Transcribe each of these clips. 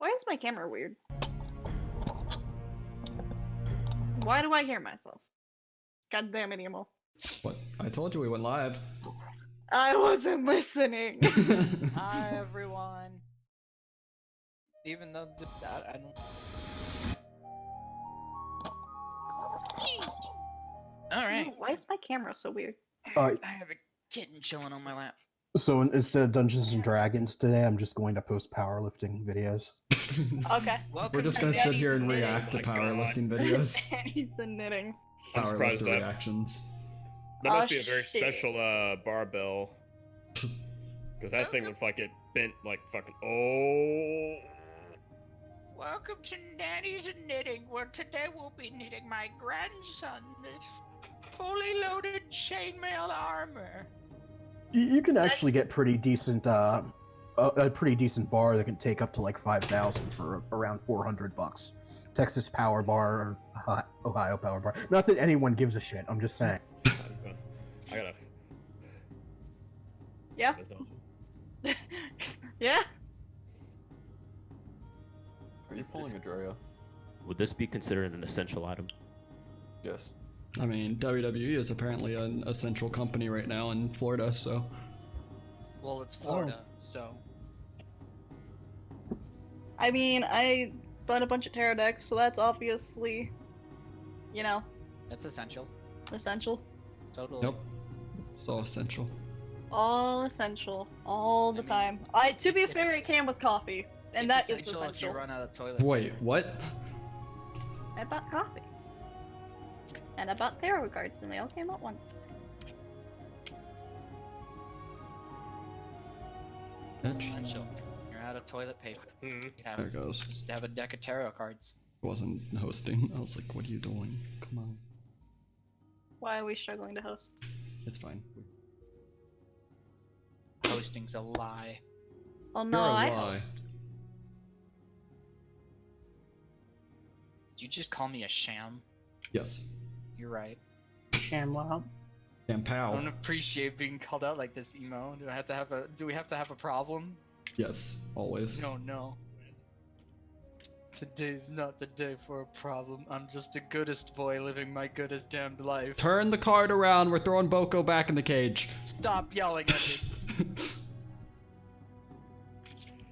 Why is my camera weird? Why do I hear myself? God damn it, Emo. What? I told you we went live. I wasn't listening. Hi everyone. Even though I don't. All right. Why is my camera so weird? I have a kitten chilling on my lap. So instead of Dungeons and Dragons today, I'm just going to post powerlifting videos. Okay. We're just gonna sit here and react to powerlifting videos. He's the knitting. I'm surprised Powerlifter that reactions. that must Oh, be a very shit. special barbell. Because that thing looks like it bent like fucking. Oh. Welcome to Nanny's Knitting, where today we'll be knitting my grandson's fully loaded chainmail armor. You can actually get pretty decent, a pretty decent bar that can take up to like 5,000 for around $400. Texas Power Bar or Ohio Power Bar. Not that anyone gives a shit. I'm just saying. I gotta. Yeah. That's awesome. Yeah. Are you pulling a Drea? Would this be considered an essential item? Yes. I mean, WWE is apparently an essential company right now in Florida, so. Well, it's Florida, so. I mean, I bought a bunch of tarot decks, so that's obviously, you know, That's essential. essential. Totally. Yep. So essential. All essential. All the I mean, time. To be fair, it came with coffee. And It's that is essential if you essential. run out of toilet. Wait, what? I bought coffee. And I bought tarot cards, and they all came at once. Bitch. Essential. You're out of toilet paper. Mhm. You have, There it goes. just have a deck of tarot cards. Wasn't hosting. I was like, what are you doing? Come on. Why are we struggling to host? It's fine. Hosting's a lie. Oh no, You're a I lie. host. Did you just call me a sham? Yes. You're right. ShamWow. And I pow. don't appreciate being called out like this, emo. Do we have to have a problem? Yes, always. No. Today's not the day for a problem. I'm just a goodest boy living my goodest damned life. Turn the card around. We're throwing Boko back in the cage. Stop yelling at me.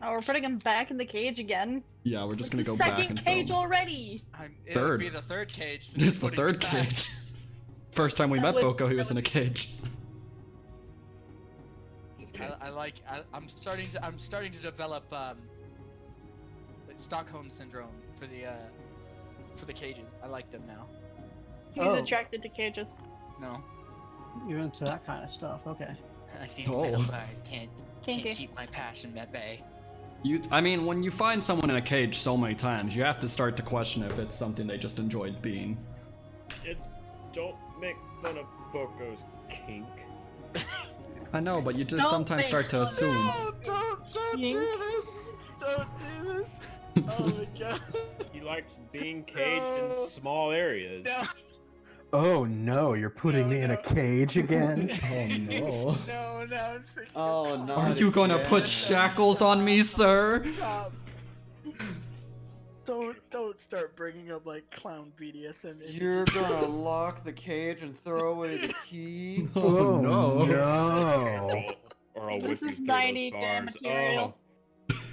Oh, we're putting him back in the cage again. Yeah, we're just It's gonna the go back second and cage throw 'em. already. It'll Third. be the third cage. since It's the you're third putting me back. cage. First time we That met would- Boko, he that was in a would- cage. Just kidding. I'm starting to develop Stockholm syndrome for the cages. I like them now. He's Oh. attracted to cages. No, You're into that kind of stuff, okay. I think Oh. vampires can't Kinky. keep my passion at bay. I mean, when you find someone in a cage so many times, you have to start to question if it's something they just enjoyed being. It's don't make fun of Boko's kink. I know, but you just Don't sometimes make start to fun. assume. No, don't do Yink. this! Don't do this! Oh my god! He likes being caged in small areas. No, Oh no, you're putting me in a cage again? Oh no. no, I'm thinking Oh, of- no. Are you gonna put shackles on me, sir? Stop. Don't start bringing up like clown BDSM images. You're gonna lock the cage and throw away the key? Oh no. no. Or I'll This whip you is through 90 those damn bars. material.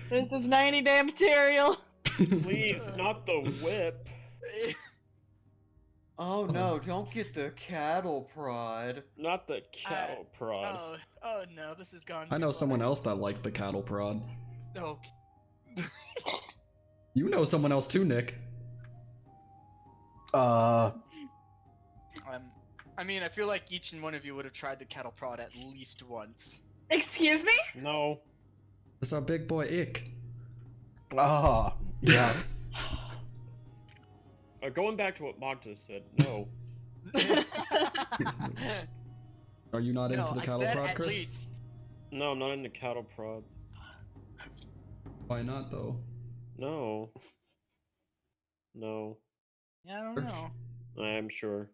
This is 90 damn material. Oh, please, not the whip. Oh no, don't get the cattle prod. Not the cattle prod. Oh no, this has gone. I too know far. someone else that liked the cattle prod. No. You know someone else too, Nick. I mean, I feel like each and one of you would have tried the cattle prod at least once. Excuse me? No. It's our big boy Ick. Ah, yeah. Going back to what Magda said, no. Are you not No, into the I cattle said prod, at Chris? least. No, I'm not into cattle prod. Why not though? No. No. Yeah, I don't know. I am sure.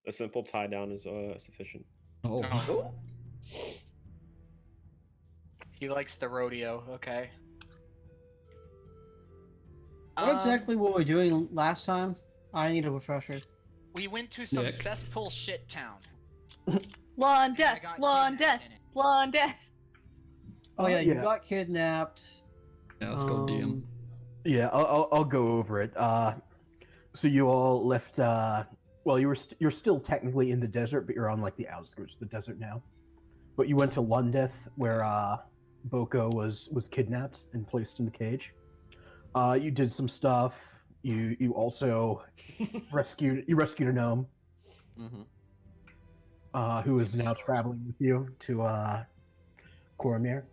A simple tie down is sufficient. Oh. Oh. He likes the rodeo, okay? What exactly were we doing last time? I need a refresher. We went to some Nick. cesspool shit town. Law and and I death, got law and death, kidnapped in it. law and death. Oh yeah, you yeah. got kidnapped. Yeah, let's go DM. Yeah, I'll go over it. So you all left. Well, you're still technically in the desert, but you're on like the outskirts of the desert now. But you went to Lundeth, where Boko was kidnapped and placed in a cage. You did some stuff. You also rescued a gnome, who is now traveling with you to Cormyr.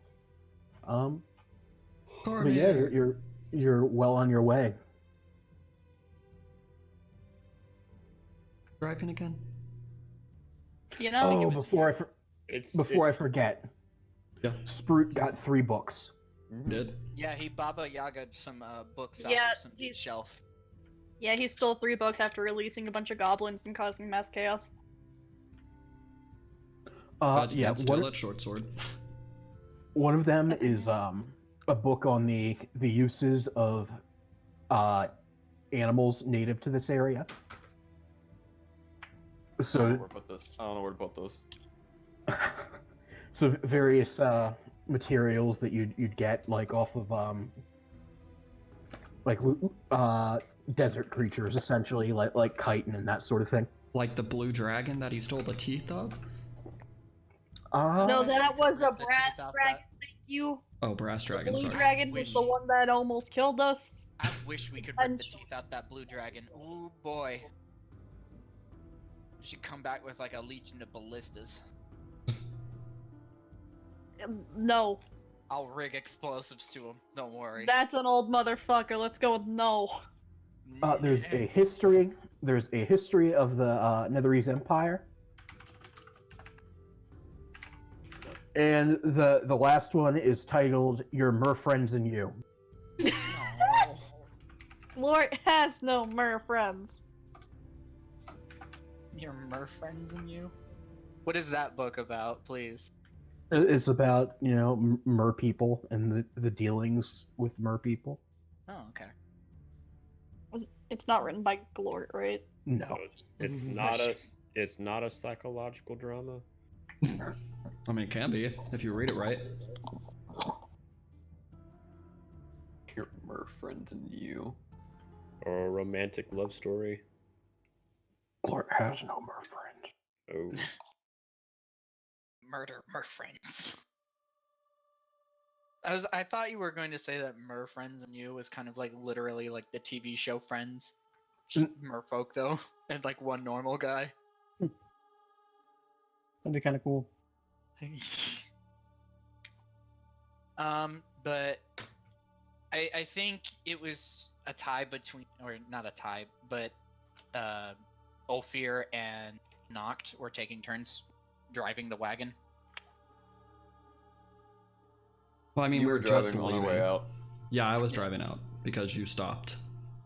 But yeah, you're well on your way. Driving again? You know? Oh, before I It's forget, Yeah. Sproot got 3 books. Did? Yeah, he Baba Yaga'd some books Yeah, off of some dude's shelf. Yeah, he stole 3 books after releasing a bunch of goblins and causing mass chaos. Glad you Yeah, didn't steal that short sword. one of them is a book on the uses of animals native to this area. I don't So, know where to put those. so various materials that you'd get like off of desert creatures, essentially like chitin and that sort of thing. Like the blue dragon that he stole the teeth of? No, I that think was I a ripped the brass teeth off dragon. that. Thank you. Oh, brass The dragon, blue sorry. dragon was the one that almost killed us. I wish we could rip the And- teeth out that blue dragon. Ooh boy. Should come back with like a legion of ballistas. No, I'll rig explosives to him. Don't worry. that's an old motherfucker. Let's go with no. There's a history. There's a history of the Netherese Empire, and the last one is titled "Your Mer Friends and You." Aw. Lord has no mer friends. Your mer friends and you? What is that book about, please? It's about mer people and the dealings with mer people. Oh, okay. It's not written by Glort, right? No, So it's not a psychological drama. I mean, it can be, if you read it right. Your mer friends and you. Or a romantic love story. Glort has no mer friends. Oh. Murder mer friends. I thought you were going to say that Mer Friends and You was kind of like literally like the TV show Friends. Just merfolk though. And like one normal guy. That'd be kind of cool. But I think it was a tie between, or not a tie, but Ulfyr and Noct were taking turns driving the wagon. Well, I mean, You we were were just driving on our leaving. way out. Yeah, I was driving out because you stopped.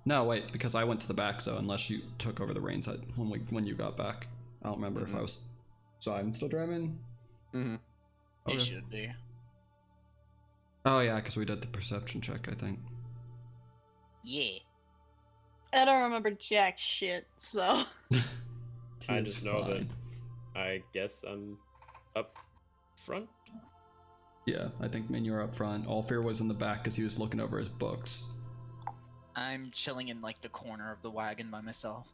No, wait, because I went to the back, so unless you took over the reins when you got back. I don't remember if I was... So I'm still driving? Mm-hmm. He Okay. should be. Oh yeah, because we did the perception check, I think. Yeah. I don't remember jack shit, so. I It's just know that fine. I guess I'm up front. Yeah, I think me and you were up front. Ulfyr was in the back because he was looking over his books. I'm chilling in like the corner of the wagon by myself.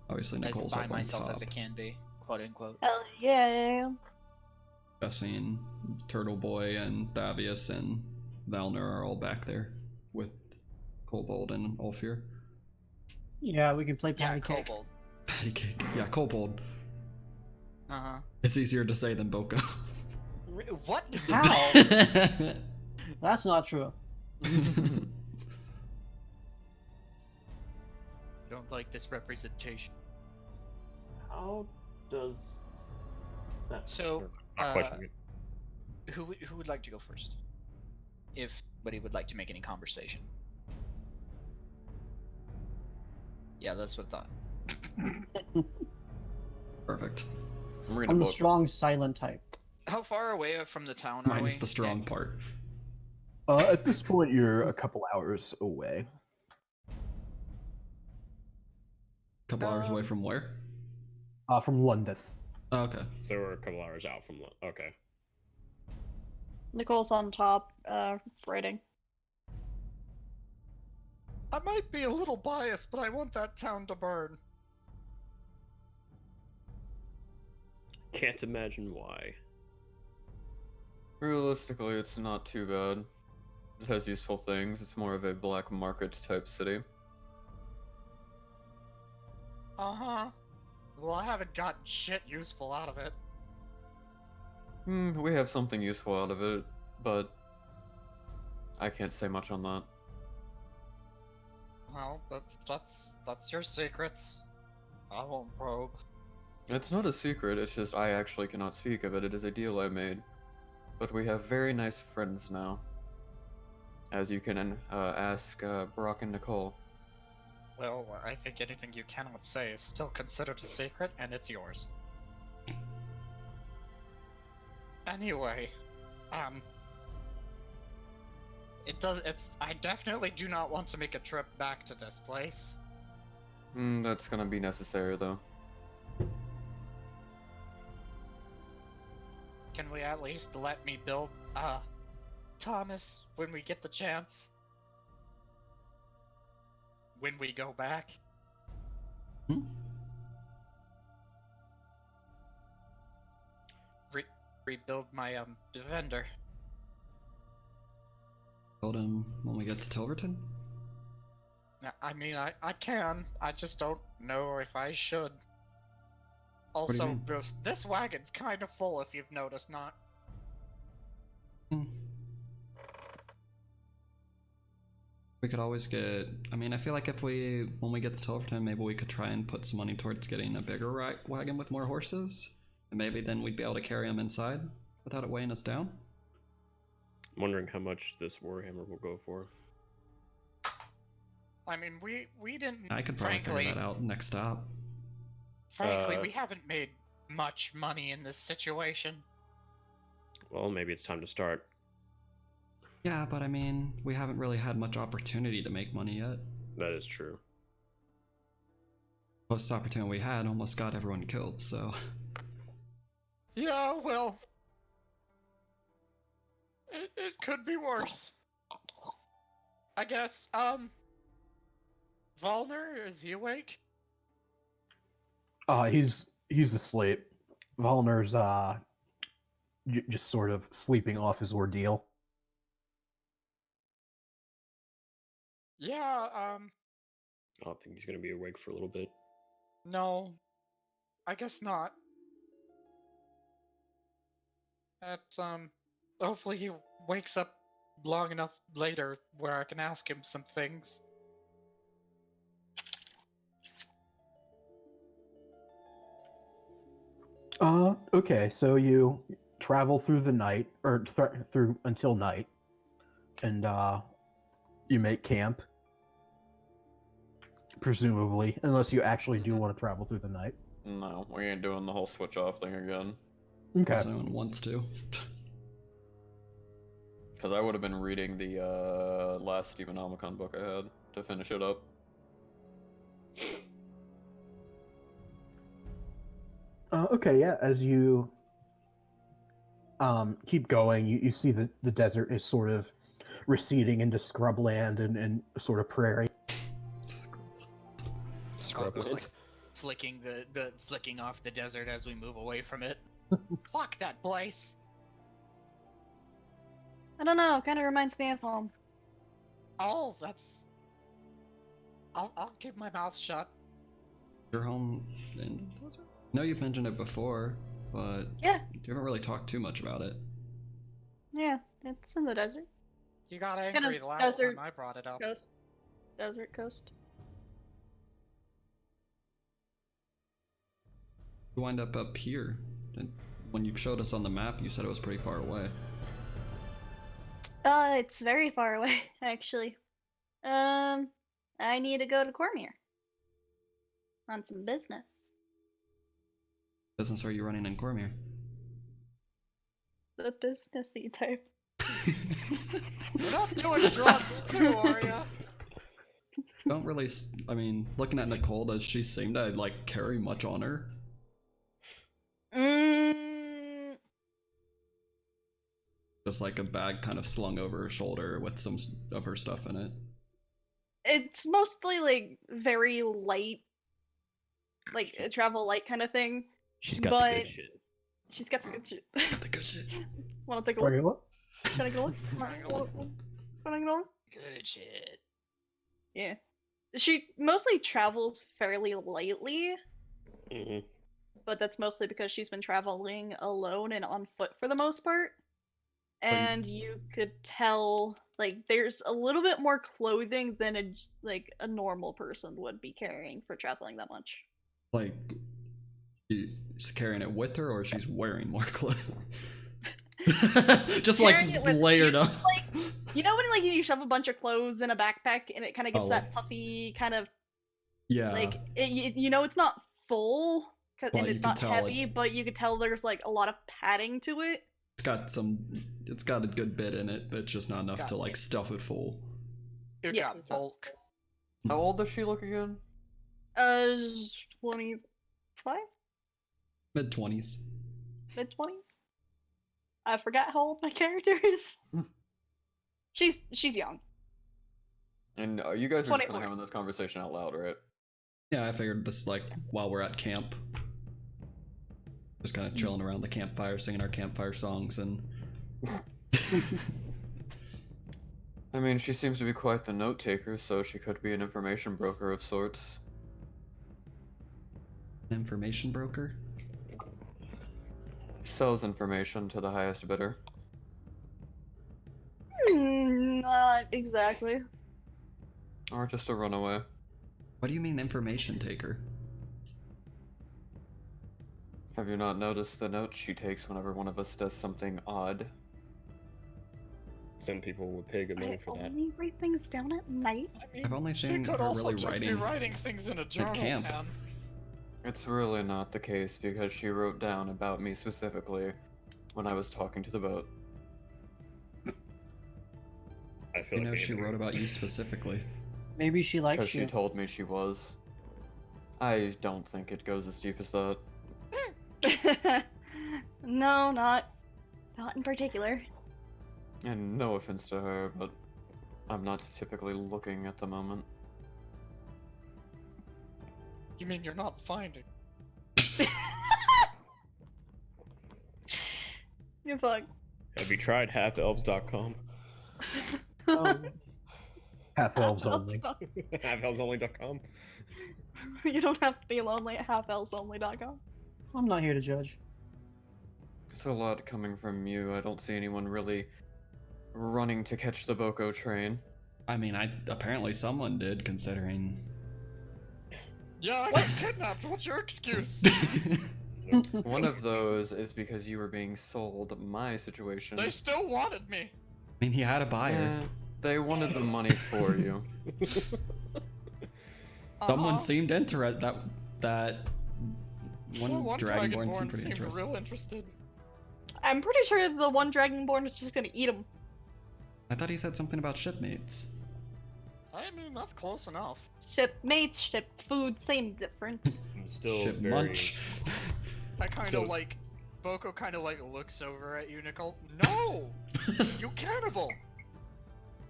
Obviously, As Nicole's by up on myself top. as it can be, quote unquote. Hell yeah. Guessing Turtle Boy and Thavius and Valner are all back there with Kobold and Ulfyr. Yeah, we can play Yeah, patty cake. kobold. Patty cake. Yeah, Kobold. Uh-huh. It's easier to say than Boko. What? How? That's not true. Don't like this representation. How does that? So, Not questioning it. who would like to go first? If anybody would like to make any conversation. Yeah, that's what I thought. Perfect. I'm reading I'm a the book. strong silent type. How far away from the town are we? Minus the strong part. At this point, you're a couple hours away. Couple hours away from where? From London. Oh, okay. So we're a couple hours out from. Okay. Nicole's on top, writing. I might be a little biased, but I want that town to burn. Can't imagine why. Realistically, it's not too bad. It has useful things. It's more of a black market type city. Uh-huh. Well, I haven't gotten shit useful out of it. We have something useful out of it, but I can't say much on that. Well, that's your secrets. I won't probe. It's not a secret, it's just I actually cannot speak of it. It is a deal I made. But we have very nice friends now. As you can ask Brock and Nicole. Well, I think anything you cannot say is still considered a secret, and it's yours. Anyway, I definitely do not want to make a trip back to this place. That's gonna be necessary, though. Can we at least let me build, Thomas, when we get the chance? When we go back? Hmm? Rebuild my, vendor. Build him when we get to Tilverton? I mean, I can. I just don't know if I should. do you Also, mean? this wagon's kind of full, if you've noticed, not. Hmm. We could always get... I mean, I feel like when we get to Tilverton, maybe we could try and put some money towards getting a bigger wagon with more horses. And maybe then we'd be able to carry them inside without it weighing us down. I'm wondering how much this Warhammer will go for. I mean, we didn't. I could probably figure that out next stop. Frankly, we haven't made much money in this situation. Well, maybe it's time to start. Yeah, but I mean, we haven't really had much opportunity to make money yet. That is true. Most opportunity we had almost got everyone killed, so... Yeah, well... It could be worse. I guess, Volner, is he awake? He's asleep. Volner's just sort of sleeping off his ordeal. Yeah, I don't think he's gonna be awake for a little bit. no. I guess not. Hopefully he wakes up long enough later where I can ask him some things. Okay, so you travel through the night, or through until night, and you make camp. Presumably, unless you actually do want to travel through the night. No, we ain't doing the whole switch off thing again. Okay. Unless anyone wants to. Because I would have been reading the last Demonomicon book I had to finish it up. Okay, yeah, as you keep going, you see that the desert is sort of receding into scrubland and sort of prairie. Scrubland. Like, flicking off the desert as we move away from it. Fuck that place. I don't know, kind of reminds me of home. Oh, that's... I'll keep my mouth shut. Your home in the desert? No, you've mentioned it before, but Yeah, you haven't really talked too much about it. yeah, it's in the desert. You got Kind angry of the last desert time I brought it up. Coast. Desert coast. You wind up here, and when you showed us on the map, you said it was pretty far away. It's very far away, actually. I need to go to Cormyr. On some business. Business are you running in Cormyr? The businessy type. You're not doing drugs too, are ya? Don't really. I mean, looking at Nicole, does she seem to like carry much on her? Just like a bag kind of slung over her shoulder with some of her stuff in it. It's mostly like very light, like a travel light kind of thing. She's got the good shit. She's got the good shit. Got the good shit. Wanna take a Sorry, look? what? Can I go look? Can I go look? Good shit. Yeah. She mostly travels fairly lightly, but that's mostly because she's been traveling alone and on foot for the most part. And you could tell, like, there's a little bit more clothing than a normal person would be carrying for traveling that much. Like, she's carrying it with her, or she's wearing more clothes? Just like layered up. Like, you know when like you shove a bunch of clothes in a backpack and it kind of gets that puffy kind of. Yeah. Like it's not full and it's not heavy, but you could tell there's like a lot of padding to it. It's got a good bit in it, but it's just not enough to like stuff it full. It got bulk. How old does she look again? 25? Mid-20s. Mid-20s? I forgot how old my character is. She's young. And you guys are just kind of having this conversation out loud, right? Yeah, I figured this like while we're at camp. Just kind of chilling around the campfire, singing our campfire songs, and... I mean, she seems to be quite the note taker, so she could be an information broker of sorts. Information broker? Sells information to the highest bidder. Not exactly. Or just a runaway. What do you mean information taker? Have you not noticed the notes she takes whenever one of us does something odd? Some people would pay good money for that. I only write things down at night. I mean, I've only seen she could her also really just be writing writing things in a journal. camp. Man. It's really not the case because she wrote down about me specifically when I was talking to the boat. I feel You know like she wrote about you specifically. Maybe she likes Because you. she told me she was. I don't think it goes as deep as that. No, not in particular. And no offense to her, but I'm not typically looking at the moment. You mean you're not finding? You're fucked. Have you tried halfelves.com? Half elves only. halfelvesonly.com? You don't have to be lonely at halfelvesonly.com. I'm not here to judge. It's a lot coming from you. I don't see anyone really running to catch the Boko train. I mean, apparently someone did, considering... Yeah, I got kidnapped. What's your excuse? One of those is because you were being sold my situation. They still wanted me. I mean, he had a buyer. Yeah, they wanted the money for you. Someone seemed interested. That one One Dragonborn seemed pretty interested. real interested. I'm pretty sure the one Dragonborn is just gonna eat him. I thought he said something about shipmates. I mean, that's close enough. Shipmates, ship food, same difference. I'm still Ship very... munch. I kind of like... Boko kind of like looks over at you, Nicole. No! You cannibal!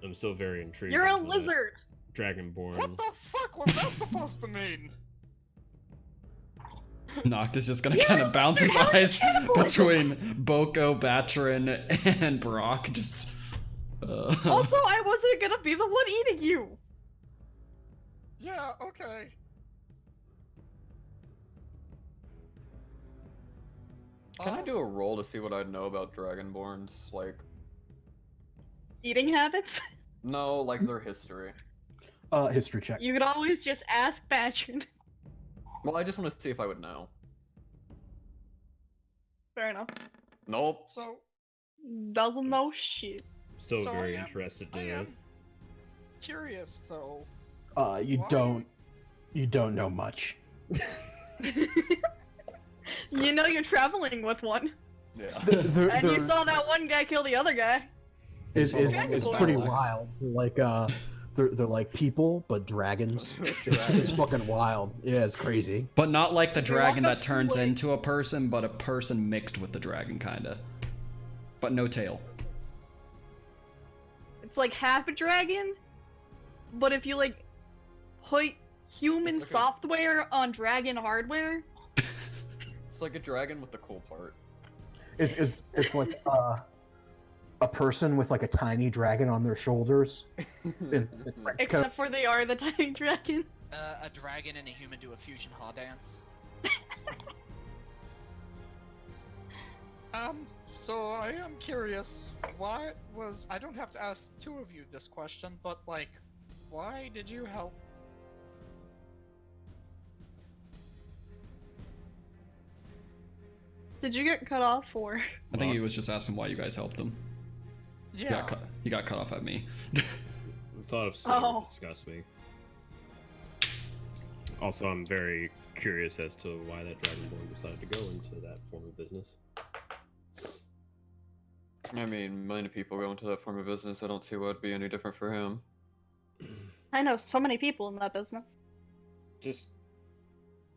I'm still very intrigued. You're a with the lizard! Dragonborn. What the fuck was that supposed to mean? Noct is just gonna kind of bounce his eyes between Boko, Batrin, and Brock. Just. Also, I wasn't gonna be the one eating you! Yeah, okay. Can I do a roll to see what I know about Dragonborns? Like, Eating habits? no, like their history. History check. You could always just ask Batrin. Well, I just want to see if I would know. Fair enough. Nope. So, Doesn't know shit. Still So very I am- interested I to... am curious though. You Why? don't know much. You know you're traveling with one. Yeah. And you saw that one guy kill the other guy. Is Dragonborn. pretty Alex. wild. Like they're like people, but dragons. It's fucking wild. Yeah, it's crazy. But not like the They dragon walk up that to, turns like- into a person, but a person mixed with the dragon, kinda. But no tail. It's like half a dragon, but if you like put human It's like a- software on dragon hardware, It's like a dragon with the cool part. It's like a person with like a tiny dragon on their shoulders. in French code. except for they are the tiny dragon. A dragon and a human do a fusion haw dance. So I am curious, why was... I don't have to ask two of you this question, but like, why did you help? Did you get cut off or? I think he was just asking why you guys helped him. Yeah. He got cut off at me. The thought of Slayer Oh. disgusts me. Also, I'm very curious as to why that Dragonborn decided to go into that form of business. I mean, many people go into that form of business. I don't see why it'd be any different for him. I know so many people in that business. Just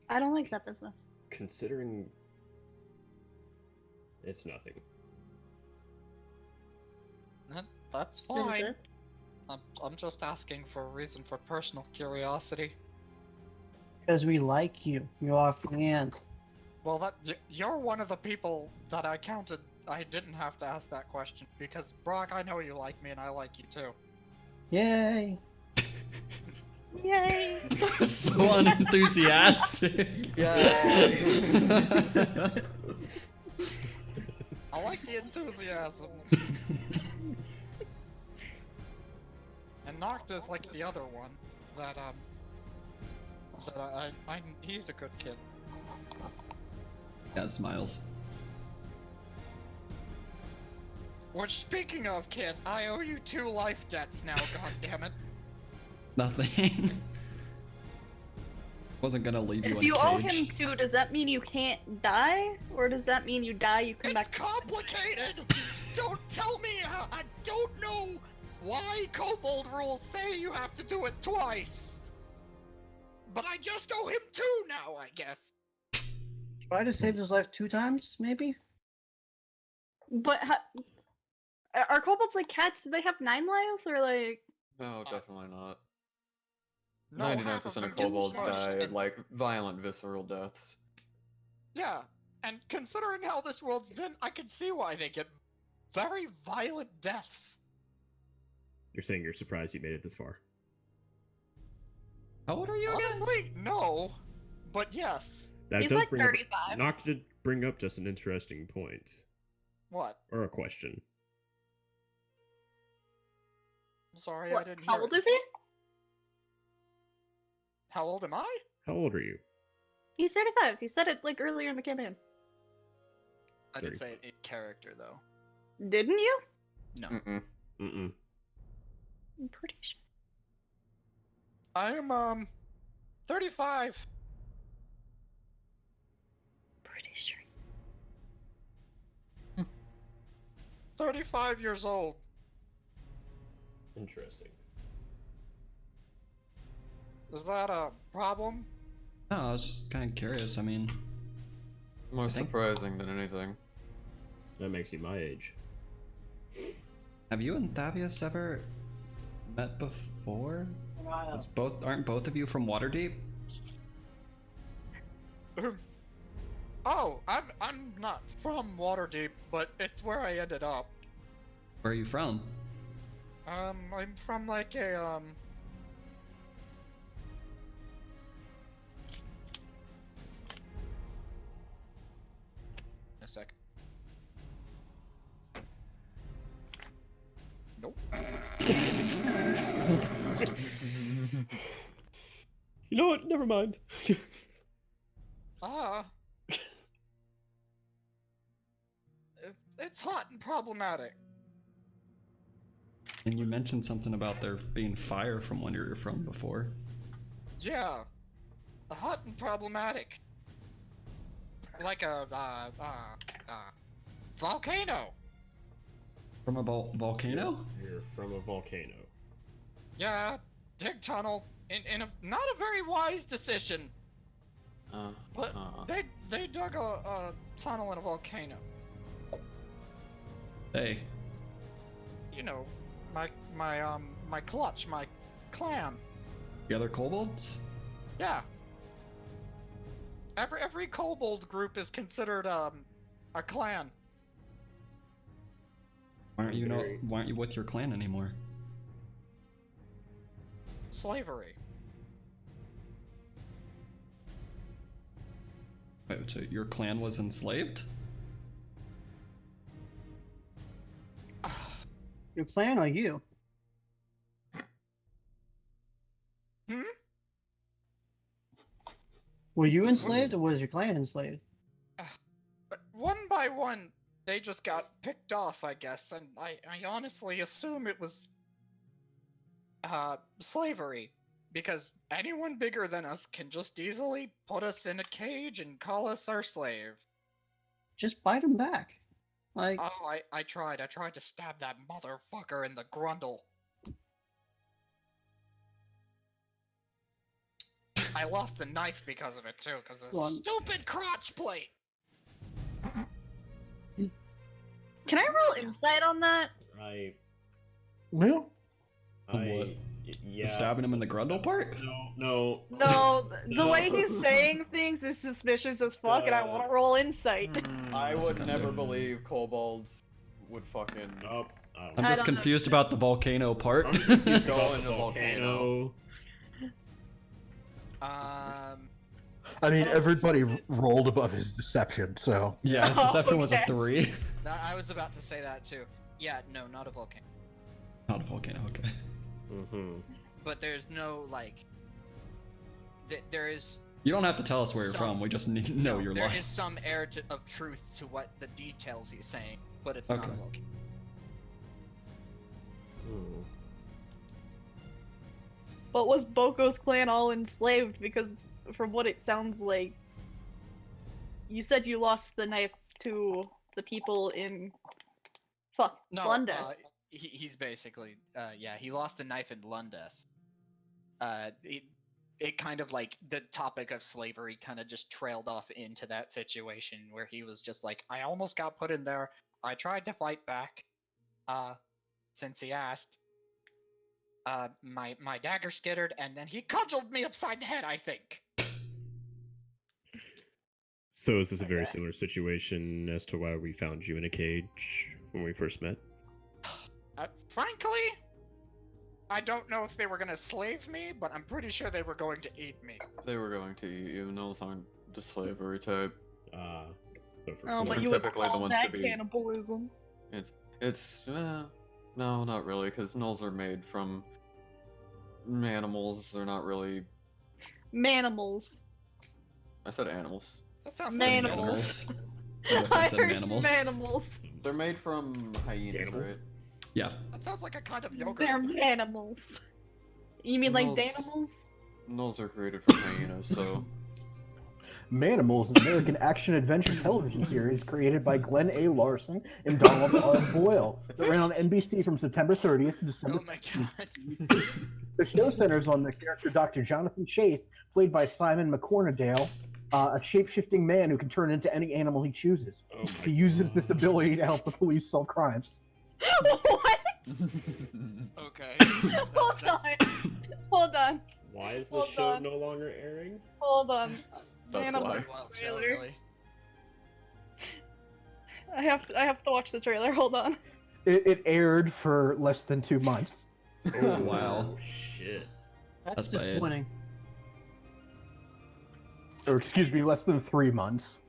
I don't like that business. considering it's nothing. That's What is fine. it? I'm just asking for a reason for personal curiosity. Because we like you. You're our friend. Well, you're one of the people that I counted. I didn't have to ask that question because Brock, I know you like me and I like you too. Yay! Yay! So unenthusiastic. I like the enthusiasm. And Noct is like the other one that he's a good kid. Yeah, smiles. Which, speaking of kid, I owe you 2 life debts now. God damn it! Nothing. Wasn't gonna leave you If in you a owe cage. him 2, does that mean you can't die, or does that mean you die, you come It's back? complicated. Don't tell me how. I don't know why kobold rules say you have to do it twice. But I just owe him 2 now, I guess. Try to save his life 2 times, maybe? But are kobolds like cats? Do they have 9 lives, or like? No, definitely not. No, 99% half of them of get kobolds smushed die and- like violent visceral deaths. Yeah, and considering how this world's been, I can see why they get very violent deaths. You're saying you're surprised you made it this far. How old are you again? Honestly, no. But yes. That He's does like bring up- 35. Noct did bring up just an interesting point. What? Or a question. I'm sorry, I What? didn't How hear old it. is he? How old am I? How old are you? He's 35. He said it like earlier in the campaign. I did 35. say it in character, though. Didn't you? No. Mm-mm. Mm-mm. I'm pretty sure. I'm, 35. Pretty sure. 35 years old. Interesting. Is that a problem? No, I was just kind of curious. I mean, More I think- surprising than anything. That makes you my age. have you and Thavius ever met before? Aren't both of you from Waterdeep? Oh, I'm not from Waterdeep, but it's where I ended up. Where are you from? I'm from like a a sec. Nope. You know what? Never mind. It's hot and problematic. And you mentioned something about there being fire from where you're from before. Yeah, hot and problematic. Like a volcano. From a volcano? You're from a volcano. Yeah, dig tunnel in a not a very wise decision. But they dug a tunnel in a volcano. Hey. You know, my clutch, my clan. The other kobolds? Yeah. Every kobold group is considered a clan. Why aren't you with your clan anymore? Slavery. Wait, so your clan was enslaved? Your clan or you? Hmm? Were you enslaved or was your clan enslaved? One by one, they just got picked off, I guess, and I honestly assume it was slavery, because anyone bigger than us can just easily put us in a cage and call us our slave. Just bite them back. Like, Oh, I tried to stab that motherfucker in the grundle. I lost the knife because of it too, because of the stupid crotch plate! Can I roll insight on that? Well, What? Yeah. The stabbing him in the grundle part? No. No, the way he's saying things is suspicious as fuck, and I want to roll insight. I What's it would gonna never do? believe kobolds would fucking. Nope. I'm just confused about the volcano part. Go in the volcano. I mean, everybody rolled above his deception, so. Yeah, his deception was a Okay. 3. I was about to say that too. Yeah, no, not a volcano. Not a volcano, okay. Mm-hmm. But there's no, like... there is... You don't have to tell us where you're some- from, we just need to know you're There lying. is some air of truth to what the details he's saying, but it's not a Okay. volcano. But was Boko's clan all enslaved? Because from what it sounds like, you said you lost the knife to the people in No, London. He's basically, yeah, he lost the knife in Lundeth. It kind of like, the topic of slavery kind of just trailed off into that situation where he was just like, I almost got put in there, I tried to fight back, since he asked. My dagger skittered, and then he cudgeled me upside the head, I think. So is this a very similar situation as to why we found you in a cage when we first met? Frankly, I don't know if they were gonna slave me, but I'm pretty sure they were going to eat me. They were going to eat you. Gnolls aren't the slavery type. So for Oh, but They're you would typically the call ones that to be- cannibalism. No, not really, because gnolls are made from animals. They're not really. Manimals. I said animals. That sounds like an animal. Manimals. What if I I said heard manimals? manimals. They're made from hyenas, Animals? right? Yeah. That sounds like a kind of yogurt. They're manimals. You mean like Gnolls- Danimals? Gnolls are created from hyenas, so. Manimals, an American action-adventure television series created by Glenn A. Larson and Donald R. Boyle that ran on NBC from September 30th to December Oh my 16th. god. The show centers on the character Dr. Jonathan Chase, played by Simon McCornadale, a shape-shifting man who can turn into any animal he chooses. Oh my He uses this ability to help the police solve crimes. What? Okay. Hold on. Hold on. Why is the Hold show on. no longer airing? Hold on. That's Animal why. Well, trailer. really. I have to watch the trailer. Hold on. It aired for less than 2 months. Oh, wow. Oh, shit. that's bad. disappointing. Or excuse me, less than 3 months.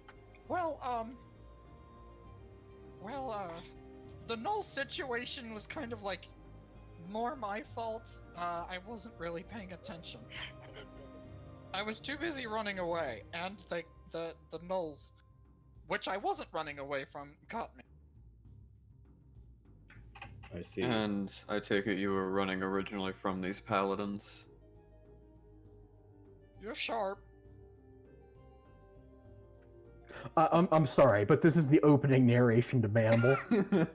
Well, the null situation was kind of like more my fault. I wasn't really paying attention. I was too busy running away, and the nulls, which I wasn't running away from, caught me. I see. And I take it you were running originally from these paladins. You're sharp. I'm sorry, but this is the opening narration to Manimal.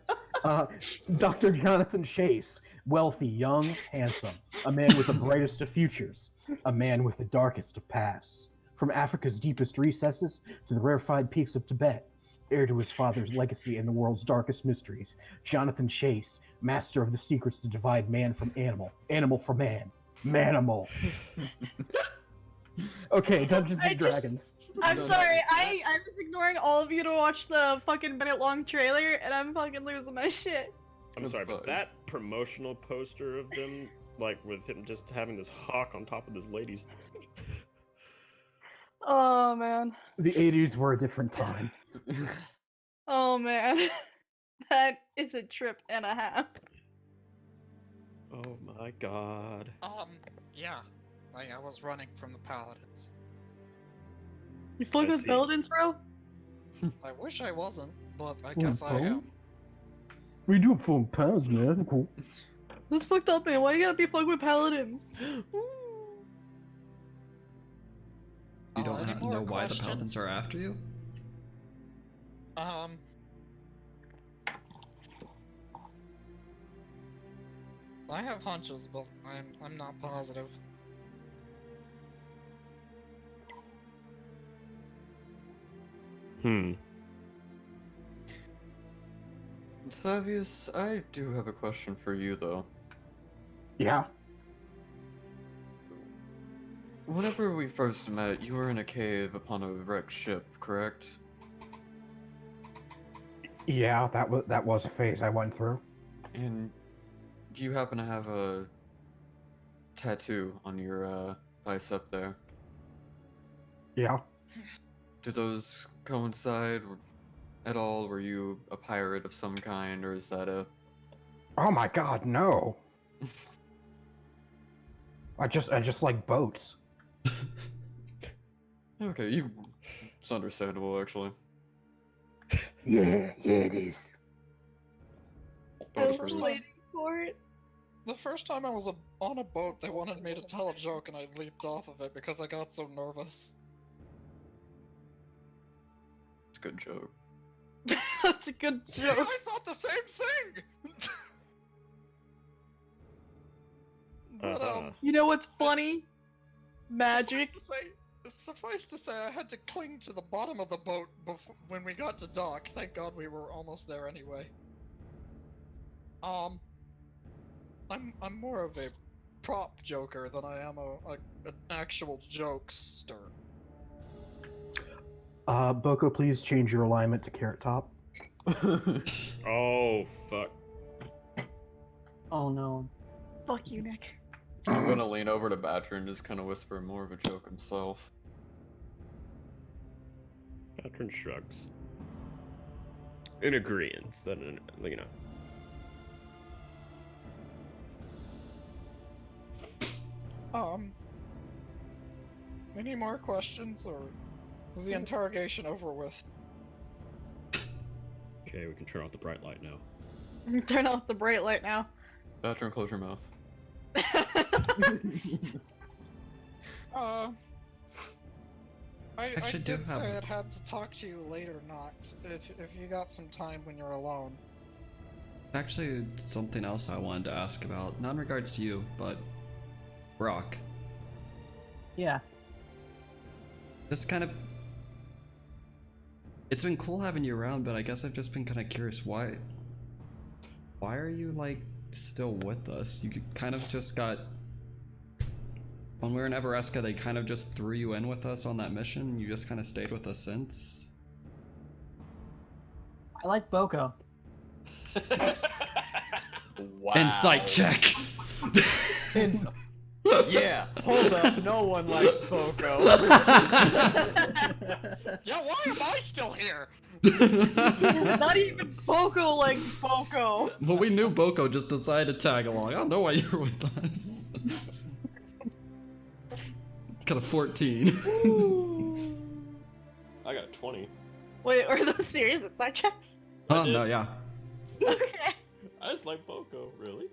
Dr. Jonathan Chase, wealthy, young, handsome, a man with the brightest of futures, a man with the darkest of pasts. From Africa's deepest recesses to the rarefied peaks of Tibet, heir to his father's legacy and the world's darkest mysteries, Jonathan Chase, master of the secrets to divide man from animal, animal from man, manimal. Okay, Dungeons and Dragons. I'm sorry, I was ignoring all of you to watch the fucking minute-long trailer, and I'm fucking losing my shit. I'm sorry, but that promotional poster of them, like with him just having this hawk on top of this lady's. Oh man. The 80s were a different time. Oh man. That is a trip and a half. Oh my god. Yeah. I was running from the paladins. You fuck with paladins, bro? I wish I wasn't, but I guess I am. We do phone pounds, man. That's cool. That's fucked up, man. Why you gotta be fucked with paladins? You don't know why the paladins are after you? I have hunches, but I'm not positive. Savius, I do have a question for you, though. Yeah. Whenever we first met, you were in a cave upon a wrecked ship, correct? Yeah, that was a phase I went through. And do you happen to have a tattoo on your bicep there? Yeah. Do those coincide at all? Were you a pirate of some kind, or is that a... Oh my god, no. I just like boats. Okay, it's understandable, actually. Yeah, it is. I was waiting for it. The first time I was on a boat, they wanted me to tell a joke, and I leaped off of it because I got so nervous. It's a good joke. That's a good joke. I thought the same thing! But, you know what's funny? Magic. Suffice to say, I had to cling to the bottom of the boat when we got to dock. Thank God we were almost there anyway. I'm more of a prop joker than I am an actual jokester. Boko, please change your alignment to Carrot Top. Oh, fuck. Oh no. Fuck you, Nick. I'm gonna lean over to Batrin and just kind of whisper more of a joke himself. Batrin shrugs. In agreeance, then, you know. Any more questions, or is the interrogation over with? Okay, we can turn off the bright light now. Turn off the bright light now. Batrin, close your mouth. I Actually, did say I'd had to talk to you later, Noct, if you got some time when you're alone. Actually, something else I wanted to ask about, not in regards to you, but Brock. Yeah. Just kind of... It's been cool having you around, but I guess I've just been kind of curious, why are you, like, still with us? You kind of just got... When we were in Everesca, they kind of just threw you in with us on that mission. You just kind of stayed with us since. I like Boko. Wow. Insight check! Yeah, hold up, no one likes Boko. Yeah, why am I still here? Not even Boko likes Boko. Well, we knew Boko just decided to tag along. I don't know why you were with us. Got a 14. I got a 20. Wait, are those serious inside checks? Oh, no, yeah. Okay. I just like Boko, really.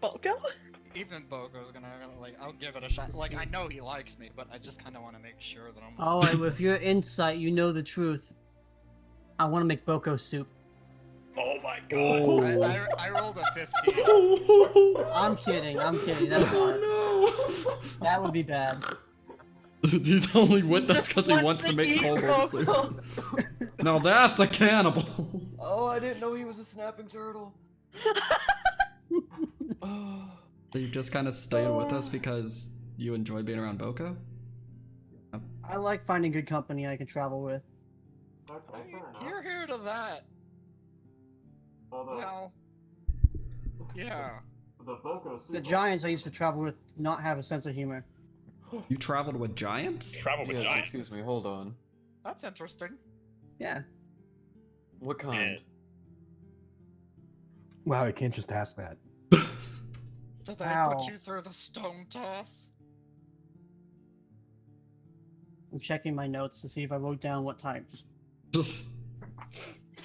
Boko? Even Boko's gonna, like, I'll give it a shot. Like, I know he likes me, but I just kind of want to make sure that I'm... Alright, with your insight, you know the truth. I want to make Boko soup. Oh my god. I rolled a 15. I'm kidding. That's Oh that would be bad. no! He's only with us Just because he wants to make eat kobold soup. Boko. Now that's a cannibal. Oh, I didn't know he was a snapping turtle. Oh. So you just kind of stayed with us because you enjoy being around Boko? I like finding good company I can travel with. You're here to that. Well, yeah. The giants I used to travel with not have a sense of humor. You traveled with giants? Travel with Yes, giants. excuse me, hold on. That's interesting. Yeah. What kind? Wow, I can't just ask that. Did they Ow. put you through the stone toss? I'm checking my notes to see if I wrote down what type.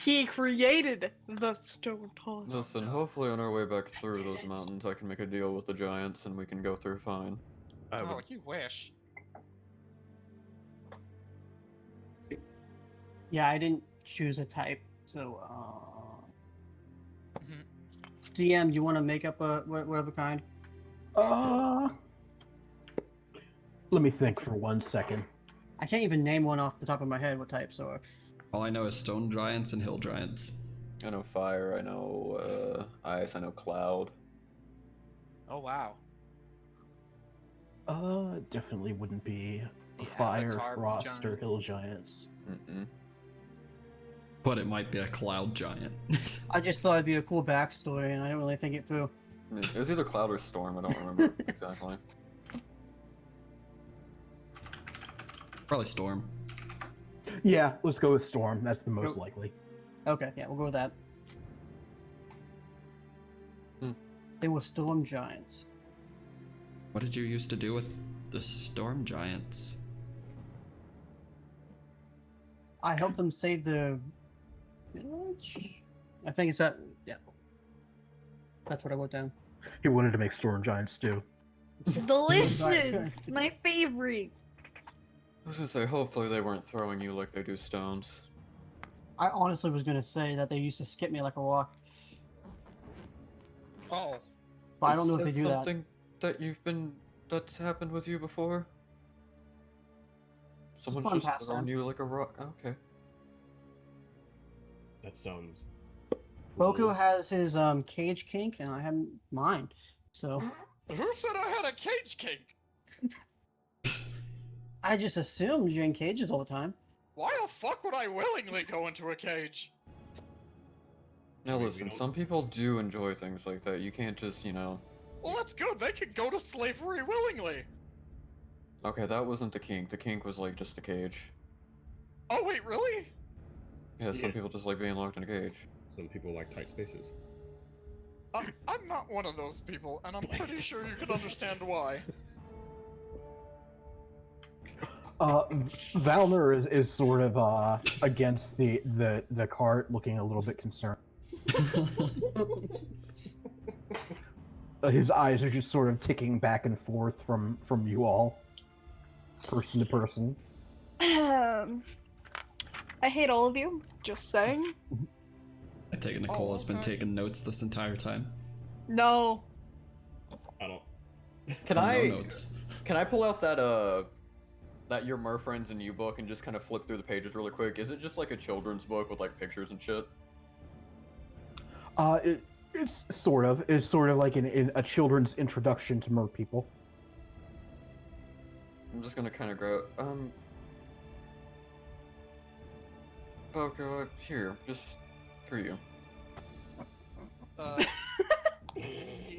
He created the stone toss. Listen, hopefully on our way back through those mountains I can make a deal with the giants and we can go through fine. Oh, you wish. Yeah, I didn't choose a type, so Mhm. DM, do you want to make up a whatever kind? Let me think for 1 second. I can't even name one off the top of my head what type, so All I know is stone giants and hill giants. I know fire, I know ice, I know cloud. Oh, wow. Definitely wouldn't be The fire, Avatar frost, giant. or hill giants. Mm-mm. But it might be a cloud giant. I just thought it'd be a cool backstory, and I didn't really think it through. It was either cloud or storm, I don't remember exactly. Probably storm. Yeah, let's go with storm. That's the most Go- likely. Okay, yeah, we'll go with that. Hmm. They were storm giants. What did you used to do with the storm giants? I helped them save the village. I think it's that. Yeah, that's what I wrote down. He wanted to make storm giants too. Delicious! My favorite! I was gonna say, hopefully they weren't throwing you like they do stones. I honestly was gonna say that they used to skip me like a rock, Oh. but I don't know if Is they do that. something that's happened with you before? Someone's fun just throwing pastime. you like a rock? Okay. That sounds. Boko has his cage kink, and I have mine. So Who said I had a cage kink? I just assumed you're in cages all the time. Why the fuck would I willingly go into a cage? Now I mean, we listen, don't- some people do enjoy things like that. You can't just, Well, that's good. They could go to slavery willingly. Okay, that wasn't the kink. The kink was like just a cage. Oh, wait, really? Yeah, some Yeah. people just like being locked in a cage. Some people like tight spaces. I'm not one of those people, and I'm pretty sure you can understand why. Valner is sort of against the cart, looking a little bit concerned. His eyes are just sort of ticking back and forth from you all, person to person. I hate all of you, just saying. I take it Nicole Oh, has been okay. taking notes this entire time. No. I don't. Can No I notes. can I pull out that that Your Mer Friends and You book and just kind of flip through the pages really quick? Is it just like a children's book with like pictures and shit? It's sort of like in a children's introduction to mer people. I'm just gonna kind of grab Boko, here, just for you.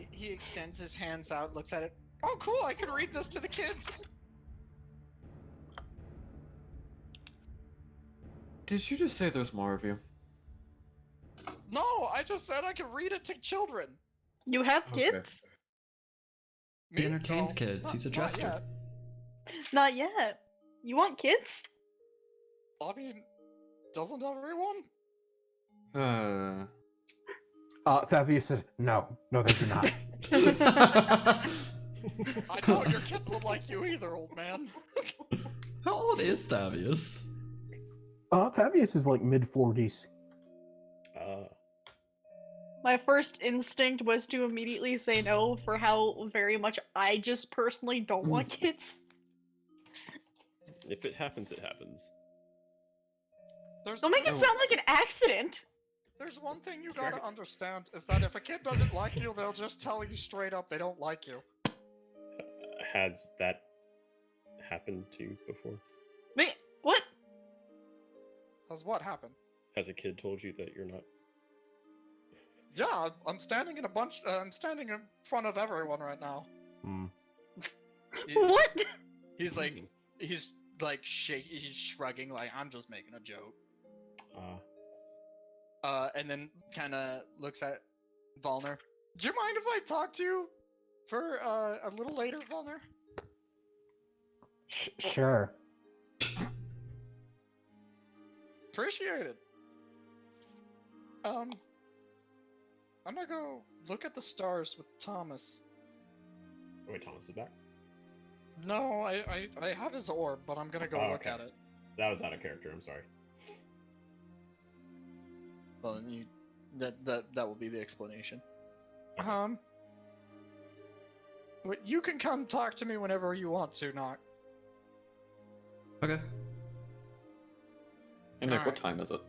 He extends his hands out, looks at it. Oh, cool! I can read this to the kids. Did you just say there's more of you? No, I just said I can read it to children. You have Okay. kids? He Me? entertains No, kids. not- He's a not jester. yet. Not yet. You want kids? I mean, doesn't everyone? Thavius says, no, they do not. I doubt your kids would like you either, old man. How old is Thavius? Thavius is like mid-40s. My first instinct was to immediately say no for how very much I just personally don't want kids. If it happens, it happens. Don't make it sound like an accident! There's one thing you gotta understand, is that if a kid doesn't like you, they'll just tell you straight up they don't like you. Has that happened to you before? Wait, what? Has what happened? Has a kid told you that you're not? Yeah, I'm standing in a bunch. I'm standing in front of everyone right now. What? He's like he's shrugging like I'm just making a joke. And then kind of looks at Volner. Do you mind if I talk to you for a little later, Volner? Sure. Appreciate it. I'm gonna go look at the stars with Thomas. Oh, wait, Thomas is back? No, I have his orb, but I'm gonna go look okay. at it. That was out of character, I'm sorry. Well, then you, that will be the explanation. You can come talk to me whenever you want to, Noct. Okay. And Nick, what time is it?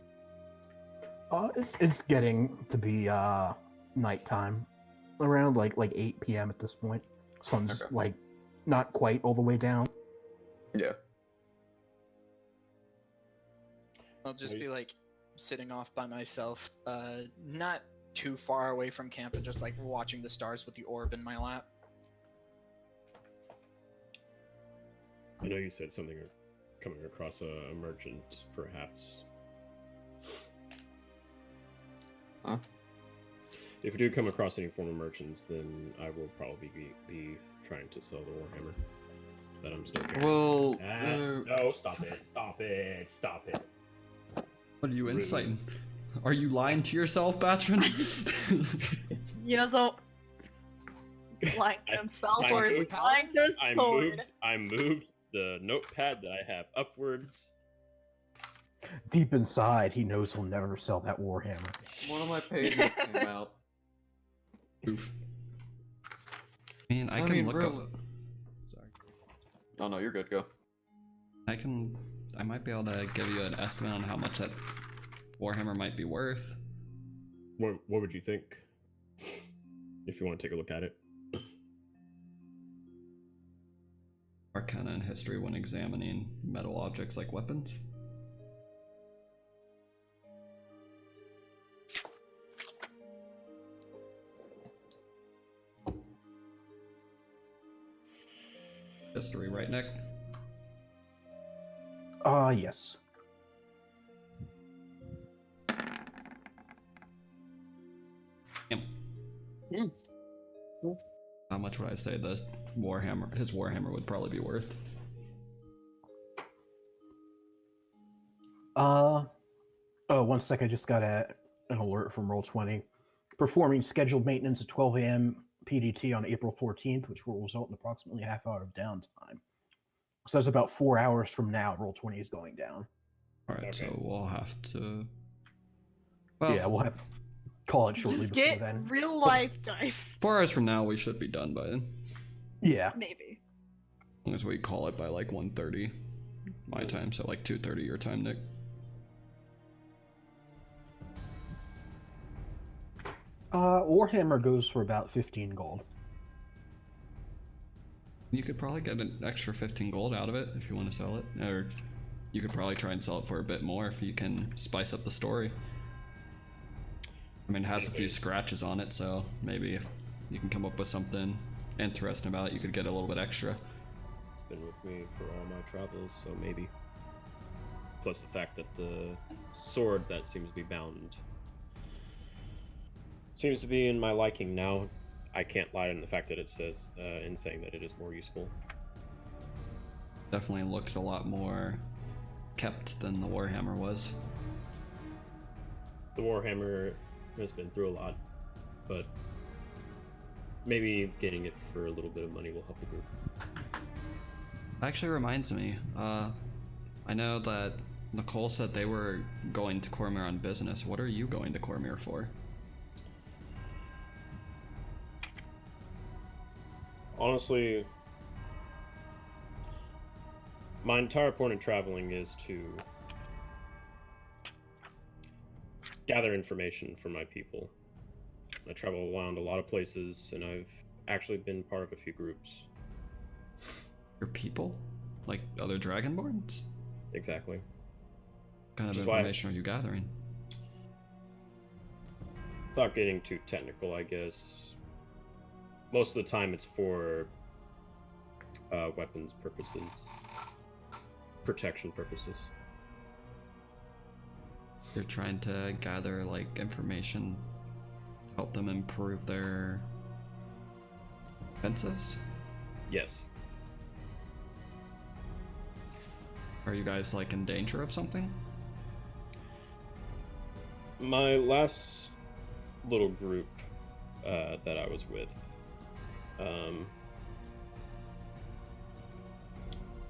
It's getting to be nighttime, around like 8 p.m. at this point. Sun's like not quite all the way down. Yeah. I'll just be like sitting off by myself, not too far away from camp, and just like watching the stars with the orb in my lap. I know you said something coming across a merchant, perhaps. Huh? If we do come across any form of merchants, then I will probably be trying to sell the Warhammer that I'm still carrying. Well, no, stop it, stop it, stop it. What are you inciting? Are you lying to yourself, Batrin? He doesn't like himself, or is he lying to his sword? I moved the notepad that I have upwards. Deep inside, he knows he'll never sell that Warhammer. One of my pages came out. Oof. I mean, I can look really... up. Sorry. Oh no, you're good. Go. I might be able to give you an estimate on how much that Warhammer might be worth. What would you think? If you want to take a look at it. Arcana and history when examining metal objects like weapons. History, right, Nick? Yes. Yep. How much would I say this Warhammer, his Warhammer would probably be worth? Oh, 1 sec, I just got an alert from Roll20. Performing scheduled maintenance at 12 a.m. PDT on April 14th, which will result in approximately a half hour of downtime. So that's about 4 hours from now, Roll20 is going down. Alright, so we'll have to... Well, yeah, we'll have to call it shortly Just before get then. real life dice. 4 hours from now, we should be done by then. Yeah. Maybe. As long as we call it by like 1:30 my time, so like 2:30 your time, Nick. Warhammer goes for about 15 gold. You could probably get an extra 15 gold out of it if you want to sell it, or you could probably try and sell it for a bit more if you can spice up the story. I mean, it has a few scratches on it, so maybe if you can come up with something interesting about it, you could get a little bit extra. It's been with me for all my travels, so maybe. Plus the fact that the sword that seems to be bound seems to be in my liking now. I can't lie in the fact that it says, in saying that it is more useful. Definitely looks a lot more kept than the Warhammer was. The Warhammer has been through a lot, but maybe getting it for a little bit of money will help the group. Actually reminds me, I know that Nicole said they were going to Cormyr on business. What are you going to Cormyr for? Honestly, my entire point of traveling is to gather information from my people. I travel around a lot of places, and I've actually been part of a few groups. Your people? Like other Dragonborns? Exactly. What kind of Which is why information are you gathering? Without getting too technical, I guess, most of the time it's for weapons purposes, protection purposes. You're trying to gather like information to help them improve their defenses? Yes. Are you guys like in danger of something? My last little group that I was with,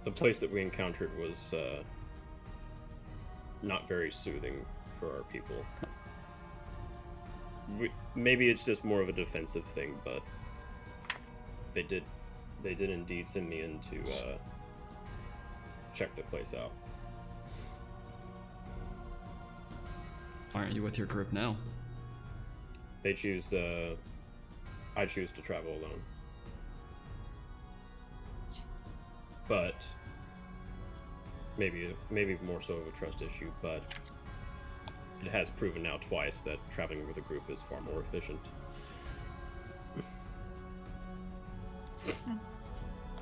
the place that we encountered was not very soothing for our people. Maybe it's just more of a defensive thing, but they did indeed send me in to check the place out. Aren't you with your group now? They choose. I choose to travel alone. But maybe more so of a trust issue. But it has proven now twice that traveling with a group is far more efficient.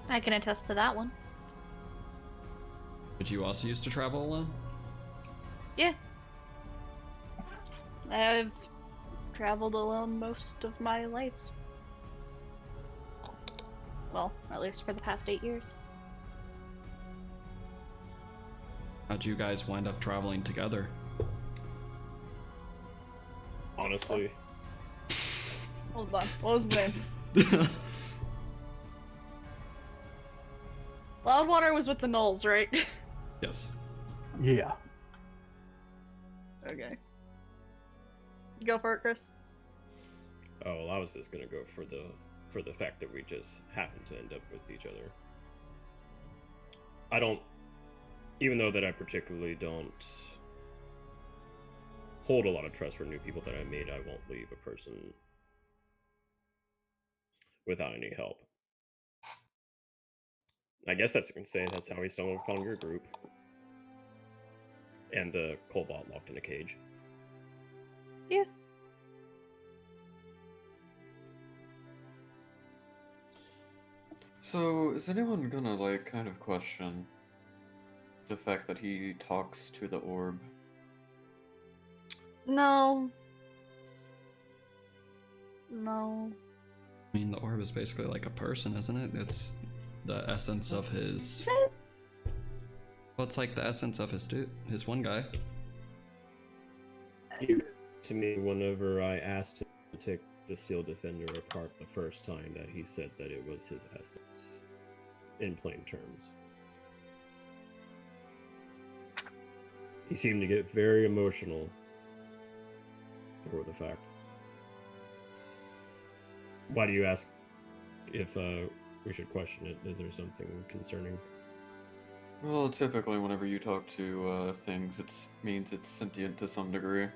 I can attest to that one. But you also used to travel alone? Yeah. I've traveled alone most of my life. Well, at least for the past 8 years. How'd you guys wind up traveling together? Honestly. Hold on. What was the name? Loudwater was with the Knolls, right? Yes. Yeah. Okay. Go for it, Chris. Oh well, I was just gonna go for the fact that we just happened to end up with each other. I don't, even though that I particularly don't hold a lot of trust for new people that I meet, I won't leave a person without any help. I guess that's insane. That's how we stumbled upon your group. And the Cobalt locked in a cage. Yeah. So, is anyone gonna, like, kind of question the fact that he talks to the orb? No. No. I mean, the orb is basically like a person, isn't it? It's the essence of his... Well, it's like the essence of his one guy. To me, whenever I asked him to take the Steel Defender apart the first time, that he said that it was his essence, in plain terms. He seemed to get very emotional over the fact. Why do you ask if we should question it? Is there something concerning? Well, typically whenever you talk to things, it means it's sentient to some degree.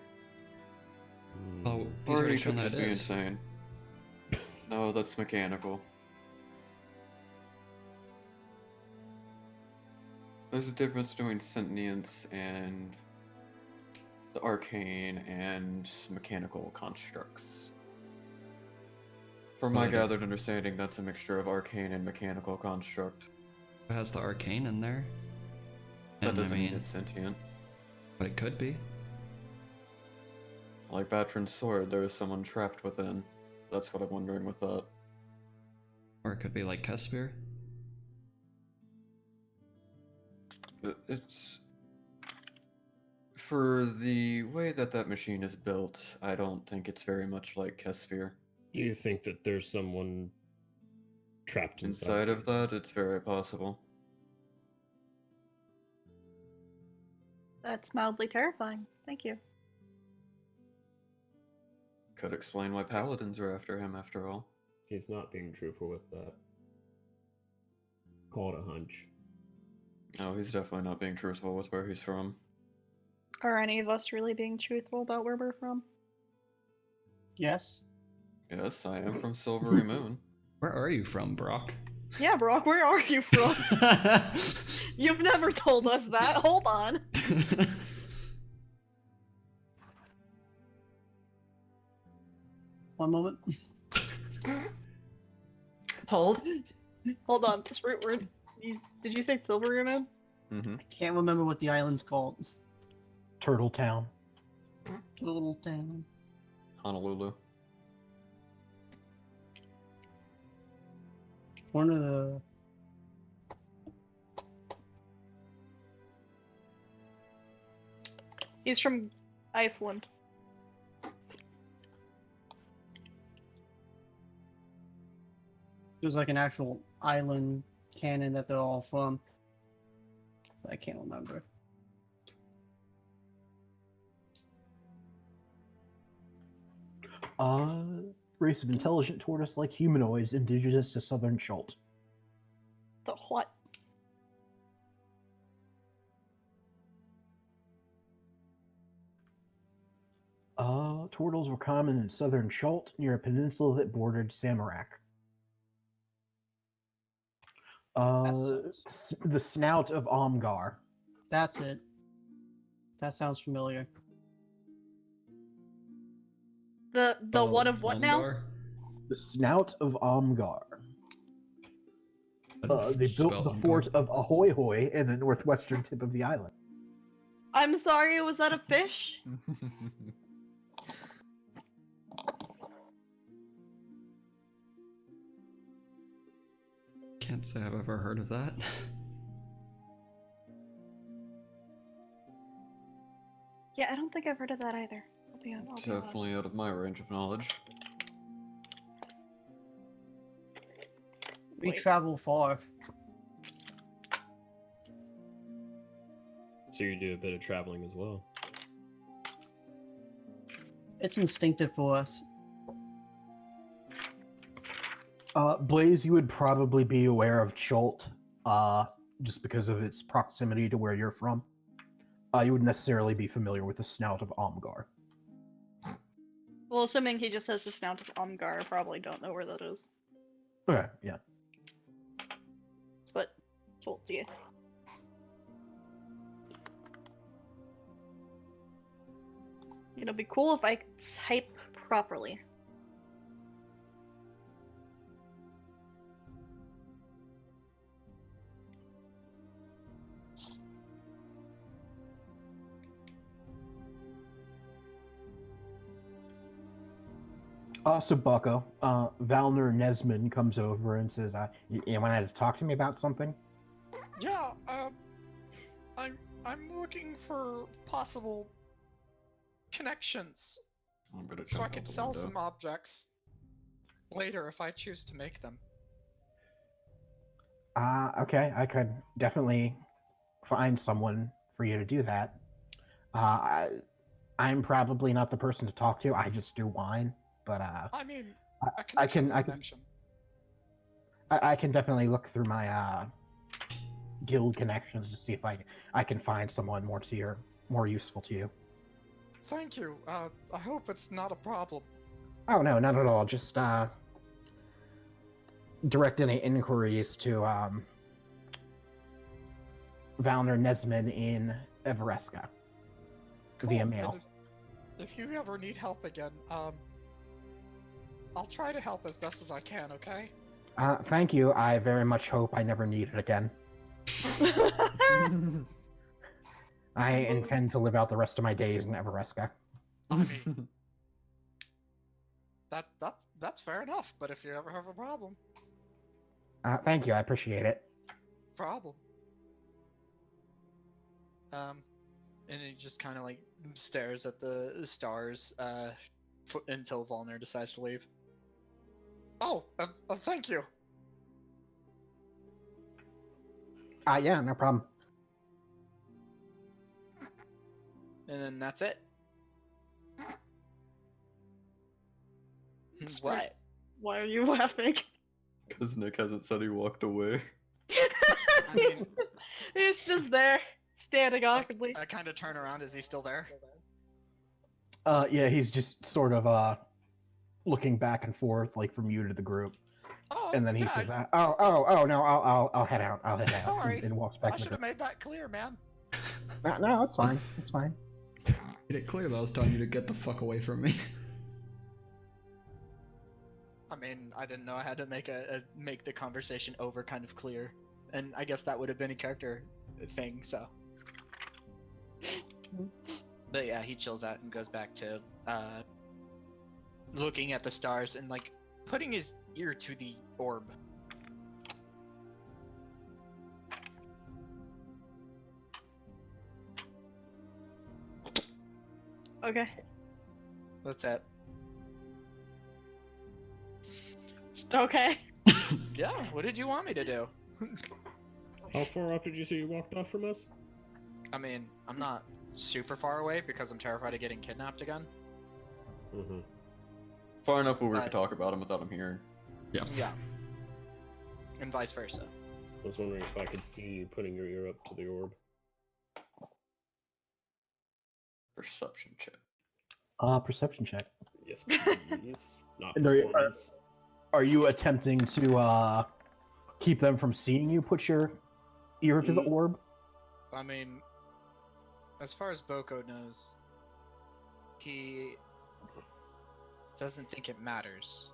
Oh, he's Or already he shown could that just it be is. insane. No, that's mechanical. There's a difference between sentience and the arcane and mechanical constructs. From my Well, gathered understanding, that's a mixture of arcane and mechanical construct. It has the arcane in there. That And doesn't I mean, mean it's sentient. but it could be. Like Batrin's sword, there is someone trapped within. That's what I'm wondering with that. Or it could be like Kespir. It's... For the way that that machine is built, I don't think it's very much like Kespir. You think that there's someone trapped Inside of that, it's very possible. That's mildly terrifying. Thank you. Could explain why paladins are after him, after all. He's not being truthful with that. call it a hunch. No, he's definitely not being truthful with where he's from. Are any of us really being truthful about where we're from? Yes. Yes, I am from Silvery Moon. Where are you from, Brock? Yeah, Brock, where are you from? You've never told us that. Hold on. One moment. Hold. Hold on. Did you say Silvery Moon? Mm-hmm. I can't remember what the island's called. Turtle Town. Little town. Honolulu. One of the. He's from Iceland. There's like an actual island canon that they're all from. But I can't remember. Race of intelligent tortoise-like humanoids indigenous to southern Schult. The what? Turtles were common in southern Schult near a peninsula that bordered Samarak. The snout of Omgar. That's it. That sounds familiar. The one of what now? Omgar? The snout of Omgar. They built Spell the Omgar. fort of Ahoy Hoy in the northwestern tip of the island. I'm sorry, was that a fish? Can't say I've ever heard of that. Yeah, I don't think I've heard of that either. I'll be honest. Definitely out of my range of knowledge. We Wait. travel far. So you do a bit of traveling as well. It's instinctive for us. Blaze, you would probably be aware of Schult, just because of its proximity to where you're from. You wouldn't necessarily be familiar with the snout of Omgar. Well, assuming he just has the snout of Omgar, I probably don't know where that is. Okay, yeah. But, told you. It'd be cool if I could type properly. So Boko, Valner Nesman comes over and says, you wanted to talk to me about something? Yeah, I'm looking for possible connections I'm gonna so jump I out could the sell window. some objects later if I choose to make them. Okay, I could definitely find someone for you to do that. I'm probably not the person to talk to. I just do wine, but I mean, a I connection's can a connection. I can definitely look through my guild connections to see if I can find someone more useful to you. Thank you. I hope it's not a problem. Oh no, not at all. Just direct any inquiries to Valner Nesman in Everesca via Cool, mail. and if you ever need help again, I'll try to help as best as I can, okay? Thank you. I very much hope I never need it again. I intend to live out the rest of my days in Everesca. I mean, that's fair enough, but if you ever have a problem, Thank you. I appreciate it. problem. And he just kind of like stares at the stars until Volner decides to leave. Oh, thank you. Yeah, no problem. And then that's it. Sproot. What? Why are you laughing? Because Nick hasn't said he walked away. I mean, It's just there, standing awkwardly. I kind of turn around. Is he still there? Yeah, he's just sort of looking back and forth, like from you to the group, Oh, and then he yeah, says, "Oh, no, I'll head out. I'll head out," Sorry. and walks back I to the should have group. made that clear, man. No, it's fine. It's fine. Made it clear that I was telling you to get the fuck away from me. I mean, I didn't know I had to make the conversation over kind of clear, and I guess that would have been a character thing. So, but yeah, he chills out and goes back to looking at the stars and like putting his ear to the orb. Okay. That's it. Just okay. Yeah. What did you want me to do? How far off did you say you walked off from us? I mean, I'm not super far away because I'm terrified of getting kidnapped again. Mm-hmm. Far enough where we Right. could talk about him without him hearing. Yeah. Yeah. And vice versa. I was wondering if I could see you putting your ear up to the orb. Perception check. Perception check. Yes, please. Not And are performance. are you attempting to keep them from seeing you put your ear to the Mm. orb? I mean, as far as Boko knows, he doesn't think it matters.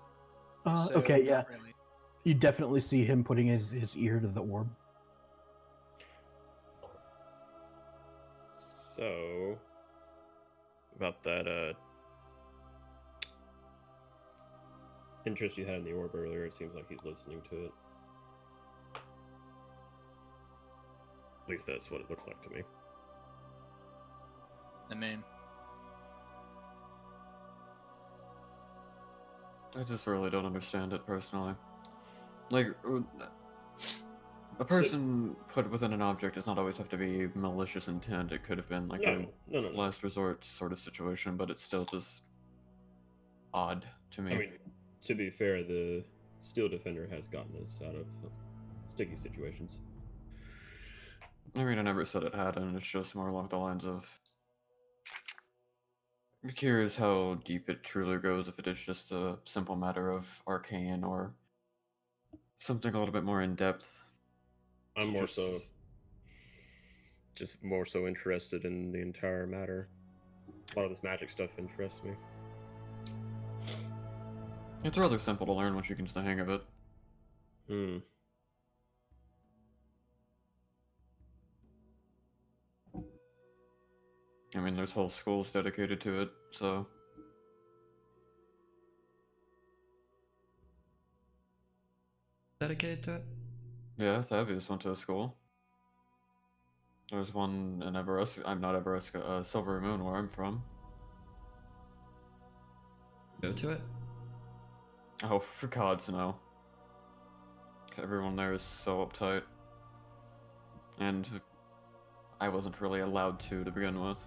So, Okay, yeah. not really. You definitely see him putting his ear to the orb. So, about that interest you had in the orb earlier, it seems like he's listening to it. At least that's what it looks like to me. I mean, I just really don't understand it personally. Like, a person put within an object does not always have to be malicious intent. It could have been like No. a last resort sort of situation, but it's still just odd to me. I mean, to be fair, the Steel Defender has gotten us out of sticky situations. I mean, I never said it hadn't. It's just more along the lines of, I'm curious how deep it truly goes, if it is just a simple matter of arcane or something a little bit more in depth. I'm more so interested in the entire matter. A lot of this magic stuff interests me. It's rather simple to learn once you can get the hang of it. Hmm. I mean, there's whole schools dedicated to it, so... Dedicated to it? Yeah, Thavius went to a school. There's one in Everest. I'm not Everest, Silver Moon, where I'm from. Go to it? Oh, for God's no. Everyone there is so uptight. And I wasn't really allowed to begin with.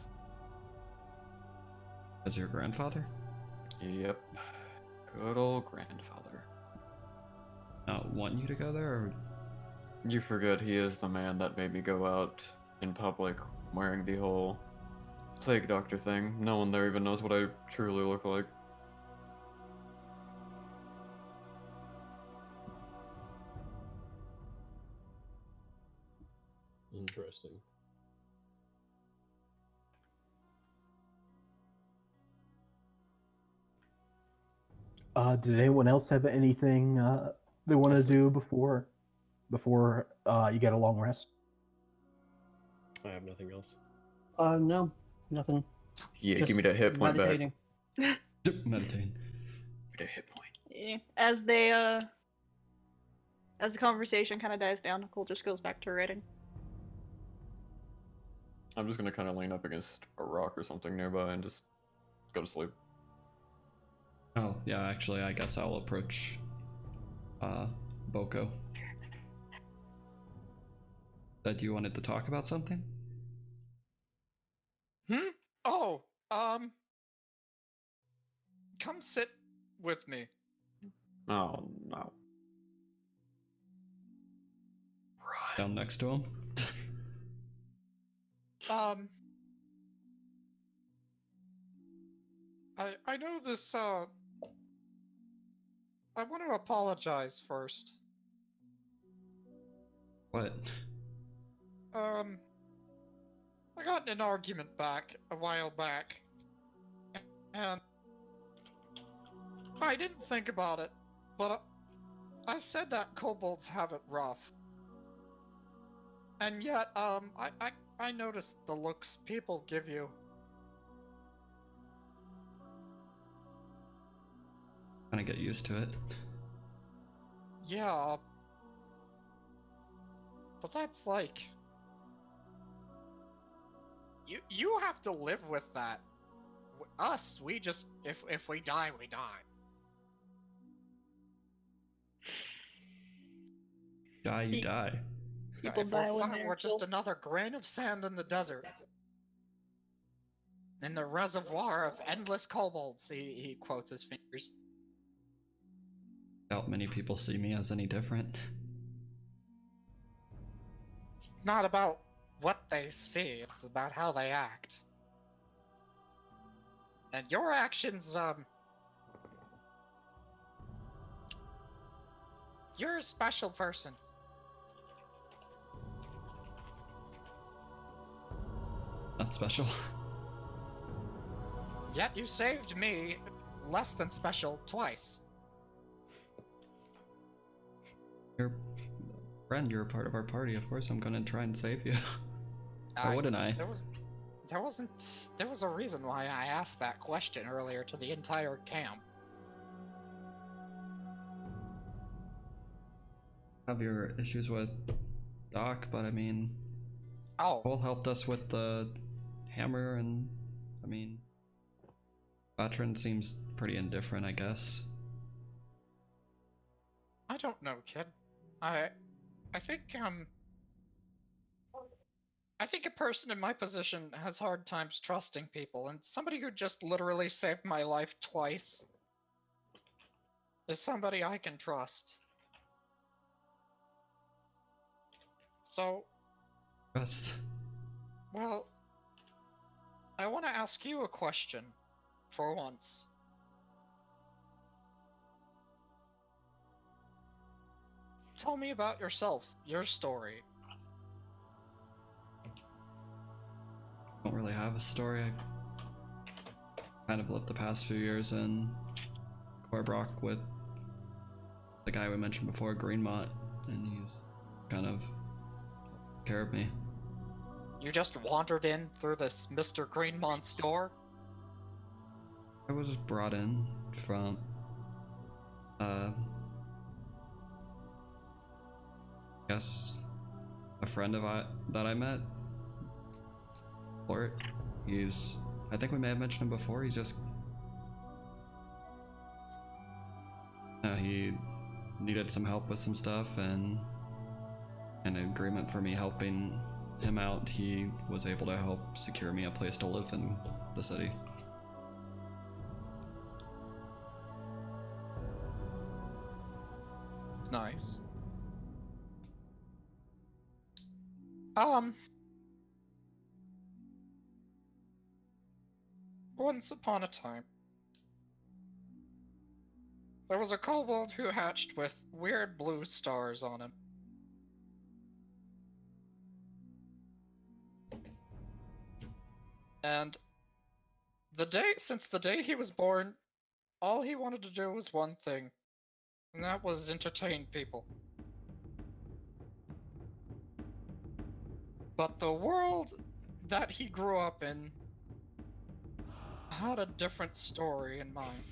As your grandfather? Yep. Good old grandfather. Not want you to go there, or You forget he is the man that made me go out in public wearing the whole plague doctor thing. No one there even knows what I truly look like. Interesting. Did anyone else have anything they want to do before you get a long rest? I have nothing else. No, nothing. Yeah, Just give me that hit point meditating. back. meditating. Give me that hit point. Yeah. As the conversation kind of dies down, Nicole just goes back to writing. I'm just gonna kind of lean up against a rock or something nearby and just go to sleep. Oh, yeah, actually, I guess I'll approach Boko. Said you wanted to talk about something? Oh, come sit with me. Oh no. down next to him. I know this, I want to apologize first. What? I got in an argument a while back, and I didn't think about it, but I said that kobolds have it rough. And yet, I noticed the looks people give you. Kind of get used to it. Yeah. But that's like... You have to live with that. Us, we just... If we die, we die. Die, you die. People If die we're, when they're we're just killed. another grain of sand in the desert. In the reservoir of endless kobolds, he quotes his fingers. Doubt many people see me as any different. It's not about what they see, it's about how they act. And your actions, you're a special person. Not special. Yet you saved me, less than special, twice. You're friend, you're a part of our party. Of course I'm gonna try and save you. Or wouldn't I? There was a reason why I asked that question earlier to the entire camp. Have your issues with Doc, but I mean, Oh, Cole helped us with the hammer, and I mean, Batrin seems pretty indifferent, I guess. I don't know, kid. I think a person in my position has hard times trusting people, and somebody who just literally saved my life twice is somebody I can trust. So, Trust. well, I want to ask you a question, for once. Tell me about yourself, your story. Don't really have a story. I kind of lived the past few years in Corbrock with the guy we mentioned before, Greenmont, and he's kind of took care of me. You just wandered in through this Mr. Greenmont's door? I was brought in from I guess a friend of that I met. Glort. I think we may have mentioned him before. He's just he needed some help with some stuff, and in agreement for me helping him out, he was able to help secure me a place to live in the city. It's nice. Once upon a time, there was a kobold who hatched with weird blue stars on him. And since the day he was born, all he wanted to do was one thing, and that was entertain people. But the world that he grew up in had a different story in mind.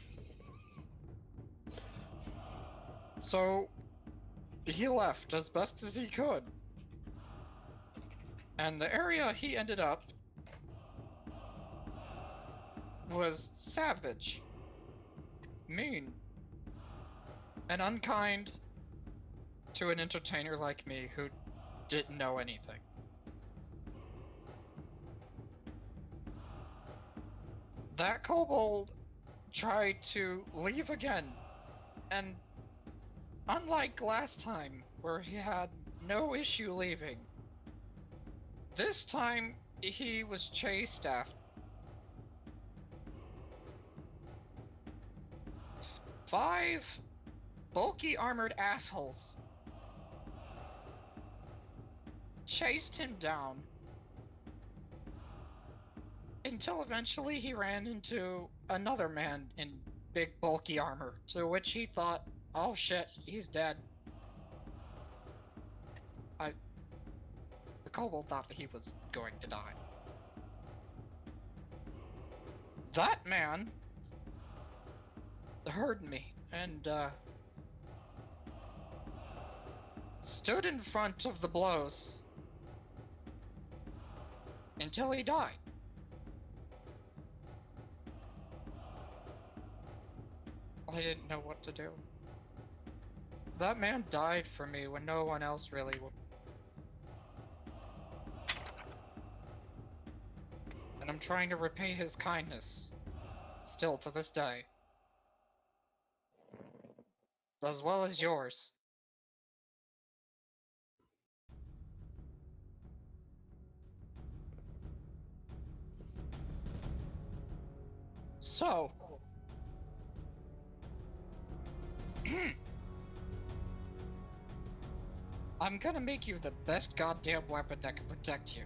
So he left as best as he could. And the area he ended up was savage, mean, and unkind to an entertainer like me who didn't know anything. That kobold tried to leave again, and unlike last time, where he had no issue leaving. This time, he was chased after 5 bulky armored assholes. Chased him down. Until eventually he ran into another man in big bulky armor, to which he thought, oh shit, he's dead. The kobold thought he was going to die. That man heard me and stood in front of the blows until he died. I didn't know what to do. That man died for me when no one else really would. And I'm trying to repay his kindness. Still to this day. As well as yours. So... I'm gonna make you the best goddamn weapon that can protect you.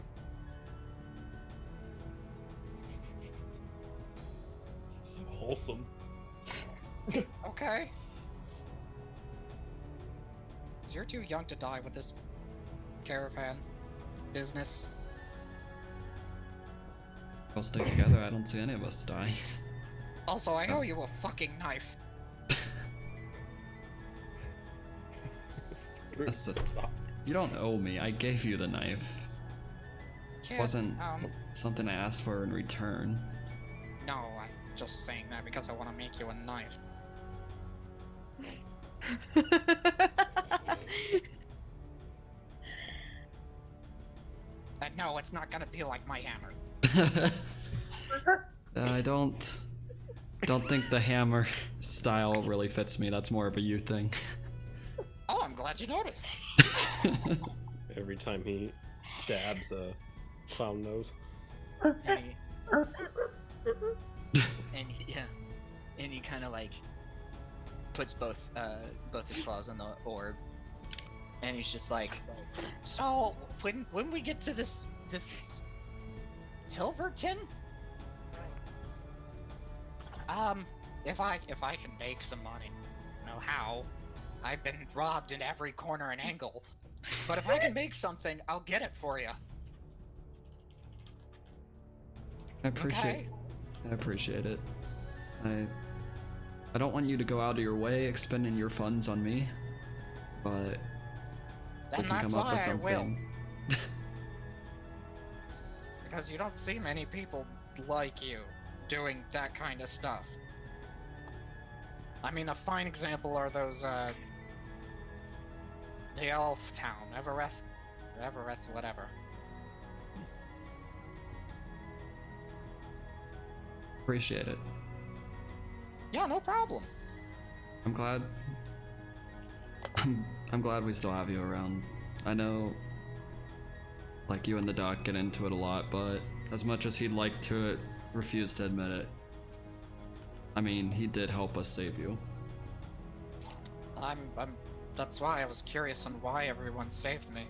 So wholesome. Okay? 'Cause you're too young to die with this caravan business. We'll stick together. I don't see any of us die. Also, I owe you a fucking knife. You don't owe me. I gave you the knife. Kid, It wasn't something I asked for in return. No, I'm just saying that because I want to make you a knife. And no, it's not gonna be like my hammer. I don't think the hammer style really fits me. That's more of a you thing. Oh, I'm glad you noticed. Every time he stabs a clown nose. And he kind of like puts both his claws on the orb, and he's just like, So when we get to this Tilverton, if I can make some money, I don't know how. I've been robbed in every corner and angle, but if I can make something, I'll get it for you. I appreciate it. I don't want you to go out of your way expending your funds on me, but we Then can that's come up with why I will. something. Because you don't see many people like you doing that kind of stuff. I mean, a fine example are those, the Elf Town, Everest, whatever. Appreciate it. Yeah, no problem. I'm glad. I'm glad we still have you around. I know, like, you and the doc get into it a lot, but as much as he'd like to refuse to admit it, I mean, he did help us save you. That's why I was curious on why everyone saved me.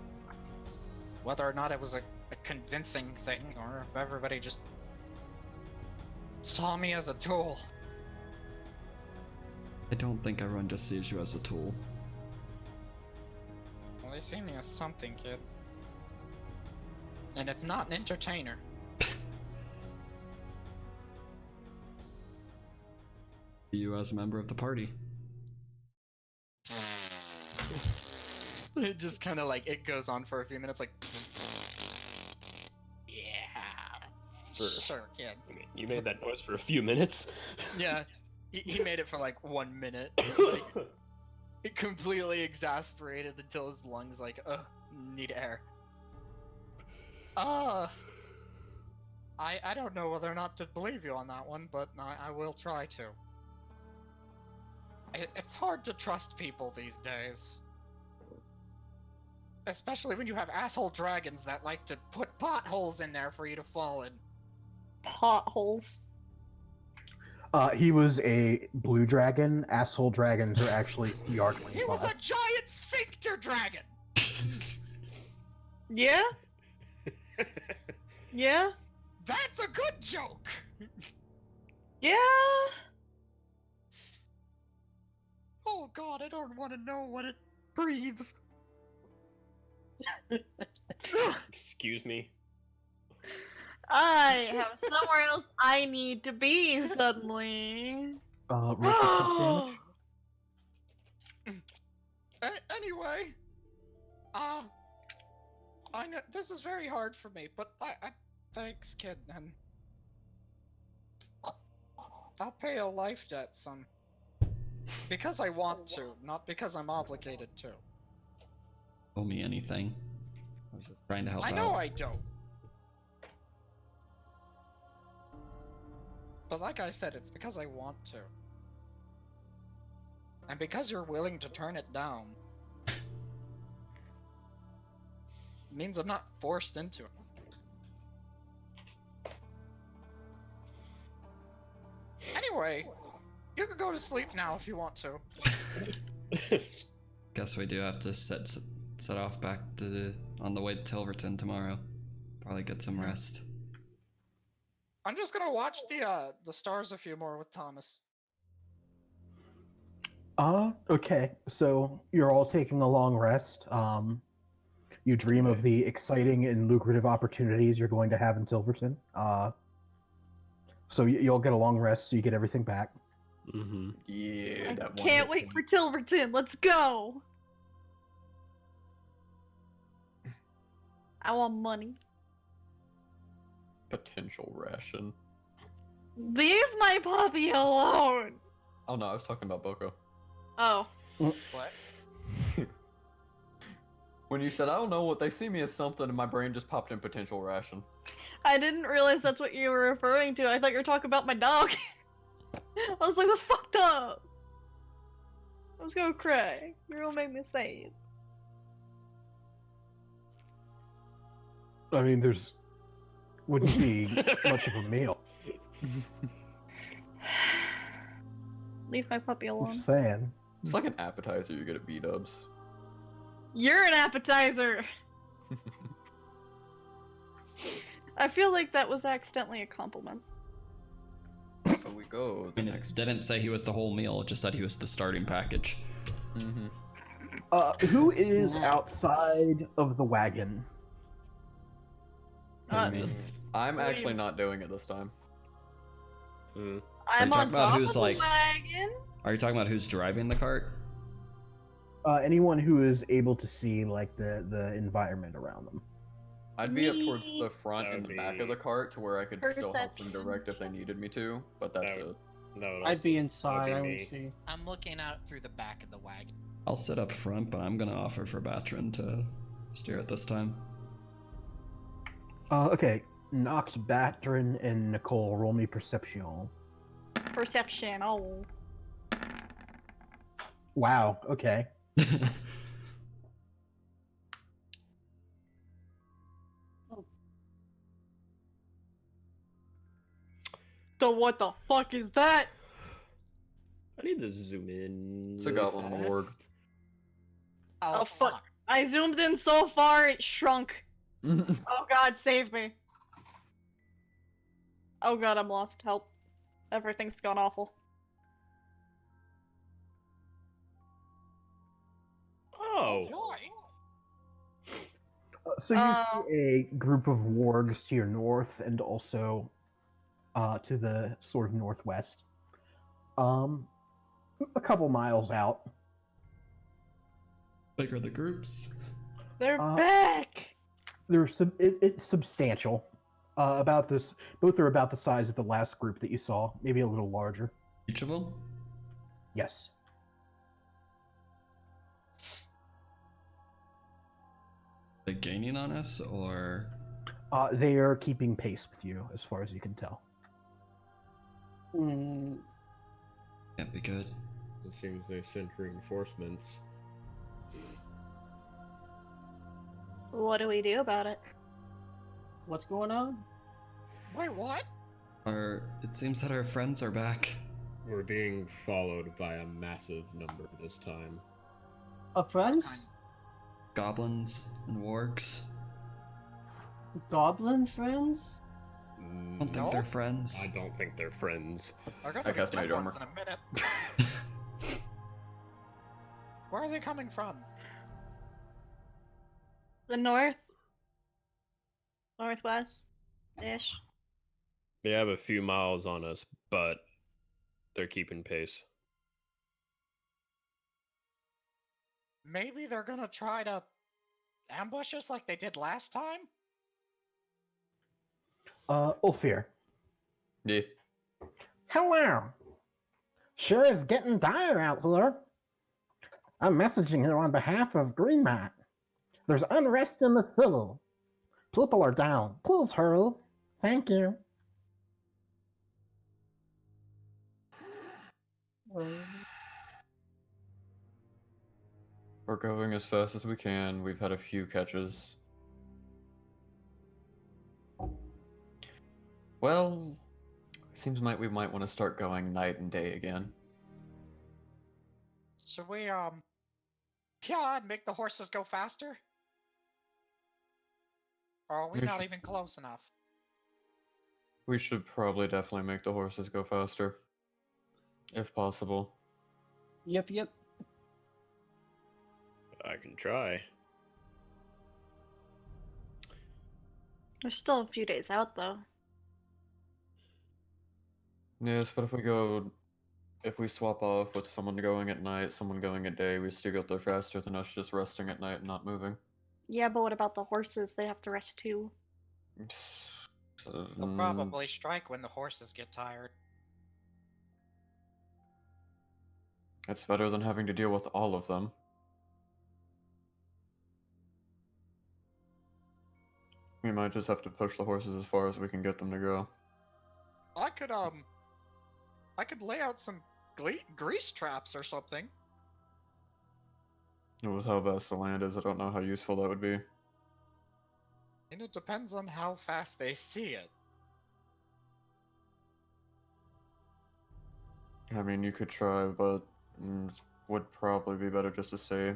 Whether or not it was a convincing thing, or if everybody just saw me as a tool. I don't think everyone just sees you as a tool. Well, they see me as something, kid. And it's not an entertainer. See you as a member of the party. it just kind of like it goes on for a few minutes, like. Yeah. Sure. Sure, kid. I mean, you made that noise for a few minutes. Yeah, he made it for like 1 minute. Like, it completely exasperated until his lungs like, need air. I don't know whether or not to believe you on that one, but I will try to. It's hard to trust people these days. Especially when you have asshole dragons that like to put potholes in there for you to fall in. Potholes. He was a blue dragon. Asshole dragons are actually CR25. He was a giant sphincter dragon! Yeah? Yeah? That's a good joke! Yeah? Oh god, I don't want to know what it breathes. Excuse me. I have somewhere else I need to be suddenly. Roll for crit damage. Anyway, I know this is very hard for me, but I thanks, kid, and I'll pay a life debt some. Because I want to, not because I'm obligated to. Owe me anything. I was just trying to help I out. know I don't. But like I said, it's because I want to. And because you're willing to turn it down. Means I'm not forced into it. Anyway, you can go to sleep now if you want to. Guess we do have to set off back to on the way to Tilverton tomorrow. Probably get some rest. I'm just gonna watch the stars a few more with Thomas. Okay. So you're all taking a long rest. You dream of the exciting and lucrative opportunities you're going to have in Tilverton. So you'll get a long rest, so you get everything back. Mm-hmm. Yeah, I that can't wait for Tilverton. Let's go. I want money. potential ration. Leave my puppy alone. Oh no, I was talking about Boko. Oh. What? When you said, I don't know what, they see me as something, and my brain just popped in potential ration. I didn't realize that's what you were referring to. I thought you were talking about my dog. I was like, that's fucked up. I was gonna cry. You're gonna make me say it. I mean, there's wouldn't be much of a meal. Leave my puppy I'm alone. just saying. It's like an appetizer you get at B-dubs. You're an appetizer! I feel like that was accidentally a compliment. So we go. I mean, it didn't say he was the whole meal, it just said he was the starting package. Mm-hmm. Who is outside of the wagon? What do you mean? I'm actually not doing it this time. I'm you on talking about top who's, of the like- wagon? Are you talking about who's driving the cart? Anyone who is able to see like the environment around them. I'd be up towards Me. the front That and the would back of be- the cart to where I could still help them Perception. direct if they needed me to, but that's That it. No, I'd be inside. I would me. see. I'm looking out through the back of the wagon. I'll sit up front, but I'm gonna offer for Batrin to steer it this time. Okay. Noct, Batrin, and Nicole, roll me perception. Perception, oh. Wow. Okay. So what the fuck is that? I need to zoom in. It's a really goblin fast. ward. Oh, fuck. I zoomed in so far it shrunk. Oh god, save me. Oh god, I'm lost. Help. Everything's gone awful. Oh. Why? So you see a group of wargs to your north and also to the sort of northwest. A couple miles out. Bigger the groups. They're back! It's substantial. About this, both are about the size of the last group that you saw, maybe a little larger. Each of them? Yes. They gaining on us, or? They are keeping pace with you, as far as you can tell. Mm, Can't be good. It seems they sent reinforcements. What do we do about it? What's going on? Wait, what? It seems that our friends are back. We're being followed by a massive number this time. Of friends? Goblins and wargs. Goblin friends? I don't think they're friends. I don't think they're friends. We're gonna I be cast dead Mage ones Armor. in a minute. Where are they coming from? The north? Northwest-ish? They have a few miles on us, but they're keeping pace. Maybe they're gonna try to ambush us like they did last time? Ulfyr. Yeah. Hello. Sure is getting dire out here. I'm messaging here on behalf of Greenmat. There's unrest in the city. People are down. Please hurry. Thank you. We're going as fast as we can. We've had a few catches. Well, seems like we might want to start going night and day again. Should we, yeah, make the horses go faster? Or are we We not should- even close enough? We should probably definitely make the horses go faster. If possible. Yep. I can try. There's still a few days out, though. Yes, but if we swap off with someone going at night, someone going at day, we still get there faster than us just resting at night and not moving. Yeah, but what about the horses? They have to rest too. They'll probably strike when the horses get tired. It's better than having to deal with all of them. We might just have to push the horses as far as we can get them to go. I could lay out some grease traps or something. With how vast the land is, I don't know how useful that would be. And it depends on how fast they see it. I mean, you could try, but would probably be better just to stay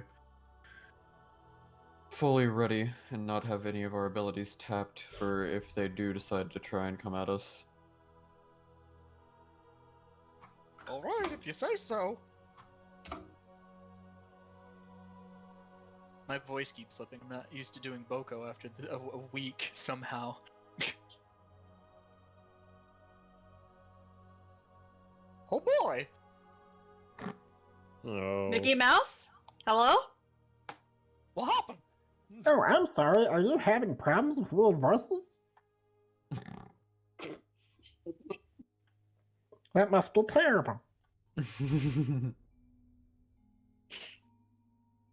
fully ready and not have any of our abilities tapped for if they do decide to try and come at us. Alright, if you say so. My voice keeps slipping. I'm not used to doing Boko after a week somehow. Oh boy! Oh. Mickey Mouse? Hello? What happened? Oh, I'm sorry. Are you having problems with World Versus? That must be terrible.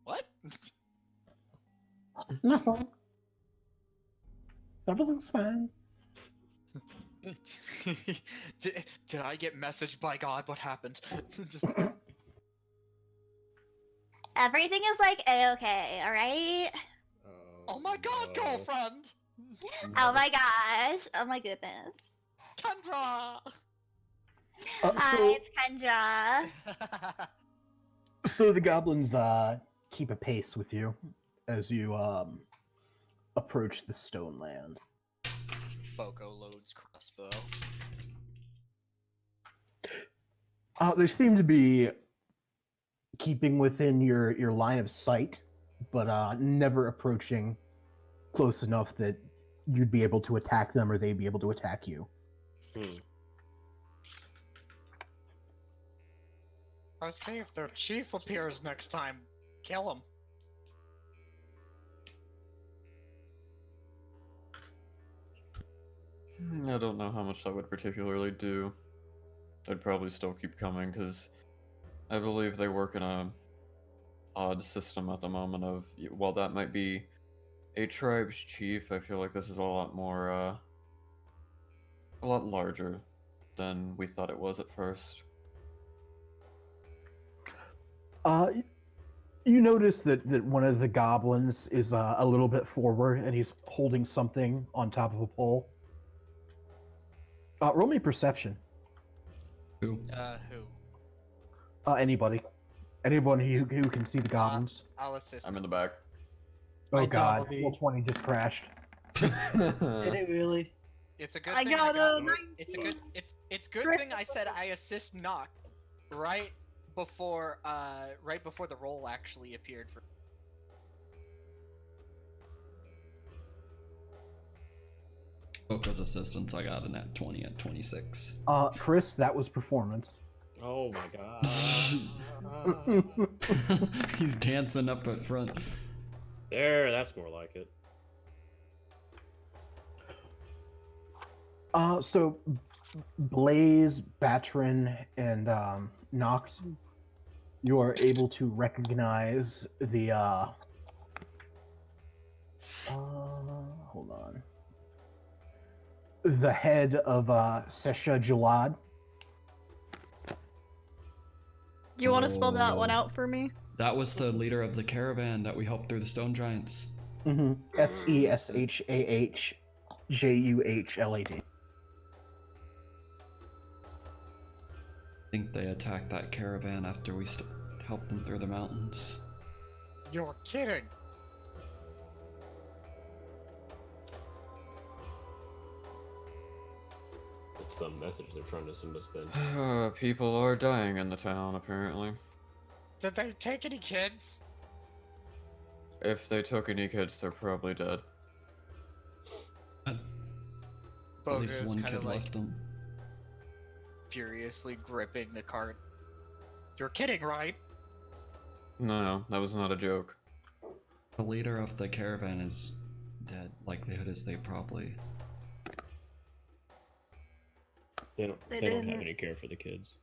What? Nothing. Everything's fine. did I get messaged by God? What happened? Just... Everything is like A-okay, alright? Oh my god, no. girlfriend! Oh my gosh. Oh my goodness. Kendra! Hi, it's Kendra. So the goblins keep a pace with you as you approach the Stoneland. Boko loads crossbow. They seem to be keeping within your line of sight, but never approaching close enough that you'd be able to attack them or they'd be able to attack you. Let's see if their chief appears next time. Kill him. I don't know how much that would particularly do. I'd probably still keep coming, because I believe they work in a odd system at the moment of, while that might be a tribe's chief, I feel like this is a lot more, a lot larger than we thought it was at first. You notice that one of the goblins is a little bit forward, and he's holding something on top of a pole. Roll me perception. Who? Who? Anybody. Anyone who can see the goblins. I'll assist. I'm in the back. Oh I god, double roll 20 just crashed. Did it really? It's a good I thing got a It's a good. It's good Chris- thing I said I assist Noct right before the roll actually appeared for. Boko's assistance, I got a nat 20 at 26. Chris, that was performance. Oh my god. He's dancing up at front. There, that's more like it. So Blaze, Batrin, and Noct, you are able to recognize the hold on. The head of Sesha Jalad. Do you want to spell that one Oh. out for me? That was the leader of the caravan that we helped through the stone giants. Mm-hmm. Seshahjuhlad. I think they attacked that caravan after we helped them through the mountains. You're kidding. It's some message they're trying to send us then. People are dying in the town, apparently. Did they take any kids? If they took any kids, they're probably dead. At Bogo's least one kinda kid like left them. furiously gripping the cart. You're kidding, right? No, that was not a joke. The leader of the caravan is dead. Likelihood is they probably... They don't They have didn't- any care for the kids.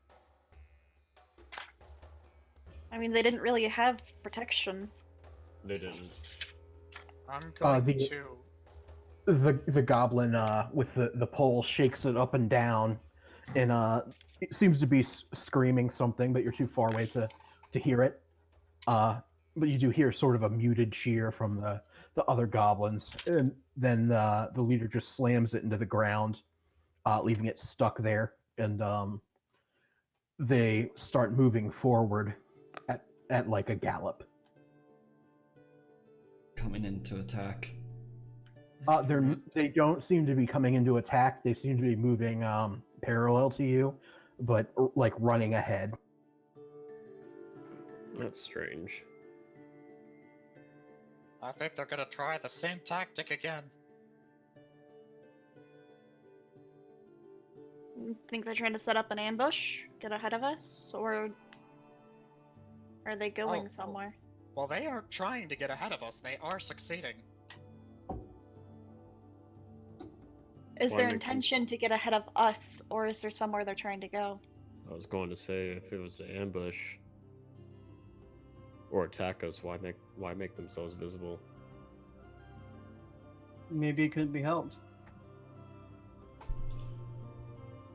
I mean, they didn't really have protection. They didn't. I'm going the- to. The goblin with the pole shakes it up and down, and it seems to be screaming something, but you're too far away to hear it. But you do hear sort of a muted cheer from the other goblins, and then the leader just slams it into the ground, leaving it stuck there, and they start moving forward at like a gallop. coming in to attack. They don't seem to be coming into attack. They seem to be moving parallel to you, but like running ahead. That's strange. I think they're gonna try the same tactic again. Think they're trying to set up an ambush, get ahead of us, or are they going Oh. somewhere? Well, they aren't trying to get ahead of us. They are succeeding. Is Why their make them- intention to get ahead of us, or is there somewhere they're trying to go? I was going to say if it was to ambush or attack us, why make themselves visible? Maybe it couldn't be helped.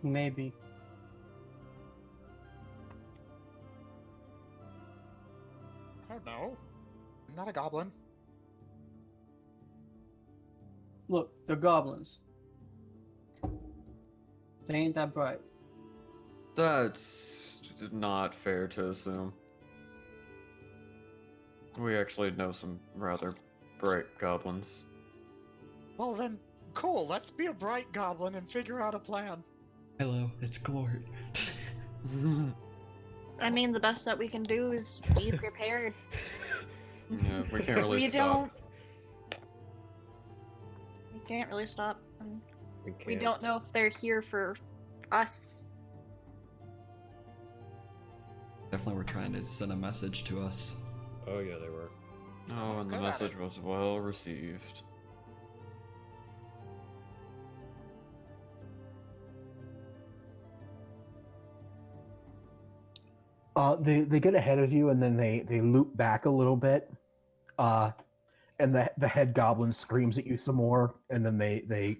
Maybe. I don't know. I'm not a goblin. Look, they're goblins. They ain't that bright. That's not fair to assume. We actually know some rather bright goblins. Well then, cool. Let's be a bright goblin and figure out a plan. Hello, it's Glort. I mean, the best that we can do is be prepared. Yeah, we can't really we stop. We can't really stop. And we can't. don't know if they're here for us. Definitely were trying to send a message to us. Oh yeah, they were. Oh, and the Good at message was well received. They get ahead of you, and then they loop back a little bit, and the head goblin screams at you some more, and then they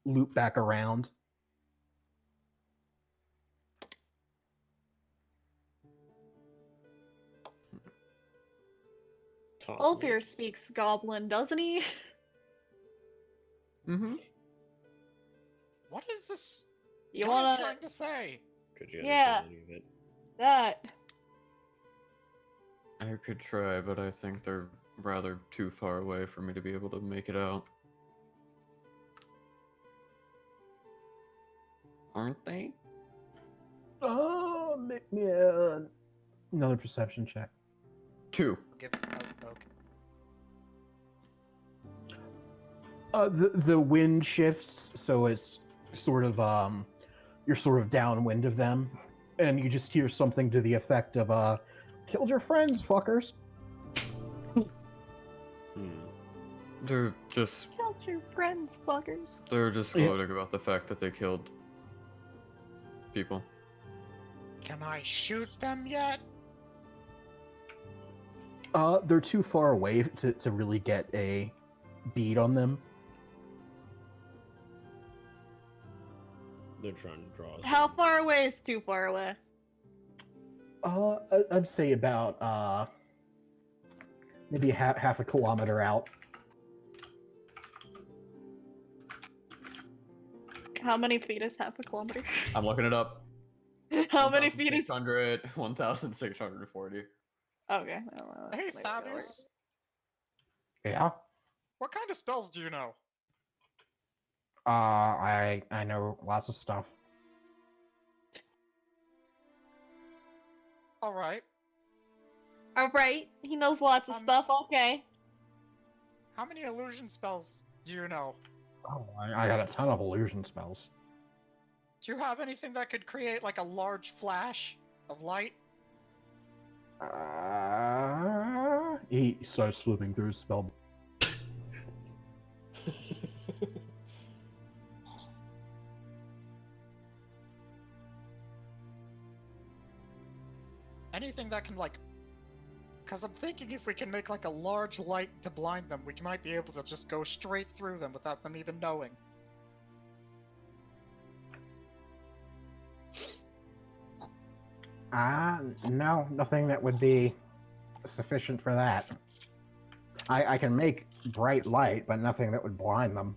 loop back around. Ulfyr speaks Goblin, doesn't he? Mm-hmm. What is this You guy wanna? trying to say? Could you Yeah. understand any of it? That. I could try, but I think they're rather too far away for me to be able to make it out. Aren't they? Make me another perception check. 2. Okay. The wind shifts, so it's sort of you're sort of downwind of them, and you just hear something to the effect of killed your friends, fuckers. They're just Killed your friends, fuckers. they're just Yeah. gloating about the fact that they killed people. Can I shoot them yet? They're too far away to really get a bead on them. They're trying to draw us. How far away is too far away? I'd say about maybe half a kilometer out. How many feet is half a kilometer? I'm looking it up. How many feet is? 1,640. Okay. Hey, Fabius. Yeah. What kind of spells do you know? I know lots of stuff. All right. All right. He knows lots of stuff. Okay. How many illusion spells do you know? Oh, I got a ton of illusion spells. Do you have anything that could create like a large flash of light? He starts flipping through his spell. Anything that can like... Because I'm thinking if we can make like a large light to blind them, we might be able to just go straight through them without them even knowing. No, nothing that would be sufficient for that. I can make bright light, but nothing that would blind them.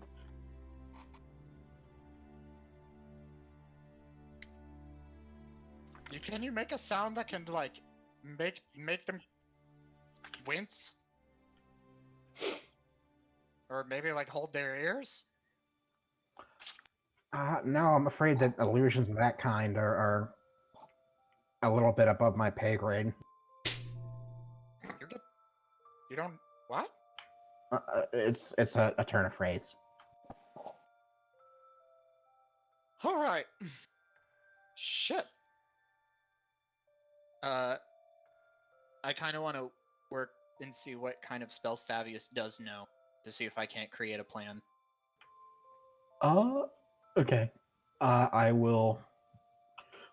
Can you make a sound that can like make them wince? Or maybe like hold their ears? No, I'm afraid that illusions of that kind are a little bit above my pay grade. You don't... What? It's a turn of phrase. Alright. Shit. I kind of want to work and see what kind of spells Thavius does know, to see if I can't create a plan. Okay. I will...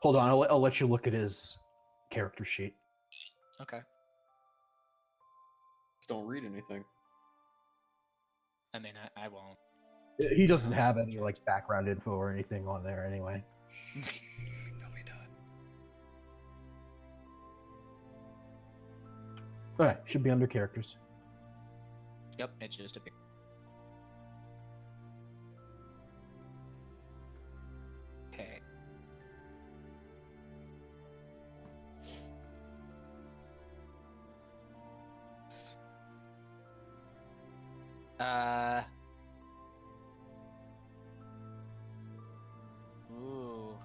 Hold on, I'll let you look at his character sheet. Okay. Just don't read anything. I mean, I won't. He doesn't have any, like, background info or anything on there anyway. Alright, should be under characters. Yep, it just appeared. Okay. Ooh.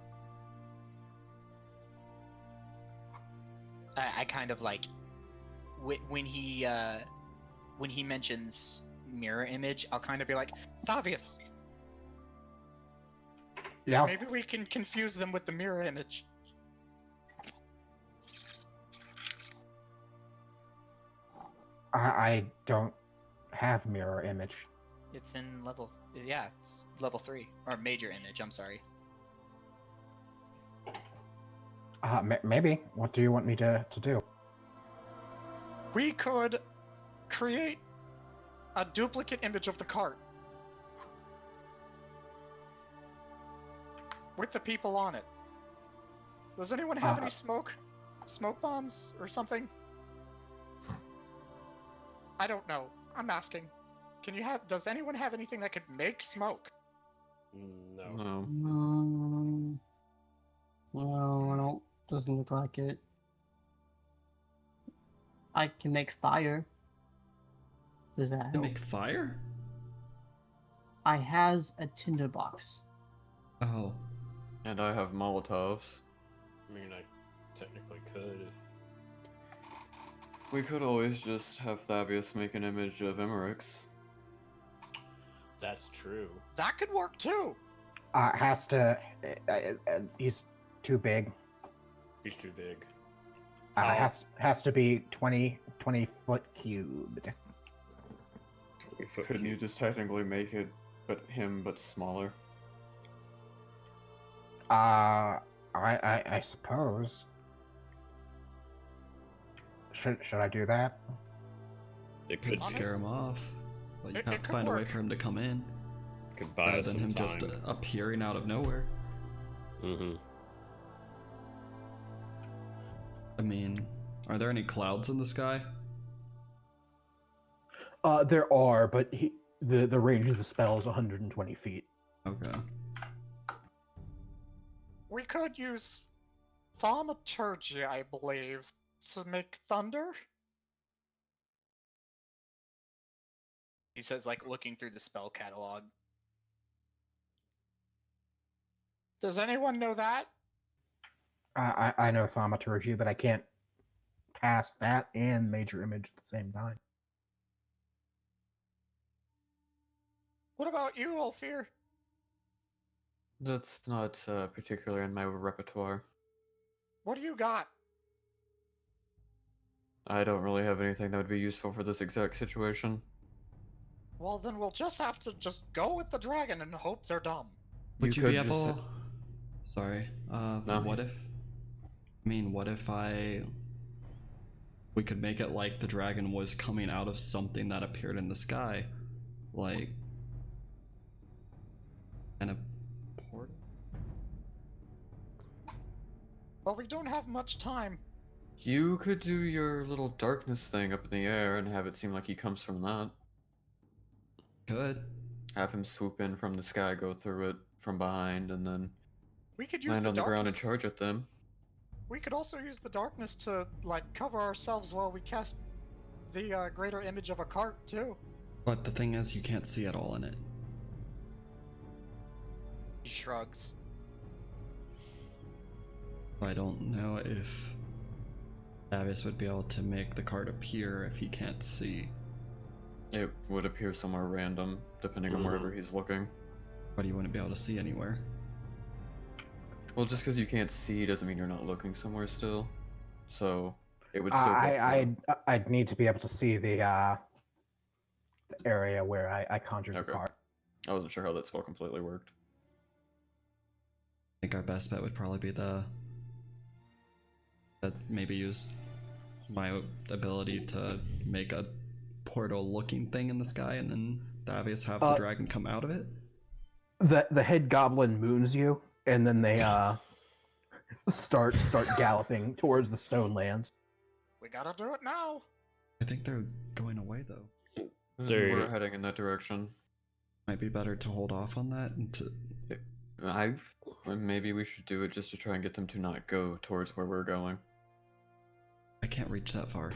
I kind of like when he mentions mirror image, I'll kind of be like, Thavius. Yeah. Maybe we can confuse them with the mirror image. I don't have mirror image. It's in level... Yeah, it's level 3. Or major image, I'm sorry. Maybe. What do you want me to do? We could create a duplicate image of the cart. With the people on it. Does anyone have any smoke bombs or something? I don't know. I'm asking. Does anyone have anything that could make smoke? No. No. Well, doesn't look like it. I can make fire. Does that To help? make fire? I has a tinderbox. Oh. And I have Molotovs. I mean, I technically could if... We could always just have Thavius make an image of Emmerich's. That's true. That could work too. Has to. He's too big. He's too big. Has to be 20 foot cubed. Couldn't you just technically make it, but smaller? I suppose. Should I do that? It Could could scare him off. But you It have to could find a way work. for him to come in. could buy Rather us than some him time. just appearing out of nowhere. Mm-hmm. I mean, are there any clouds in the sky? There are, but the range of the spell is 120 feet. Okay. We could use thaumaturgy, I believe, to make thunder. He says, like, looking through the spell catalog. Does anyone know that? I know thaumaturgy, but I can't cast that and major image at the same time. What about you, Ulfyr? That's not particular in my repertoire. What do you got? I don't really have anything that would be useful for this exact situation. Well, then we'll just have to just go with the dragon and hope they're dumb. Would you could be just able... Sorry. No. What if... I mean, what if we could make it like the dragon was coming out of something that appeared in the sky? Like... And a portal? But we don't have much time. You could do your little darkness thing up in the air and have it seem like he comes from that. Good. Have him swoop in from the sky, go through it from behind, and then We could use land the on the ground and darkness. charge at them. We could also use the darkness to, like, cover ourselves while we cast the greater image of a cart, too. But the thing is, you can't see at all in it. He shrugs. I don't know if Avis would be able to make the card appear if he can't see. It would appear somewhere random, depending on wherever he's looking. But he wouldn't be able to see anywhere. Well, just because you can't see doesn't mean you're not looking somewhere still. So it would still. I'd need to be able to see the area where I conjured the card. I wasn't sure how that spell completely worked. I think our best bet would probably be that maybe use my ability to make a portal looking thing in the sky and then Davius have the dragon come out of it. The head goblin moons you, and then they start galloping towards the Stonelands. We gotta do it now. I think they're going away though. We're heading in that direction. Might be better to hold off on that and to... Maybe we should do it just to try and get them to not go towards where we're going. I can't reach that far.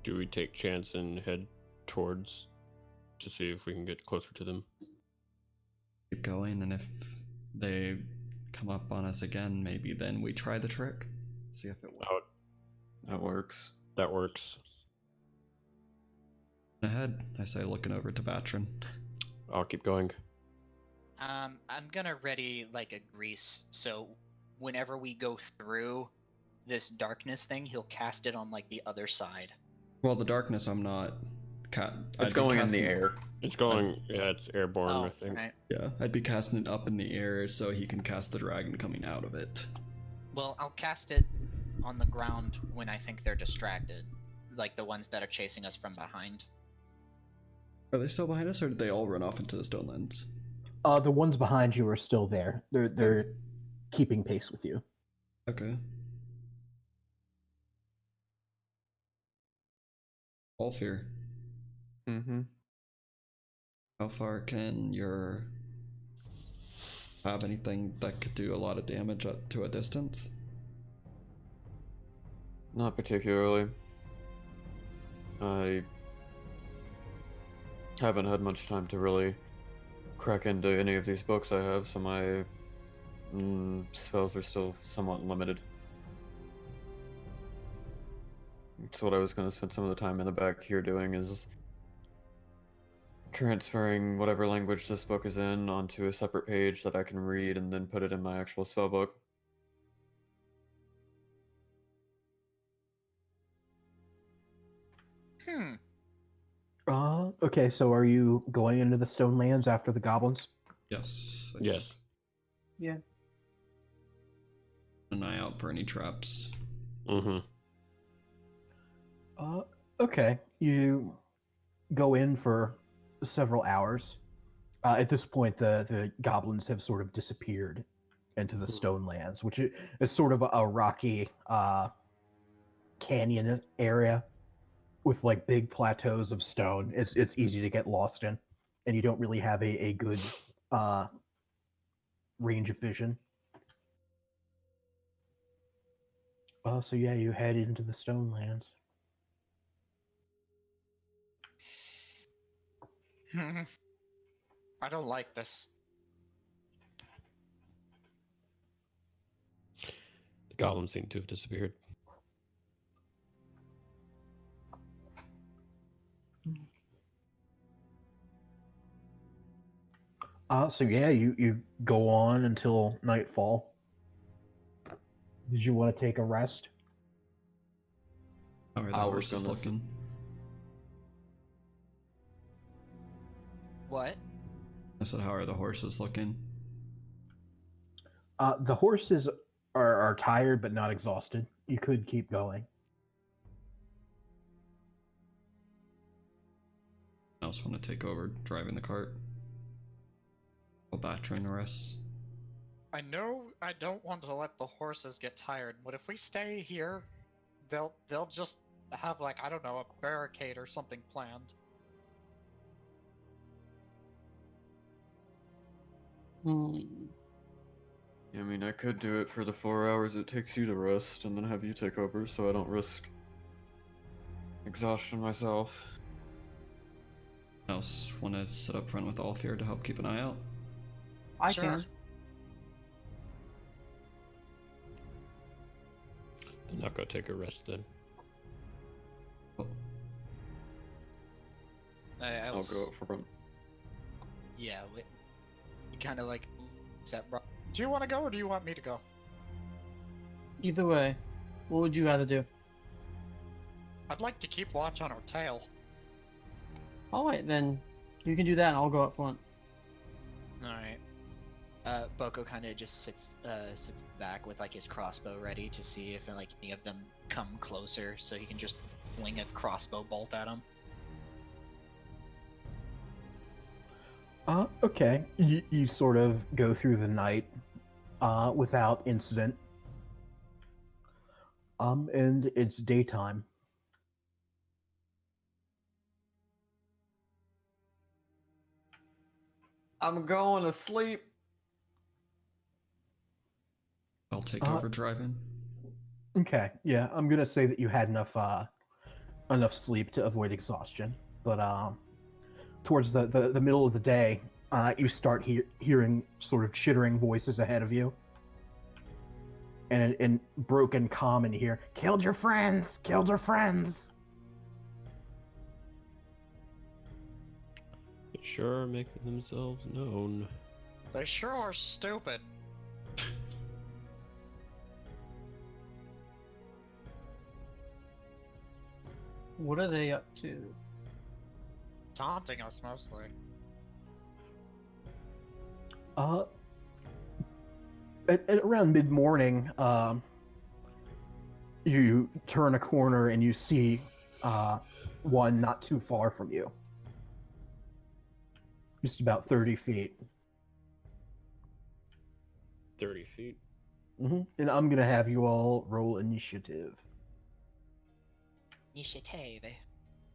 Do we take chance and head towards to see if we can get closer to them? Keep going, and if they come up on us again, maybe then we try the trick. See if it works. That works. That works. Ahead, I say, looking over to Batrin. I'll keep going. I'm gonna ready like a grease, so whenever we go through this darkness thing, he'll cast it on like the other side. Well, the darkness, I'm not. It's going in the air. It's going. Yeah, it's airborne. Oh, I think. right. Yeah, I'd be casting it up in the air so he can cast the dragon coming out of it. Well, I'll cast it on the ground when I think they're distracted, like the ones that are chasing us from behind. Are they still behind us, or did they all run off into the Stonelands? The ones behind you are still there. They're keeping pace with you. Okay. Ulfyr, Mm-hmm. how far can your have anything that could do a lot of damage to a distance? Not particularly. I haven't had much time to really crack into any of these books I have, so my spells are still somewhat limited. That's what I was going to spend some of the time in the back here doing, is transferring whatever language this book is in onto a separate page that I can read and then put it in my actual spellbook. Okay, so are you going into the Stonelands after the goblins? Yes. Yes. Yeah. An eye out for any traps. Mm-hmm. Okay. You go in for several hours. At this point, the goblins have sort of disappeared into the Stonelands, which is sort of a rocky canyon area with like big plateaus of stone. It's easy to get lost in, and you don't really have a good range of vision. So yeah, you head into the Stonelands. I don't like this. The goblins seem to have disappeared. So yeah, you go on until nightfall. Did you want to take a rest? How are the I was horses gonna looking? What? I said, how are the horses looking? The horses are tired but not exhausted. You could keep going. I also want to take over driving the cart. While Batrin rests. I know I don't want to let the horses get tired, but if we stay here, they'll just have, like, I don't know, a barricade or something planned. I mean, I could do it for the 4 hours it takes you to rest and then have you take over so I don't risk exhaustion myself. I also want to sit up front with Ulfyr to help keep an eye out. I Sure. can. Then I'll go take a rest then. Oh, I'll go up front. Yeah, we kind of like set. Do you want to go or do you want me to go? Either way, what would you rather do? I'd like to keep watch on our tail. Alright, then you can do that and I'll go up front. Alright. Boko kind of just sits back with like his crossbow ready to see if like any of them come closer, so he can just fling a crossbow bolt at them. Okay. You sort of go through the night without incident. And it's daytime. I'm going to sleep. I'll take over driving. Okay, yeah, I'm gonna say that you had enough sleep to avoid exhaustion, but towards the middle of the day, you start hearing sort of chittering voices ahead of you, and in broken common here, killed your friends, killed your friends. They sure are making themselves known. They sure are stupid. What are they up to? Taunting us mostly. At around mid-morning, you turn a corner and you see one not too far from you. Just about 30 feet. 30 feet. And I'm gonna have you all roll initiative. Initiative.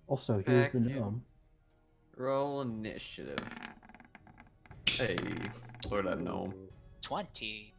Also, here's the Heck yeah. gnome. Roll initiative. Hey, sort that gnome. 20.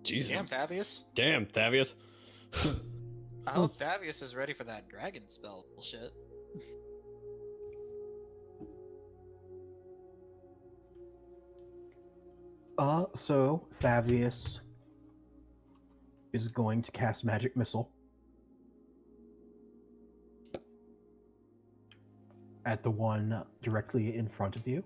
Jesus. Damn, Thavius. Damn, Thavius. I hope Thavius is ready for that dragon spell bullshit. So Thavius is going to cast Magic Missile at the one directly in front of you.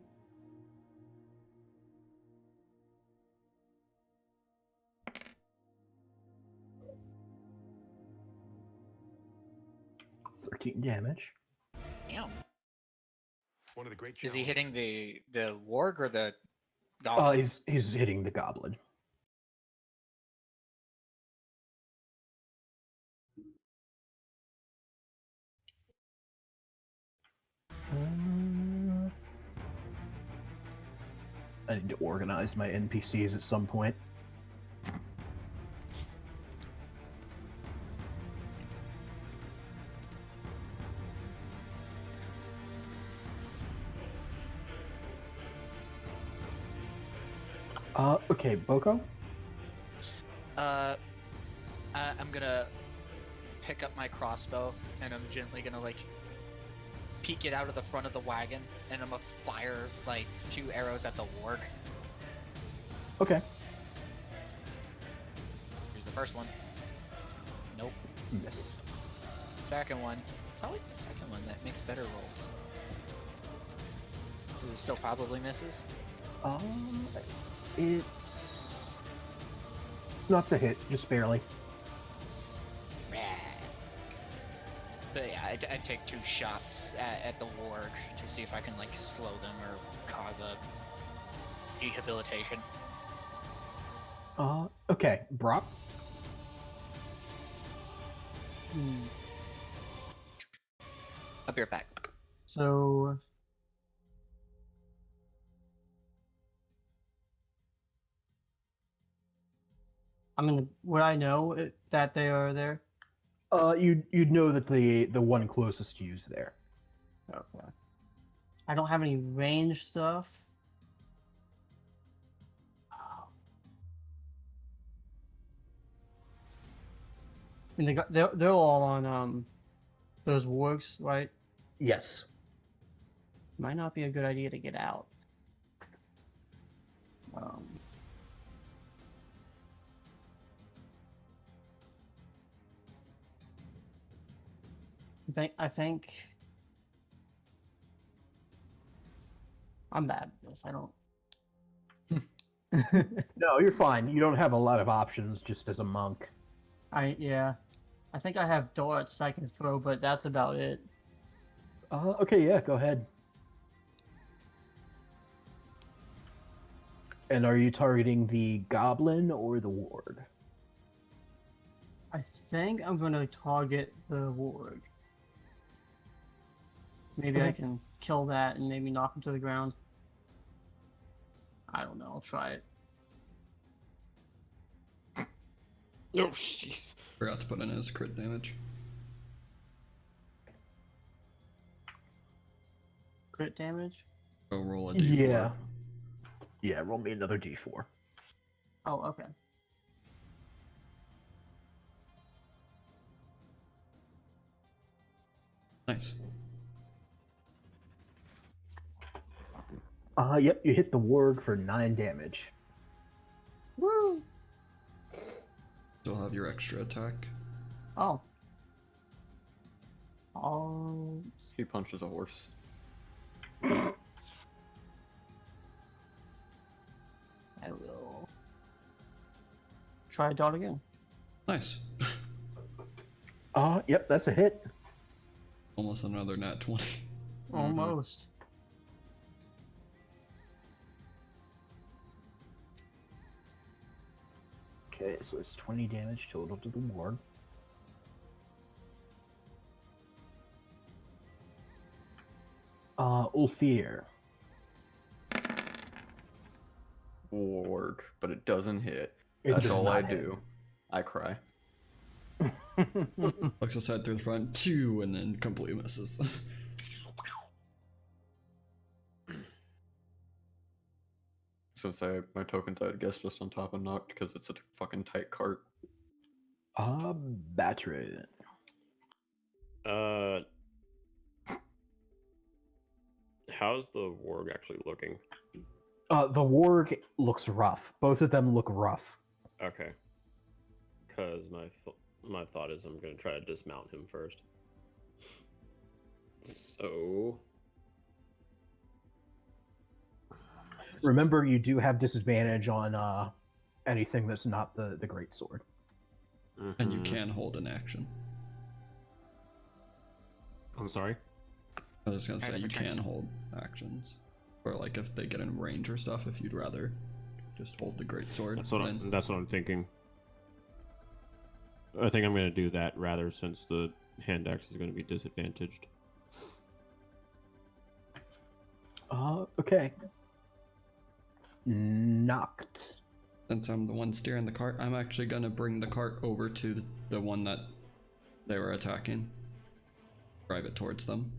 $13 damage. Damn. One of the great Is he challenges. hitting the warg or the goblin? He's hitting the goblin. I need to organize my NPCs at some point. Okay, Boko? I'm gonna pick up my crossbow and I'm gently gonna like peek it out of the front of the wagon and I'm gonna fire like 2 arrows at the warg. Okay. Here's the first one. Nope. Miss. Second one. It's always the second one that makes better rolls. Is it still probably misses? It's not to hit, just barely. But yeah, I take 2 shots at the warg to see if I can like slow them or cause a rehabilitation. Okay, Brock. I'll be right back. So I mean, would I know that they are there? You'd know that the one closest to you is there. Okay. I don't have any range stuff. I mean, they're all on those wargs, right? Yes. Might not be a good idea to get out. I think I'm bad at this. I don't. No, you're fine. You don't have a lot of options just as a monk. Yeah. I think I have darts I can throw, but that's about it. Okay, yeah, go ahead. And are you targeting the goblin or the warg? I think I'm gonna target the warg. Maybe I can kill that and maybe knock him to the ground. I don't know. I'll try it. Oh, jeez. Forgot to put in his crit damage. Crit damage? Go roll a d4. Yeah, roll me another d4. Oh, okay. Nice. Yep, you hit the warg for 9 damage. Woo! Still have your extra attack. Oh. He punches a horse. I will try dot again. Nice. Yep, that's a hit. Almost another nat 20. Almost. Okay, so it's 20 damage total to the ward. Ulfyr. Work, but it doesn't hit. It That's does all not I hit. do. I cry. Looks his head through the front, 2, and then completely misses. So say my tokens, I'd guess, just on top of Noct because it's a fucking tight cart. Batrin. How's the warg actually looking? The warg looks rough. Both of them look rough. Okay. Because my thought is I'm gonna try to dismount him first. So. Remember, you do have disadvantage on anything that's not the great sword. And you can hold an action. I'm sorry? I was gonna say Alright, you returns. can hold actions. Or like if they get in range or stuff, if you'd rather just hold the great sword. That's what I'm thinking. I think I'm gonna do that rather, since the hand axe is gonna be disadvantaged. Okay. Noct. Since I'm the one steering the cart, I'm actually gonna bring the cart over to the one that they were attacking. Drive it towards them.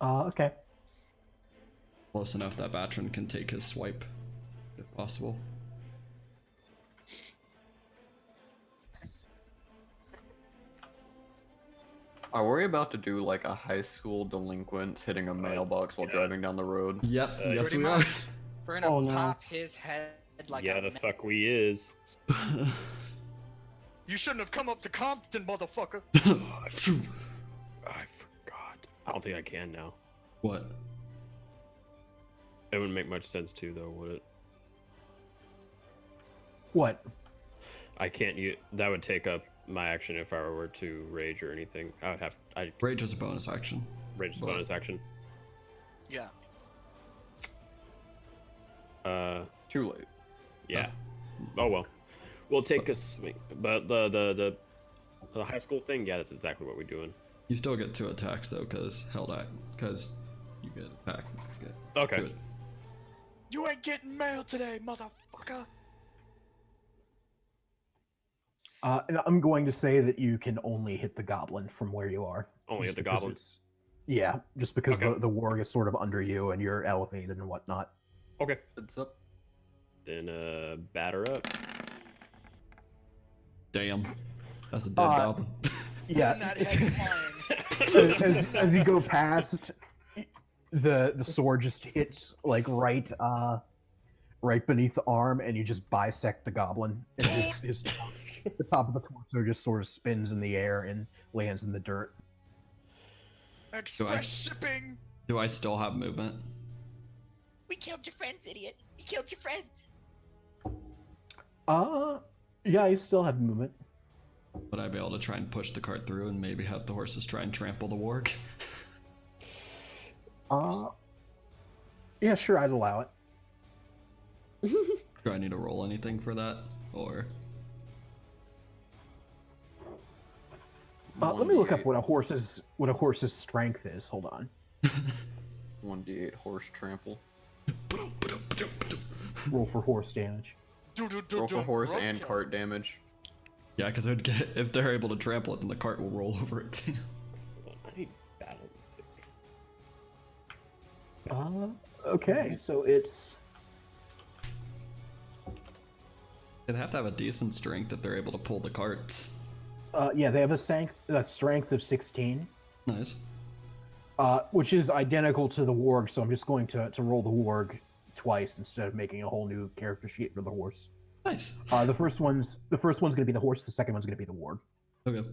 Okay. Close enough that Batrin can take his swipe, if possible. Are we about to do like a high school delinquent hitting a mailbox while driving down the road? Yep, yes Pretty we much. are. We're gonna Oh, no. pop his head like yeah, a the ma- fuck we is. You shouldn't have come up to Compton, motherfucker. I forgot. I don't think I can now. What? It wouldn't make much sense too, though, would it? What? I can't use. That would take up my action if I were to rage or anything. I would have. Rage is a bonus action. Rage is but- bonus action. Yeah. Too late. Yeah. Oh well. We'll take a swing. But the high school thing, yeah, that's exactly what we're doing. You still get 2 attacks though, because you get attack. Get Okay. 2 You ain't getting mail today, motherfucker. And I'm going to say that you can only hit the goblin from where you are. Only just hit the because goblin? it's- Yeah, just because Okay. the warg is sort of under you and you're elevated and whatnot. Okay. Heads up. Then batter up. Damn. That's a dead Uh, goblin. Yeah. And that head flying. as you go past, the sword just hits like right beneath the arm, and you just bisect the goblin. And the top of the torso just sort of spins in the air and lands in the dirt. Express shipping. Do I still have movement? We killed your friends, idiot. You killed your friend. Yeah, you still have movement. Would I be able to try and push the cart through and maybe have the horses try and trample the warg? Yeah, sure, I'd allow it. Do I need to roll anything for that? Or Let me look up what a horse's strength is. Hold on. 1d8 horse trample. Roll for horse damage. Roll for horse and cart damage. yeah, because if they're able to trample it, then the cart will roll over it too. I need battle. Okay, so it's They'd have to have a decent strength if they're able to pull the carts. yeah, they have a strength of 16. Nice. Which is identical to the warg, so I'm just going to roll the warg twice instead of making a whole new character sheet for the horse. Nice. The first one's going to be the horse. The second one's going to be the warg. Okay.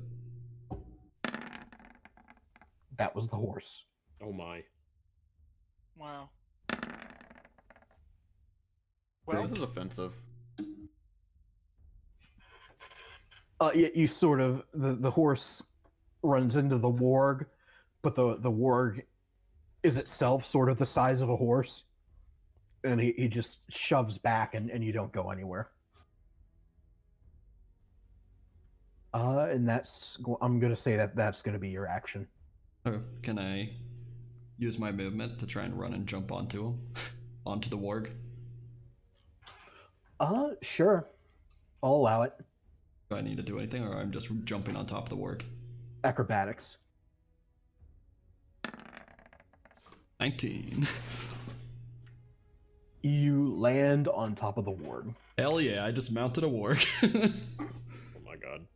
That was the horse. Oh my. Wow. Well, This is offensive. You sort of the horse runs into the warg, but the warg is itself sort of the size of a horse, and he just shoves back, and you don't go anywhere. And I'm gonna say that's gonna be your action. Oh, can I use my movement to try and run and jump onto him? Onto the warg? Sure. I'll allow it. Do I need to do anything, or I'm just jumping on top of the warg? Acrobatics. 19. You land on top of the warg. Hell yeah, I just mounted a warg. Oh my god.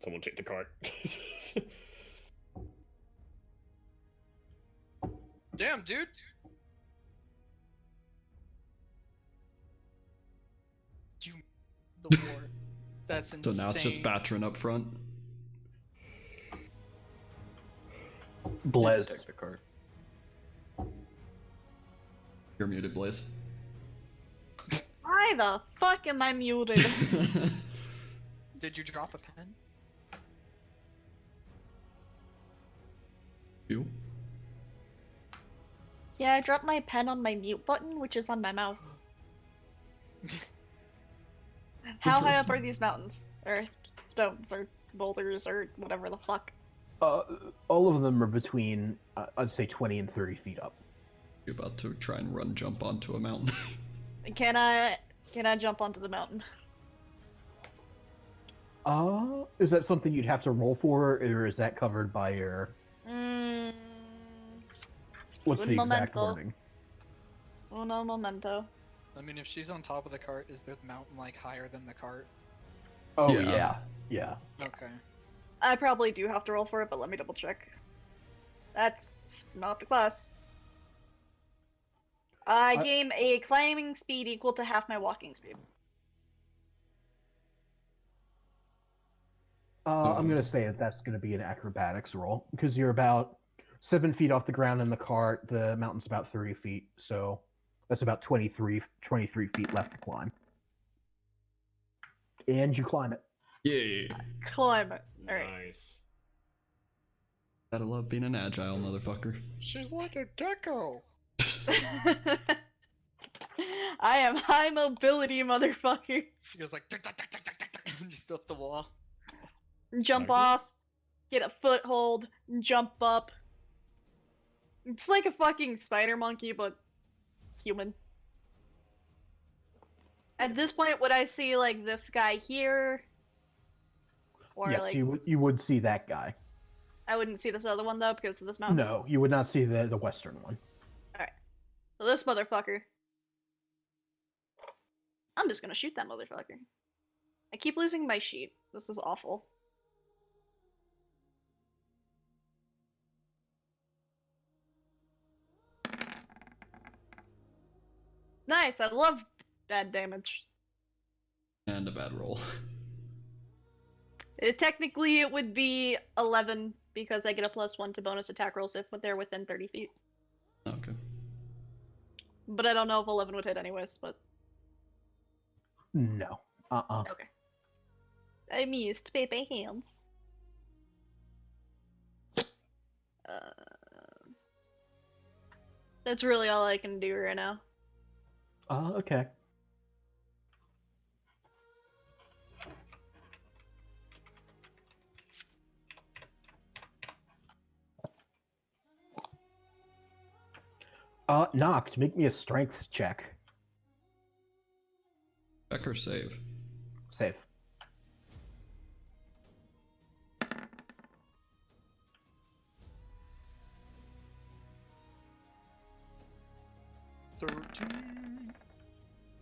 Someone take the cart. damn, dude. You the war. That's insane. So now it's just Batrin up front. Blaze. Take the cart. You're muted, Blaze. Why the fuck am I muted? Did you drop a pen? You? Yeah, I dropped my pen on my mute button, which is on my mouse. How high up are these mountains? Or stones, or boulders, or whatever the fuck? All of them are between, I'd say 20 and 30 feet up. You're about to try and jump onto a mountain. Can I jump onto the mountain? Is that something you'd have to roll for, or is that covered by your... What's the exact wording? Uno momento. I mean, if she's on top of the cart, is the mountain like higher than the cart? Oh Yeah. yeah. Okay. I probably do have to roll for it, but let me double check. That's not the class. I gain a climbing speed equal to half my walking speed. I'm gonna say that's gonna be an acrobatics roll, because you're about 7 feet off the ground in the cart. The mountain's about 30 feet, so that's about 23 feet left to climb. And you climb it. Yeah. Climb it. Alright. Nice. Gotta love being an agile motherfucker. She's like a gecko. I am high mobility, motherfucker. She goes like tick, tick, tick, tick, tick, tick, tick, and just up the wall. Jump Nice. off, get a foothold, jump up. It's like a fucking spider monkey, but human. At this point, would I see like this guy here? Or Yes, like you would see that guy. I wouldn't see this other one though because of this mountain. No, you would not see the western one. Alright. So this motherfucker. I'm just gonna shoot that motherfucker. I keep losing my sheet. This is awful. Nice, I love bad damage. And a bad roll. Technically, it would be 11 because I get a +1 to bonus attack rolls if they're within 30 feet. Okay. But I don't know if 11 would hit anyways, but... No. Okay. I missed baby hands. That's really all I can do right now. Okay. Noct, make me a strength check. Check or save? Save.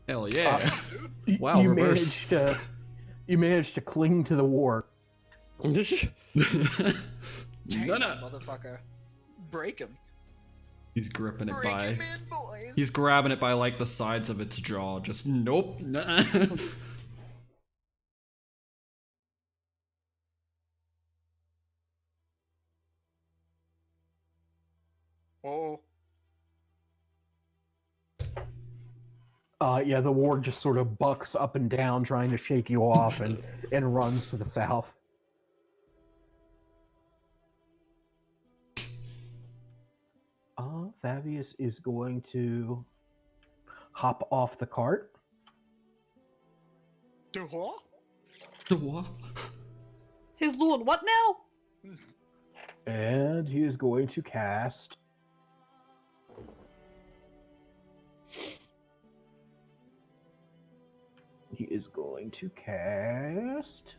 Hell yeah. Wow, you reverse. managed to cling to the war. Dang, No. motherfucker. Break him. He's gripping it Break by. him in, boys. He's grabbing it by like the sides of its jaw. Just nope. Oh. Yeah, the ward just sort of bucks up and down, trying to shake you off, and runs to the south. Fabius is going to hop off the cart. Do what? What? He's doing what now? And he is going to cast. He is going to cast.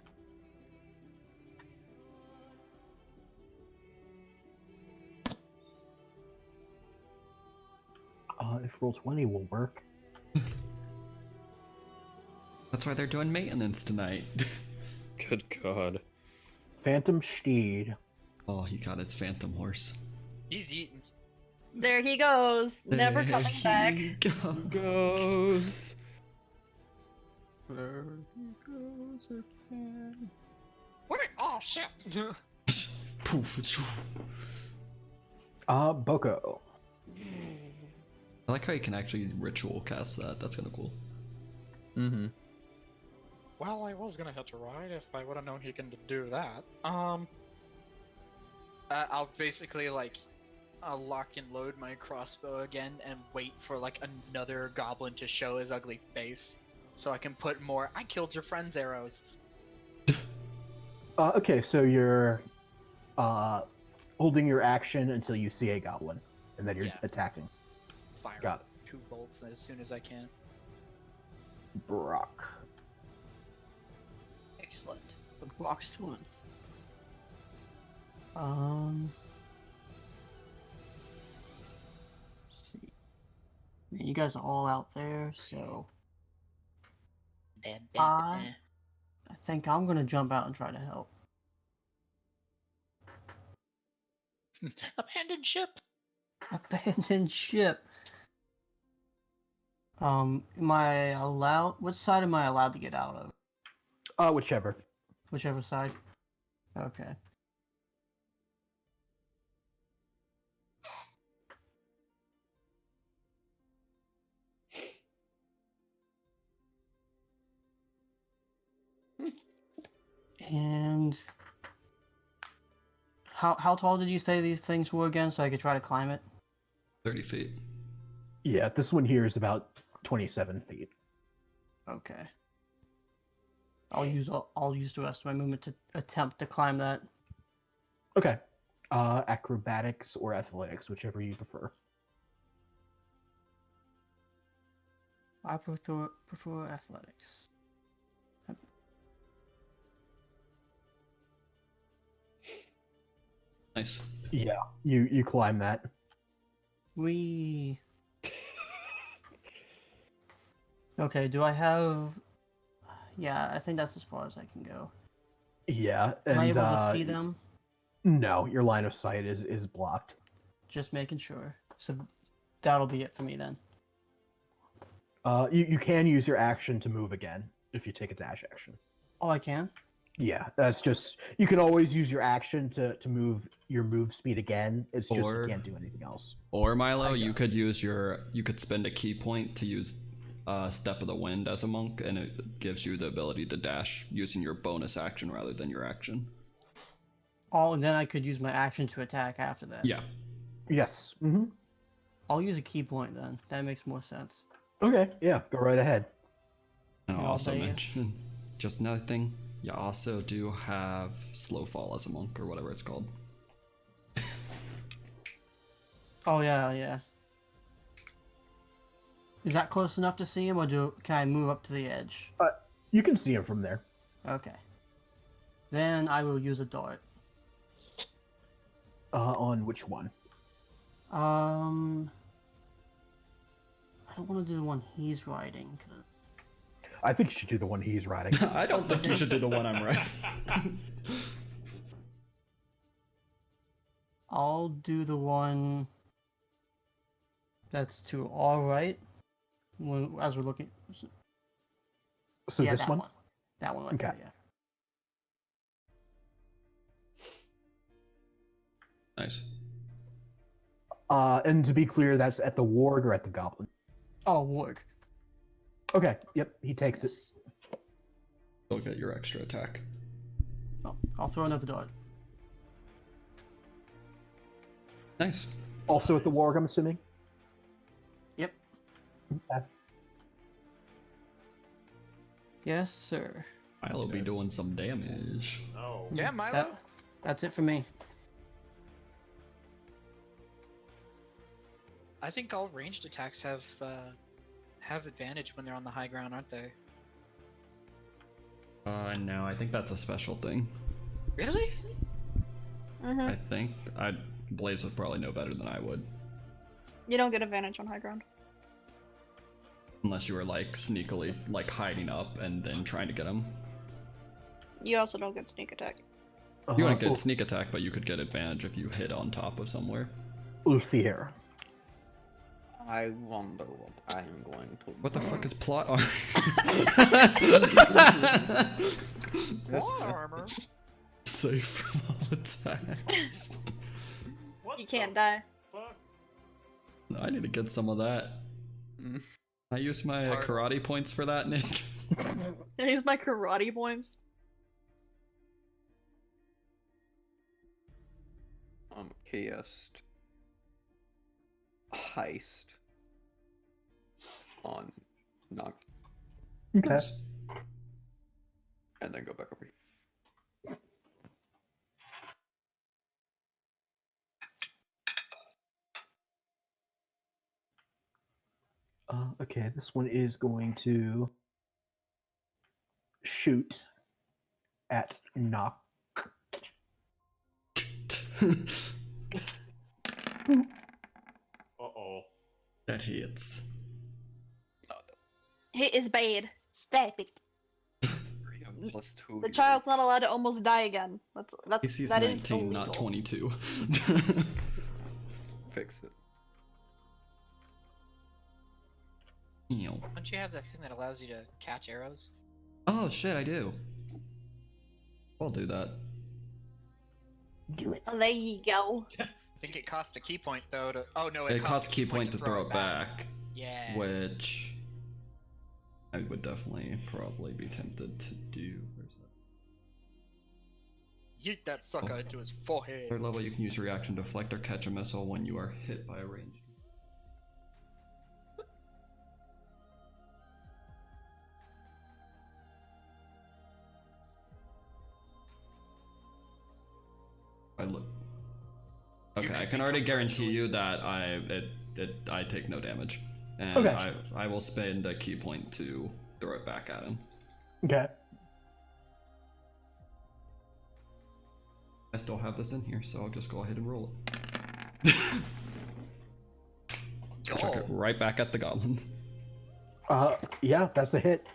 If roll 20 will work. That's why they're doing maintenance tonight. Good God. Phantom Steed. Oh, he got his phantom horse. He's eating. There he goes. Never There coming back. he Goes. There he goes again. Wait, oh shit. Poof. Boko. I like how you can actually ritual cast that. That's kind of cool. Mm-hmm. Well, I was gonna hit a ride if I would have known he can do that. I'll basically I'll lock and load my crossbow again and wait for another goblin to show his ugly face, so I can put more "I killed your friend's" arrows. Okay, so you're holding your action until you see a goblin, and then you're attacking. Fire Got it. 2 bolts as soon as I can. Brock. Excellent. The Brock's one. Let's see. I mean, you guys are all out there, so I think I'm gonna jump out and try to help. Abandoned ship. Abandoned ship. Am I allowed? Which side am I allowed to get out of? Whichever. Whichever side. Okay. And how tall did you say these things were again, so I could try to climb it? 30 feet. Yeah, this one here is about 27 feet. Okay. I'll use the rest of my movement to attempt to climb that. Okay. Acrobatics or athletics, whichever you prefer. I prefer athletics. Nice. Yeah, you climb that. Okay, do I have... Yeah, I think that's as far as I can go. Yeah, and Am I able to see them? No, your line of sight is blocked. Just making sure. So that'll be it for me then. You can use your action to move again if you take a dash action. Oh, I can? Yeah, that's just... You can always use your action to move your move speed again. It's just you can't do anything else. Or Milo, you could spend a key point to use Step of the Wind as a monk, and it gives you the ability to dash using your bonus action rather than your action. Oh, and then I could use my action to attack after that. Yeah. Yes. Mm-hmm. I'll use a key point then. That makes more sense. Okay, yeah, go right ahead. And I'll also mention, just another thing, you also do have Slow Fall as a monk, or whatever it's called. Oh, yeah. Is that close enough to see him, or can I move up to the edge? You can see him from there. Okay. Then I will use a dart. On which one? I don't want to do the one he's riding. I think you should do the one he's riding. I don't think you should do the one I'm riding. I'll do the one that's to our right. As we're looking. So yeah, this that one? one. That one right Okay. there, yeah. Nice. And to be clear, that's at the warg or at the goblin? Oh, warg. Okay, yep, he takes it. You'll get your extra attack. Oh, I'll throw another dart. Nice. Also at the warg, I'm assuming? Yep. Okay. Yes, sir. Milo be doing some damage. Oh. Yeah, Milo. That's it for me. I think all ranged attacks have advantage when they're on the high ground, aren't they? No, I think that's a special thing. Really? Mm-hmm. I think Blaze would probably know better than I would, You don't get advantage on high ground. unless you were like sneakily like hiding up and then trying to get him. You also don't get sneak attack. You wouldn't get sneak attack, but you could get advantage if you hit on top of somewhere. Ulfyr. I wonder what I'm going to. What the fuck is plot Plot armor. Safe from all attacks. You can't die. I need to get some of that. I use my karate points for that, Nick. I use my karate points. Cast heist on Noct. Okay. And then go back over here. Okay, this one is going to shoot at Noct. Uh-oh. That hits. It is bad. Stop it. +2. The child's not allowed to almost die again. DC's That is 19, not illegal. 22. Fix it. Ew. Don't you have that thing that allows you to catch arrows? Oh shit, I do. I'll do that. Do it. Oh, there you go. I think it costs a key point though to. Oh no, It costs a key point to throw it back. Yeah. Which I would definitely probably be tempted to do. Where's that? Yeet that sucker into his forehead. Third level, you can use reaction to deflect or catch a missile when you are hit by a ranged. I look. Okay, I can already guarantee you that I take no damage, and Okay. I will spend a key point to throw it back at him. Okay. I still have this in here, so I'll just go ahead and roll it. Chuck it right back at the goblin. Yeah, that's a hit.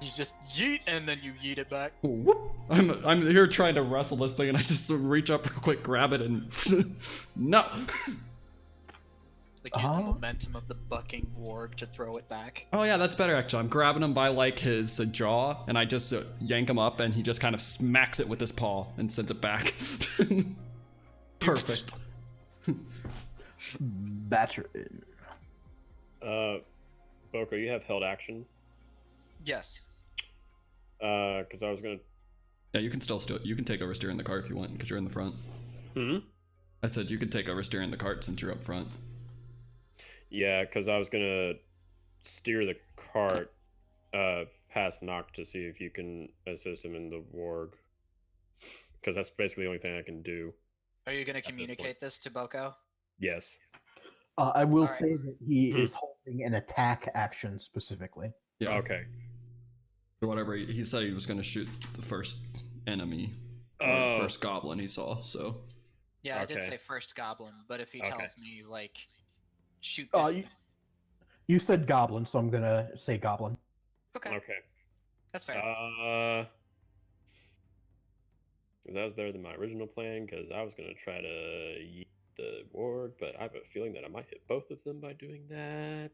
You just yeet and then you yeet it back. Whoop. I'm here trying to wrestle this thing, and I just reach up real quick, grab it, and no. Like use the momentum of the bucking warg to throw it back. Oh yeah, that's better actually. I'm grabbing him by like his jaw, and I just yank him up, and he just kind of smacks it with his paw and sends it back. Perfect. Batrin. Boko, you have held action. Yes. Because I was gonna. Yeah, you can still you can take over steering the cart if you want, because you're in the front. I said you could take over steering the cart since you're up front. Yeah, because I was gonna steer the cart past Noct to see if you can assist him in the warg. Because that's basically the only thing I can do. Are you going to communicate this to Boko? Yes. I will All say that he is holding an attack action specifically. Yeah. Okay. So whatever he said, he was going to shoot the first enemy, first goblin he saw. So. Yeah, I did Okay. say first goblin, but if he Okay. tells me like shoot this thing. You said goblin, so I'm gonna say goblin. Okay. Okay. That's fair. Because that was better than my original plan, because I was going to try to yeet the warg, but I have a feeling that I might hit both of them by doing that.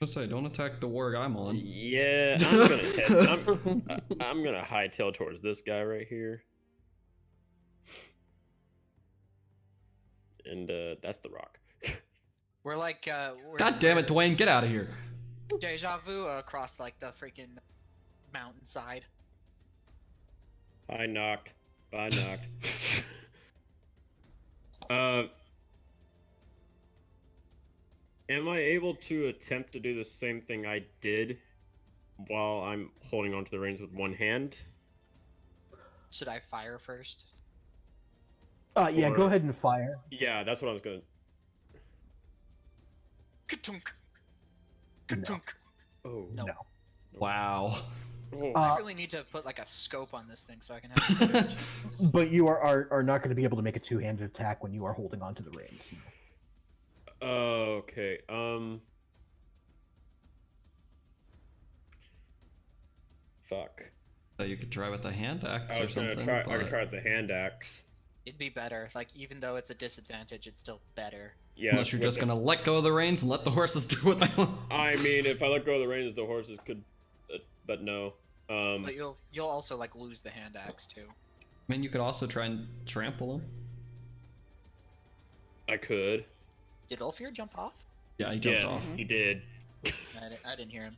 Let's say, don't attack the warg I'm on. Yeah, I'm gonna hightail towards this guy right here. And that's the rock. We're like, God damn it, Dwayne, get out of here. Deja vu across like the freaking mountainside. I knocked. Bye, knocked. Am I able to attempt to do the same thing I did while I'm holding onto the reins with one hand? Should I fire first? Yeah, go ahead and fire. Yeah, that's what I was gonna. Ka-tunk. No. Ka-tunk. Oh No. Wow. Oh. I really need to put like a scope on this thing so I can have. But you are not going to be able to make a two-handed attack when you are holding onto the reins. Okay. Fuck. So you could try with a hand axe I or was gonna something. try. I but- could try with the hand axe. It'd be better. Like even though it's a disadvantage, it's still better. Yeah. Unless you're with just the- gonna let go of the reins and let the horses do what they want. I mean, if I let go of the reins, the horses could. But no. But you'll also like lose the hand axe too. I mean, you could also try and trample them. I could. Did Ulfyr jump off? Yeah, he jumped Yes, off. he did. I didn't hear him.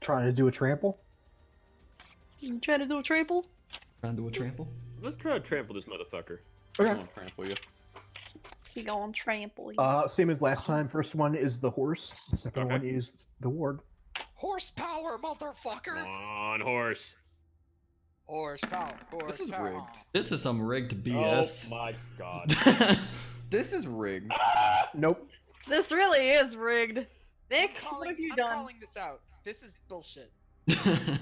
Trying to do a trample? You trying to do a trample? Trying to do a trample? Let's try to trample this motherfucker. Okay. I'll trample you. He going trample. You. Same as last time. First one is the horse. The second Okay. one is the warg. Horsepower, motherfucker! Come on, horse. Horsepower, This is horsepower. rigged. This is some rigged BS. Oh my god. This is rigged. Nope. This really is rigged. Nick, I'm what have you I'm done? calling this out. This is bullshit. Alright,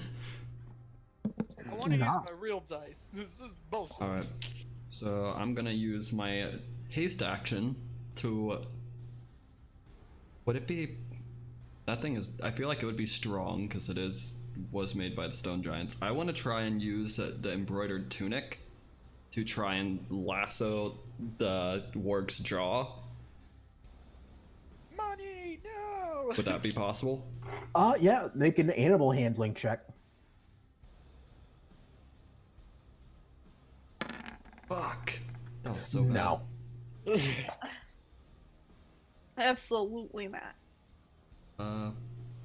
I want to use Nah. my real dice. This is bullshit. so I'm gonna use my haste action to. Would it be. That thing is. I feel like it would be strong because it was made by the stone giants. I want to try and use the embroidered tunic to try and lasso the warg's jaw. Money, no! Would that be possible? Yeah, make an animal handling check. Fuck. That was so bad. No. Absolutely not.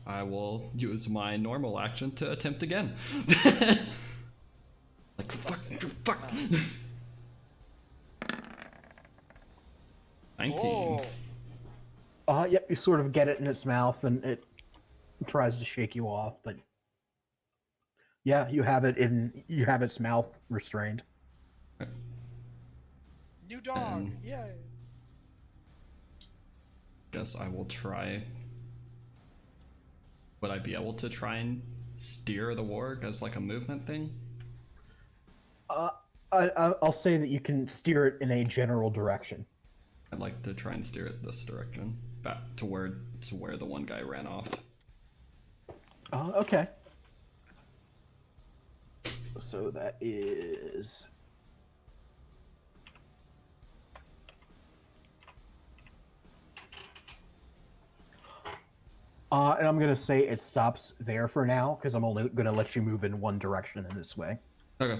I will use my normal action to attempt again. Like, fuck. 19. Yep, you sort of get it in its mouth and it tries to shake you off, but yeah, you have its mouth restrained. New dog, Um, yay! Guess I will try. Would I be able to try and steer the warg as like a movement thing? I'll say that you can steer it in a general direction. I'd like to try and steer it this direction, back to where the one guy ran off. Okay. So that is... and I'm gonna say it stops there for now, because I'm only gonna let you move in one direction in this way. Okay.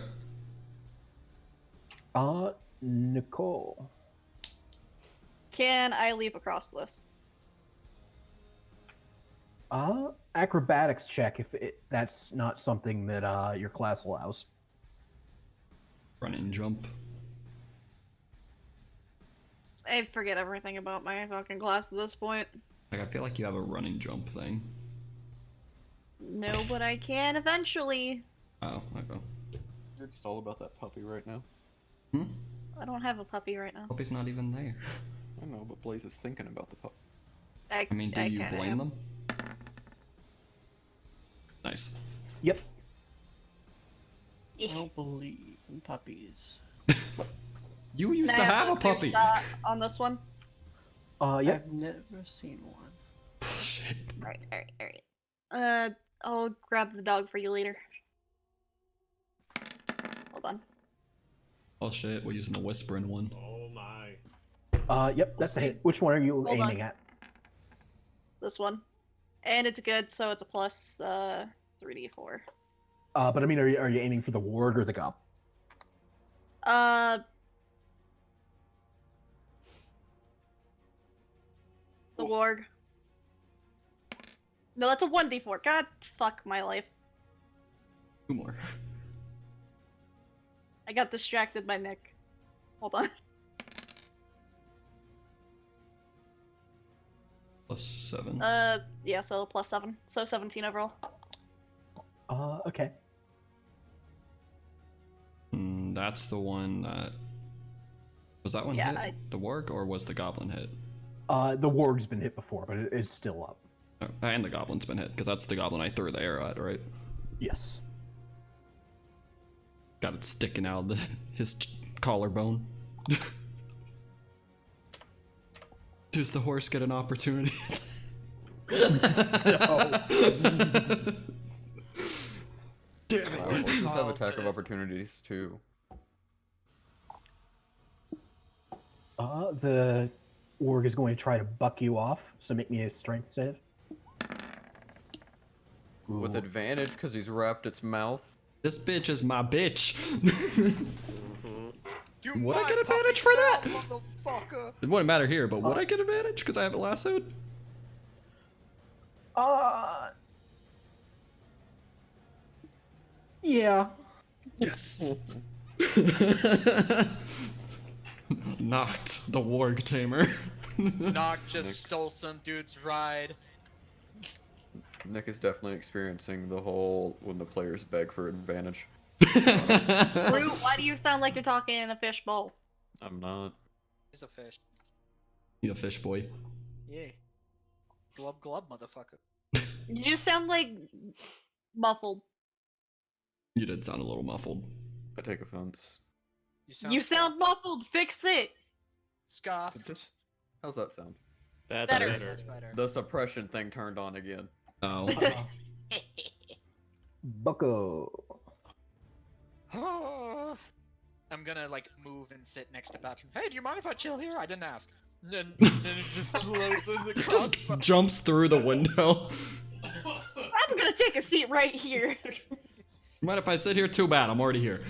Nicole. Can I leap across this? Acrobatics check if that's not something that your class allows. Run and jump. I forget everything about my fucking class at this point. Like, I feel like you have a running jump thing. No, but I can eventually. Oh, okay. You're just all about that puppy right now. I don't have a puppy right now. Puppy's not even there. I know, but Blaze is thinking about the puppy. I mean, do you kinda blame am. them? Nice. Yep. I don't believe in puppies. You used Can to I have a clear puppy. shot on this one? Yep. I've never seen one. Bullshit. Alright. I'll grab the dog for you later. Hold on. Oh shit, we're using the whispering one. Oh my. Yep, that's a hit. Which one are you Hold aiming on. at? This one. And it's good, so it's a plus 3d4. But I mean, are you aiming for the ward or the goblin? The warg. No, that's a 1d4. God, fuck my life. 2 more. I got distracted by Nick. Hold on. +7. Yeah, so +7. So 17 overall. Okay. That's the one that... Was that one Yeah, hit? The warg, or was the goblin hit? The warg's been hit before, but it's still up. Oh, and the goblin's been hit, because that's the goblin I threw the arrow at, right? Yes. Got it sticking out of his collarbone. Does the horse get an opportunity? Damn it! Horses have attack of opportunities too. The warg is going to try to buck you off, so make me a strength save. With advantage because he's wrapped its mouth. This bitch is my bitch. You Would I my get advantage puppy for that? motherfucker. It wouldn't matter here, but would I get advantage because I have it lassoed? Yeah. Yes. Noct, the warg tamer. Noct just stole some dude's ride. Nick is definitely experiencing the whole when the players beg for advantage. Sproot, why do you sound like you're talking in a fishbowl? I'm not. He's a fish. You a fish boy. Yeah. Glub glub, motherfucker. You just sound like muffled. You did sound a little muffled. I take offense. You sound muffled. Fix it. Scoffed. How's that sound? That's Better. better. That's better. The suppression thing turned on again. Oh. Boko. I'm gonna like move and sit next to Batrin. Hey, do you mind if I chill here? I didn't ask. Then it just floats in the Just crossbow. jumps through the window. I'm gonna take a seat right here. Mind if I sit here? Too bad, I'm already here.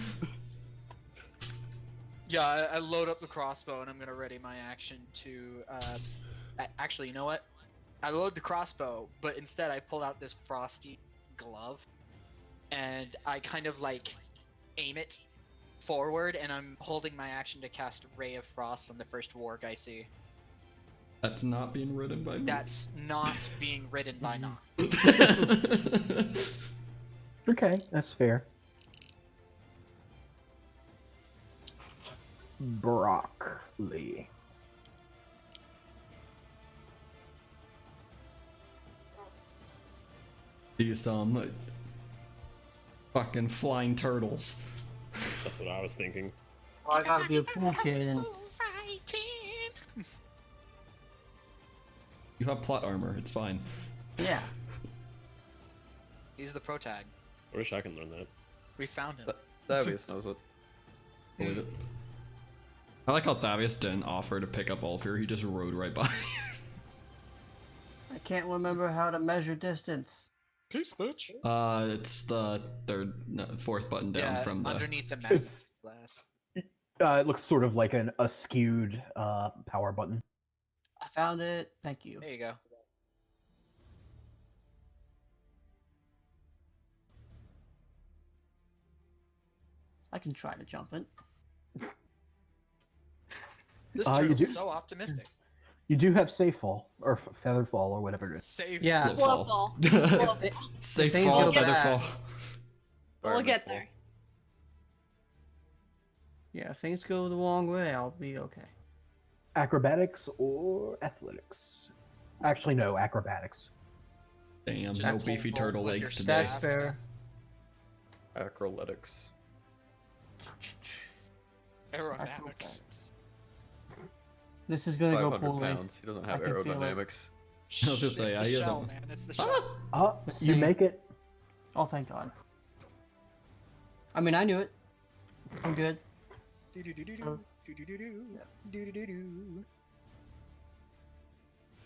Yeah, I load up the crossbow and I'm gonna ready my action to. Actually, you know what? I load the crossbow, but instead I pull out this frosty glove, and I kind of like aim it forward, and I'm holding my action to cast Ray of Frost on the first warg I see. That's not being ridden by me. That's not being ridden by Noct. Okay, that's fair. Broccoli. See some fucking flying turtles. That's what I was thinking. Well, I gotta be a pool kid and You have plot armor, it's fine. yeah. He's the pro tag. I wish I could learn that. We found him. Thavius knows it. Believe it. I like how Thavius didn't offer to pick up Ulfyr, he just rode right by. I can't remember how to measure distance. Peace, bitch. It's the fourth button down Yeah, from the... underneath the map It's- glass. It looks sort of like a skewed power button. I found it. Thank you. There you go. I can try to jump it. This You turtle's do- so optimistic. You do have safe fall or feather fall or whatever it is. Save. Yeah. Slow fall. Slow fall. Safe things fall, go feather bad. fall. We'll get there. Yeah, if things go the wrong way, I'll be okay. Acrobatics or athletics? Actually, no, acrobatics. Damn, Just no hold beefy forward turtle with legs your today. That's fair. Acroletics. Aerodynamics. This is gonna go 500 poorly. pounds. He doesn't have I can feel it. aerodynamics. I was just say, It's he the is shell, on. man. It's the Ah! shell. Oh, Let's you see. make it. Oh, thank God. I mean, I knew it. I'm good. Do-do-do-do-do, do-do-do-do, do-do-do-do.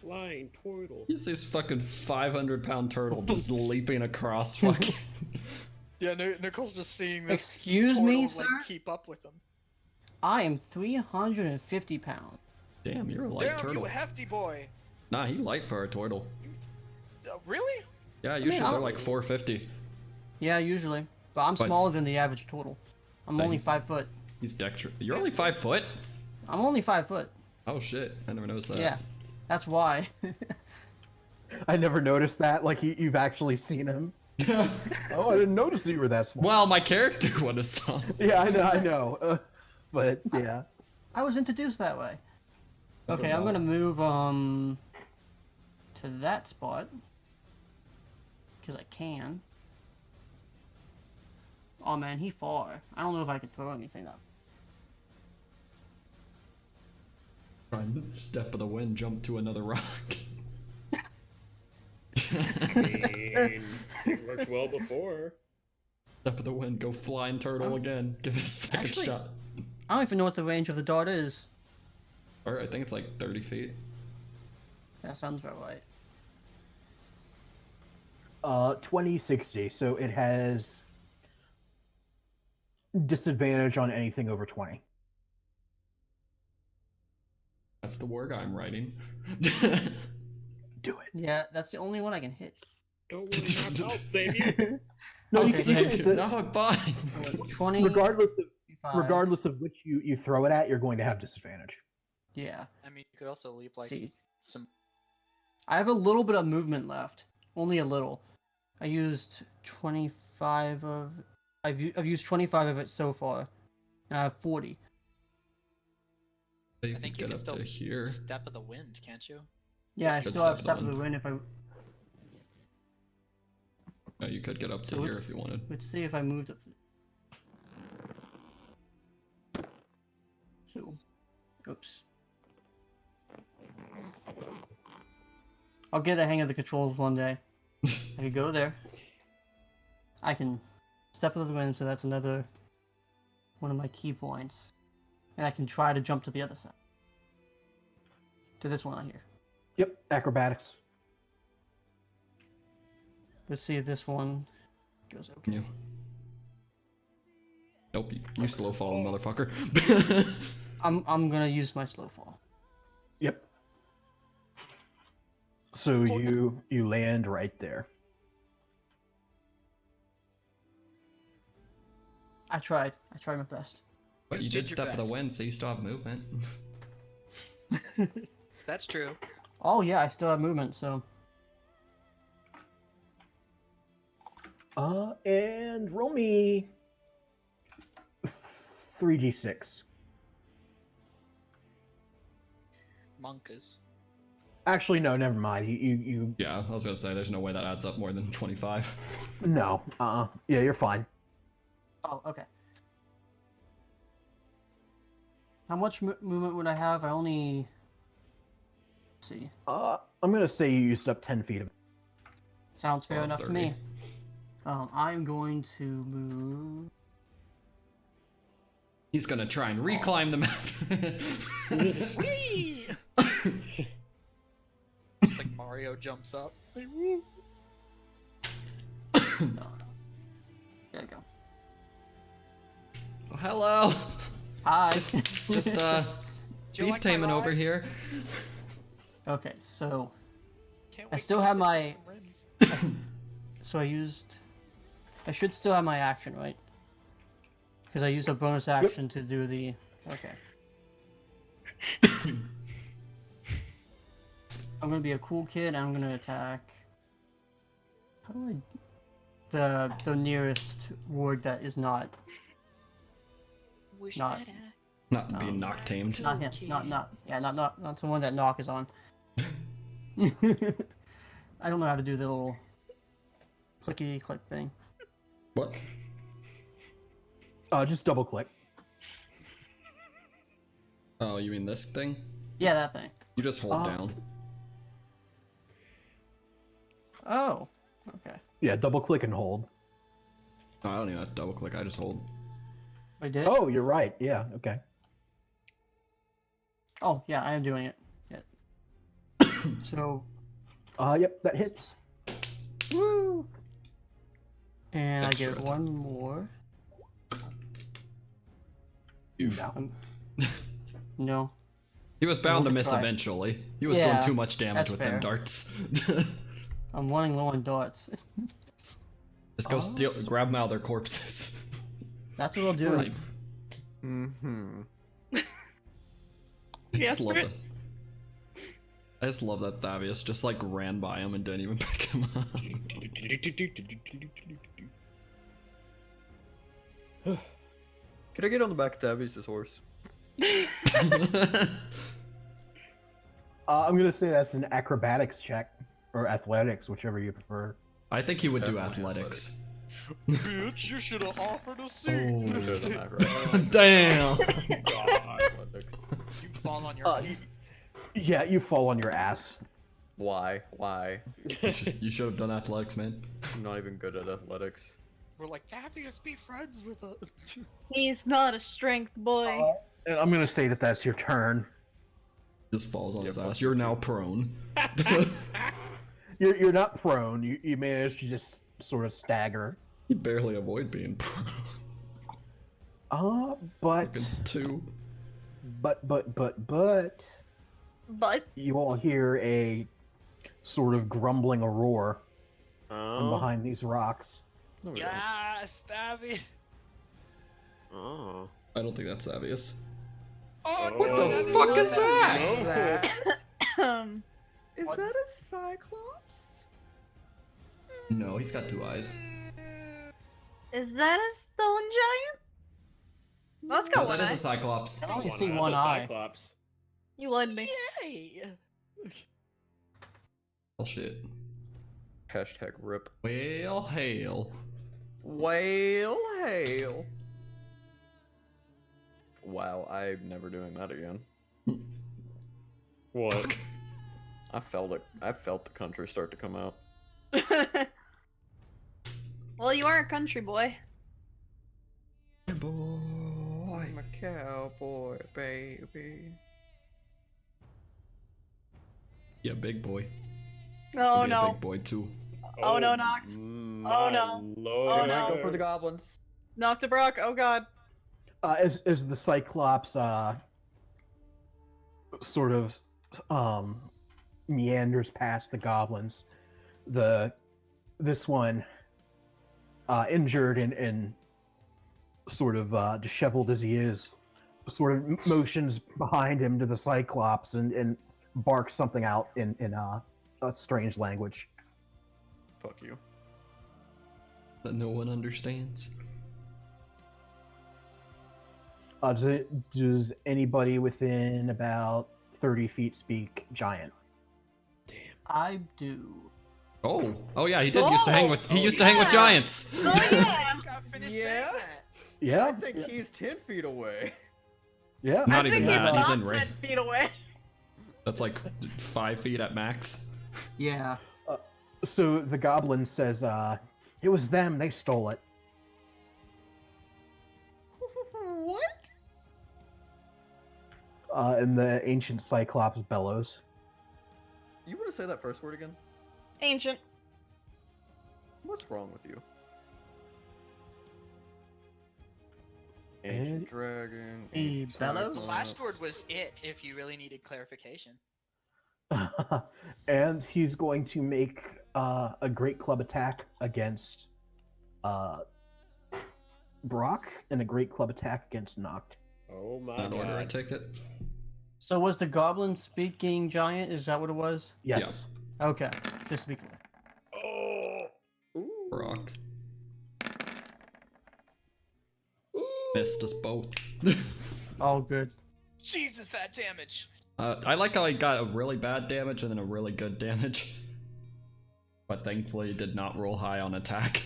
Flying turtle. You see this fucking 500-pound turtle just leaping across fucking. Yeah, Nicole's just seeing this Excuse turtle, me, like, sir? keep up with him. I am 350 pounds. Damn, you're a light Damn, turtle. you hefty boy. Nah, he light for a turtle. Really? Yeah, usually I'm- they're like 450. Yeah, usually. But I'm But- smaller than the average turtle. I'm But only he's- 5 foot. He's dexterous. You're only 5 foot? I'm only 5 foot. Oh shit, I never noticed that. Yeah, that's why. I never noticed that. Like you've actually seen him. Oh, I didn't notice that you were that small. Well, my character would have saw. Yeah, I know. But yeah. I was introduced that way. Never Okay, I'm mind. gonna move to that spot because I can. Oh man, he far. I don't know if I could throw anything up. Trying to step of the wind, jump to another rock. I mean, it worked well before. Step of the wind, go flying turtle again. Give it a second Actually- shot. I don't even know what the range of the dart is. Or I think it's like 30 feet. That sounds about right. 2060. So it has disadvantage on anything over 20. That's the word I'm writing. Do it. Yeah, that's the only one I can hit. Don't worry, Noct, I'll save you. No, I'll you save can, you. No, I'm fine. 20. regardless of which you throw it at, you're going to have disadvantage. Yeah. I mean, you could also leave like See. some. I have a little bit of movement left. Only a little. I used 25 of. I've used 25 of it so far, and I have 40. You I could think you get can up still to here. step of the wind, can't you? Yeah, I Good still have step step of the wind if I. No, you could get up to So here let's- if you wanted. Let's see if I moved up. So, oops. I'll get a hang of the controls one day. I could go there. I can step of the wind, so that's another one of my key points. And I can try to jump to the other side. To this one right here. Yep, acrobatics. Let's see if this one goes okay. You. Nope, you slow falling motherfucker. I'm gonna use my slow fall. Yep. So you land right there. I tried my best. But you You did did your step of the best. wind, so you still have movement. That's true. Oh yeah, I still have movement, so And roll me 3d6. Monkas. Actually, no, never mind. You Yeah, I was gonna say, there's no way that adds up more than 25. no. Yeah, you're fine. oh okay. How much movement would I have? I only. Let's see. I'm gonna say you used up 10 feet of it. Sounds fair Well, enough to 30. me. I'm going to move. He's gonna try and reclimb the mountain. Whee! It's like Mario jumps up. No. There you go. Oh, hello! Hi. Just, Do you beast like my taming over ride? here. Okay, so Can't I wait still to have get my. some rims. So I used. I should still have my action, right? Because I used a bonus action to do the. Okay. I'm gonna be a cool kid. And I'm gonna attack. How do I? The nearest ward that is not Wish Not- that I- Not being knock tamed. not him. Not the one that knock is on. I don't know how to do the little clicky click thing. What? Just double click. Oh, you mean this thing? Yeah, that thing. You just hold Uh, down. Oh, okay. Yeah, double click and hold. No, I don't even have to double click. I just hold. I did. Oh, you're right. Yeah. Okay. Oh, yeah, I am doing it. Yeah. So, Yep, that hits. woo! And Extra I get attack. one more. No. No. He was bound We to could miss try. eventually. He was Yeah, doing too much damage that's with fair. them darts. I'm running low on darts. Just go steal, grab them out of their corpses. That's what I'll do. Right. Mm-hmm. I Yes, just love Brit? that. I just love that Thavius just like ran by him and didn't even pick him up. Could I get on the back of Tabby's horse? I'm gonna say that's an acrobatics check or athletics, whichever you prefer. I think he would do Definitely athletics. Bitch, you should have offered a seat. Oh. Damn. You fall on your Yeah, you fall on your ass. Why? Why? You should have done athletics, man. I'm not even good at athletics. We're like, Thavius, be friends with us. He's not a strength boy. And I'm gonna say that that's your turn. Just falls on his ass. You're now prone. You're not prone. You manage to just sort of stagger. You barely avoid being prone. But Fucking two. but you all hear a sort of grumbling roar from behind these rocks. No, we Yeah, Stabby. Oh. I don't think that's obvious. Oh, What no, the that's fuck not is that? Is that a Cyclops? No, he's got 2 eyes. Is that a stone giant? Oh, it's got No, one that is eye. a Cyclops. I only see That's one a eye. Cyclops. You led me. Yay! Oh shit. Hashtag rip. Well, hail. Whale hail. Wow, I'm never doing that again. What? I felt it. I felt the country start to come out. Well, you are a country boy. Boy. I'm a cowboy, baby. Yeah, big boy. Oh Could be a no. big boy too. Oh no, Noct. Oh no. Lord. Oh, no. Go for the goblins. Noctibrock, oh god. As the Cyclops sort of meanders past the goblins, this one injured and sort of disheveled as he is, sort of motions behind him to the Cyclops and barks something out in a strange language. Fuck you. That no one understands. Does anybody within about 30 feet speak giant? I do. Oh, oh yeah, he did used to hang with. He used to hang with giants. Oh yeah. Yeah. Yeah, I think he's 10 feet away. yeah. Not I even think that. He's not in 10 range. feet away. That's like 5 feet at max. Yeah. So the goblin says, "It was them. They stole it." What? And the ancient Cyclops bellows. You want to say that first word again? Ancient. What's wrong with you? Ancient dragon. ancient bellows? The cyclops. last word was it, if you really needed clarification. And he's going to make a great club attack against Brock and a great club attack against Noct. Oh my In order, I god. take it. So was the goblin speaking giant? Is that what it was? Yes. Okay. Just to be clear. Oh. Brock. Missed us both. All good. Jesus, that damage! I like how he got a really bad damage and then a really good damage. But thankfully he did not roll high on attack.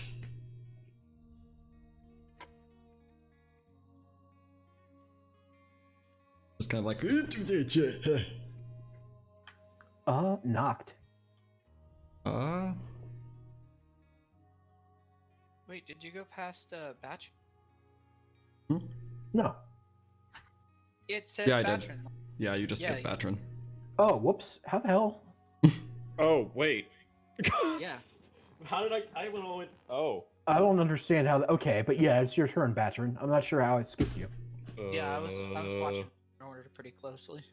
Just kind of like, Noct. Wait, did you go past Batch? No. It says Yeah, I Batrin. did. Yeah, you just skipped Batrin. Oh, whoops. How the hell? Oh, wait. Yeah. How did I went on with... Oh. I don't understand how. Okay, but yeah, it's your turn, Batrin. I'm not sure how I skipped you. Yeah, I was watching order pretty closely.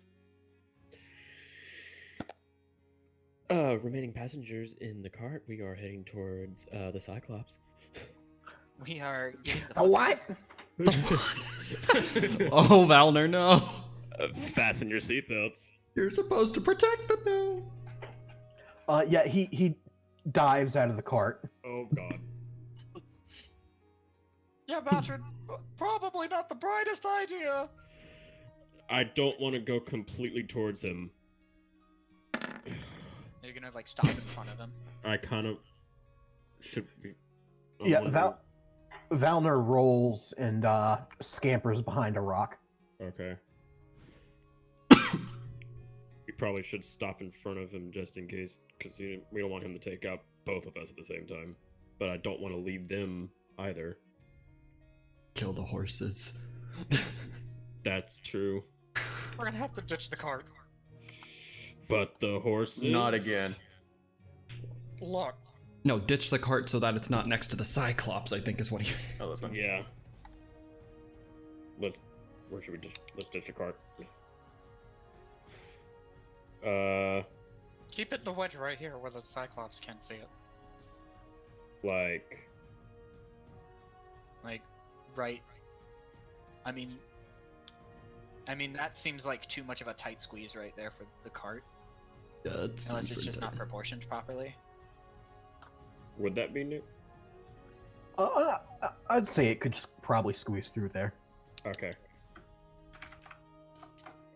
Remaining passengers in the cart, we are heading towards the Cyclops. We are getting the A what? Oh, Valner, no. Fasten your seatbelts. You're supposed to protect them now. Yeah, he dives out of the cart. Oh god. Yeah, Batrin, probably not the brightest idea. I don't want to go completely towards him. You're gonna like stop in front of him. I kind of should be. Yeah, Valner rolls and scampers behind a rock. Okay. We probably should stop in front of him just in case, because we don't want him to take out both of us at the same time. But I don't want to leave them either. Kill the horses. That's true. We're gonna have to ditch the cart. But the horses... Not again. Look. No, ditch the cart so that it's not next to the Cyclops, I think is what he... Oh, that's fine. Yeah. Where should we just... Let's ditch the cart. Keep it in the wedge right here where the Cyclops can't see it. Like, Right. I mean, that seems like too much of a tight squeeze right there for the cart. Yeah, Unless it's just not proportioned properly. would that be new? I'd say it could probably squeeze through there. Okay.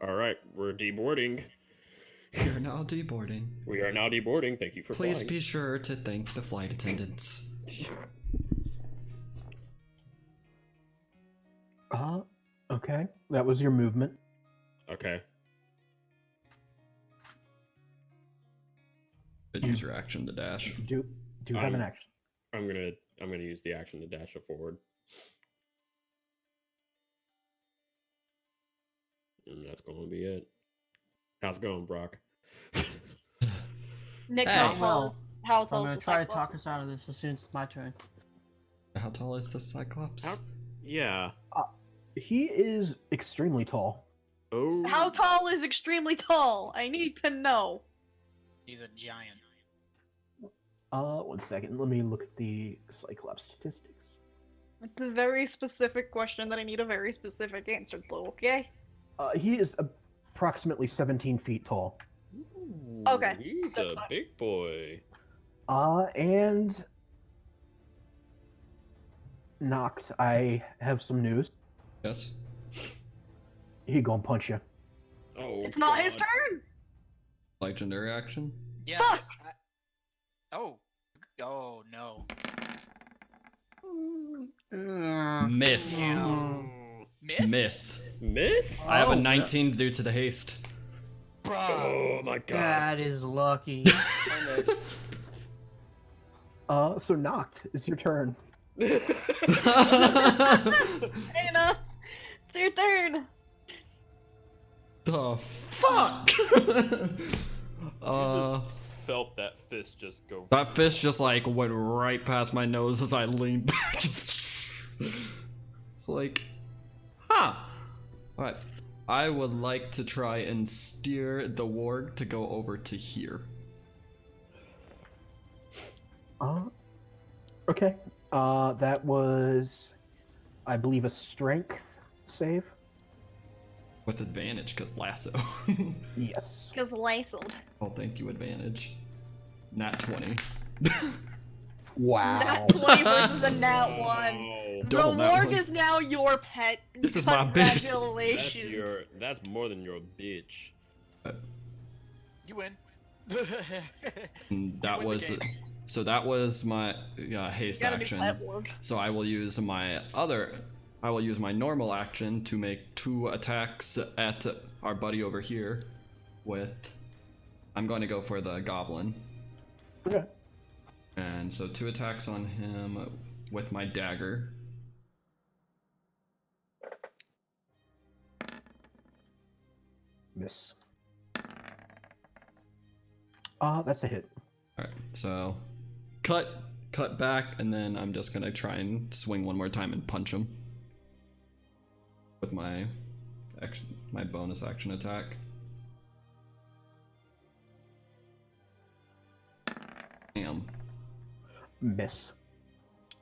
Alright, we're deboarding. We are now deboarding. We are now deboarding. Thank you for Please flying. be sure to thank the flight attendants. Okay. That was your movement. Okay. Could use your action to dash. Do have an action. I'm gonna use the action to dash it forward. And that's gonna be it. How's it going, Brock? Nick, Hey. how tall Well, is how I'm tall gonna is the try to Cyclops? talk us out of this as soon as it's my turn. How tall is the Cyclops? Yeah. He is extremely tall. Oh. How tall is extremely tall? I need to know. He's a giant. 1 second. Let me look at the Cyclops statistics. It's a very specific question that I need a very specific answer to, okay? He is approximately 17 feet tall. Ooh, Okay, He's that's a fine. big boy. And Noct, I have some news. Yes. He gonna punch you. Oh. It's not his God. turn! Legendary action? Yeah. Fuck! Oh no. Miss. Miss? Miss. Miss? I have a Oh, 19 due to the haste. Oh my god. That is lucky. So Noct, it's your turn. Anna, it's your turn! The fuck? Felt that fist just go. That fist just like went right past my nose as I leaned back. It's like, huh. Alright. I would like to try and steer the warg to go over to here. Okay. That was, I believe, a strength save. With advantage, because lasso. Yes. Because lassoed. Oh, thank you, advantage. Nat 20. Wow. Nat 20 versus a nat 1. The Double nat warg one. is now your pet. This is my bitch. Congratulations. That's more than your bitch. You win. And that win the was game. so that was my haste Got a new action. pet warg. So I will use my normal action to make 2 attacks at our buddy over here with I'm going to go for the goblin. Okay. And so 2 attacks on him. with my dagger. Miss. That's a hit. Alright, so cut back, and then I'm just gonna try and swing one more time and punch him with my bonus action attack. Damn. Miss.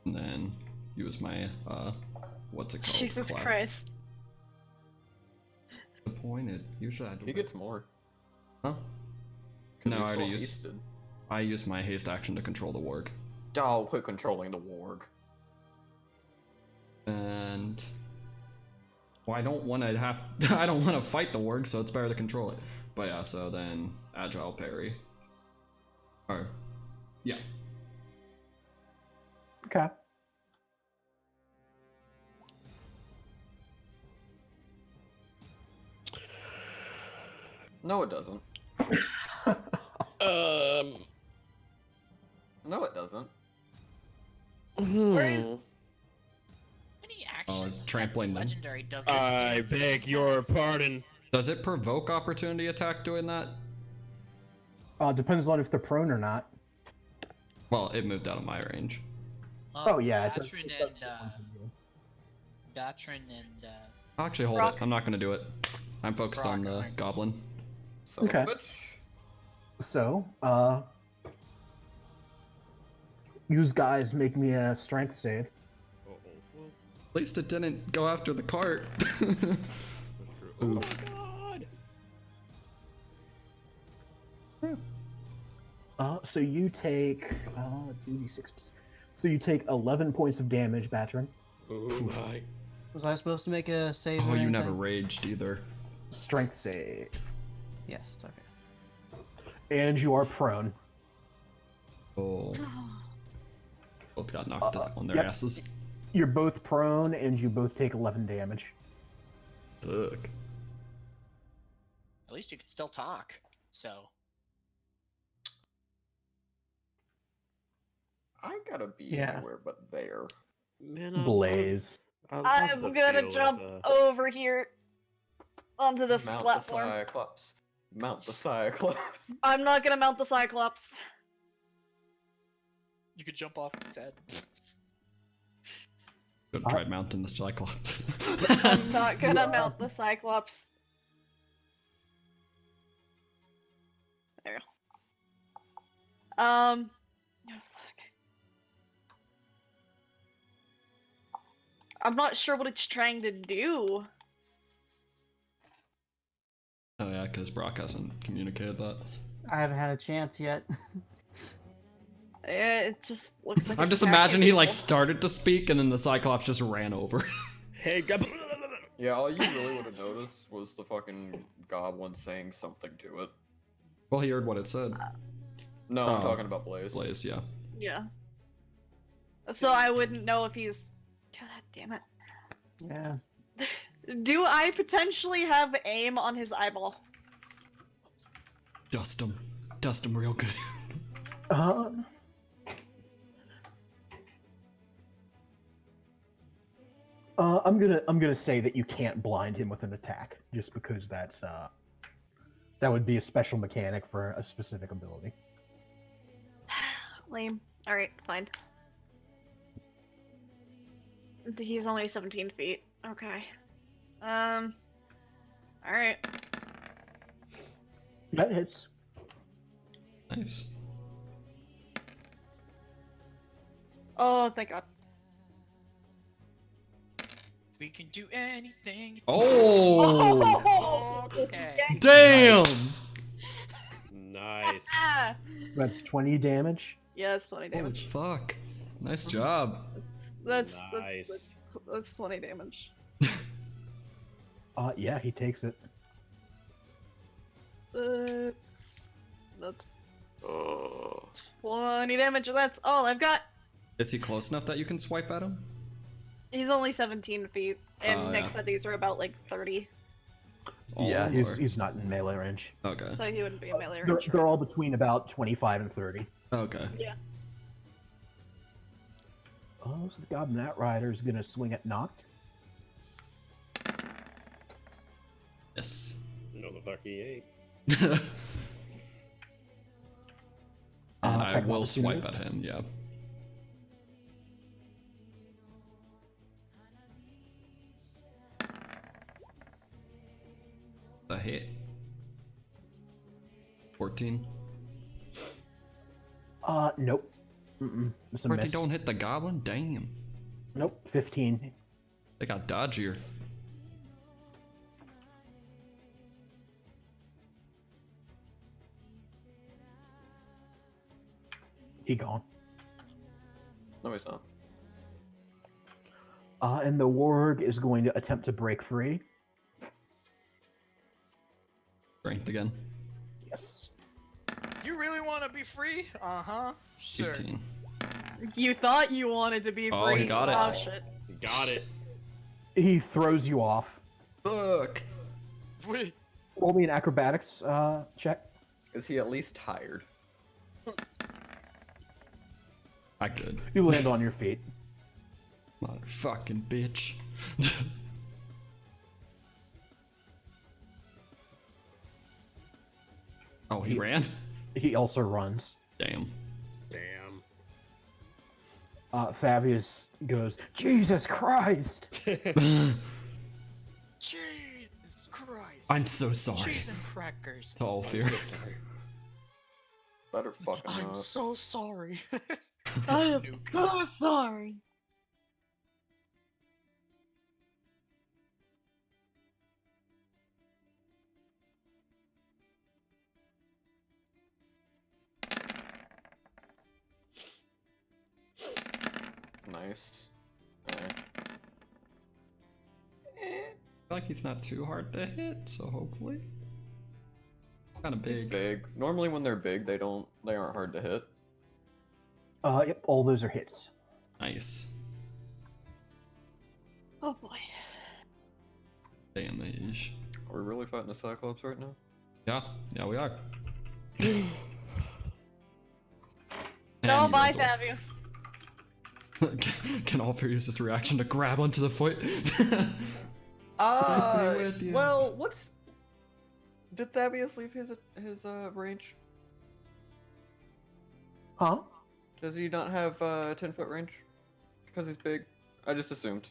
And then use my what's it called? Jesus Class. Christ. Disappointed. Usually I do. He gets more. Huh? 'Cause No, he's I already still used. hasted. I used my haste action to control the warg. Oh, quit controlling the warg. And well, I don't want to have. I don't want to fight the warg, so it's better to control it. But yeah, so then agile parry. Or yeah. Okay. No, it doesn't. No, it doesn't. Where- Any Oh, action it's trampling them. legendary does I beg your pardon. Does it provoke opportunity attack doing that? Depends on if they're prone or not. Well, it moved out of my range. Oh, yeah, it does- Batrin it does and Batrin and Actually, hold Brock. it. I'm not gonna do it. I'm focused on Brock, the aren't- goblin. Son of a Okay. bitch. So, use guys make me a strength save. At least it didn't go after the cart. Oof. So you take 2d6. So you take 11 points of damage, Batrin. Oh my. Was I supposed to make a save? Oh, or you never anything? raged either. Strength save. Yes. Okay. And you are prone. Oh. Both got knocked on their yep. asses. You're both prone, and you both take 11 damage. Fuck. at least you can still talk. So I gotta be Yeah. anywhere but there. Man, Blaze. I'm gonna jump over here onto this Mount platform. the Cyclops. Mount the Cyclops. I'm not gonna mount the Cyclops. You could jump off his head. Should have tried mounting the Cyclops. I'm not gonna mount the Cyclops. There. Oh, fuck. I'm not sure what it's trying to do. Oh yeah, because Brock hasn't communicated that. I haven't had a chance yet. It just looks like I'm it's just attacking imagining he like people. started to speak and then the Cyclops just ran over. Hey, goblin. Yeah, all you really would have noticed was the fucking goblin saying something to it. Well, he heard what it said. No, I'm Oh. talking about Blaze. Blaze, yeah. Yeah. So I wouldn't know if he's. God damn it. Yeah. Do I potentially have aim on his eyeball? Dust him. Dust him real good. I'm gonna say that you can't blind him with an attack, just because that would be a special mechanic for a specific ability. Lame. Alright, fine. He's only 17 feet. Okay. Alright. That hits. Nice. Oh, thank God. We can do anything. Oh! Okay. Damn! Nice. That's 20 damage. Yeah, that's 20 Holy damage. fuck. Nice job. That's Nice. that's 20 damage. Yeah, he takes it. That's 20 damage. That's all I've got. Is he close enough that you can swipe at him? He's only 17 feet, and Oh, Nick yeah. said these are about like 30, Yeah, Oh, he's not in melee range. Okay. so he wouldn't be in melee They're, range. they're all between about 25 and 30. Okay. Yeah. Oh, so the Goblin Outrider is gonna swing at Noct. Yes. No, the fuck he ain't. And I attack of will opportunity. swipe at him, yeah. A hit. 14. Nope. It's a 14 miss. don't hit the goblin? Damn. Nope, 15. They got dodgier. He gone. No, he's not. And the warg is going to attempt to break free. Strength again. Yes. You really want to be free? Uh-huh. Sure. 18. You thought you wanted to be free. Oh, he got it. Oh, shit. Got it. He throws you off. Fuck. Wait. Roll me an acrobatics check. Is he at least tired? I could. You land on your feet. Motherfucking bitch. Oh, he ran? He also runs. Damn. Damn. Thavius goes, Jesus Christ! Jesus Christ. I'm so sorry. Cheese and crackers. To Ulfyr. Better fucking I'm not. so sorry. I am so sorry. Nice. I feel like he's not too hard to hit, so hopefully. Kind of He's big. big. Normally when they're big, they aren't hard to hit. Yep, all those are hits. Nice. Oh boy. Damage. Are we really fighting the Cyclops right now? Yeah, we are. No, And bye, you rental. Fabius. Can Ulfyr use his reaction to grab onto the foot? with you. Well, what's... Did Thavius leave his range? Huh? Does he not have 10-foot range? Because he's big? I just assumed.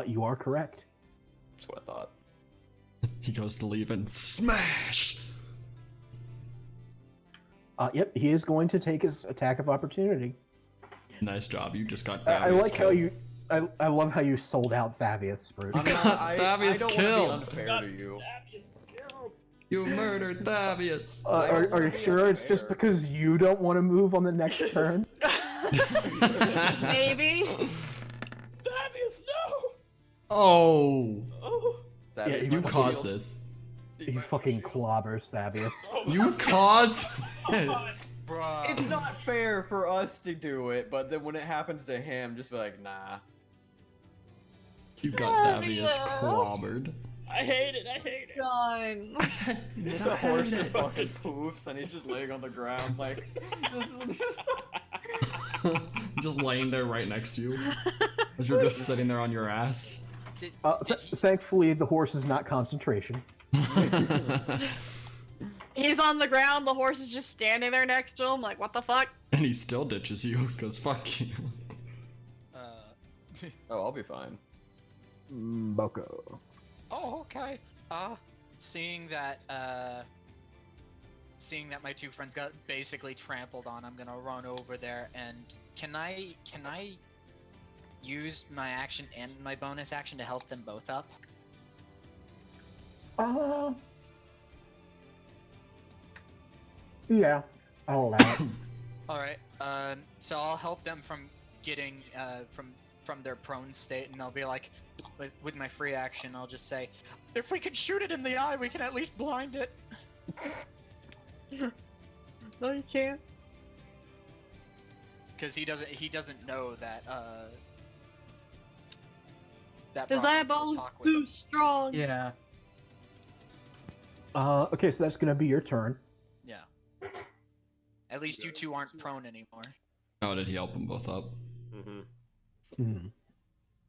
You are correct. That's what I thought. He goes to leave and smash! Yep, he is going to take his attack of opportunity. Nice job, you just got I Thavius like how killed. you... I love how you sold out Thavius, Sproot. I Thavius don't killed. want to be unfair to you. You murdered Thavius! Are you sure it's just because you don't want to move on the next turn? Maybe. Fabius, no! Oh! Oh. Thavius You fucking caused healed. this. He fucking clobbers Thavius. You caused this! Bruh. It's not fair for us to do it, but then when it happens to him, just be like, nah. You got Thavius clobbered. I hate it, I hate it. Done. The horse just fucking poofs and he's just laying on the ground like Just laying there right next to you. As you're just sitting there on your ass. Thankfully, the horse is not concentration. He's on the ground, the horse is just standing there next to him, like, what the fuck? And he still ditches you, because fuck you. Oh, I'll be fine. Boko. Oh, okay. Seeing that my two friends got basically trampled on, I'm gonna run over there and can I use my action and my bonus action to help them both up? Yeah, I'll allow it. Alright, so I'll help them from getting from their prone state, and I'll be like, with my free action, I'll just say, If we can shoot it in the eye, we can at least blind it. No, you can't. because he doesn't know that that His Brock wants to eyeball is talk with too him. strong. Yeah. Okay, so that's gonna be your turn. Yeah. At least you two aren't prone anymore. Oh, did he help them both up?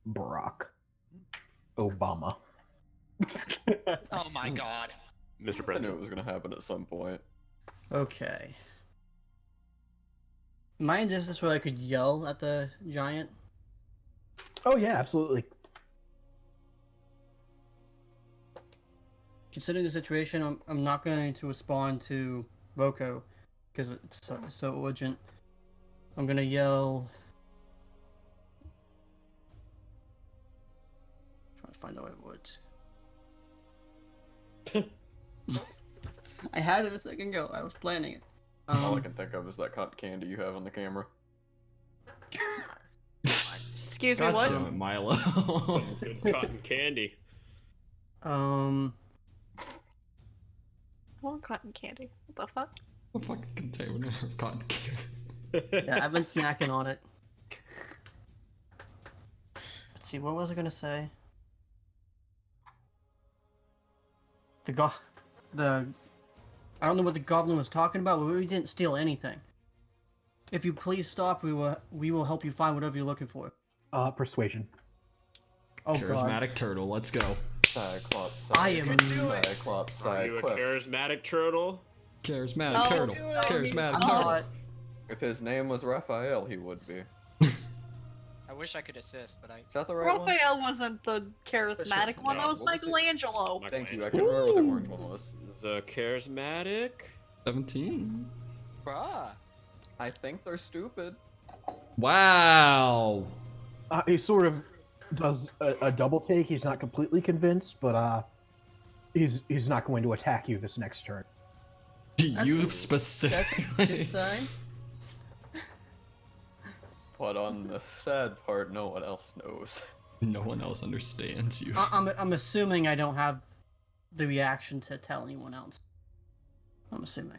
Barack Obama. Oh my god. Mr. I knew President. it was gonna happen at some point. Okay. Am I in distance where I could yell at the giant? Oh yeah, absolutely. Considering the situation, I'm not going to respond to Boko because it's so urgent. I'm gonna yell. Trying to find the right words. I had it a second ago. I was planning it. All I can think of is that cotton candy you have on the camera. Excuse me, God what? damn it, Milo. Some good cotton candy. I want cotton candy. What the fuck? A fucking container of cotton candy. Yeah, I've been snacking on it. Let's see, what was I gonna say? I don't know what the goblin was talking about, but we didn't steal anything. If you please stop, we will help you find whatever you're looking for. Persuasion. Oh Charismatic god. turtle, let's go. Cyclops, I am Cyclops, Are you a charismatic turtle? Charismatic Oh, turtle. no, Charismatic I'm turtle. not. If his name was Raphael, he would be. I wish I could assist, but I. Is that the right one? Raphael wasn't the charismatic one. No, That was what was it? Michelangelo. Thank you. I couldn't remember what the orange one was. The charismatic? 17. Bruh. I think they're stupid. Wow. He sort of does a double take. He's not completely convinced, but he's not going to attack you this next turn. You That's a specifically. good sign. But on the sad part, no one else knows. No one else understands you. I'm assuming I don't have the reaction to tell anyone else. I'm assuming.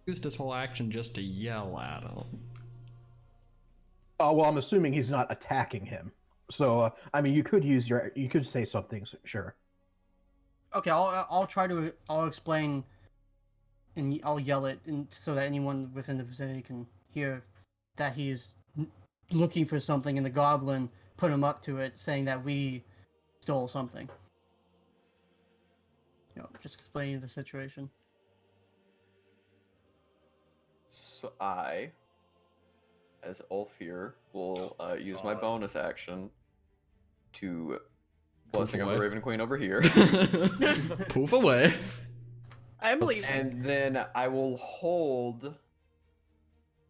Used his whole action just to yell at him. Oh well, I'm assuming he's not attacking him. So I mean, you could say something. Sure. Okay, I'll explain, and I'll yell it, and so that anyone within the vicinity can hear that he's looking for something, and the goblin put him up to it, saying that we stole something. Just explaining the situation. So I, as Ulfyr, will use my bonus action to blessing of the away. Raven Queen over here. Poof away. I believe it. And then I will hold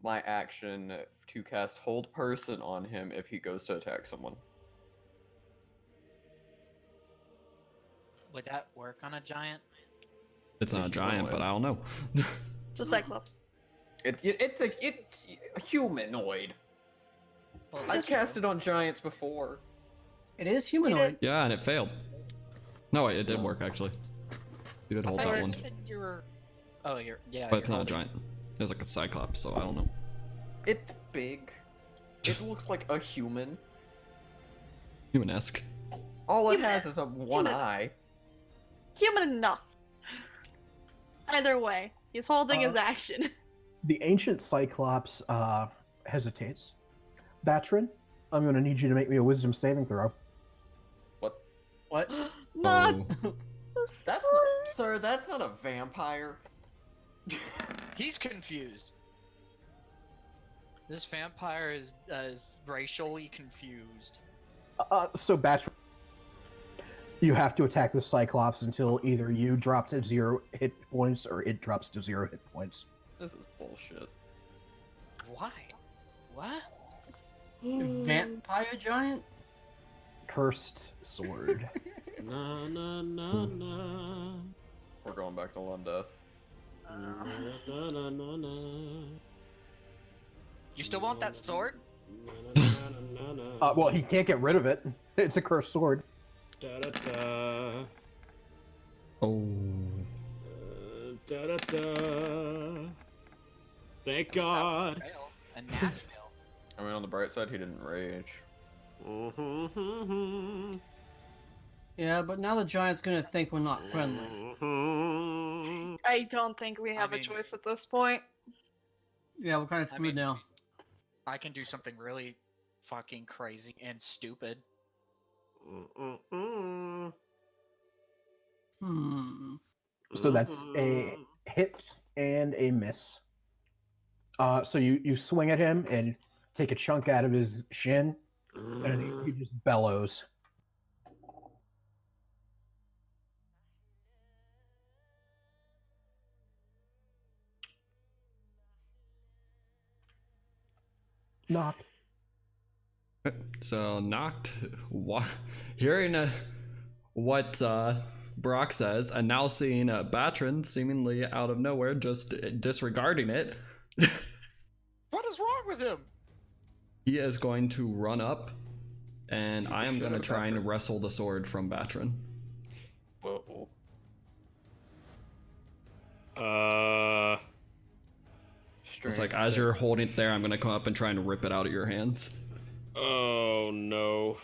my action to cast Hold Person on him if he goes to attack someone. Would that work on a giant? It's not a giant, but I don't know. It's a Cyclops. It's a humanoid. Well, I've cast it on giants before. It is humanoid. Yeah, and it failed. No, wait, it did work actually. You did hold that one. You were... Oh, yeah. But it's you're not a holding- giant. It was like a cyclops, so I don't know. It's big. It looks like a human. Human-esque. All it Human. has is a one Human. eye. Human enough. Either way, he's holding his action. The ancient Cyclops hesitates. Batrin, I'm going to need you to make me a Wisdom saving throw. What? Not. Oh. That's sir, that's not a vampire. He's confused. This vampire is racially confused. So Batrin, you have to attack the Cyclops until either you drop to 0 hit points or it drops to 0 hit points. This is bullshit. Why? What? Vampire giant? Cursed sword. Na na na na. We're going back to Lundeth. Na na na na. You still want that sword? Well, he can't get rid of it. It's a cursed sword. Da da da. Oh. Da da da. Thank God. A nat fail. I mean, on the bright side, he didn't rage. Yeah, but now the giant's gonna think we're not friendly. I don't think we have a choice at this point. Yeah, we're kind of screwed now. I can do something really fucking crazy and stupid. So that's a hit and a miss. So you swing at him and take a chunk out of his shin, and he just bellows. Noct. So Noct, hearing what Brock says, and now seeing Batrin seemingly out of nowhere just disregarding it, What is wrong with him? he is going to run up, and I am going to try and wrestle the sword from Batrin. It's like, as you're holding it there, I'm going to come up and try and rip it out of your hands. Oh no.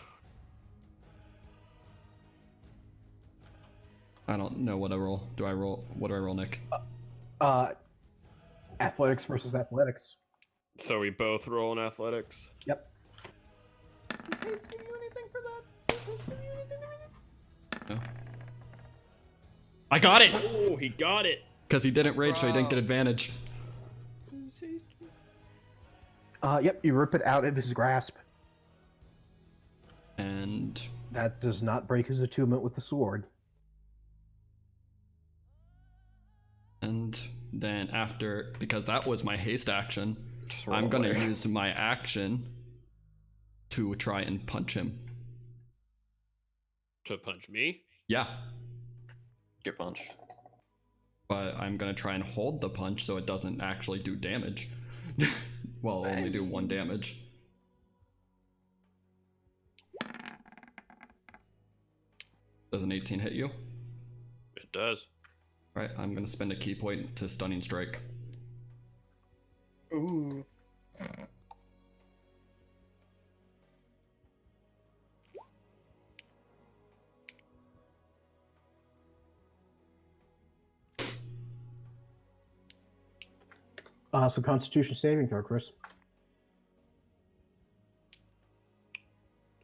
I don't know what I roll. Do I roll? What do I roll, Nick? Athletics versus athletics. So we both roll in athletics? Yep. No. I got it! Oh, he got it! Because he didn't rage, so he didn't get advantage. Yep, you rip it out of his grasp. And that does not break his attunement with the sword. And then after, because that was my haste action, I'm gonna use my action to try and punch him. To punch me? Yeah. Get punched. But I'm gonna try and hold the punch so it doesn't actually do damage. Well, only do 1 damage. Does an 18 hit you? It does. Right, I'm gonna spend a key point to stunning strike. Ooh. So Constitution saving throw, Chris.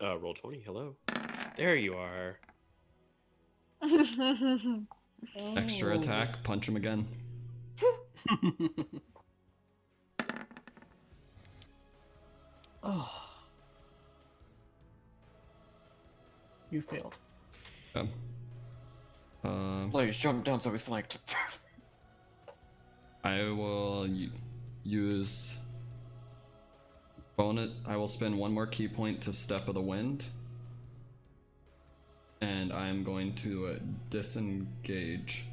Roll 20, hello. There you are. Extra attack, punch him again. Oh. You failed. Please jump down so he's flanked. I will use bonus. I will spend 1 more key point to Step of the Wind. And I am going to disengage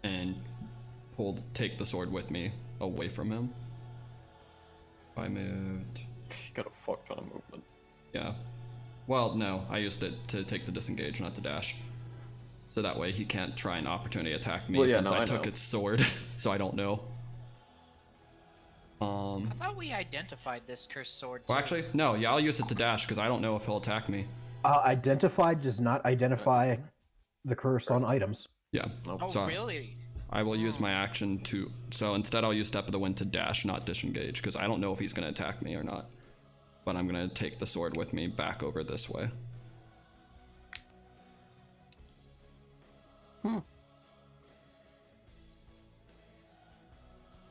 and take the sword with me away from him. I moved. You got a fuck ton of movement. Yeah. Well, no, I used it to take the disengage, not the dash. So that way he can't try and opportunity attack me since I took its sword, so I don't know. I thought we identified this cursed sword. Well, actually, no. Yeah, I'll use it to dash because I don't know if he'll attack me. Identified does not identify the curse on items. Yeah. Oh, so really? I will use my action to. So instead, I'll use Step of the Wind to dash, not disengage, because I don't know if he's going to attack me or not. But I'm going to take the sword with me back over this way.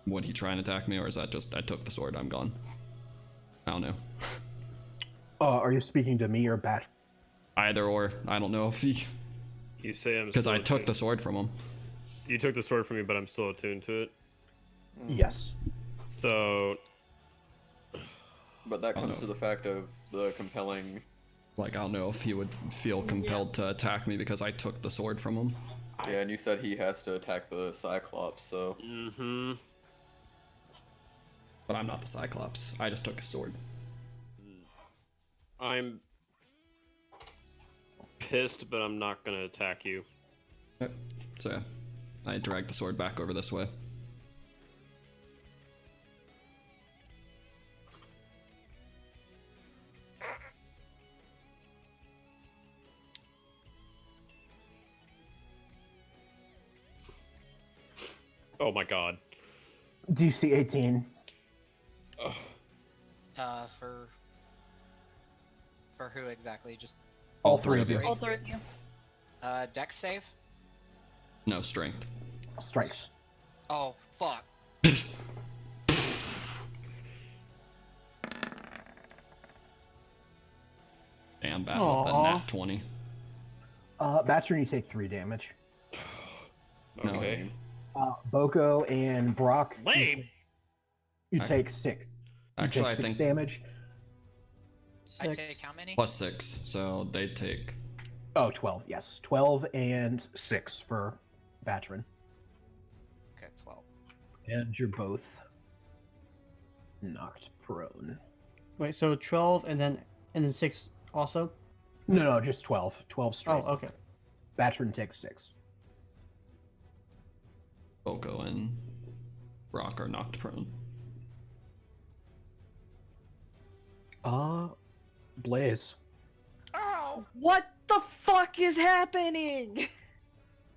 Would he try and attack me, or is that just I took the sword, I'm gone? I don't know. Are you speaking to me or Batrin? Either or. I don't know if he. You say I'm because I took the sword from him. You took the sword from me, but I'm still attuned to it. Yes. So. But that comes to the fact of the compelling. Like, I don't know if he would feel compelled to attack me because I took the sword from him. Yeah, and you said he has to attack the Cyclops, so. Mm-hmm. But I'm not the Cyclops. I just took a sword. I'm pissed, but I'm not gonna attack you. Okay. So yeah, I drag the sword back over this way. Oh my god. DC 18. For who exactly? Just All three of you. All three of you. Dex save. No, strength. Strength. Oh fuck. Damn, bad with the nat 20. Batrin, you take 3 damage. Okay. Boko and Brock, Lame. you take 6. You Actually, take I 6 think damage. I take how many? plus 6, so they take. Oh, 12, yes. 12 and 6 for Batrin. Okay, 12. And you're both knocked prone. Wait, so 12 and then 6 also? No, just 12. 12 straight. Oh, okay. Batrin takes 6. Boko and Brock are knocked prone. Blaze. Oh! What the fuck is happening?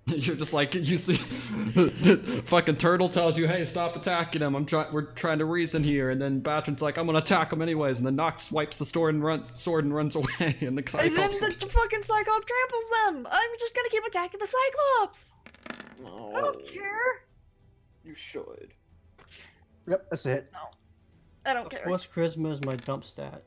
You're just like, you see, fucking turtle tells you, hey, stop attacking him. We're trying to reason here, and then Batrin's like, I'm gonna attack him anyways, and then Noct swipes the sword and runs away, and the And then Cyclops. the fucking Cyclops tramples them. I'm just gonna keep attacking the Cyclops. No. I don't care. You should. Yep, that's it. No, I don't care. Plus charisma is my dump stat.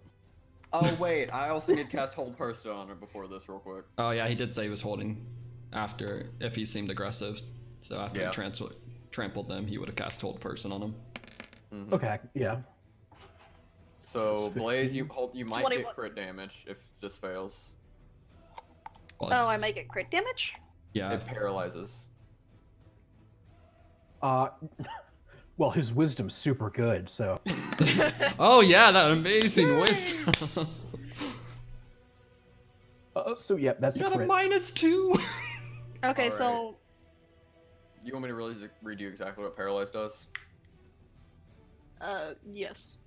Oh wait, I also need to cast Hold Person on her before this real quick. Oh yeah, he did say he was holding after if he seemed aggressive. So after Yeah. he trampled them, he would have cast Hold Person on him. Mm-hmm. Okay, yeah. So It's Blaze, 15. you might 21. get crit damage if this fails. Well, Oh, I make it crit damage? yeah. It paralyzes. Well, his wisdom's super good, so. Oh yeah, that amazing wisdom. So yeah, that's You a got a crit. -2. Okay, Alright. so You want me to really read you exactly what paralyzed does? yes.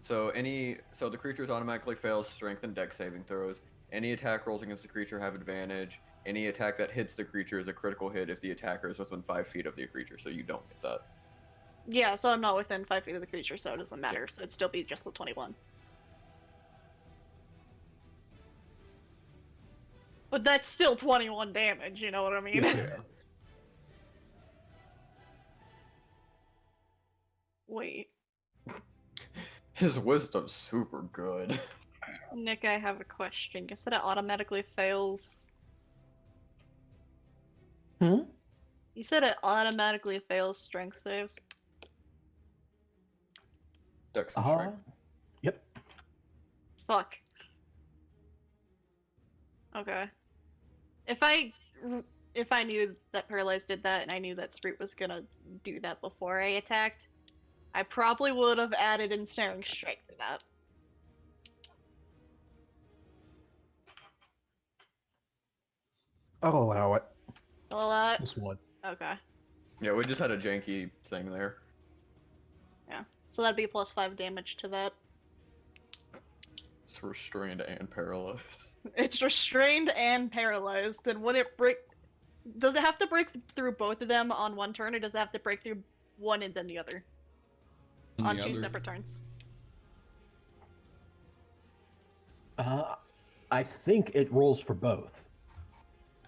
So the creatures automatically fails strength and dex saving throws. Any attack rolls against the creature have advantage. Any attack that hits the creature is a critical hit if the attacker is within 5 feet of the creature, so you don't get that. Yeah, so I'm not within 5 feet of the creature, so it doesn't matter. So it'd still be just the 21. But that's still 21 damage, you know what I mean? Yeah. Wait, His wisdom's super good. Nick, I have a question. You said it automatically fails. Hmm? You said it automatically fails strength saves? Dex and Uh-huh. strength. Yep. Fuck. Okay. If I knew that Paralyzed did that and I knew that Sproot was gonna do that before I attacked, I probably would have added Ensnaring Strike to that. I'll allow it. Well, This one. okay. Yeah, we just had a janky thing there. Yeah. So that'd be +5 damage to that. It's restrained and paralyzed. It's restrained and paralyzed, and when it does it have to break through both of them on one turn, or does it have to break through one and then the other? And On the two other- separate turns. I think it rolls for both.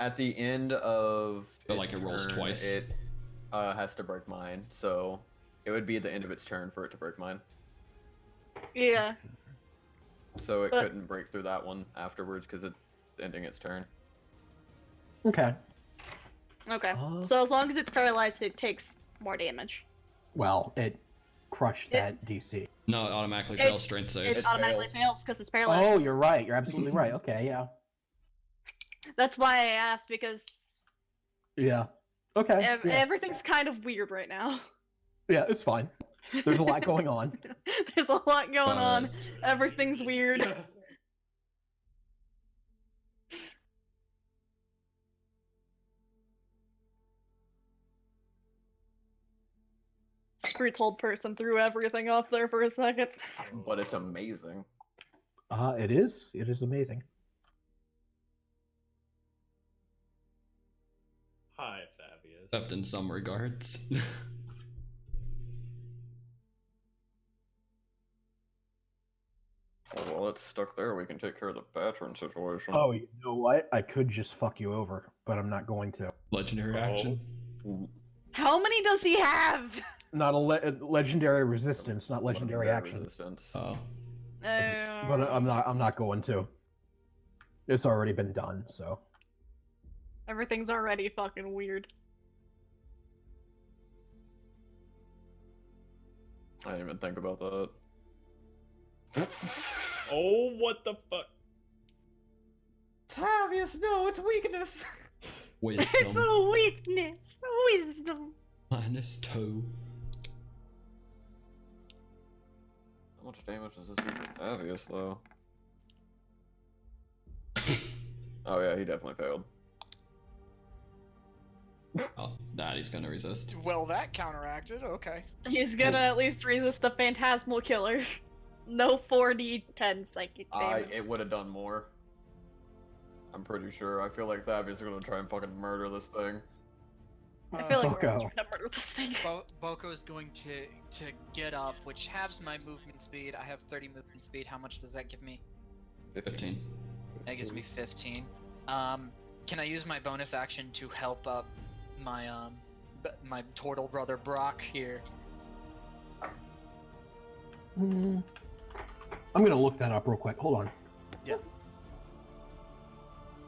At the end of But, like, its it rolls turn, twice. It has to break mine, so it would be the end of its turn for it to break mine. Yeah. So it But- couldn't break through that one afterwards because it's ending its turn. Okay. Okay. So as long as it's paralyzed, it takes more damage. Well, it crushed that DC. No, it automatically It- fails strength saves. It automatically fails because it's paralyzed. Oh, you're right. You're absolutely right. Okay, yeah. That's why I asked, because Yeah. Okay. yeah. everything's kind of weird right now. Yeah, it's fine. There's a lot going on. There's a lot going on. Everything's weird. Sprout's hold person threw everything off there for a second. But it's amazing. It is. It is amazing. Hi, Fabius. Except in some regards. Oh, well, it's stuck there. We can take care of the Batrin situation. Oh, you know what? I could just fuck you over, but I'm not going to. Legendary action. How many does he have? Not a legendary resistance, not legendary action. Resistance. Oh. But I'm not going to. It's already been done, so. Everything's already fucking weird. I didn't even think about that. Oh, what the fuck? Tavius, no, it's weakness. Wisdom. It's a weakness. Wisdom. -2. How much damage does this do for Tavius, though? Oh yeah, he definitely failed. Oh, that he's gonna resist. Well, that counteracted. Okay. He's gonna at least resist the phantasmal killer. No 4d10 psychic damage. It would have done more. I'm pretty sure. I feel like Tavius is gonna try and fucking murder this thing. I feel like we're all Boko. trying to murder this thing. Boko is going to get up, which halves my movement speed. I have 30 movement speed. How much does that give me? 15. That gives me 15. Can I use my bonus action to help up my my turtle brother Brock here? I'm gonna look that up real quick. Hold on. Yeah.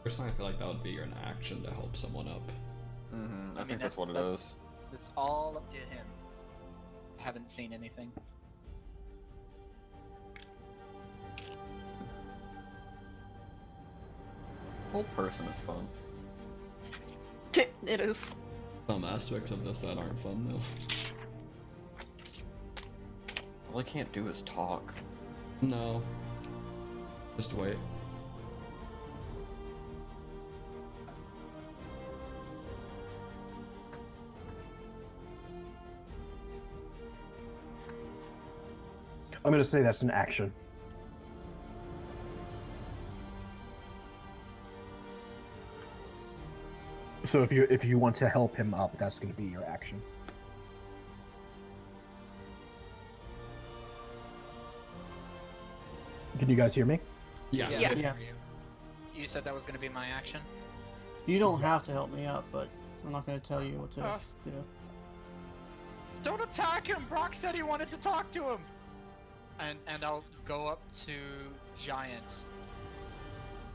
Personally, I feel like that would be an action to help someone up. I think that's what it is. It's all up to him. I haven't seen anything. Whole person is fun. It is. Some aspects of this that aren't fun though. All I can't do is talk. No. Just wait. I'm gonna say that's an action. So if you want to help him up, that's gonna be your action. Can you guys hear me? Yeah. Yeah. You said that was going to be my action? You don't have to help me up, but I'm not going to tell you what to do. Don't attack him! Brock said he wanted to talk to him! And I'll go up to Giant,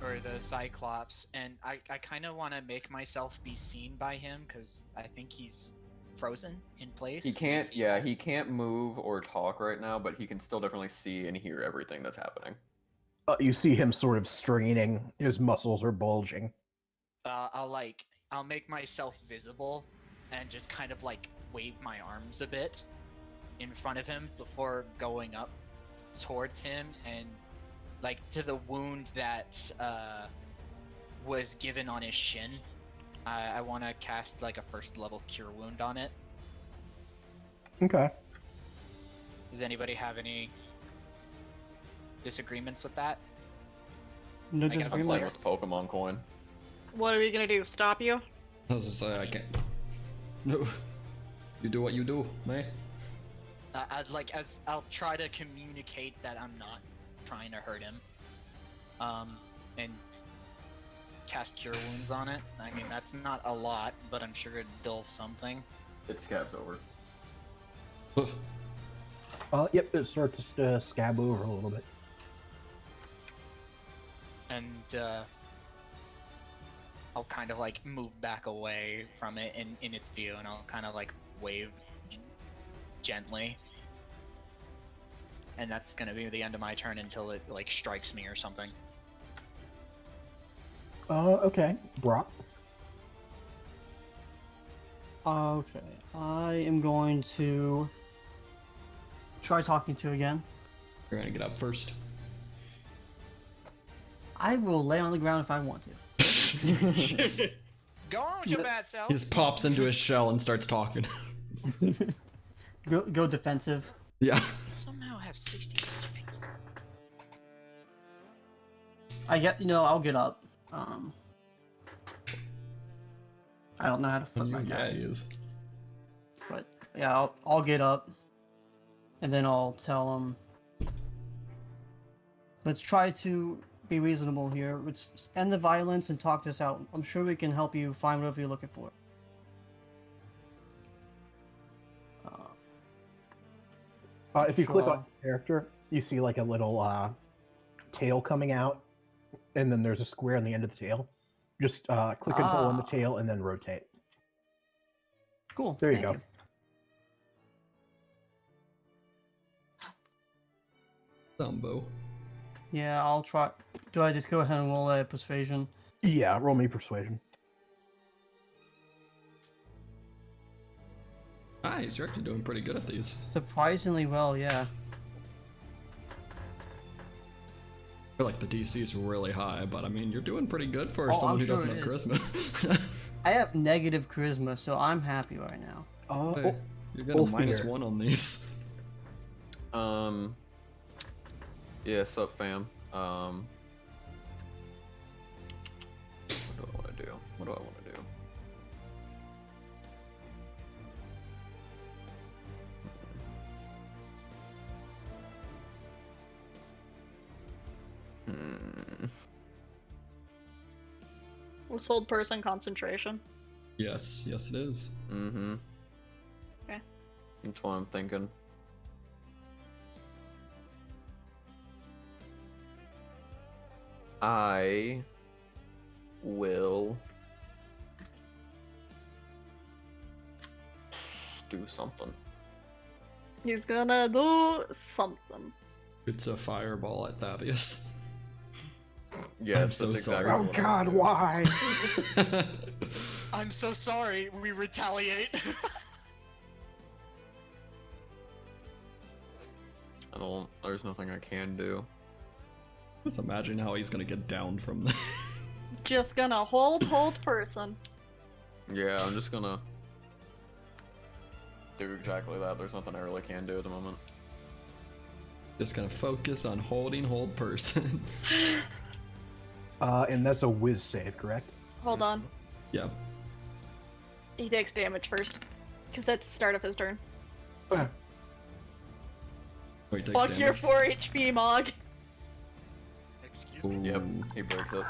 or the Cyclops, and I kind of want to make myself be seen by him, because I think he's frozen in place. He can't, he can't move or talk right now, but he can still definitely see and hear everything that's happening. You see him sort of straining. His muscles are bulging. I'll make myself visible, and just kind of like wave my arms a bit in front of him before going up towards him, and like to the wound that was given on his shin. I want to cast like a first level cure wound on it. Okay. Does anybody have any disagreements with that? No I guess I'm I'm disagreement. playing with the Pokemon coin. What are we gonna do? Stop you? I was just say I can't. No. You do what you do, man. I'll try to communicate that I'm not trying to hurt him. And cast cure wounds on it. I mean, that's not a lot, but I'm sure it dulls something. It scabs over. Yep, it starts to scab over a little bit. And I'll kind of like move back away from it in its view, and I'll kind of like wave gently. And that's gonna be the end of my turn until it like strikes me or something. Okay. Brock. Okay, I am going to try talking to again. You're gonna get up first. I will lay on the ground if I want to. Go on with your bad self! He just pops into his shell and starts talking. Go defensive. Yeah. Somehow have 60 HP. I'll get up. I don't know how to flip my Yeah, guy. he is. But yeah, I'll get up, and then I'll tell him. let's try to be reasonable here. Let's end the violence and talk this out. I'm sure we can help you find whatever you're looking for. If you click on character, you see like a little tail coming out, and then there's a square on the end of the tail. Just click and hold on the tail and then rotate. Cool. There you thank go. Dumbo. Yeah, I'll try. Do I just go ahead and roll a persuasion? Yeah, roll me persuasion. Nice, you're actually doing pretty good at these. Surprisingly well, yeah. I feel like the DC is really high, but I mean, you're doing pretty good for someone I'm who sure doesn't it have is. charisma. I have negative charisma, so I'm happy right now. Hey, you're getting a Ulfyr. -1 on these. Yeah, sup fam. What do I want to do? What do I want to do? Let's hold person concentration. Yes, yes it is. Mm-hmm. Okay. That's what I'm thinking. I will do something. He's gonna do something. It's a fireball at Thaddeus. Yes, I'm so that's sorry. exactly Oh what I'm God, gonna do. why? I'm so sorry. We retaliate. I don't. There's nothing I can do. Just imagine how he's gonna get down from there. Just gonna hold person. Yeah, I'm just gonna do exactly that. There's nothing I really can do at the moment. Just gonna focus on hold person. And that's a whiz save, correct? Hold on. Yeah. He takes damage first. Because that's the start of his turn. Oh, he takes Fuck damage. your 4 HP, Mog. Excuse me. Yep, he breaks it.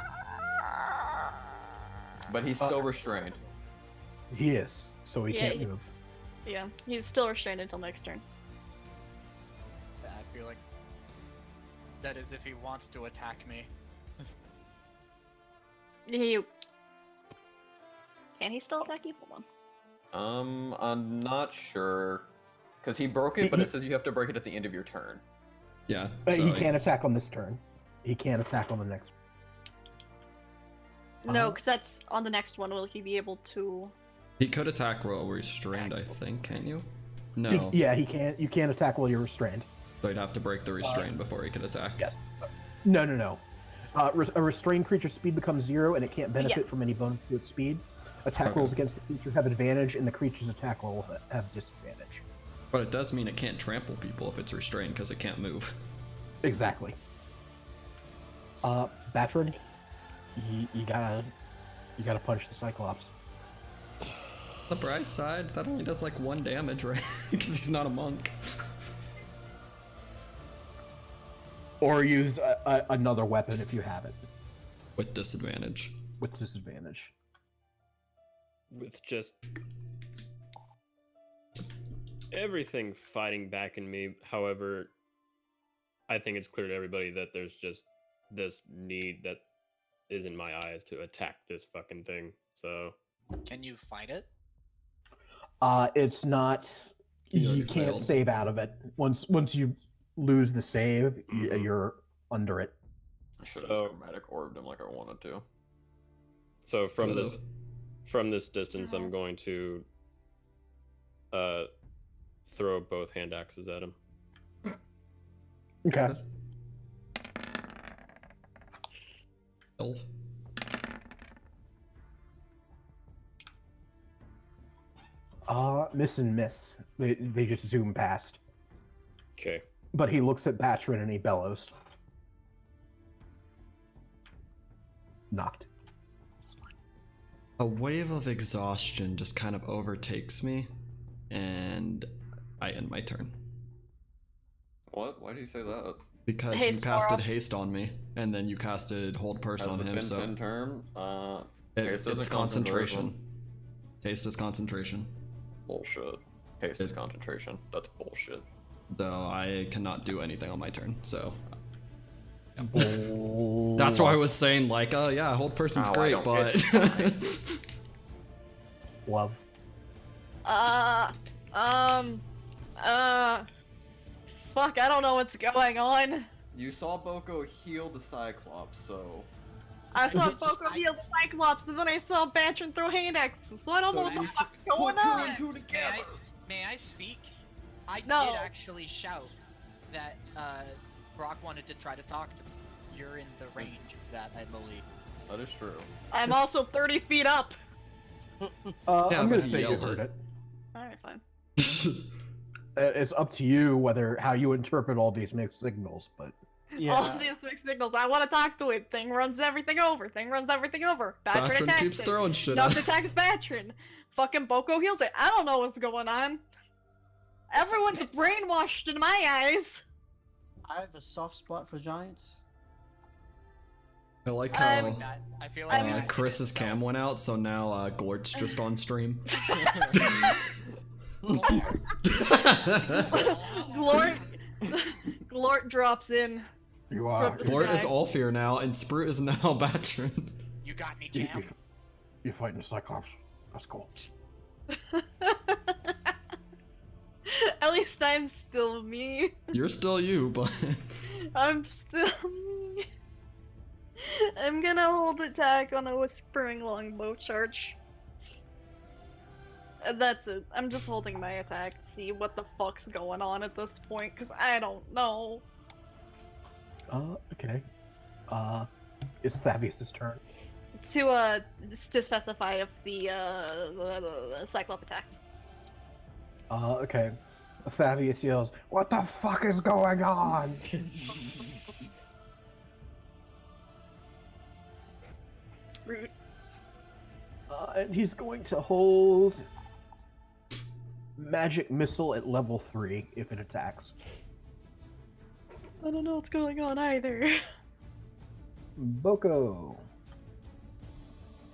But he's still restrained. He is, so he Yeah, can't move. Yeah, he's still restrained until next turn. I feel like that is if he wants to attack me. Can he still attack you? Hold on. I'm not sure. Because he broke it, but it says you have to break it at the end of your turn. Yeah. He can't attack on this turn. He can't attack on the next. No, because that's on the next one. Will he be able to? He could attack while restrained, I think. Can't you? No. Yeah, he can't. You can't attack while you're restrained. So he'd have to break the restraint before he could attack. Yes. No. A restrained creature's speed becomes 0, and it can't benefit from any bonus to its speed. Attack rolls against the creature have advantage, and the creature's attack roll will have disadvantage. But it does mean it can't trample people if it's restrained because it can't move. Exactly. Batrin, you gotta punch the Cyclops. The bright side, that only does like 1 damage, right? Because he's not a monk. Or use another weapon if you have it. With disadvantage. With disadvantage. With just everything fighting back in me, however, I think it's clear to everybody that there's just this need that is in my eyes to attack this fucking thing. So Can you fight it? It's not. You can't failed. save out of it. Once you lose the save, you're under it. I should have chromatic orbed him like I wanted to. So from Could've. this distance, I'm going to throw both hand axes at him. Okay. Elf. Miss and miss. They just zoom past. Okay. But he looks at Batrin and he bellows. Knocked. A wave of exhaustion just kind of overtakes me, and I end my turn. What? Why do you say that? Because Haste you casted off. haste on me, and then you casted hold purse on him, so term, it's concentration. Haste is concentration. Bullshit. Haste is concentration. That's bullshit. So I cannot do anything on my turn, so... That's why I was saying, like, yeah, hold person's Oh, I great, don't- but... Love. Fuck, I don't know what's going on. You saw Boko heal the Cyclops, so... I saw Boko heal the Cyclops, and then I saw Batrin throw hand axes, so I don't know what the fuck's going on. May I speak? I No. did actually shout that Brock wanted to try to talk to me. You're in the range of that, I believe. That is true. I'm also 30 feet up. Yeah, I'm gonna but say you yell heard it. it. Alright, fine. It's up to you how you interpret all these mixed signals, but All these mixed signals, I want to talk to it. Thing runs everything over. Batrin Batrin attacks keeps it. throwing shit Noct at attacks Batrin. Fucking Boko heals it. I don't know what's going on. Everyone's brainwashed in my eyes. I have a soft spot for giants. I like I'm- how I feel like I'm- Chris's cam went out, so now Glort's just on stream. Glort drops in. you are. From the Glort is sky. Ulfyr now, and Sproot is now Batrin. You got me, You, Jam. you're fighting the Cyclops. That's cool. At least I'm still me. You're still you, but... I'm still me. I'm gonna hold attack on a whispering longbow charge. And that's it. I'm just holding my attack to see what the fuck's going on at this point, because I don't know. Okay. It's Thavius' turn. To specify if the Cyclops attacks. Okay. Thavius yells, "What the fuck is going on?" Rude. And he's going to hold magic missile at level 3 if it attacks. I don't know what's going on either. Boko.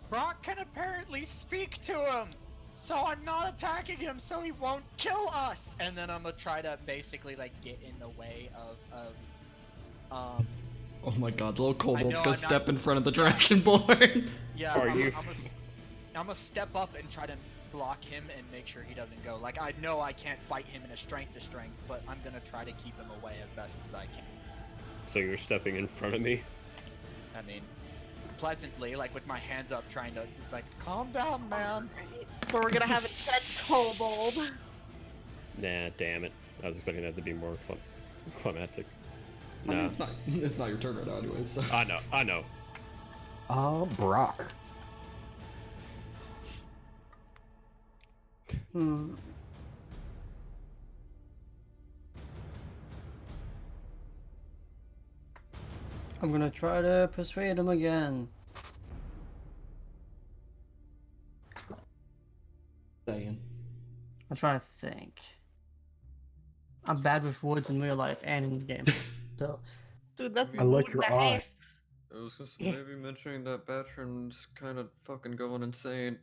Brock can apparently speak to him, so I'm not attacking him so he won't kill us. And then I'm gonna try to basically like get in the way of Oh my god, little kobold's know gonna I'm step not- in front of the Dragonborn. yeah. Are I'm, you- I'm gonna step up and try to block him and make sure he doesn't go. Like I know I can't fight him in a strength to strength, but I'm gonna try to keep him away as best as I can. So you're stepping in front of me? I mean, pleasantly, like with my hands up, trying to. It's like, calm down, man. So we're gonna have a dead kobold. Nah, damn it. I was expecting that to be more climactic. I mean, Nah. it's not your turn right now anyways, so... I know. Brock. Hmm. I'm gonna try to persuade him again. Saying. I'm trying to think. I'm bad with words in real life and in the game. So, Dude, that's I like mood your and a eye. half. I was just maybe mentioning that Batrin's kind of fucking going insane.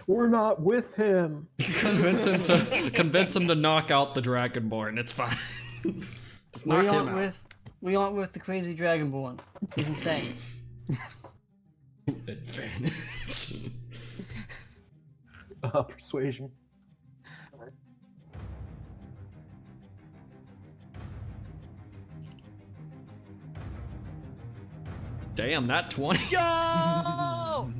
We're not with him. convince him to knock out the Dragonborn. It's fine. Just knock him out. we aren't with the crazy Dragonborn. He's insane. Advantage. Persuasion. Damn, that 20. Yo!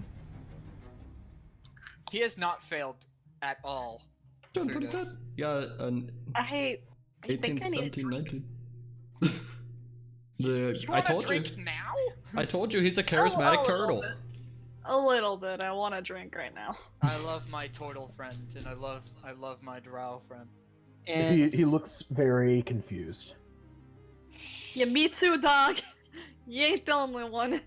He has not failed at all. Doing through pretty good. this. Yeah, an I 18, think I need 17, 19. You I wanna told you. drink now? I told you he's a charismatic turtle. a little bit. I want a drink right now. I love my turtle friend, and I love my drow friend. And He looks very confused. Yeah, me too, dog. You ain't the only one.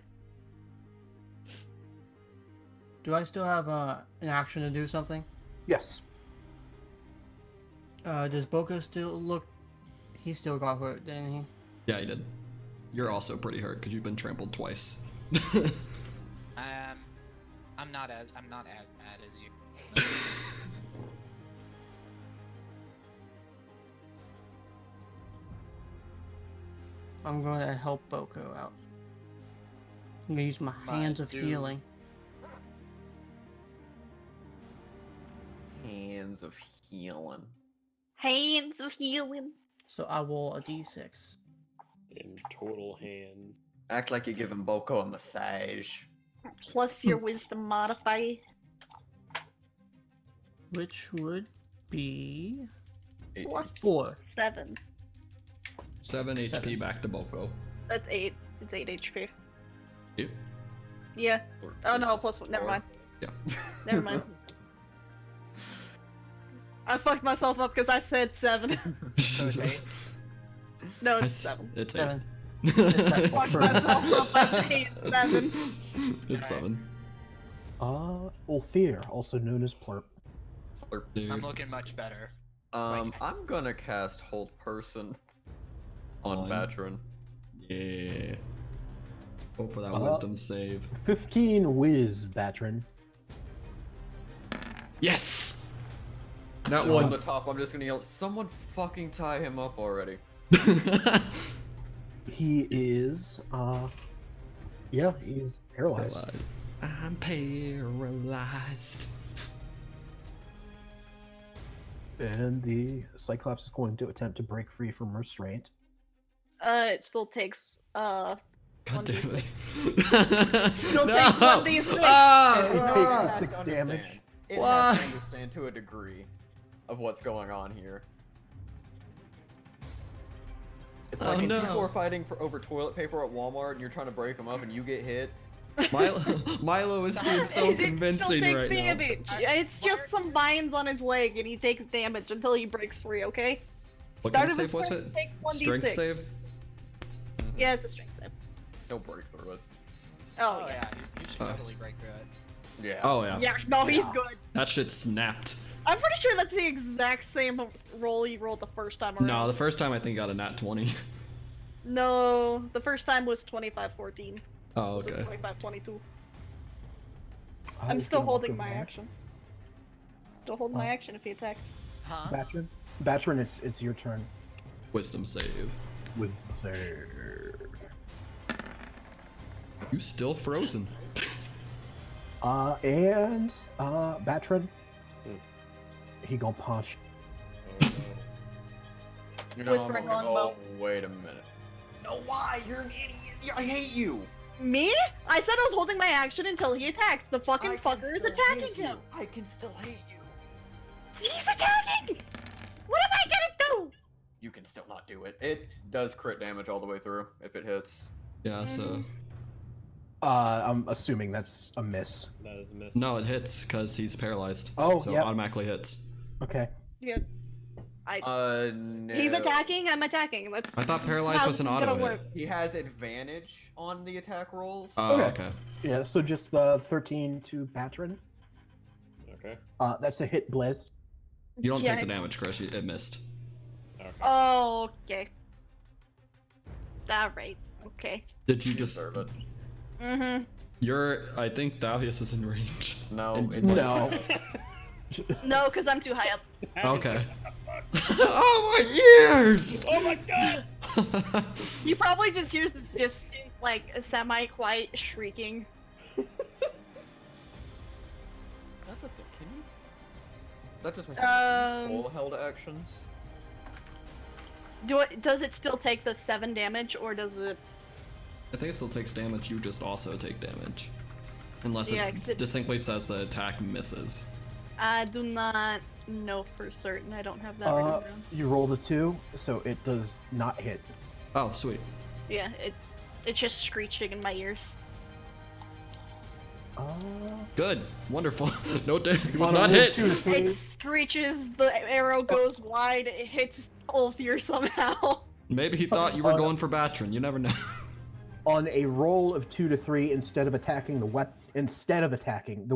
do I still have an action to do something? Yes. Does Boko still look he still got hurt, didn't he? Yeah, he did. You're also pretty hurt because you've been trampled twice. I'm not as bad as you. I'm going to help Boko out. I'm going to use my hands of dude. healing. Hands of healing. Hands of healing. So I roll a d6. In total hands. Act like you're giving Boko a massage. Plus your wisdom modifier. Which would be... Plus 4. 7. 7 HP back to Boko. That's 8. It's 8 HP. Yeah. Yeah. Oh no, plus 1. Never mind. Yeah. Never mind. I fucked myself up because I said 7. No, it's 7. It's 7. 8. Fucked myself up. I said 7. It's 7. Ulfyr, also known as Plurp. Dude. I'm looking much better. I'm gonna cast Hold Person on Batrin. Yeah. Go for that wisdom save. 15 whiz, Batrin. Yes! That On one. the top, I'm just gonna yell, someone fucking tie him up already. He is, yeah, he's paralyzed. I'm paralyzed. And the Cyclops is going to attempt to break free from restraint. It still takes, God damn it. Still No! takes 1d6. It takes the 6 damage. It Why? has to understand to a degree of what's going on here. It's like when people are fighting over toilet paper at Walmart and you're trying to break them up and you get hit. Milo is being so convincing right now. Damage. It's just some binds on his leg and he takes damage until he breaks free, okay? What Start kind of of his save was turn, it? takes 1d6. Strength save? Yeah, it's a strength save. Don't break through it. Oh, yeah. You should totally break through it. Yeah. Oh yeah. Yeah, no, he's good. That shit snapped. I'm pretty sure that's the exact same roll you rolled the first time around. No, the first time I think I got a nat 20. No, the first time was 25-14. Oh, This okay. is 25-22. I I'm was still gonna walk holding over my there. action. Still holding my action if he attacks. Huh? Batrin? Batrin, it's your turn. Wisdom save. With save. You still frozen. Batrin, he gonna punch. You know, Whispering I'm longbow. oh, wait a minute. No, why? You're an idiot. I hate you. Me? I said I was holding my action until he attacks. The fucking fucker is attacking him. I can still hate you. He's attacking! What am I gonna do? You can still not do it. It does crit damage all the way through if it hits. Yeah, so... I'm assuming that's a miss. That is a miss. No, it hits because he's paralyzed. Oh, so yep. it automatically hits. Okay. Yeah. No. He's attacking, I'm attacking. That's I thought paralyzed how was an this is gonna auto work. hit. He has advantage on the attack rolls. Oh, Okay. okay. Yeah, so just the 13 to Batrin. Okay. That's a hit, Blizz. You don't Yeah. take the damage, Chris. It missed. Okay. Oh, okay. Alright, okay. Did you just... Deserve it. Mm-hmm. I think Davius is in range. No, And- it's No. No, because I'm too high up. Okay. Oh my ears! Oh my god! You probably just hear the distant, like, semi-quiet shrieking. That's a thing. Can you? That just makes all held actions. Does it still take the 7 damage, or does it... I think it still takes damage, you just also take damage. Unless Yeah, it 'cause it- distinctly says the attack misses. I do not know for certain. I don't have that written down. You rolled a 2, so it does not hit. Oh, sweet. Yeah, it's just screeching in my ears. Good. Wonderful. No damage. He was On a not roll hit. 2 to 3. It screeches, the arrow goes wide, it hits Ulfyr somehow. Maybe he thought you were going for Batrin. You never know. On a roll of 2 to 3, instead of attacking, the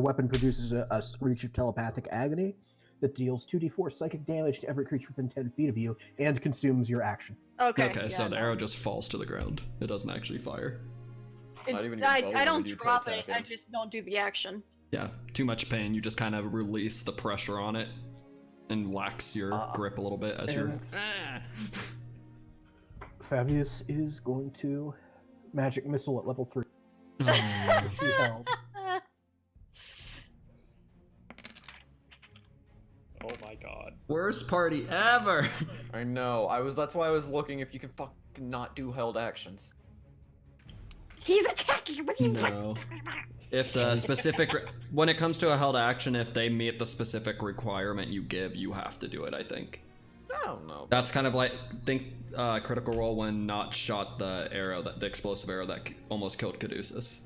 weapon produces a screech of telepathic agony. that deals 2d4 psychic damage to every creature within 10 feet of you and consumes your action. Okay. Okay, yeah, so the no. arrow just falls to the ground. It doesn't actually fire. Not even your bow I when don't you try drop it. I attacking. just don't do the action. Yeah, too much pain. You just kind of release the pressure on it and lax your grip a little bit as you're. Fabius is going to magic missile at level 3. She held. Oh my god. Worst party ever. I know. That's why I was looking if you can fucking not do held actions. He's attacking you with you. No. If the specific, when it comes to a held action, if they meet the specific requirement you give, you have to do it. I think. No. That's kind of like Critical Role when Noct shot the arrow, the explosive arrow that almost killed Caduceus.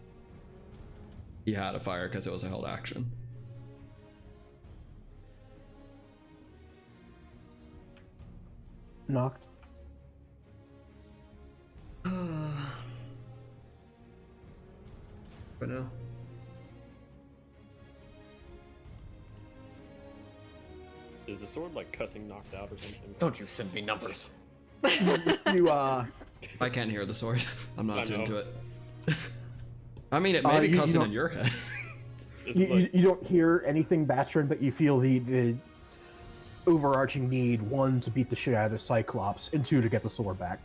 He had to fire because it was a held action. Knocked. For now. Is the sword like cussing knocked out or something? Don't you send me numbers. You I can't hear the sword. I'm not I tuned know. to it. I mean, it may be you cussing don't- in your head. you don't hear anything, Batrin, but you feel the overarching need, 1, to beat the shit out of the Cyclops, and 2, to get the sword back.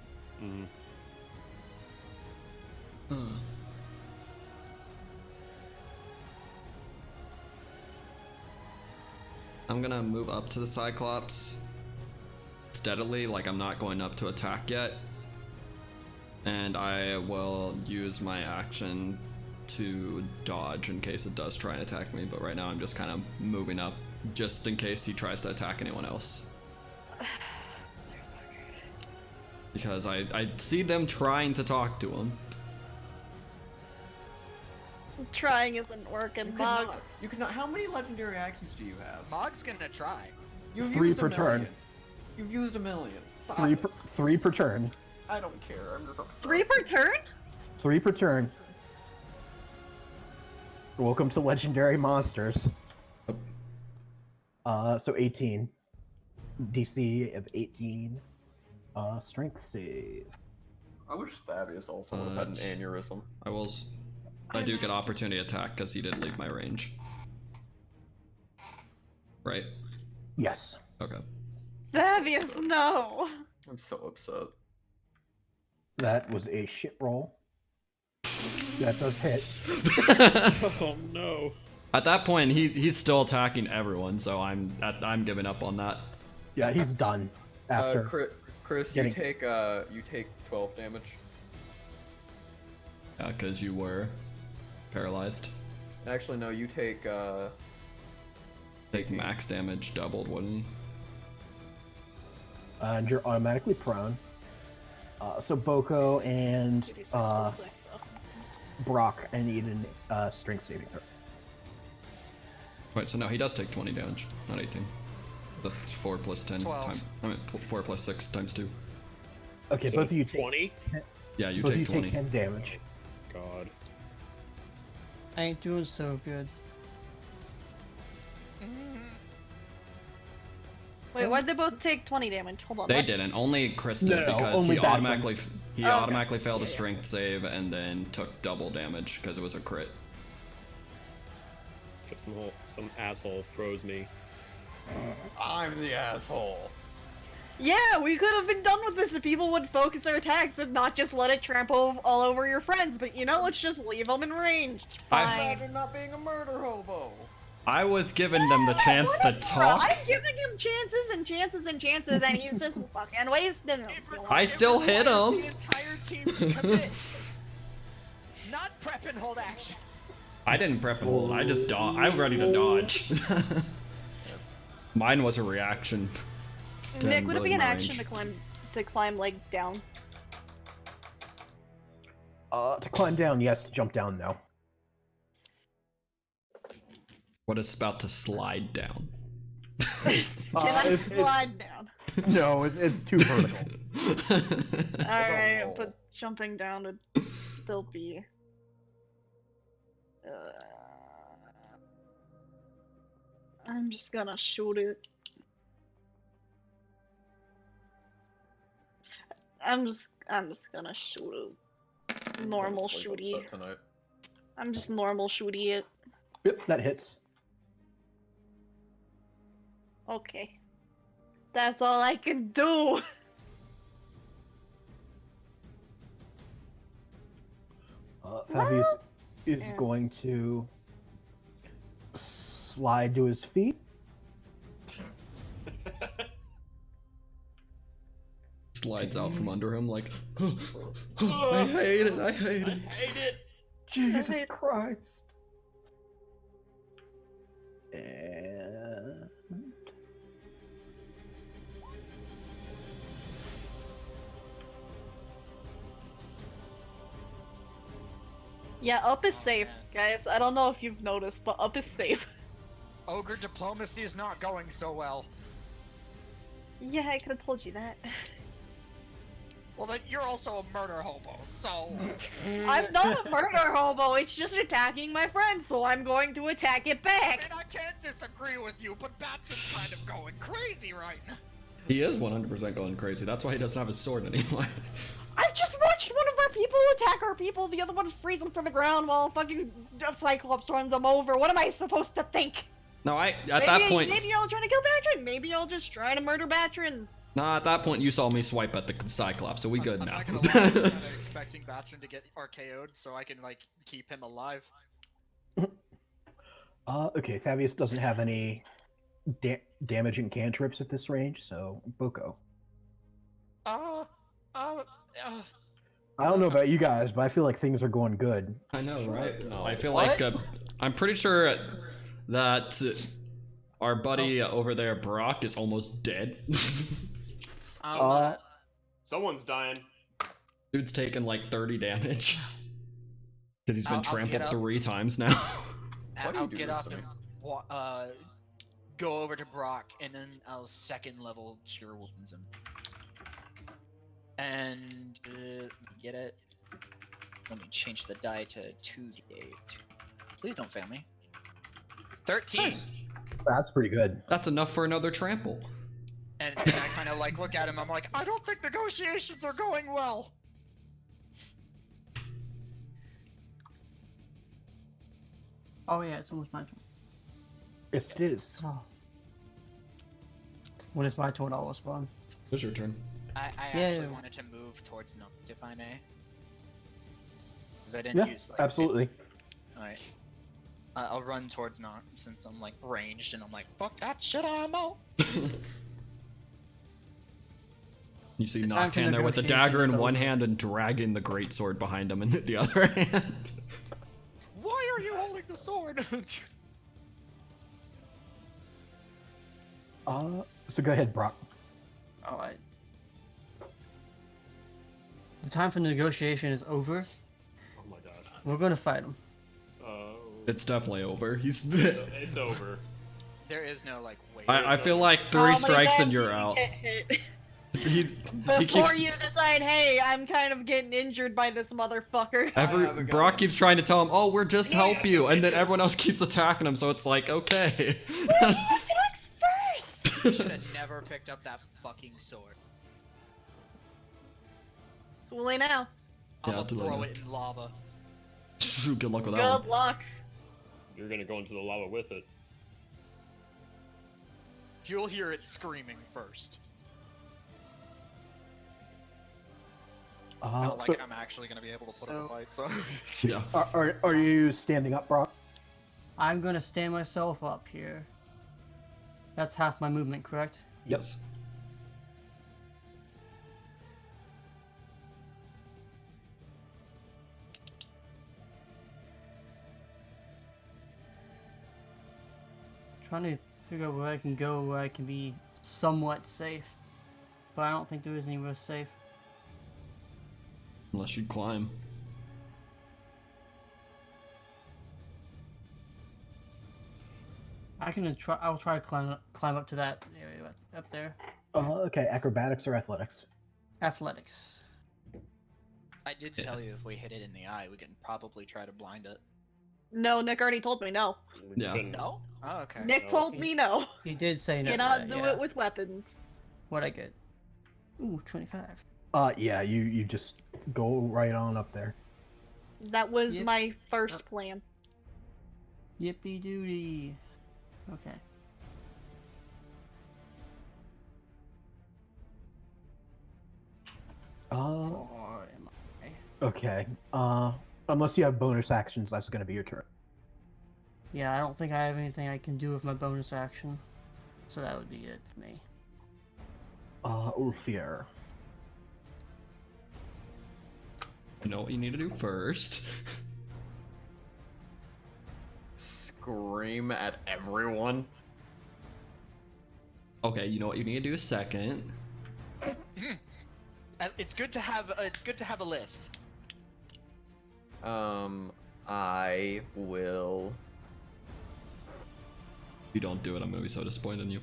I'm gonna move up to the Cyclops steadily, like I'm not going up to attack yet. And I will use my action to dodge in case it does try and attack me, but right now I'm just kind of moving up just in case he tries to attack anyone else. Because I see them trying to talk to him. Trying isn't working, Mog. You cannot. How many legendary actions do you have? Mog's gonna try. You've 3 used per a million. turn. You've used a million. Stop 3 it. per, 3 per turn. I don't care. I'm just. 3 per turn? 3 per turn. Welcome to Legendary Monsters. So 18. DC of 18. Strength save. I wish Fabius also would have had an aneurysm. I do get opportunity attack because he did leave my range. Right? Yes. Okay. Fabius, no. I'm so upset. That was a shit roll. That does hit. Oh no. At that point, he's still attacking everyone, so I'm giving up on that. Yeah, he's done. After Chris, getting- you take 12 damage. Yeah, because you were paralyzed. Actually, no, you take Take max damage doubled, wouldn't you? and you're automatically prone. So Boko and 2d6 plus 6, so. Brock, I need a strength saving throw. Wait, so no, he does take 20 damage, not 18. That's 4 plus 10 12. times. I mean, 4 plus 6 times 2. Okay, So both of you take 20? Yeah, you both take of you 20. take 10 damage. God. I ain't doing so good. Wait, why'd they both take 20 damage? Hold on. They what? didn't. Only Chris did No, because only he Batrin. automatically Oh, okay. automatically failed a strength save and then took double damage because it was a crit. Some asshole froze me. I'm the asshole. Yeah, we could have been done with this if people would focus their attacks and not just let it trample all over your friends. But you know, let's just leave them in range. It's fine. Imagine not being a murder hobo. I was giving them the chance to talk. I'm giving him chances and chances and chances, and he's just fucking wasting them. I still hit The him. entire team to commit. Not prep and hold action. I didn't prep and hold. I just I'm ready to dodge. Mine was a reaction. to Nick, him would it be leaving an my action range. to climb like down? To climb down, yes. To jump down, no. What is about to slide down? Can I it's- slide down? No, it's too vertical. Alright, but jumping down would still be... I'm just gonna shoot it. I'm just gonna shoot it. Normal shooty. I'm just normal shooty it. Yep, that hits. Okay. That's all I can do. Fabius is going to slide to his feet. Slides out from under him like, I hate it, I hate it. I hate it. Jesus Christ. And... Yeah, up is safe, guys. I don't know if you've noticed, but up is safe. Ogre diplomacy is not going so well. Yeah, I could have told you that. Well, then you're also a murder hobo, so... I'm not a murder hobo, it's just attacking my friend, so I'm going to attack it back! And I can't disagree with you, but Batrin's kind of going crazy right now. He is 100% going crazy. That's why he doesn't have his sword anymore. I just watched one of our people attack our people, the other one freeze him to the ground while fucking Cyclops runs him over. What am I supposed to think? No, at that point... Maybe y'all trying to kill Batrin, maybe y'all just trying to murder Batrin. Nah, at that point you saw me swipe at the Cyclops, so we good now. I'm not gonna lie, I'm kinda expecting Batrin to get RKO'd so I can, like, keep him alive. Okay, Fabius doesn't have any damaging cantrips at this range, so Boko. I don't know about you guys, but I feel like things are going good. I know, right? No. I feel What? like I'm pretty sure that our buddy over there, Brock, is almost dead. Someone's dying. Dude's taken like 30 damage. Because he's been I'll get trampled up. 3 times now. I'll get up and go over to Brock, and then I'll second level Cure Wounds him. And let me get it. Let me change the die to 2d8. Please don't fail me. 13. Nice. That's pretty good. That's enough for another trample. And I kind of like look at him. I'm like, I don't think negotiations are going well. Oh yeah, it's almost my turn. Yes, it is. Oh. When it's my turn, I'll respond. It's your turn. I Yeah. actually wanted to move towards Noct, if I may. Because I didn't Yeah, use like. absolutely. Alright. I'll run towards Noct since I'm like ranged, and I'm like, fuck that shit, I'm out. You see The time for Noctan there with the negotiation dagger in is one over. hand and dragging the greatsword behind him in the other hand. Why are you holding the sword? So go ahead, Brock. Alright. The time for negotiation is over. Oh my god. We're gonna fight him. Oh. It's definitely over. He's. It's over. There is no like wait. I feel like 3 strikes and you're out. He Before keeps. you decide, hey, I'm kind of getting injured by this motherfucker. Brock keeps trying to tell him, "Oh, we're just help you," and then everyone else keeps attacking him. So it's like, okay. Attacks first! Should have never picked up that fucking sword. Too late now. I'm Yeah, gonna too late throw now. it in lava. Good luck with that Good one. luck. You're gonna go into the lava with it. You'll hear it screaming first. I feel So like I'm actually gonna be able to put up a fight. So. Yeah. are you standing up, Brock? I'm gonna stand myself up here. That's half my movement, correct? Yes. Trying to figure out where I can go where I can be somewhat safe. But I don't think there is anywhere safe. Unless you climb. I'll try to climb up to that area up there. Okay, acrobatics or athletics? Athletics. I did tell you if we hit it in the eye, we can probably try to blind it. No, Nick already told me no. Yeah. No? Oh, okay. Nick told me no. He did say no. to Cannot that, do yeah. it with weapons. What I get? Ooh, 25. Yeah, you just go right on up there. That was Yep. my first plan. Yippee doody. Okay. Or am I? Okay. Unless you have bonus actions, that's gonna be your turn. Yeah, I don't think I have anything I can do with my bonus action. So that would be it for me. Ulfyr. You know what you need to do first. Scream at everyone. Okay, you know what you need to do second. It's good to have. It's good to have a list. I will. If you don't do it, I'm gonna be so disappointed in you.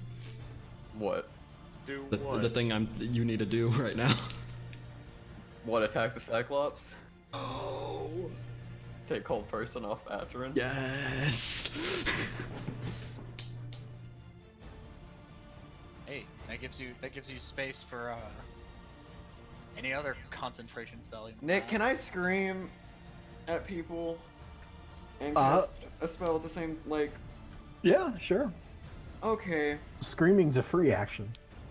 What? Do The thing you need to do right now. What? Attack the Cyclops? Oh. Take cold person off Batrin? Yes. Hey, that gives you space for any other concentration spell. You Nick, have. can I scream at people and cast a spell at the same, like... Yeah, sure. Okay. Screaming's a free action.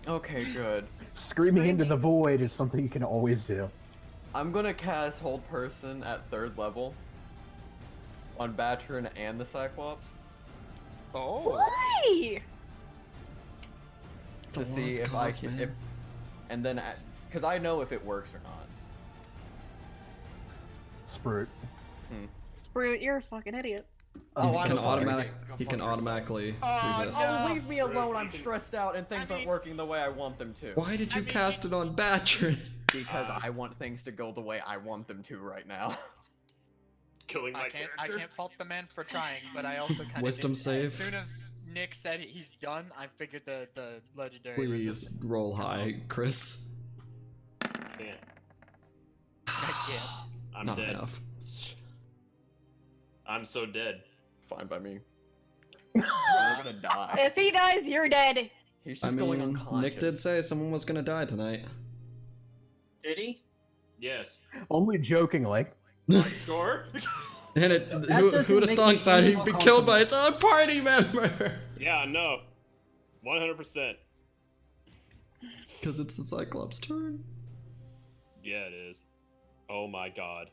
Okay, good. Screaming into the void is something you can always do. I'm gonna cast Hold Person at 3rd level on Batrin and the Cyclops. Oh. Why? To see if I can, and then, because I know if it works or not. Sprout. Sprout, you're a fucking idiot. Oh, he can automatically resist. Oh, leave me alone! I'm stressed out and things aren't working the way I want them to. Why did you cast it on Batrin? Because I want things to go the way I want them to right now. Killing my I character. can't fault the man for trying, but I also kind of Wisdom save. As soon as Nick said he's done, I figured the legendary. Please resistance. roll high, Chris. Can't. I can't. I'm Not dead. enough. I'm so dead. Fine by me. We're gonna die. If he dies, you're dead. He's just going unconscious. Nick did say someone was gonna die tonight. Did he? Yes. Only jokingly. Sure. And who'd have thought that he'd be killed by his own party member? Yeah, no. 100%. Because it's the Cyclops' turn. Yeah, it is. Oh my god.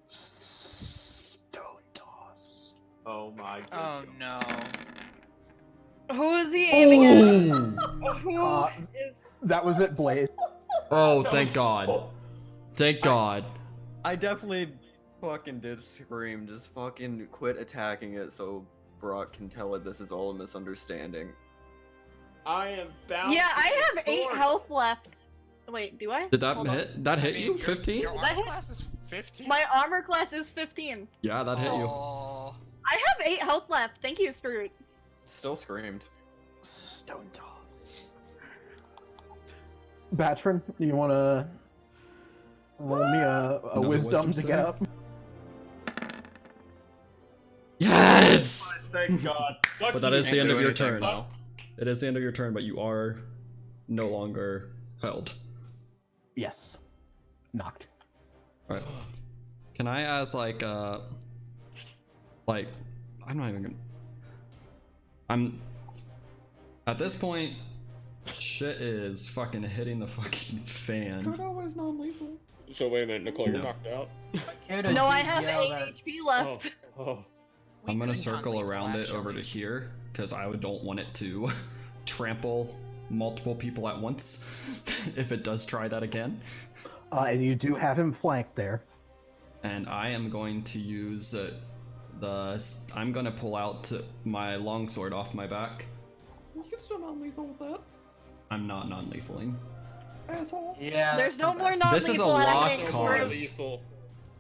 Stone toss. Oh my god. Oh no. Who is he aiming at? Who is? That was it, Blaze. Oh, thank God. Thank God. I definitely fucking did scream. Just fucking quit attacking it so Brock can tell it this is all a misunderstanding. I am bound. Yeah, to I the have 8 sword. health left. Wait, do I? Did that Hold on. hit? That hit you? 15? Your That armor hit- class is 15. My armor class is 15. Yeah, that hit you. Oh. I have 8 health left. Thank you, Sprout. Still screamed. Stone toss. Batrin, you want to roll me a Another wisdom to wisdom get save? up? Yes! Thank God. But that is the end of your turn. Though. It is the end of your turn, but you are no longer held. Yes. Knocked. Alright. Can I ask, like, I'm not even gonna... At this point, shit is fucking hitting the fucking fan. Kudo is non-lethal. So wait a minute, Nicole, you're No. knocked out? No, I have 8 HP left. Oh. I'm gonna couldn't circle non-lethal, around it over to actually. here, because I don't want it to trample multiple people at once, if it does try that again. And you do have him flanked there. And I am going to use I'm gonna pull out my longsword off my back. You can still non-lethal with that, I'm not non-lethaling. asshole. Yeah. There's no more non-lethal This is a happening. lost No more cause. lethal.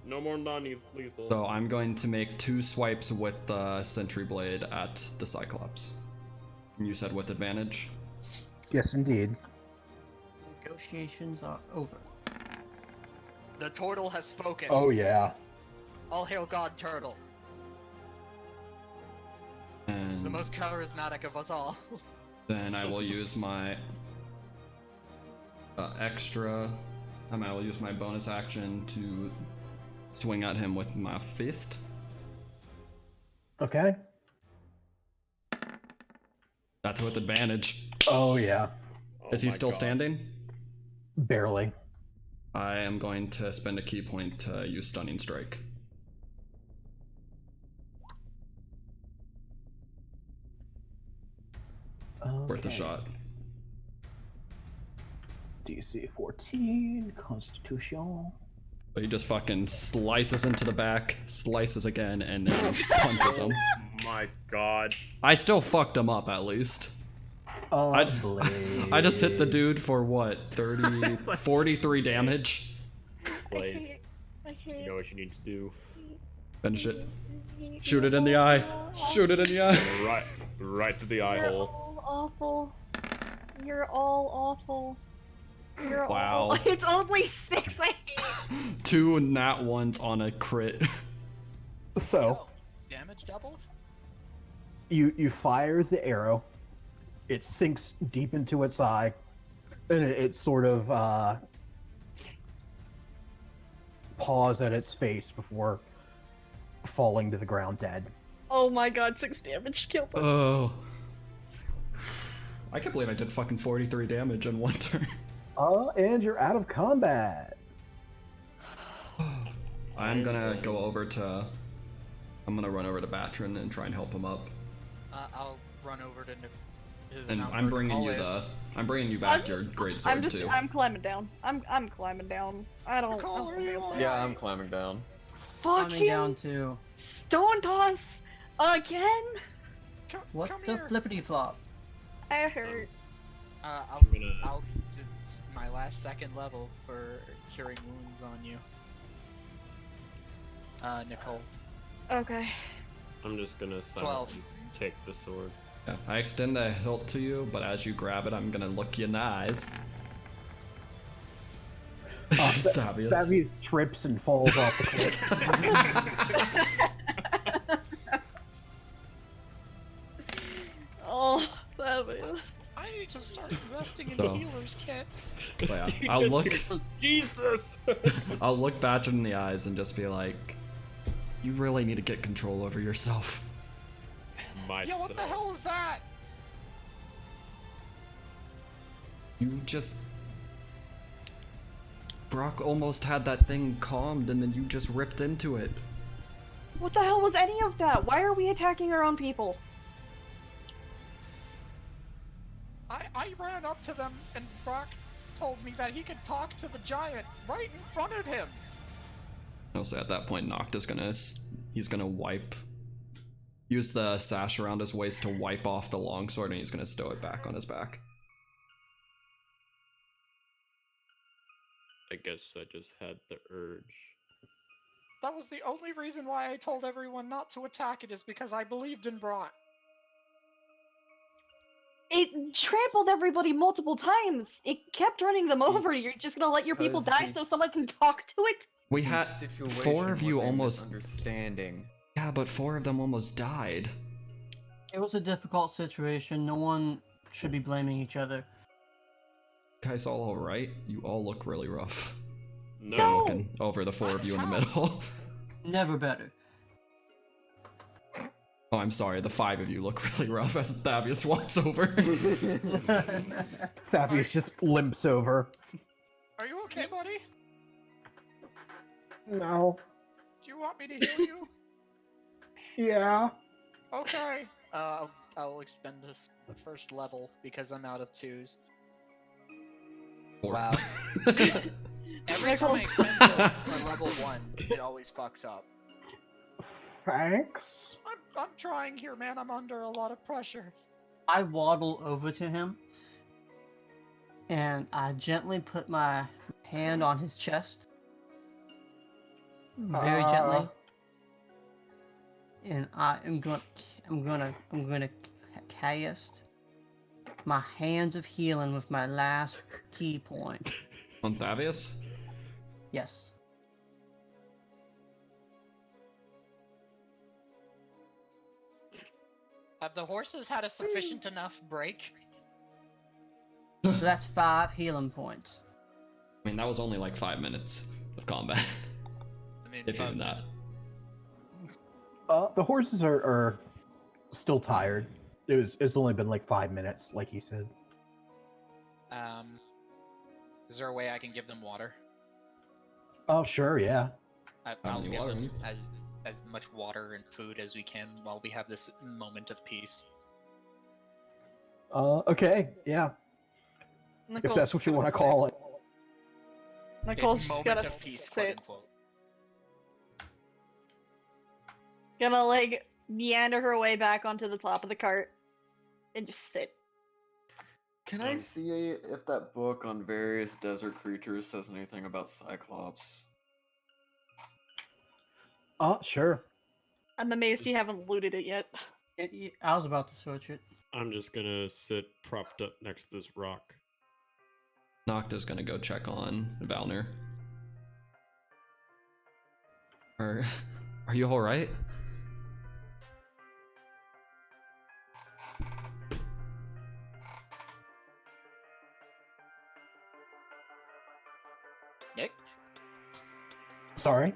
No more non-lethal. So I'm going to make 2 swipes with the sentry blade at the Cyclops. You said with advantage? Yes, indeed. Negotiations are over. The turtle has spoken. Oh yeah. All hail God Turtle. And The most charismatic of us all. then I will use my extra. I will use my bonus action to swing at him with my fist. Okay. That's with advantage. Oh yeah. Is he still standing? Barely. I am going to spend a key point to use Stunning Strike. Worth a shot. DC 14, Constitution. So he just fucking slices into the back, slices again, and then punches him. My god. I still fucked him up at least. Oh, I just hit the dude for what, 43 damage? Blaze. You know what you need to do. Finish it. Shoot it in the eye. Shoot it in the eye. Right to the eye hole. All awful. You're all awful. You're Wow. all. It's only 6. I hate. 2 nat 1s on a crit. So, Damage doubled? you fire the arrow, it sinks deep into its eye, and it sort of paws at its face before falling to the ground dead. Oh my god, 6 damage killed him. Oh. I can't believe I did fucking 43 damage in one turn. And you're out of combat. I'm gonna go over to... I'm gonna run over to Batrin and try and help him up. I'll run over to the And mountain I'm where bringing you Nicole is. I'm bringing you back your great sword too. I'm climbing down. I'm climbing down. I don't. Nicole, are you alright? Yeah, I'm climbing down. Fuck Coming him. down to Stone toss again. what Come the here. flippity flop. I hurt. I'll it's my last second level for curing wounds on you. Nicole. Okay. I'm just gonna 12. silently take the sword. Yeah, I extend the hilt to you, but as you grab it, I'm gonna look you in the eyes. Stabius. Stabius trips and falls off the cliff. Oh, Stabius. I need to start investing in So- healers kits. But yeah, I'll look. Jesus! I'll look Batrin in the eyes and just be like, "You really need to get control over yourself." Yeah, what the hell was that? You just... Brock almost had that thing calmed and then you just ripped into it. What the hell was any of that? Why are we attacking our own people? I ran up to them and Brock told me that he could talk to the giant right in front of him. Also, at that point, Noct is gonna... He's gonna wipe... Use the sash around his waist to wipe off the longsword and he's gonna stow it back on his back. I guess I just had the urge. That was the only reason why I told everyone not to attack it, is because I believed in Brock. It trampled everybody multiple times. It kept running them over. You're just gonna let your people Because die so someone can talk to it? We had... Situation 4 of you was a almost... misunderstanding. Yeah, but 4 of them almost died. It was a difficult situation. No one should be blaming each other. Guys all alright? You all look really rough. No. So I'm looking over the 4 of you in the middle. Never better. Oh, I'm sorry, the 5 of you look really rough as Thavius walks over. Stabius just limps over. Are you okay, buddy? No. Do you want me to heal you? Yeah. Okay. I'll expend the first level because I'm out of 2s. 4. Wow. Every time I expend a level 1, it always fucks up. Thanks. I'm trying here, man. I'm under a lot of pressure. I waddle over to him and I gently put my hand on his chest. Very gently. And I'm gonna cast my hands of healing with my last key point. On Thavius? Yes. Have the horses had a sufficient enough break? So that's 5 healing points. I mean, that was only like 5 minutes of combat. I mean, If even that. The horses are still tired. It's only been like 5 minutes, like you said. Is there a way I can give them water? Oh, sure, yeah. I'll many give water them you- as much water and food as we can while we have this moment of peace. Okay, yeah. If that's what you want to call it. Nicole's A just moment gonna of peace, quote sit, unquote. gonna like meander her way back onto the top of the cart and just sit. Can I see if that book on various desert creatures says anything about Cyclops? Sure. I'm amazed you haven't looted it yet. I was about to search it. I'm just gonna sit propped up next to this rock. Noct is gonna go check on Valner. Are you alright? Nick? Sorry?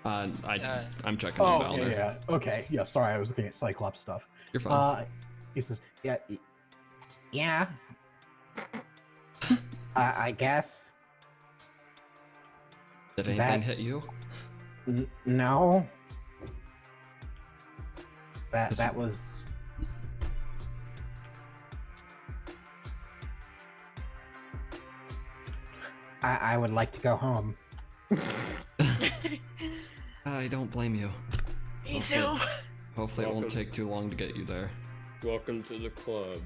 I'm checking Oh, on Valner. yeah. Okay, yeah, sorry, I was looking at Cyclops stuff. You're fine. He says, Yeah. I guess. Did anything hit you? No. That was. I would like to go home. I don't blame you. Me too. Hopefully it won't take too long to get you there. Welcome to the club.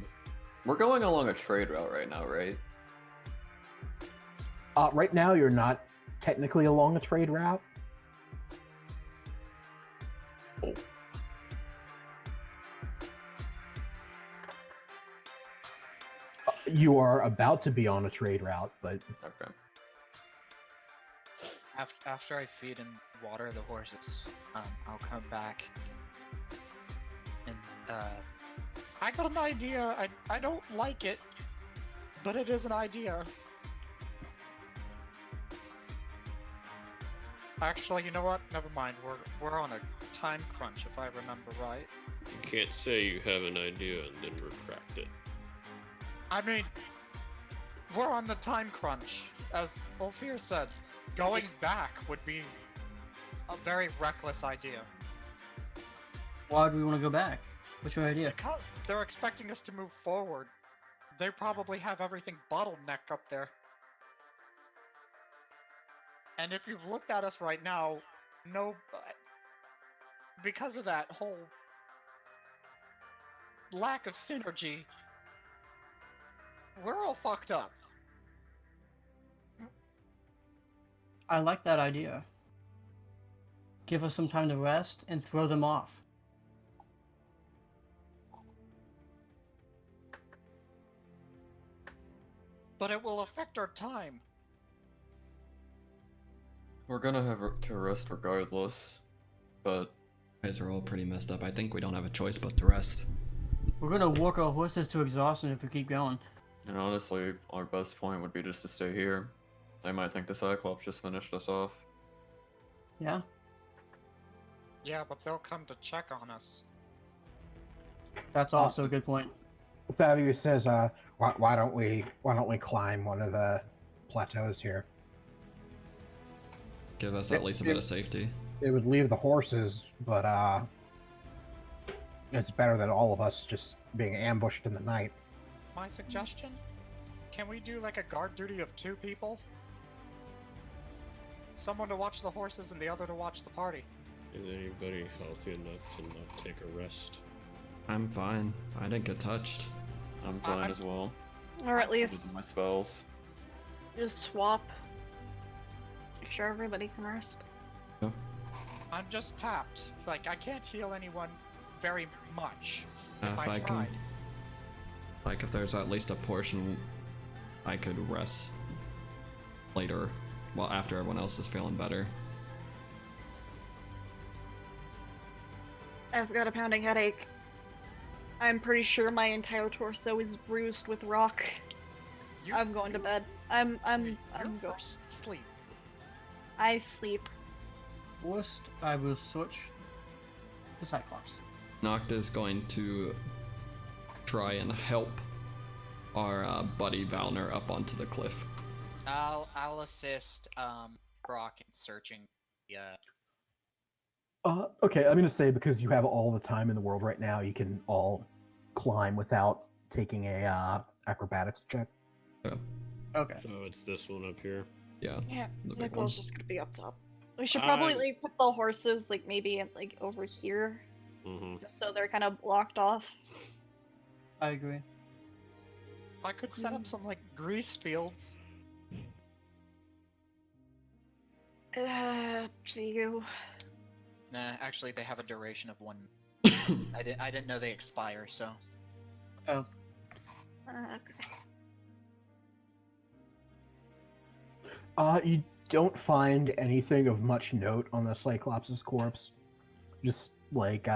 We're going along a trade route right now, right? Right now, you're not technically along a trade route. Oh. You are about to be on a trade route, but Okay. After I feed and water the horses, I'll come back and I got an idea. I don't like it, but it is an idea. Actually, you know what? Never mind. We're on a time crunch, if I remember right. You can't say you have an idea and then retract it. I mean, we're on the time crunch. As Ulfyr said, going back would be a very reckless idea. Why do we want to go back? What's your idea? Because they're expecting us to move forward. They probably have everything bottlenecked up there. And if you've looked at us right now, because of that whole lack of synergy, we're all fucked up. I like that idea. Give us some time to rest and throw them off. But it will affect our time. We're gonna have to rest regardless, but... You guys are all pretty messed up. I think we don't have a choice but to rest. We're gonna work our horses to exhaustion if we keep going. And honestly, our best point would be just to stay here. They might think the Cyclops just finished us off. Yeah? Yeah, but they'll come to check on us. That's also a good point. Thavius says, why don't we climb one of the plateaus here? Give us at least a bit of safety. It would leave the horses, but it's better than all of us just being ambushed in the night. My suggestion? Can we do like a guard duty of 2 people? Someone to watch the horses and the other to watch the party. Is anybody healthy enough to not take a rest? I'm fine. I didn't get touched. I'm fine as well. Or at least Using my spells. just swap. Make sure everybody can rest. I'm just tapped. It's like I can't heal anyone very much if If I I tried. Like, if there's at least a portion I could rest later, well, after everyone else is feeling better. I've got a pounding headache. I'm pretty sure my entire torso is bruised with rock. I'm going to bed. I'm going. Sleep. I sleep. First, I will switch to Cyclops. Noct is going to try and help our buddy Valner up onto the cliff. I'll assist Brock in searching the Okay, I'm gonna say because you have all the time in the world right now, you can all climb without taking a acrobatics check. Yeah. Okay. So it's this one up here. Yeah. Yeah, the big Nicole's one. just gonna be up top. We should probably like put the horses like maybe like over here, just so they're kind of blocked off. I agree. I could set up some like grease fields. See you. Nah, actually, they have a duration of 1. I didn't know they expire. So. Oh. Okay. You don't find anything of much note on the Cyclops' corpse. Just like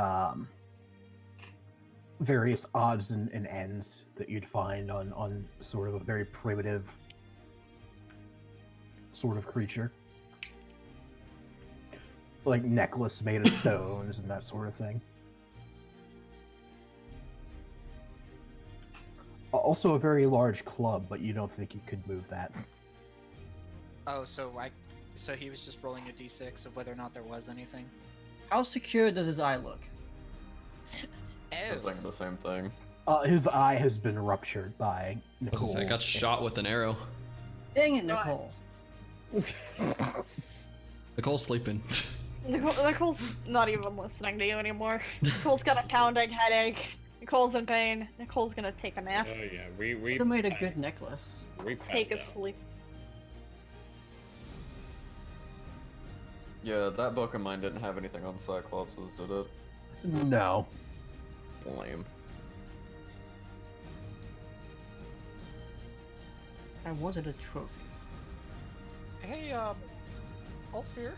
various odds and ends that you'd find on sort of a very primitive sort of creature. Like necklace made of stones and that sort of thing. Also a very large club, but you don't think you could move that. Oh, so he was just rolling a d6 of whether or not there was anything. How secure does his eye look? I was thinking the same thing. His eye has been ruptured by Nicole. I got shot with an arrow. Dang it, Nicole. Nicole's sleeping. Nicole's not even listening to you anymore. Nicole's got a pounding headache. Nicole's in pain. Nicole's gonna take a nap. Oh yeah, we Could have made a good necklace. We passed Take a out. sleep. Yeah, that book of mine didn't have anything on Cyclopses, did it? No. Lame. I wanted a trophy. Hey, Ulfyr,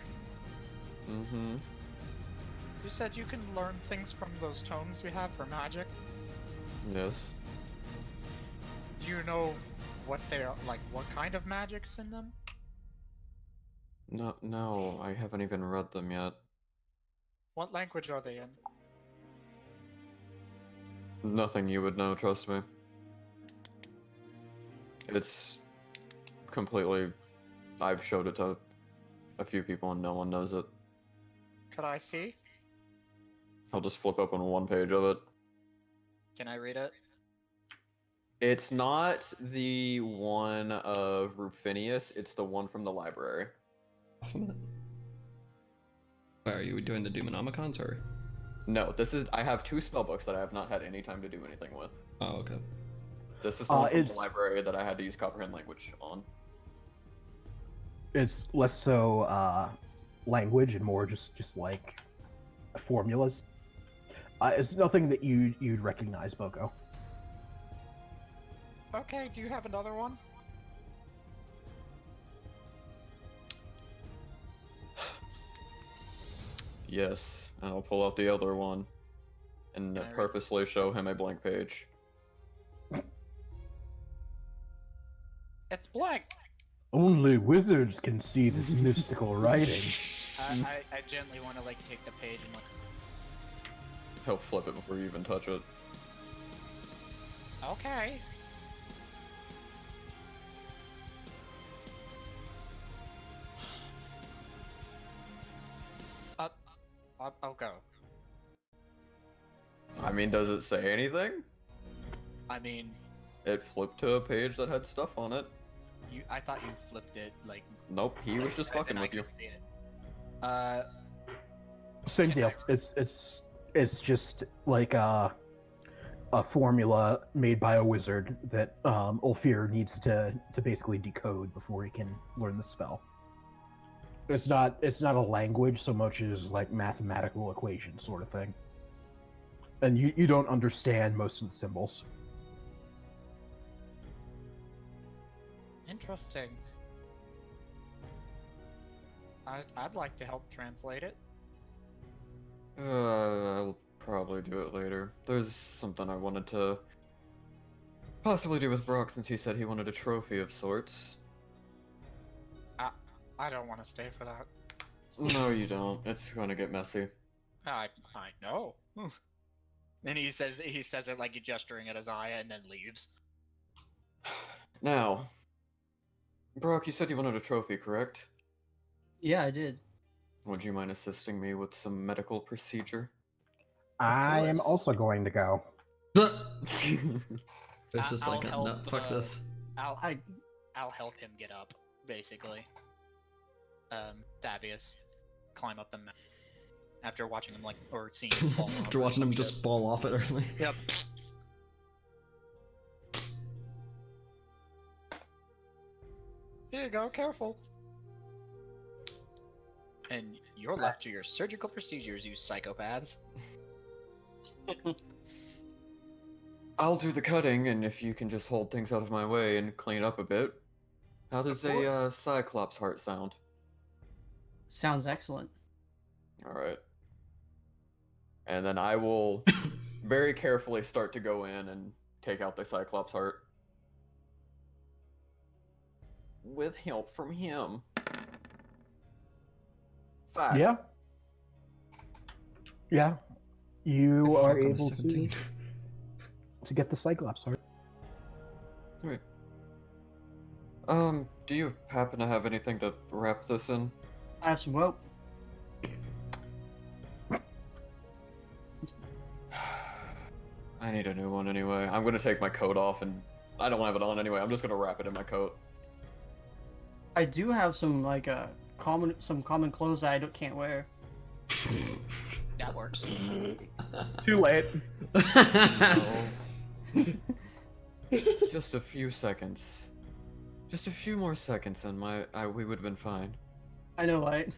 Mm-hmm. you said you can learn things from those tomes we have for magic. Yes. Do you know what they're like? What kind of magic's in them? No, I haven't even read them yet. What language are they in? Nothing you would know, trust me. It's completely... I've showed it to a few people and no one knows it. Could I see? I'll just flip open one page of it. Can I read it? It's not the one of Rufinius, it's the one from the library. Wait, are you doing the Demonomicons or? No, this is... I have 2 spellbooks that I have not had any time to do anything with. Oh, okay. This is the one from the library that I had to use comprehend language on. It's less so language and more just like formulas. It's nothing that you'd recognize, Boko. Okay, do you have another one? Yes, and I'll pull out the other one and purposely show him a blank page. It's blank. Only wizards can see this mystical writing. I gently want to like take the page and like. He'll flip it before you even touch it. Okay. I'll go. I mean, does it say anything? I mean, It flipped to a page that had stuff on it. I thought you flipped it like. Nope, he was just as in fucking I with you. couldn't see it. Same deal. It's just like a formula made by a wizard that Ulfyr needs to basically decode before he can learn the spell. It's not a language so much as like mathematical equation sort of thing. And you don't understand most of the symbols. interesting. I'd like to help translate it. I'll probably do it later. There's something I wanted to possibly do with Brock since he said he wanted a trophy of sorts. I don't want to stay for that. No, you don't. It's going to get messy. I know. And he says it like he's gesturing at his eye and then leaves. Now, Brock, you said you wanted a trophy, correct? Yeah, I did. Would you mind assisting me with some medical procedure? I am course. also going to go. It's just I'll like, help, no, fuck this. I'll help him get up, basically. Thavius climb up the mountain after watching him or seeing him fall off. After watching him just fall off it early. Yep. Here you go, careful. And you're left to your surgical procedures, you psychopaths. I'll do the cutting, and if you can just hold things out of my way and clean up a bit. How does a Cyclops heart sound? Sounds excellent. Alright. And then I will very carefully start to go in and take out the Cyclops heart. With help from him. 5. Yeah. Yeah. You Fuck, are I'm a able 17. to get the Cyclops heart. Wait. Do you happen to have anything to wrap this in? I have some rope. I need a new one anyway. I'm gonna take my coat off, and I don't have it on anyway. I'm just gonna wrap it in my coat. I do have some common clothes that can't wear. That works. Too late. Just a few seconds. Just a few more seconds, and we would have been fine. I know, right?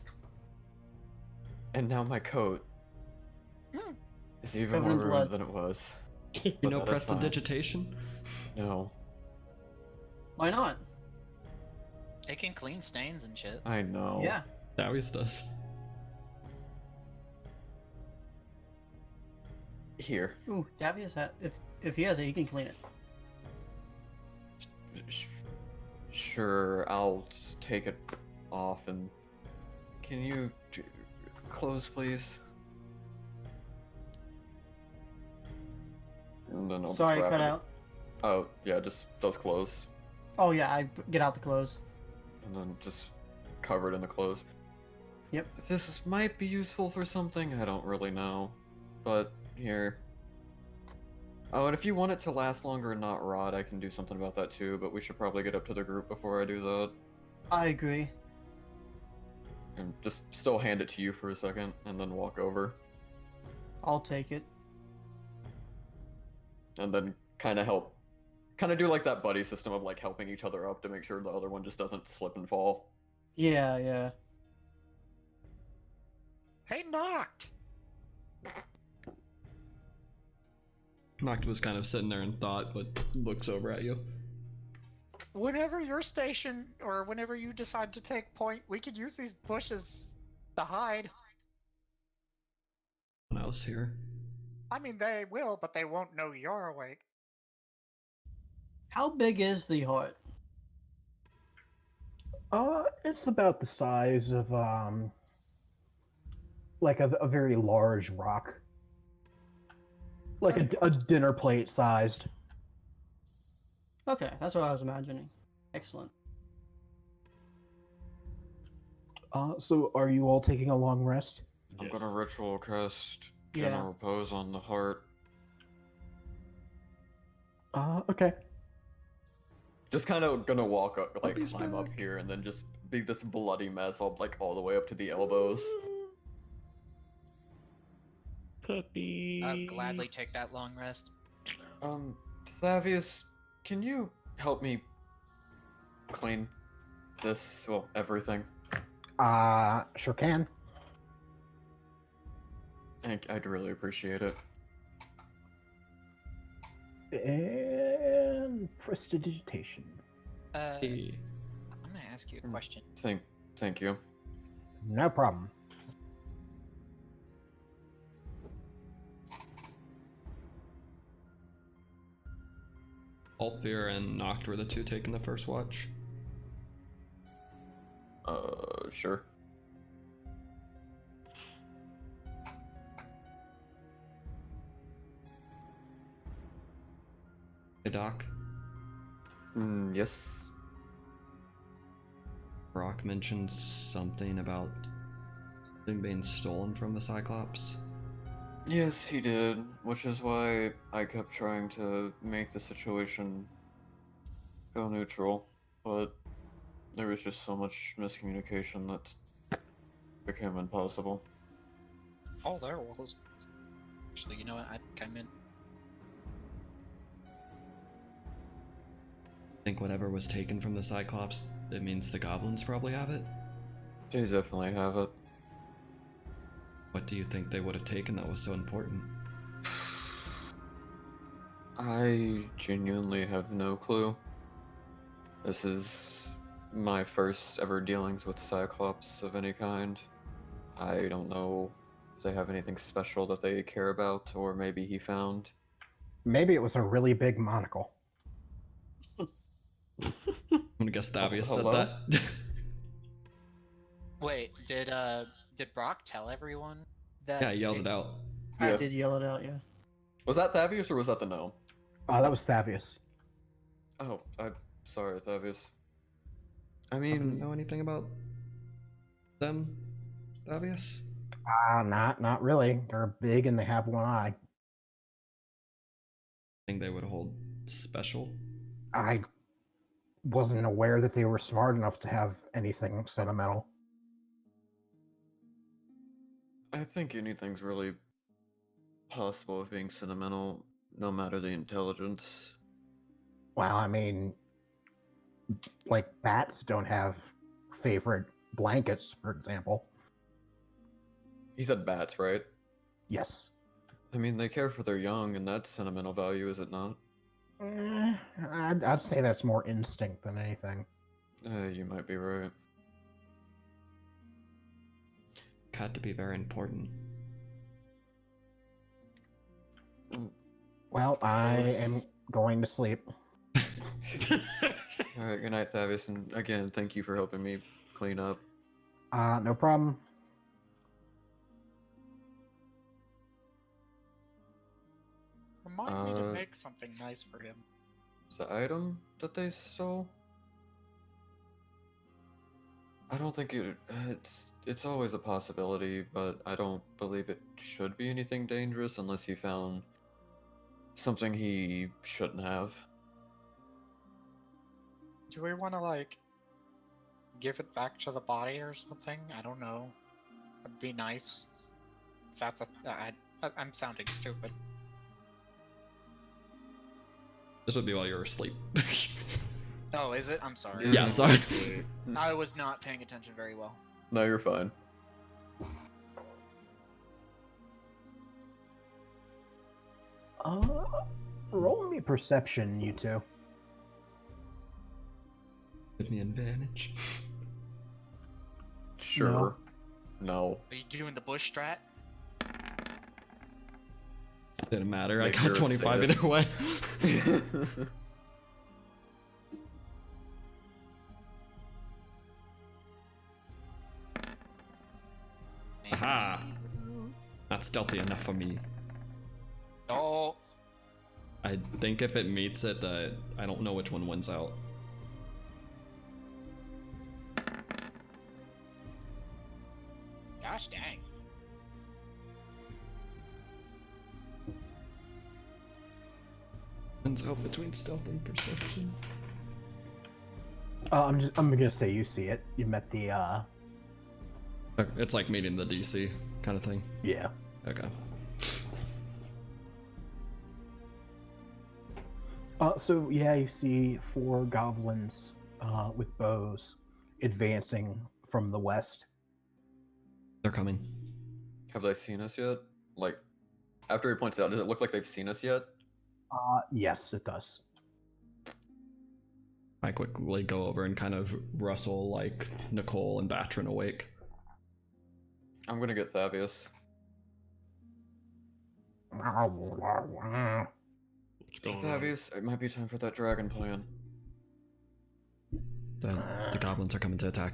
And now my coat is even Covered more in ruined blood. than it was. You But know that is fine. prestidigitation? No, Why not? It can clean stains and shit. I know. Yeah. Davies does. Here. Ooh, Davius if he has it, he can clean it. Sure, I'll just take it off and... Can you... close, please? And then I'll Sorry, just wrap cut it. out. Oh, yeah, just those clothes. Oh yeah, I get out the clothes. And then just cover it in the clothes. Yep. This might be useful for something, I don't really know. But, here. Oh, and if you want it to last longer and not rot, I can do something about that too, but we should probably get up to the group before I do that. I agree. And just still hand it to you for a second, and then walk over. I'll take it. And then kind of help. Kind of do like that buddy system of like helping each other up to make sure the other one just doesn't slip and fall. Yeah, yeah. Hey, Noct! Noct was kind of sitting there in thought, but looks over at you. Whenever you're stationed, or whenever you decide to take point, we could use these bushes to hide. When I was here. I mean, they will, but they won't know you're awake. How big is the heart? It's about the size of like a very large rock, like a dinner plate sized. Okay, that's what I was imagining. Excellent. So are you all taking a long rest? I'm gonna ritual cast Yeah. General Repose on the heart. Okay. Just kind of gonna walk up, like Puppy's climb up back. here, and then just be this bloody mess, all the way up to the elbows. Puppy. I'll gladly take that long rest. Thavius, can you help me clean this? Well, everything. Sure can. I'd really appreciate it. And prestidigitation. Hey. ask you a question? Thank you. No problem. Ulfyr and Noct were the two taking the first watch. Sure. Hey, Doc. Yes. Brock mentioned something about something being stolen from the Cyclops. Yes, he did, which is why I kept trying to make the situation go neutral, but there was just so much miscommunication that became impossible. Oh, there was. Actually, you know what? I'd come in. I think whatever was taken from the Cyclops, it means the goblins probably have it. They definitely have it. What do you think they would have taken that was so important? I genuinely have no clue. This is my first ever dealings with Cyclops of any kind. I don't know if they have anything special that they care about, or maybe he found. Maybe it was a really big monocle. I'm gonna guess Davius said hello? that. Wait, did Brock tell everyone that? Yeah, he yelled it out. I Yeah. did yell it out, yeah. Was that Thavius or was that the gnome? That was Thavius. Oh, I'm sorry, Thavius. I Happen to mean, know anything about them, Davius? Not really. They're big and they have one eye. Think they would hold special? I wasn't aware that they were smart enough to have anything sentimental. I think anything's really possible of being sentimental, no matter the intelligence. Well, I mean, like bats don't have favorite blankets, for example. He said bats, right? Yes. I mean, they care for their young, and that's sentimental value, is it not? I'd say that's more instinct than anything. You might be right. Got to be very important. Well, I am going to sleep. Alright, good night, Thavius, and again, thank you for helping me clean up. No problem. Remind me to make something nice for him. The item that they stole? I don't think it's always a possibility, but I don't believe it should be anything dangerous unless he found something he shouldn't have. Do we want to, like, give it back to the body or something? I don't know. It'd be nice. That's I'm sounding stupid. This would be while you were asleep. Oh, is it? I'm sorry. Yeah, sorry. I was not paying attention very well. No, you're fine. Roll me perception, you two. Give me advantage. Sure. No. Are you doing the bush strat? Didn't matter, Make I got your 25 status. either way. Aha! Not stealthy enough for me. Oh. I think if it meets it, I don't know which one wins out. Gosh dang. Wins out between stealth and perception. I'm gonna say you see it. You met the It's like meeting the DC kind of thing. Yeah. Okay. So yeah, you see 4 goblins with bows advancing from the west. They're coming. Have they seen us yet? Like, after he points it out, does it look like they've seen us yet? Yes, it does. I quickly go over and kind of rustle like Nicole and Batrin awake. I'm gonna get Thavius. What's going on? Thavius, it might be time for that dragon plan. The goblins are coming to attack.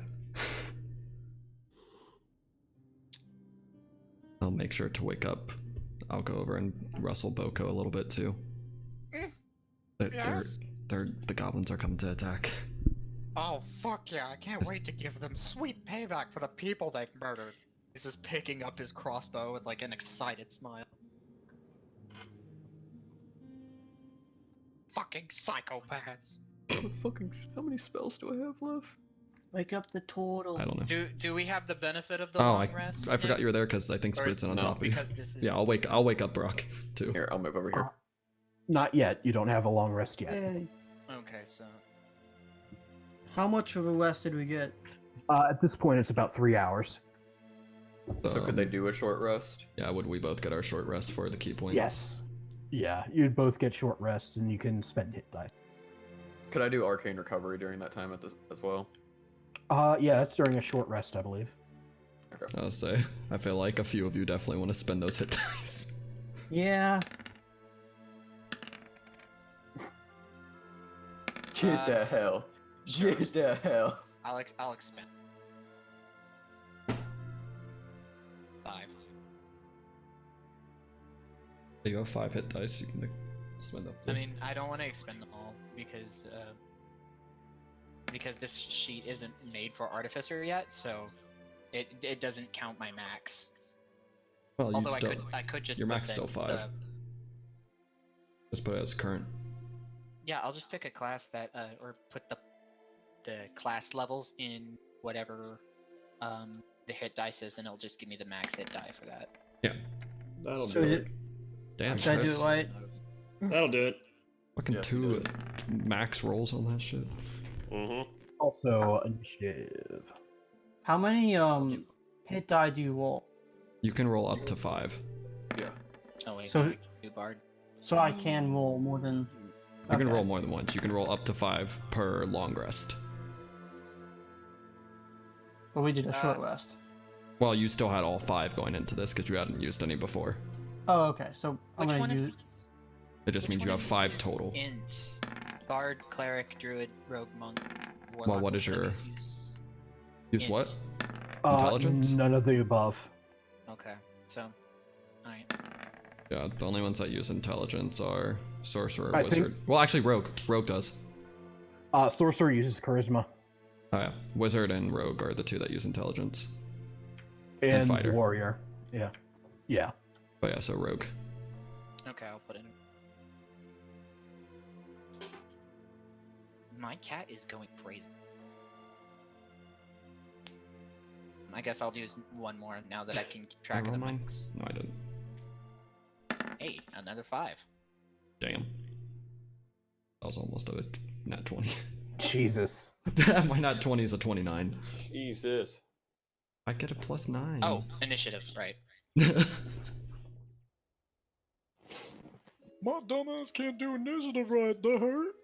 I'll make sure to wake up. I'll go over and rustle Boko a little bit too. Yes? The goblins are coming to attack. Oh, fuck yeah, I can't wait to give them sweet payback for the people they've murdered. He's just picking up his crossbow with like an excited smile. Fucking psychopaths. How many spells do I have left? Wake up the turtle. I don't know. Do we have the benefit of the Oh, long rest? I forgot Nick? you were there because I think Or Sproot's is- on no, top of you. because this is... Yeah, I'll wake up Brock too. Here, I'll move over here. Not yet. You don't have a long rest yet. Yay. Okay, so How much of a rest did we get? At this point, it's about 3 hours. So could they do a short rest? Yeah, would we both get our short rest for the key point? Yes. Yeah, you'd both get short rests, and you can spend hit die. Could I do arcane recovery during that time as well? Yeah, that's during a short rest, I believe. Okay. I'll say. I feel like a few of you definitely want to spend those hit dice. Yeah. Get the hell. sure. Get the hell. I'll expend 5. You have 5 hit dice. You can spend up to. I mean, I don't want to expend them all because this sheet isn't made for artificer yet, so it doesn't count my max. well, Although still, I could just your put max the- still 5. Just put it as current. Yeah, I'll just pick a class that or put the class levels in whatever the hit dice is, and it'll just give me the max hit die for that. Yeah. That'll So do you- it. Damn, Should I do Chris. it right? That'll do it. Fucking Yeah, two do max rolls on that shit. Mm-hmm. Also, initiative. How many hit die do you roll? You can roll up to 5. Yeah. Oh wait, So- can I do bard? So I can roll more than. You can Okay. roll more than once. You can roll up to 5 per long rest. But we did a short Uh, rest. Well, you still had all 5 going into this because you hadn't used any before. Oh, okay. So I'm Which gonna one of use. these? It just Which means you one have of 5 these is total. Int, bard, cleric, druid, rogue, monk, warlock. Well, what is which one your- of these use? Use Int. what? Intelligence? None of the above. Okay, so, alright. Yeah, the only ones that use intelligence are sorcerer, I wizard. think- Well, actually, rogue. Rogue does. Sorcerer uses charisma. Oh yeah, wizard and rogue are the 2 that use intelligence. And fighter. warrior. Yeah. Yeah. Oh yeah, so rogue. Okay, I'll put in. My cat is going crazy. I guess I'll do one more now that I can keep track of roll the mine? max. No, I didn't. Hey, another 5. Damn. That was almost a nat 20. Jesus. My nat 20 is a 29. Jesus. I get a +9. Oh, initiative, right. My dumbass can't do initiative right, that hurt.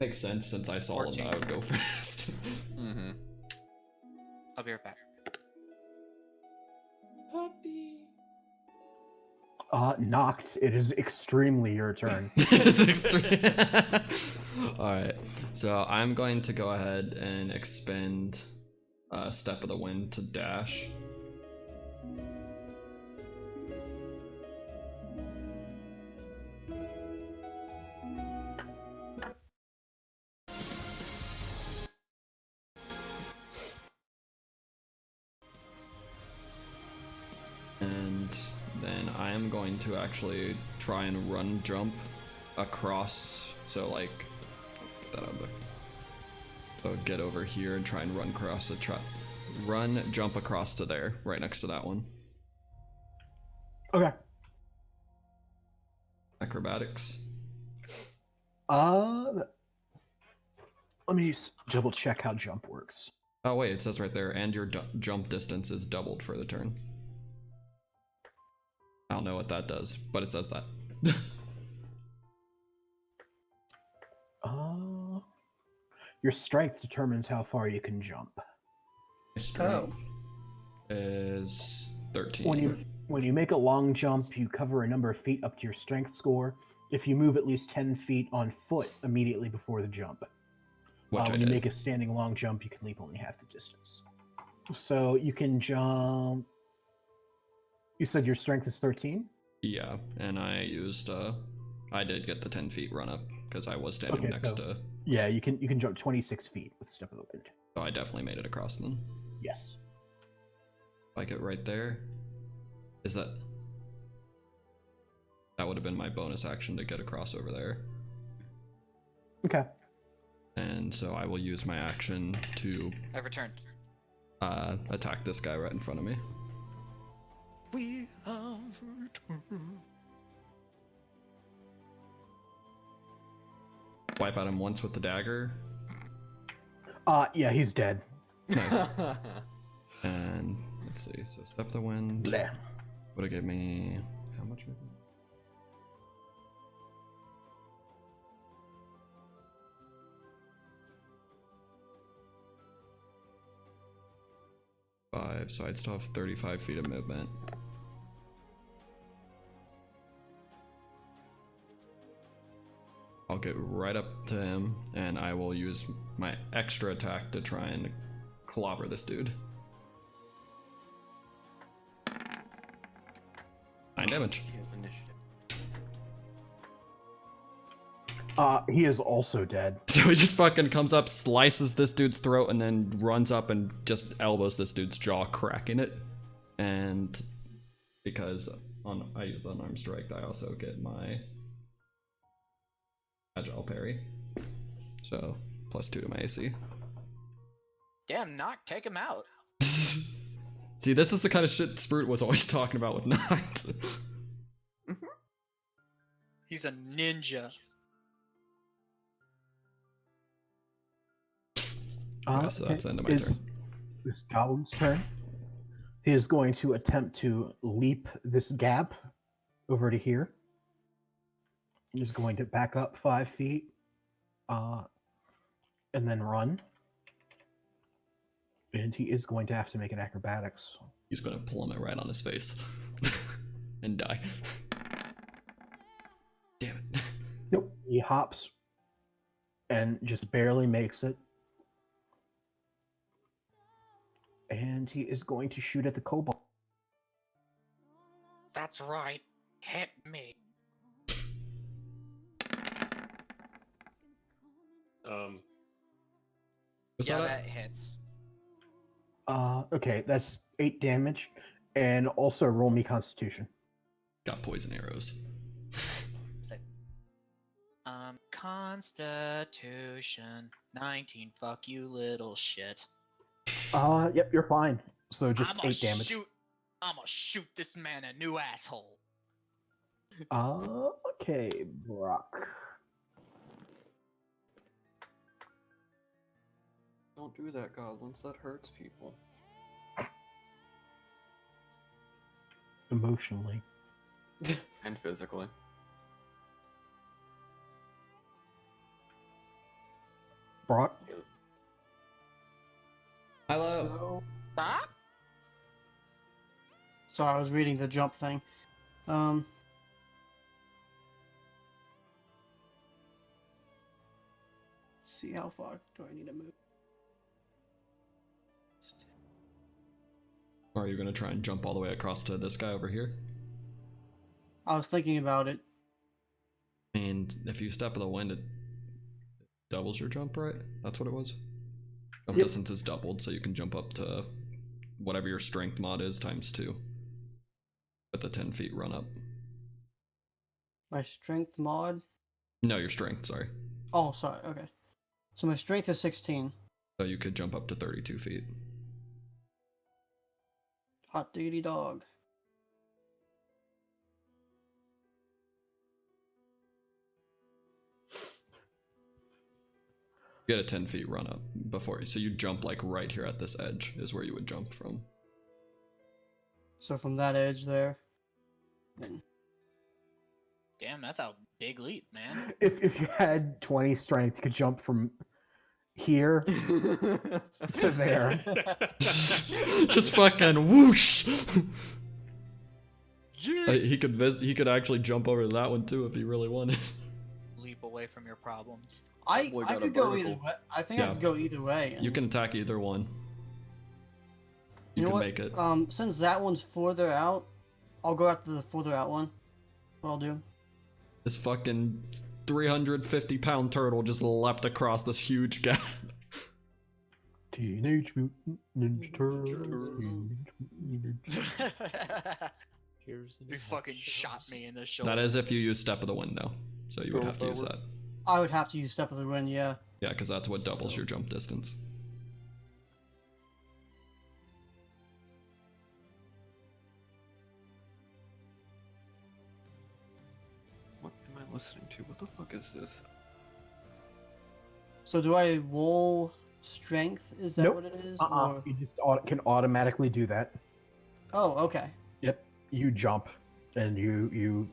Makes sense since I saw that 14. I would go first. Mm-hmm. I'll be right back. Noct, it is extremely your turn. It's extreme. Alright, so I'm going to go ahead and expend Step of the Wind to dash. And then I am going to actually try and run jump across, so like, put that out there. So get over here and try and run across the run, jump across to there, right next to that one. Okay. Acrobatics. Let me double check how jump works. Oh wait, it says right there, and your jump distance is doubled for the turn. I don't know what that does, but it says that. Your strength determines how far you can jump. My strength is 13. When you make a long jump, you cover a number of feet up to your strength score. If you move at least 10 feet on foot immediately before the jump. When you make a standing long jump, you can leap only half the distance. So you can jump... You said your strength is 13? Yeah, and I used... I did get the 10 feet run up, because I was standing next to... Yeah, you can jump 26 feet with Step of the Wind. So I definitely made it across then. Yes. Like it right there. Is that... That would have been my bonus action to get across over there. Okay. And so I will use my action to... I've returned. Attack this guy right in front of me. We have returned. Wipe at him once with the dagger. Yeah, he's dead. Nice. And let's see, so Step of the Wind Bleh. would have given me how much? Five, so I'd still have 35 feet of movement. I'll get right up to him, and I will use my extra attack to try and clobber this dude. 9 damage. He has initiative. He is also dead. So he just fucking comes up, slices this dude's throat, and then runs up and just elbows this dude's jaw, cracking it. And because I use the unarmed strike, I also get my agile parry. So +2 to my AC. Damn, Noct, take him out. See, this is the kind of shit Sproot was always talking about with Noct. He's a ninja. So that's the end of my turn. This goblin's turn. He is going to attempt to leap this gap over to here. He's going to back up 5 feet, and then run. And he is going to have to make an acrobatics. He's gonna plummet right on his face and die. Damn it. Nope. He hops and just barely makes it. And he is going to shoot at the kobold. That's right. Hit me. Yeah, that hits. Okay, that's 8 damage. And also roll me Constitution. Got poison arrows. Constitution 19. Fuck you, little shit. Yep, you're fine. So just 8 damage. I'ma shoot this man a new asshole. Okay, Brock. Don't do that, goblins. That hurts people. Emotionally. And physically. Brock? Hello. Brock? Sorry, I was reading the jump thing. Let's see, how far do I need to move? Or are you gonna try and jump all the way across to this guy over here? I was thinking about it. And if you Step of the Wind, it doubles your jump, right? That's what it was? Jump distance is doubled, so you can jump up to whatever your strength mod is ×2. With the 10 feet run up. My strength mod? No, your strength, sorry. Oh, sorry, okay. So my strength is 16. So you could jump up to 32 feet. Hot diggity dog. You get a 10 feet run up before you, so you jump like right here at this edge is where you would jump from. So from that edge there, then. Damn, that's a big leap, man. If you had 20 strength, you could jump from here to there. Just fucking whoosh. He could actually jump over to that one too if he really wanted. Leap away from your problems. I boy got a could go either vertical. way. I think I Yeah. could go either way. You can attack either one. You know can what? make it. Since that one's further out, I'll go after the further out one. What I'll do. This fucking 350-pound turtle just leapt across this huge gap. Teenage Mutant Ninja Turtles. Teenage Mutant Ninja Here's You fucking shot me in the shoulder. That is if you use Step of the Wind though, so you would have to use that. I would have to use Step of the Wind, yeah. Yeah, because that's what doubles your jump distance. What am I listening to? What the fuck is this? So do I roll strength? Is that Nope. what it is? Uh-uh. You just can automatically do that. Oh, okay. Yep. You jump and you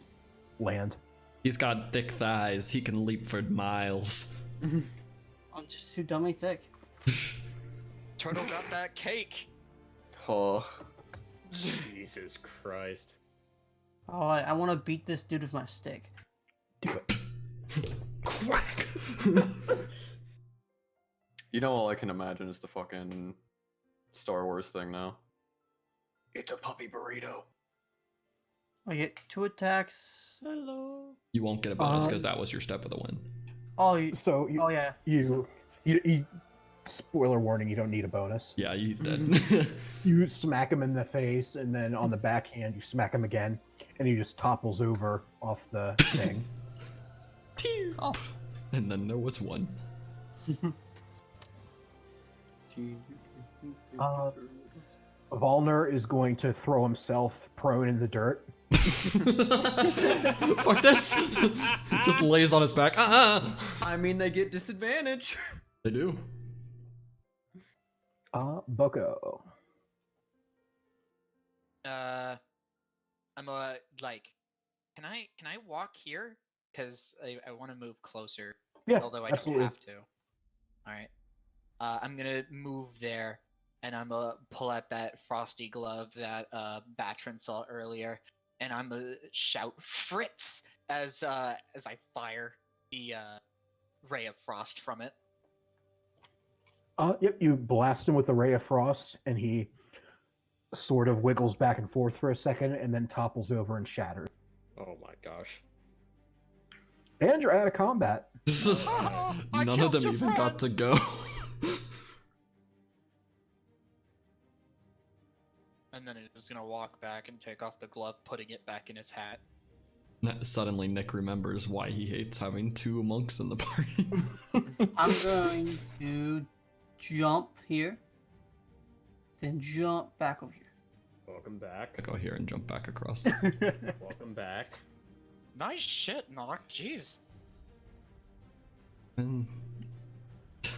land. He's got thick thighs. He can leap for miles. I'm just too dummy thick. Turtle got that cake. Oh. Jesus Christ. Oh, I want to beat this dude with my stick. Quack! You know, all I can imagine is the fucking Star Wars thing now. It's a puppy burrito. I get 2 attacks. Hello. You won't get a bonus because that was your Step of the Wind. Oh, you, So you, oh yeah. you spoiler warning, you don't need a bonus. Yeah, he's dead. You smack him in the face, and then on the backhand you smack him again, and he just topples over off the thing. Oh. And then there was one. Volner is going to throw himself prone in the dirt. Fuck this! Just lays on his back. I mean, they get disadvantage. They do. Boko. I'm like, can I walk here? Because I want to move closer. Yeah, Although I absolutely. don't have to. All right. I'm gonna move there, and I'm gonna pull out that frosty glove that Batrin saw earlier, and I'm gonna shout "Fritz" as I fire the ray of frost from it. Yep, you blast him with a ray of frost, and he sort of wiggles back and forth for a second, and then topples over and shatters. Oh my gosh. And you're out of combat. None of them even got to go. And then he's gonna walk back and take off the glove, putting it back in his hat. Suddenly, Nick remembers why he hates having 2 monks in the party. I'm going to jump here, then jump back over here. Welcome back. I go here and jump back across. Welcome back. Nice shit, Noct. Jeez. And I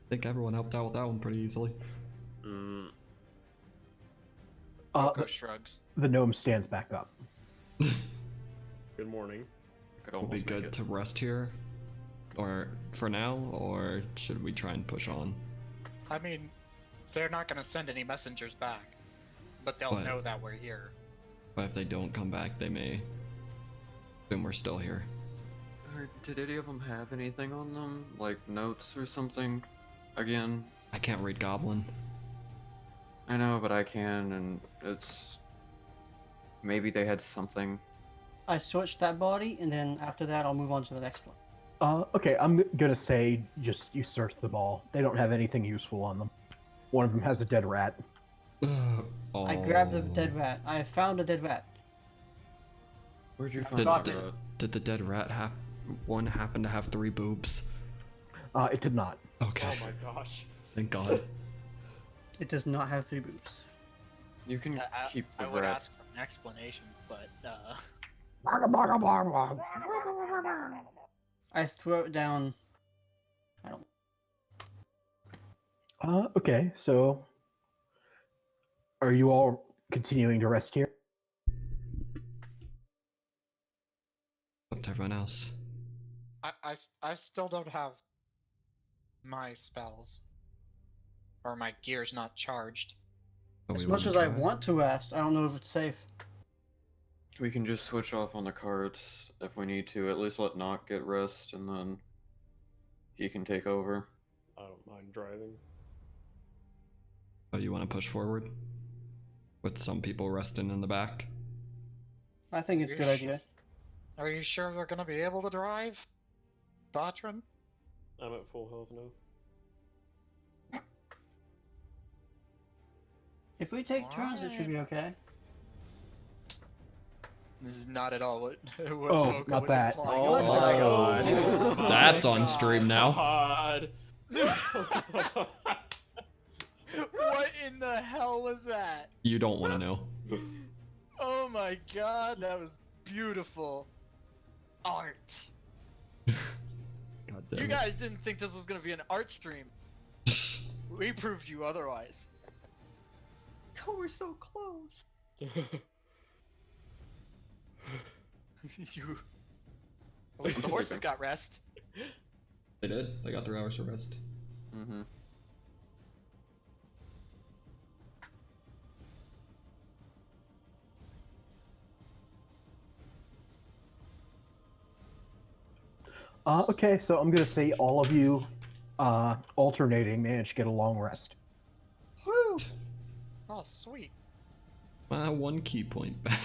think everyone helped out with that one pretty easily. Boko shrugs. The gnome stands back up. Good morning. Would be good to rest here, or for now, or should we try and push on? I mean, they're not gonna send any messengers back, but they'll But- know that we're here. But if they don't come back, they may assume we're still here. Did any of them have anything on them? Like notes or something? Again? I can't read Goblin. I know, but I can, and it's... Maybe they had something. I switched that body, and then after that, I'll move on to the next one. Okay, I'm gonna say just you search them all. They don't have anything useful on them. One of them has a dead rat. I grabbed the dead rat. I found a dead rat. Where'd you Did, find did, that? did the dead rat happen to have 3 boobs? It did not. Okay. Oh my gosh. Thank God. It does not have 3 boobs. You can keep the I would rat. ask for an explanation, but I throw it down. I don't. Okay, so are you all continuing to rest here? Up to everyone else. I still don't have my spells. Or my gear's not charged. But As we much as wouldn't I try. want to ask, I don't know if it's safe. We can just switch off on the carts if we need to. At least let Noct get rest, and then he can take over. I don't mind driving. Oh, you want to push forward? With some people resting in the back? I think it's a good idea. Are you sure they're gonna be able to drive? Batrin? I'm at full health now. If we take turns, it should be okay. This is not at all what Oh, Boko not was that. implying. Oh my god. Oh my That's on God. stream now. God. What in the hell was that? You don't want to know. Oh my god, that was beautiful. Art. God damn You it. guys didn't think this was gonna be an art stream. We proved you otherwise. Oh, we're so close. You. At least the horses got rest. They did. They got 3 hours of rest. Mm-hmm. Okay, so I'm gonna say all of you, alternating, managed to get a long rest. Woo! Oh, sweet. 1 key point back.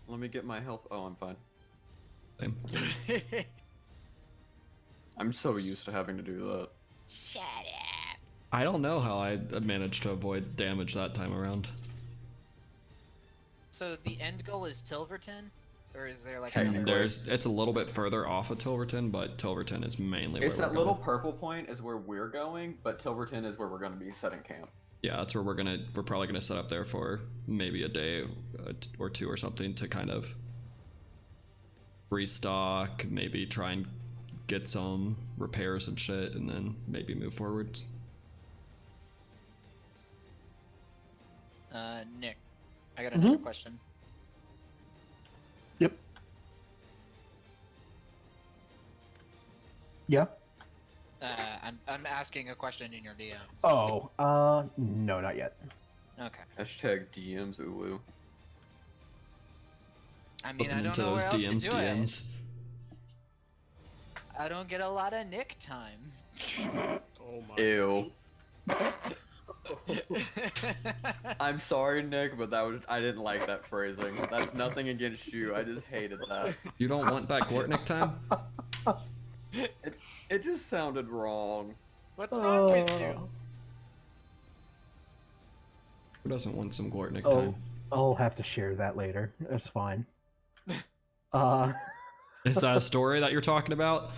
Let me get my health. Oh, I'm fine. Same. I'm so used to having to do that. Shut up. I don't know how I managed to avoid damage that time around. So the end goal is Tilverton? Or is there like It's a little bit further off of Tilverton, but Tilverton is mainly It's where that we're little going. purple point is where we're going, but Tilverton is where we're going to be setting camp. Yeah, that's where we're probably gonna set up there for maybe a day or 2 or something to kind of restock, maybe try and get some repairs and shit, and then maybe move forward. Nick, I got another question. Yep. Yeah. I'm asking a question in your DM. Oh, no, not yet. Okay. Hashtag DMs Ulu. I mean, Looking I don't into know those where else DMs, to do DMs. it. I don't get a lot of Nick time. Oh my. Ew. I'm sorry, Nick, but I didn't like that phrasing. That's nothing against you. I just hated that. You don't want that GlortNick time? It just sounded wrong. What's wrong with you? Who doesn't want some GlortNick Oh, time? I'll have to share that later. That's fine. Is that a story that you're talking about?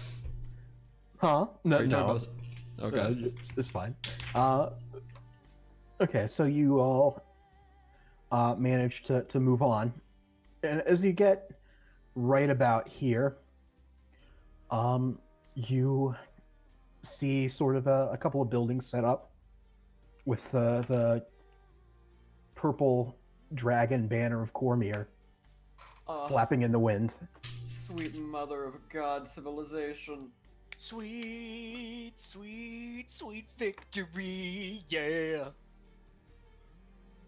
Huh? No, Are you talking no. about okay. It's fine. Okay, so you all managed to move on, and as you get right about here, you see sort of a couple of buildings set up with the purple dragon banner of Cormyr flapping in the wind. Sweet mother of God civilization. Sweet, sweet, sweet victory, yeah.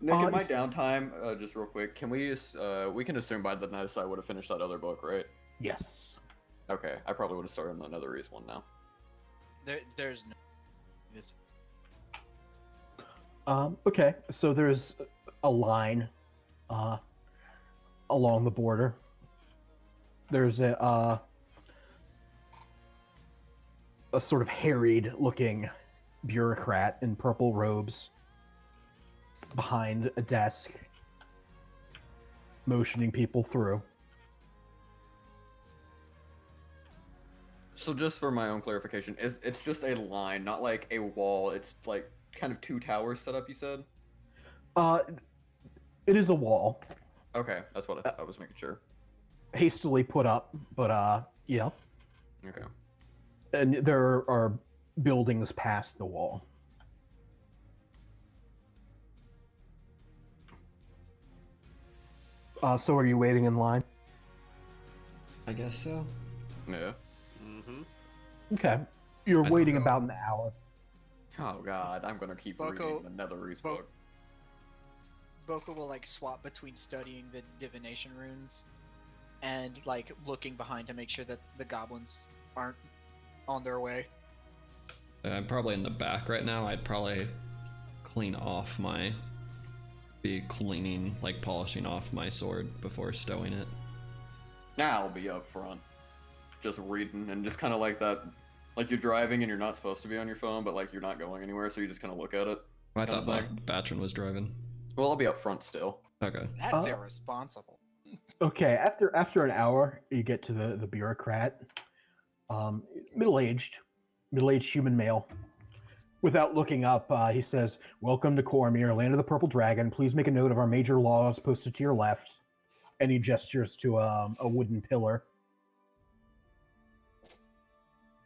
Nick, in my it's- downtime, just real quick, can we can assume by the night I would have finished that other book, right? Yes. Okay, I probably would have started on another Reese one now. There's no this. Okay, so there's a line along the border. There's a sort of harried-looking bureaucrat in purple robes behind a desk, motioning people through. So just for my own clarification, it's just a line, not like a wall. It's like kind of 2 towers set up, you said? It is a wall, Okay, that's what I was making sure. hastily put up, but yeah. Okay. And there are buildings past the wall. So are you waiting in line? I guess so. Yeah. Mm-hmm. Okay. You're I'd waiting go. about an hour. Oh god, I'm gonna keep Boko- reading the Netherese Bo- book. Boko will like swap between studying the divination runes and like looking behind to make sure that the goblins aren't on their way. I'm probably in the back right now. I'd probably be cleaning, like polishing off my sword before stowing it. Now I'll be up front, just reading and just kind of like that, like you're driving and you're not supposed to be on your phone, but like you're not going anywhere, so you just kind of look at it. I Kind thought of thing. Batrin was driving. Well, I'll be up front still. Okay. That's irresponsible. Okay, after an hour, you get to the bureaucrat. Middle-aged human male. Without looking up, he says, "Welcome to Cormyr, land of the purple dragon. Please make a note of our major laws posted to your left." And he gestures to a wooden pillar.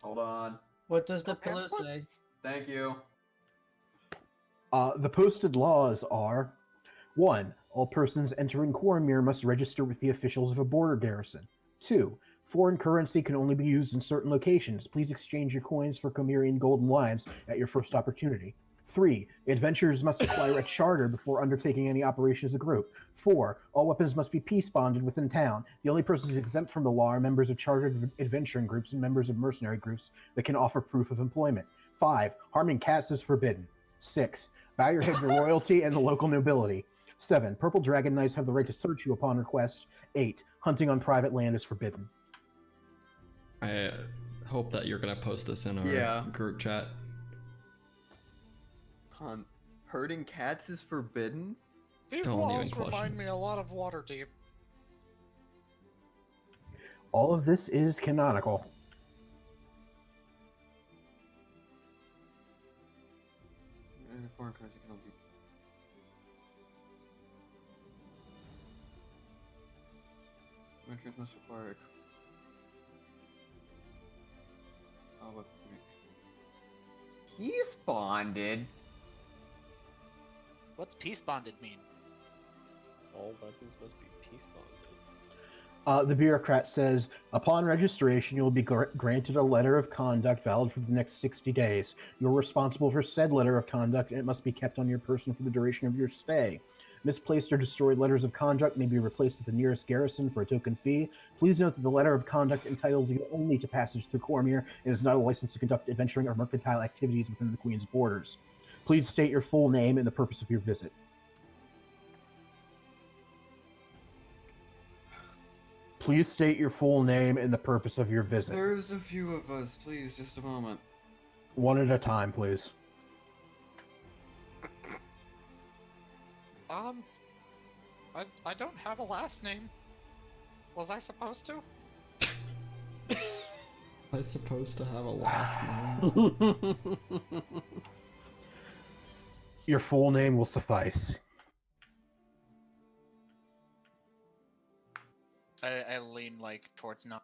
Hold on. What does the pillar say? Thank you. The posted laws are: 1. All persons entering Cormyr must register with the officials of a border garrison. 2. Foreign currency can only be used in certain locations. Please exchange your coins for Cormyrian golden lions at your first opportunity. 3. Adventurers must acquire a charter before undertaking any operation as a group. 4. All weapons must be peace bonded within town. The only persons exempt from the law are members of chartered adventuring groups and members of mercenary groups that can offer proof of employment. 5. Harming cats is forbidden. 6. Bow your head to royalty and the local nobility. 7. Purple Dragon Knights have the right to search you upon request. 8. Hunting on private land is forbidden. I hope that you're gonna post this in our group chat. Herding cats is forbidden? These Don't walls even question remind me a lot of Waterdeep. All of this is canonical. Foreign currency can only be... Adventurers must require... Oh, look. Peace bonded? What's peace bonded mean? All weapons must be peace bonded. The bureaucrat says, upon registration, you will be granted a letter of conduct valid for the next 60 days. You're responsible for said letter of conduct, and it must be kept on your person for the duration of your stay. Misplaced or destroyed letters of conduct may be replaced at the nearest garrison for a token fee. Please note that the letter of conduct entitles you only to passage through Cormyr and is not a license to conduct adventuring or mercantile activities within the Queen's borders. Please state your full name and the purpose of your visit. Please state your full name and the purpose of your visit. There's a few of us, please, just a moment. One at a time, please. I don't have a last name. Was I supposed to? I'm supposed to have a last name. Your full name will suffice. I lean like towards Noct.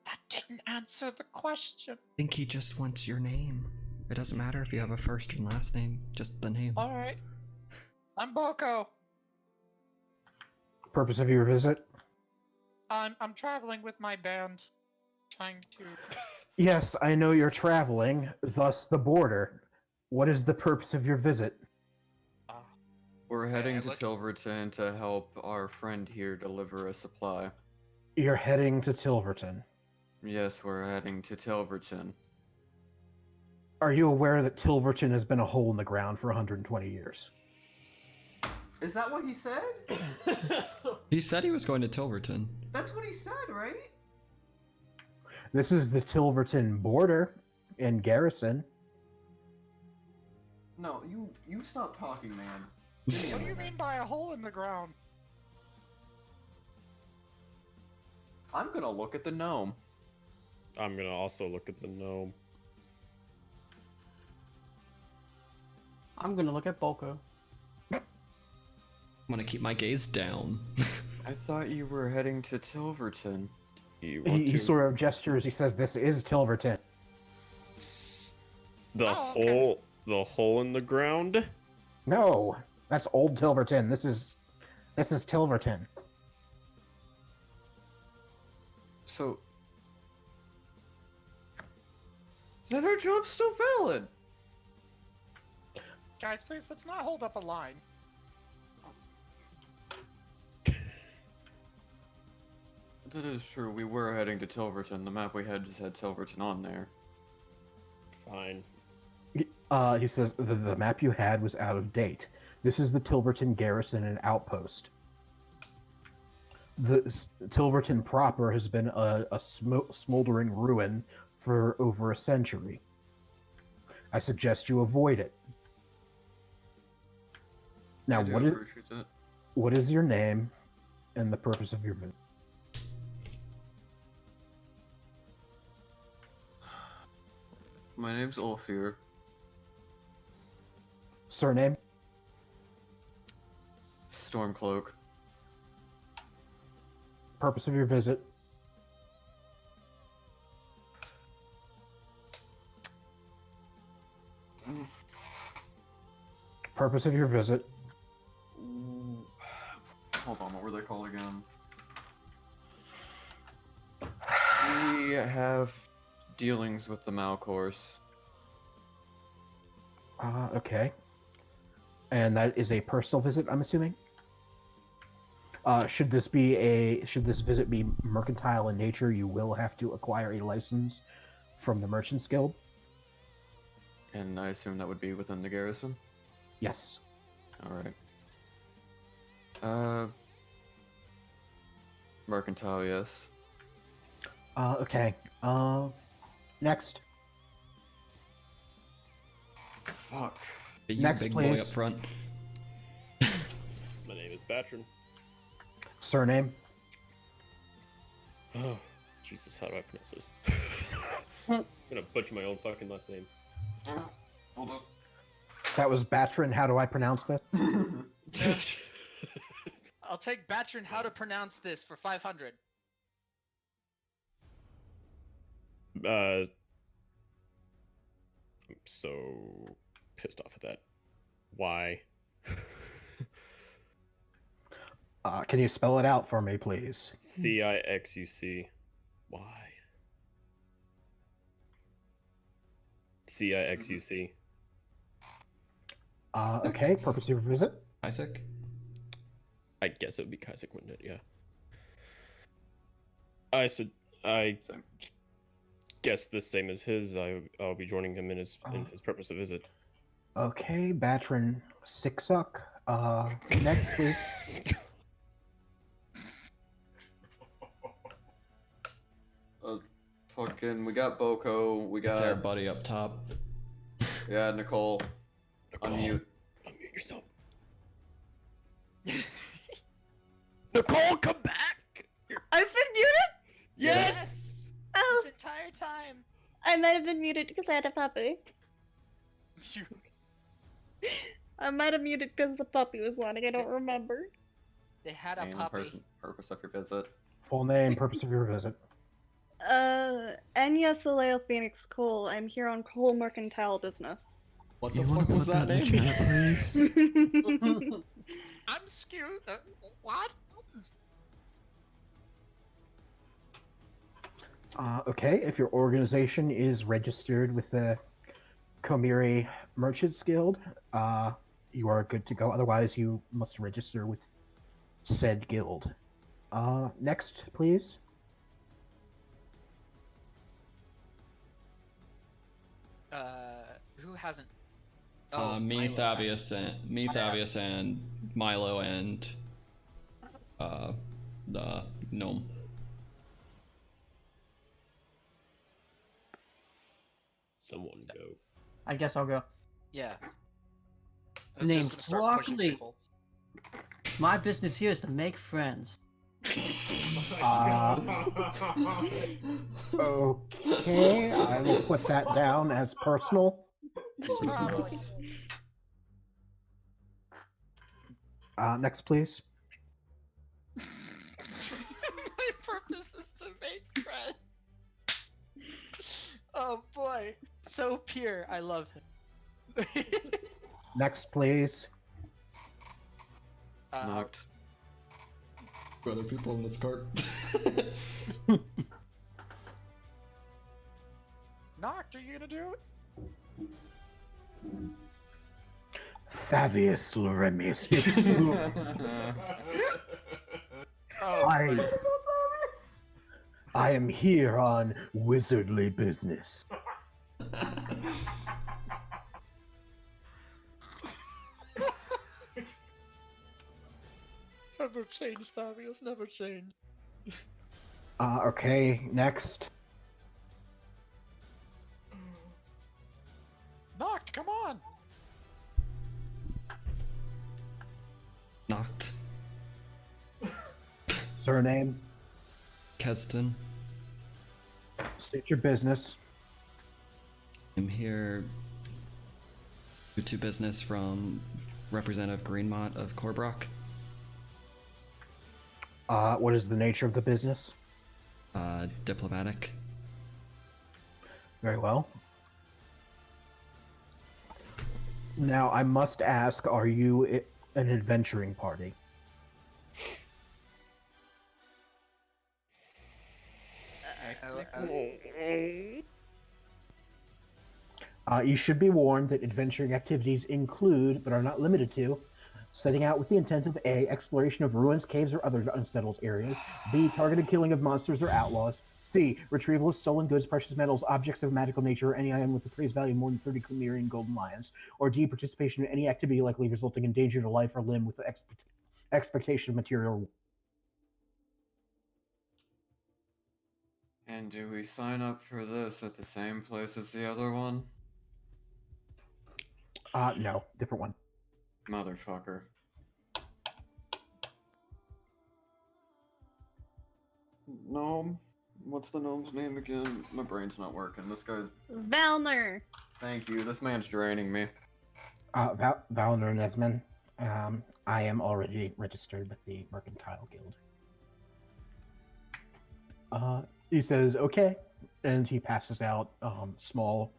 That didn't answer the question. I think he just wants your name. It doesn't matter if you have a first and last name, just the name. Alright. I'm Boko. Purpose of your visit? I'm traveling with my band. Trying to... Yes, I know you're traveling, thus the border. What is the purpose of your visit? We're heading to look- Tilverton to help our friend here deliver a supply. You're heading to Tilverton. Yes, we're heading to Tilverton. Are you aware that Tilverton has been a hole in the ground for 120 years? Is that what he said? He said he was going to Tilverton. That's what he said, right? This is the Tilverton border and garrison. No, you stop talking, man. What do you mean by a hole in the ground? I'm gonna look at the gnome. I'm gonna also look at the gnome. I'm gonna look at Boko. I'm gonna keep my gaze down. I thought you were heading to Tilverton. You want He to? sort of gestures, he says, this is Tilverton. The hole in the ground? No, that's old Tilverton. This is Tilverton. So, Then our job's still valid. Guys, please, let's not hold up a line. That is true. We were heading to Tilverton. The map we had just had Tilverton on there. Fine. He says the map you had was out of date. This is the Tilverton garrison and outpost. The Tilverton proper has been a smoldering ruin for over a century. I suggest you avoid it. Now, I do what is appreciate that. what is your name and the purpose of your visit? My name's Ulfyr. Surname? Stormcloak. Purpose of your visit? Purpose of your visit? Hold on, what were they called again? We have dealings with the Malcourse. Okay. And that is a personal visit, I'm assuming? Should this visit be mercantile in nature, you will have to acquire a license from the Merchants Guild. And I assume that would be within the garrison? Yes. Alright. Mercantile, yes. Okay. Next. Fuck. Hey, you Next, big boy please. up front. My name is Batrin. Surname? Oh, Jesus, how do I pronounce this? I'm gonna butcher my own fucking last name. Hold up. That was Batrin. How do I pronounce that? I'll take Batrin how to pronounce this for 500. I'm so pissed off at that. Why? Can you spell it out for me, please? Cixuc. Why? Cixuc. Okay. Purpose of your visit? Isaac? I guess it would be Kaisek, wouldn't it? Yeah. I guess the same as his. I'll be joining him in his purpose of visit. Okay, Batrin Sixuck. Next, please. Fucking, we got Boko, we It's our got... buddy up top. Yeah, Nicole. Unmute. Unmute yourself. Nicole, come back! I've been muted? Yes! Oh, This entire time. I might have been muted because I had a puppy. I might have muted because the puppy was whining. I don't remember. They had a And puppy. purpose of your visit. Full name, purpose of your visit. Enya Soleo Phoenix Cole. I'm here on Cole Mercantile Business. What the fuck was that name? I'm skewed. What? Okay, if your organization is registered with the Cormyr Merchants Guild, you are good to go. Otherwise, you must register with said guild. Next, please. Who hasn't? Me, Milo Thavius, and Milo, and the gnome. Someone go. I guess I'll go. Yeah. I was Name's just gonna start pushing Broccoli. people. My business here is to make friends. Okay, I will put that down as personal. Probably. Next, please. My purpose is to make friends. Oh boy, so pure. I love him. Next, please. Noct. Other people in this cart. Noct, are you gonna do it? Thavius Loremus Ipsum. Oh, I am here on wizardly business. never change, Fabius, never change. Okay, next. Noct, come on! Noct. Surname, Keston. state your business. I'm here to business from Representative Greenmont of Corbrock. What is the nature of the business? Diplomatic. Very well. Now, I must ask, are you an adventuring party? You should be warned that adventuring activities include, but are not limited to, setting out with the intent of A, exploration of ruins, caves, or other unsettled areas, B, targeted killing of monsters or outlaws, C, retrieval of stolen goods, precious metals, objects of magical nature, or any item with appraised value more than 30 Cormyr golden lions, or D, participation in any activity likely resulting in danger to life or limb with the expectation of material. And do we sign up for this at the same place as the other one? No, different one. Motherfucker. Gnome? What's the gnome's name again? My brain's not working. This guy's... Valner. Thank you. This man's draining me. Valner Nesman. I am already registered with the Mercantile Guild. He says, okay, and he passes out small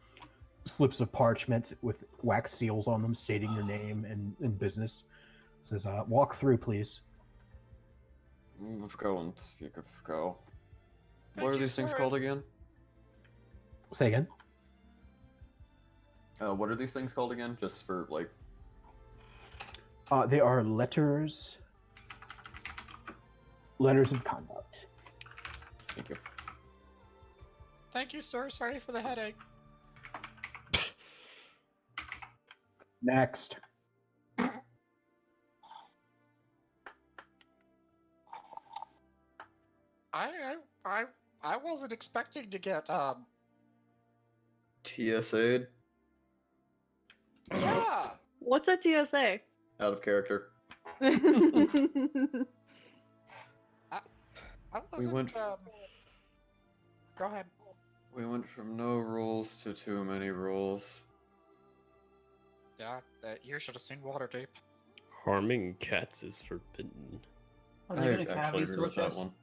slips of parchment with wax seals on them stating your name and business. Says, walk through, please. Let's go and speak of go. Thank What are you, these things sir. called again? Say again? What are these things called again? Just for, like... They are letters of conduct. Thank you. Thank you, sir. Sorry for the headache. Next. I wasn't expecting to get TSA'd? yeah. What's a TSA? Out of character. I We wasn't went- Go ahead. We went from no rules to too many rules. Yeah, you should have seen Waterdeep. Harming cats is forbidden. Are I they gonna actually cavity agree with switch that us? one.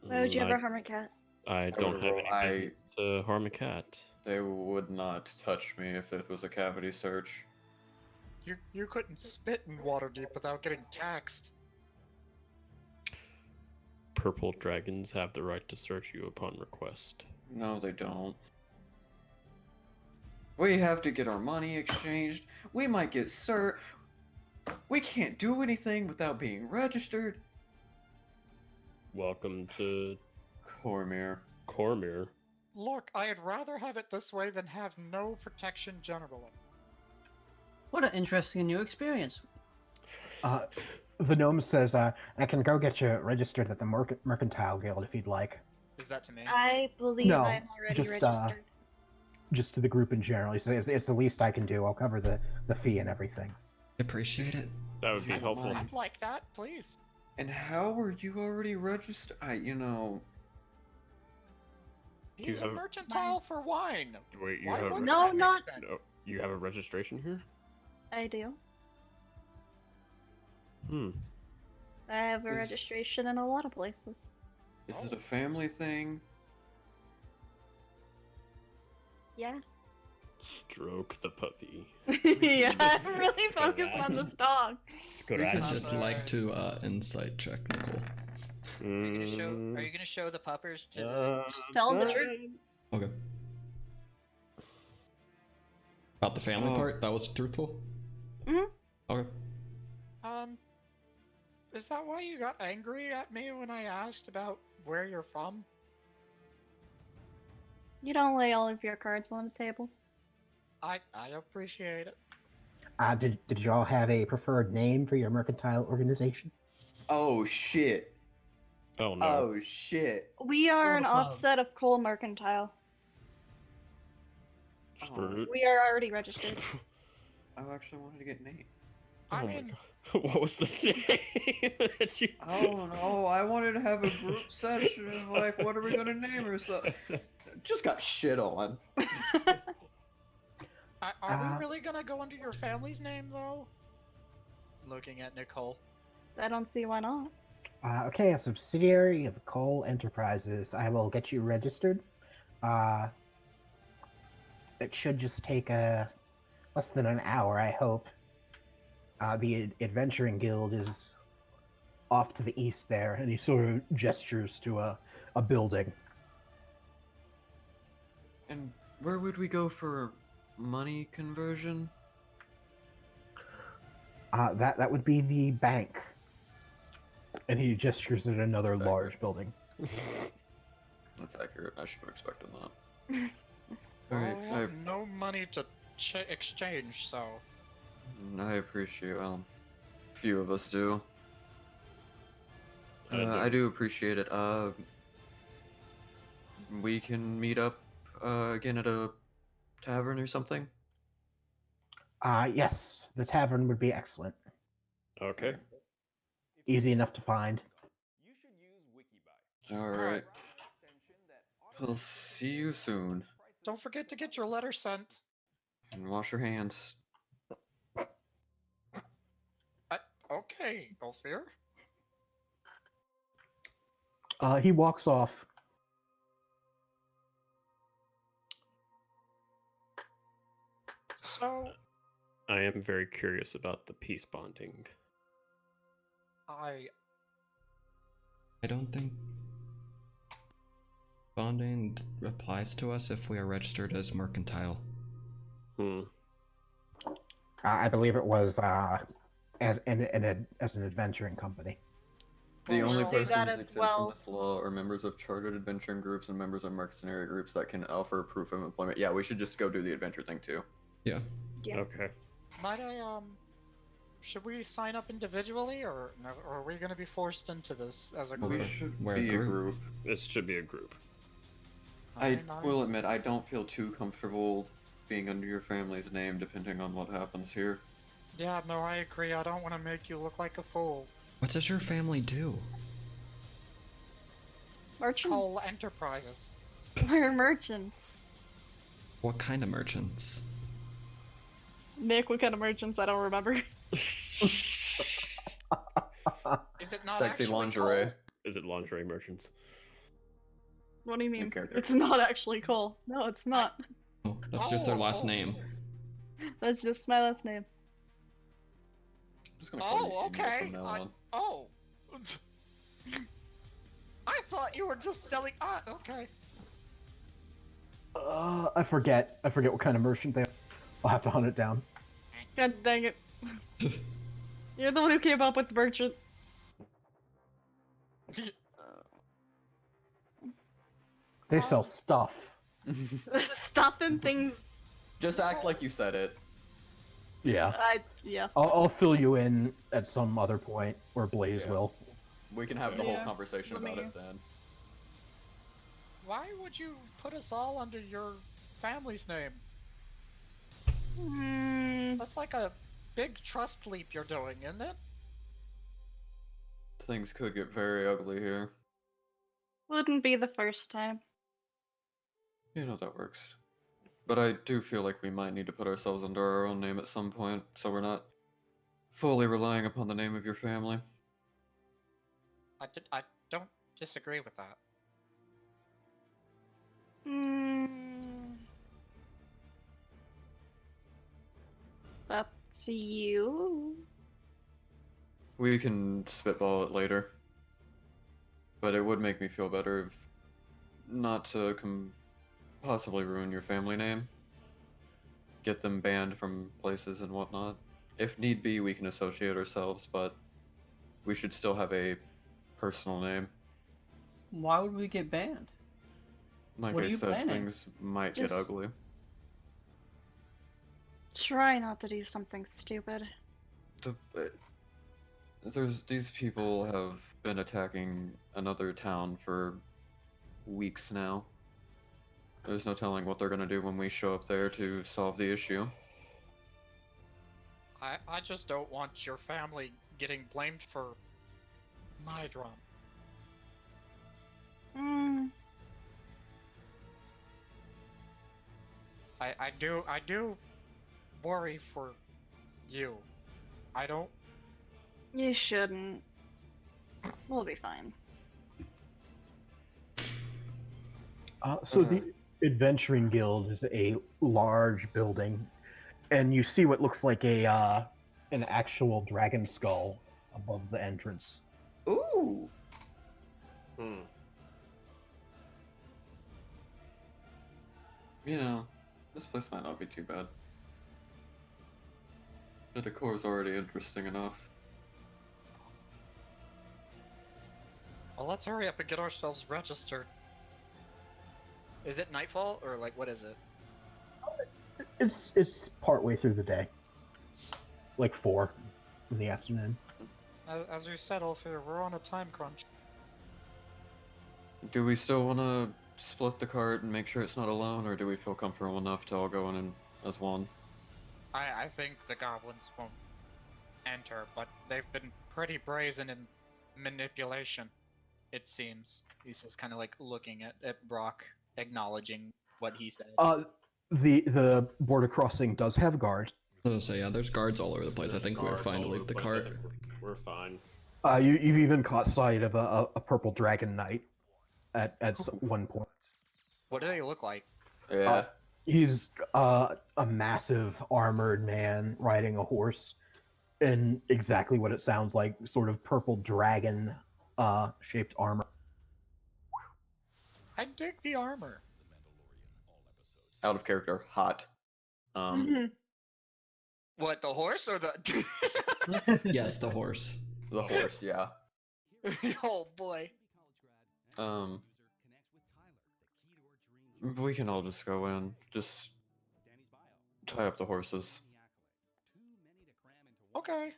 Why would you have a I, hermit cat? I don't have any I- business to harm a cat. They would not touch me if it was a cavity search. You couldn't spit in Waterdeep without getting taxed. Purple dragons have the right to search you upon request. No, they don't. We have to get our money exchanged. We might get We can't do anything without being registered. Welcome to Cormyr. Cormyr. Look, I'd rather have it this way than have no protection generally. What an interesting new experience. The gnome says, I can go get you registered at the Mercantile Guild if you'd like. Is that to me? I believe No, I'm already just, registered. Just to the group in general. He says, it's the least I can do. I'll cover the fee and everything. Appreciate it. That would be I don't helpful. mind. I'd like that, please. And how were you already registered? He's a have- mercantile for wine. Wait, you Why have wouldn't No, that make not- sense? no, you have a registration here? I do. Hmm. I have a Is- registration in a lot of places. Is it a family thing? Yeah. Stroke the puppy. Yeah, I'm really focused on this dog. I'd just like to insight check Nicole. Are you gonna show the puppers to the... Tell the truth. Okay. About the family part? That was truthful? Mhm. Okay. Is that why you got angry at me when I asked about where you're from? You don't lay all of your cards on the table. I appreciate it. Did y'all have a preferred name for your mercantile organization? Oh shit. Oh no. Oh shit. We are an Club. offset of Coal Mercantile. Sproot. We are already registered. I actually wanted to get named. I Oh my mean, god. What was the name that you... Oh no, I wanted to have a group session. Like, what are we gonna name ourselves? Just got shit on. are we really gonna go under your family's name though? Looking at Nicole. I don't see why not. Okay, a subsidiary of Coal Enterprises. I will get you registered. It should just take less than an hour, I hope. The Adventuring Guild is off to the east there, and he sort of gestures to a building. And where would we go for money conversion? That would be the bank. And he gestures at another large building. That's accurate. I should have expected that. Well, Alright, I have no money to exchange, so. I appreciate. Well, a few of us do. I do. I do appreciate it. We can meet up again at a tavern or something. Yes, the tavern would be excellent. Okay. Easy enough to find. Alright. We'll see you soon. Don't forget to get your letter sent. And wash your hands. Okay, Ulfyr. He walks off. So, I am very curious about the peace bonding. I don't think bonding applies to us if we are registered as mercantile. I believe it was as an adventuring company. The Well, only we'll do persons that as exempt well. from this law are members of chartered adventuring groups and members of mercenary groups that can offer proof of employment. Yeah, we should just go do the adventure thing too. Yeah. Okay. might I, should we sign up individually, or are we gonna be forced into this as a We group? should We're a be a group. group. This should be a group. I will admit, I don't feel too comfortable being under your family's name depending on what happens here. Yeah, no, I agree. I don't want to make you look like a fool. What does your family do? Merchant? Coal Enterprises. We're merchants. What kind of merchants? Nick, what kind of merchants? I don't remember. Is it not Sexy actually lingerie. coal? Is it lingerie merchants? What do you mean? New character. It's not actually Cole. No, it's not. Oh, that's just their last name. That's just my last name. I'm just gonna call you Oh, Amy okay. from now on. Oh. I thought you were just selling. Okay. I forget what kind of merchant they are. I'll have to hunt it down. God dang it. You're the one who came up with merchant. They sell stuff. Stuff and things. Just act like you said it. Yeah. Yeah. I'll fill you in at some other point, or Blaze Yeah. will. We can have the Yeah, whole conversation let about me- it then. Why would you put us all under your family's name? That's like a big trust leap you're doing, isn't it? Things could get very ugly here. Wouldn't be the first time. You know that works. But I do feel like we might need to put ourselves under our own name at some point, so we're not fully relying upon the name of your family. I don't disagree with that. Up to you. We can spitball it later. But it would make me feel better if not to possibly ruin your family name. get them banned from places and whatnot. If need be, we can associate ourselves, but we should still have a personal name. Why would we get banned? Like What are I you said, planning? things might get Just- ugly. Try not to do something stupid. These people have been attacking another town for weeks now. There's no telling what they're gonna do when we show up there to solve the issue. I just don't want your family getting blamed for my drama. Mm, I do worry for you. I don't. you shouldn't. We'll be fine. So the Adventuring Guild is a large building, and you see what looks like an actual dragon skull above the entrance. Ooh. You know, this place might not be too bad. The decor is already interesting enough. Well, let's hurry up and get ourselves registered. Is it nightfall or like what is it? It's partway through the day, like 4 in the afternoon. As you said, Ulfyr, we're on a time crunch. Do we still want to split the cart and make sure it's not alone, or do we feel comfortable enough to all go in as one? I think the goblins won't enter, but they've been pretty brazen in manipulation, it seems. He says, kind of like looking at Brock, acknowledging what he said. The border crossing does have guards. So yeah, there's guards all over the place. I think we're fine to leave the cart. We're fine. You've even caught sight of a purple dragon knight at one point. What do they look like? Yeah. He's a massive armored man riding a horse in exactly what it sounds like, sort of purple dragon shaped armor. I dig the armor. Out of character, hot. What, the horse or the? Yes, the horse. The horse, yeah. Oh boy. We can all just go in. Just tie up the horses. Okay.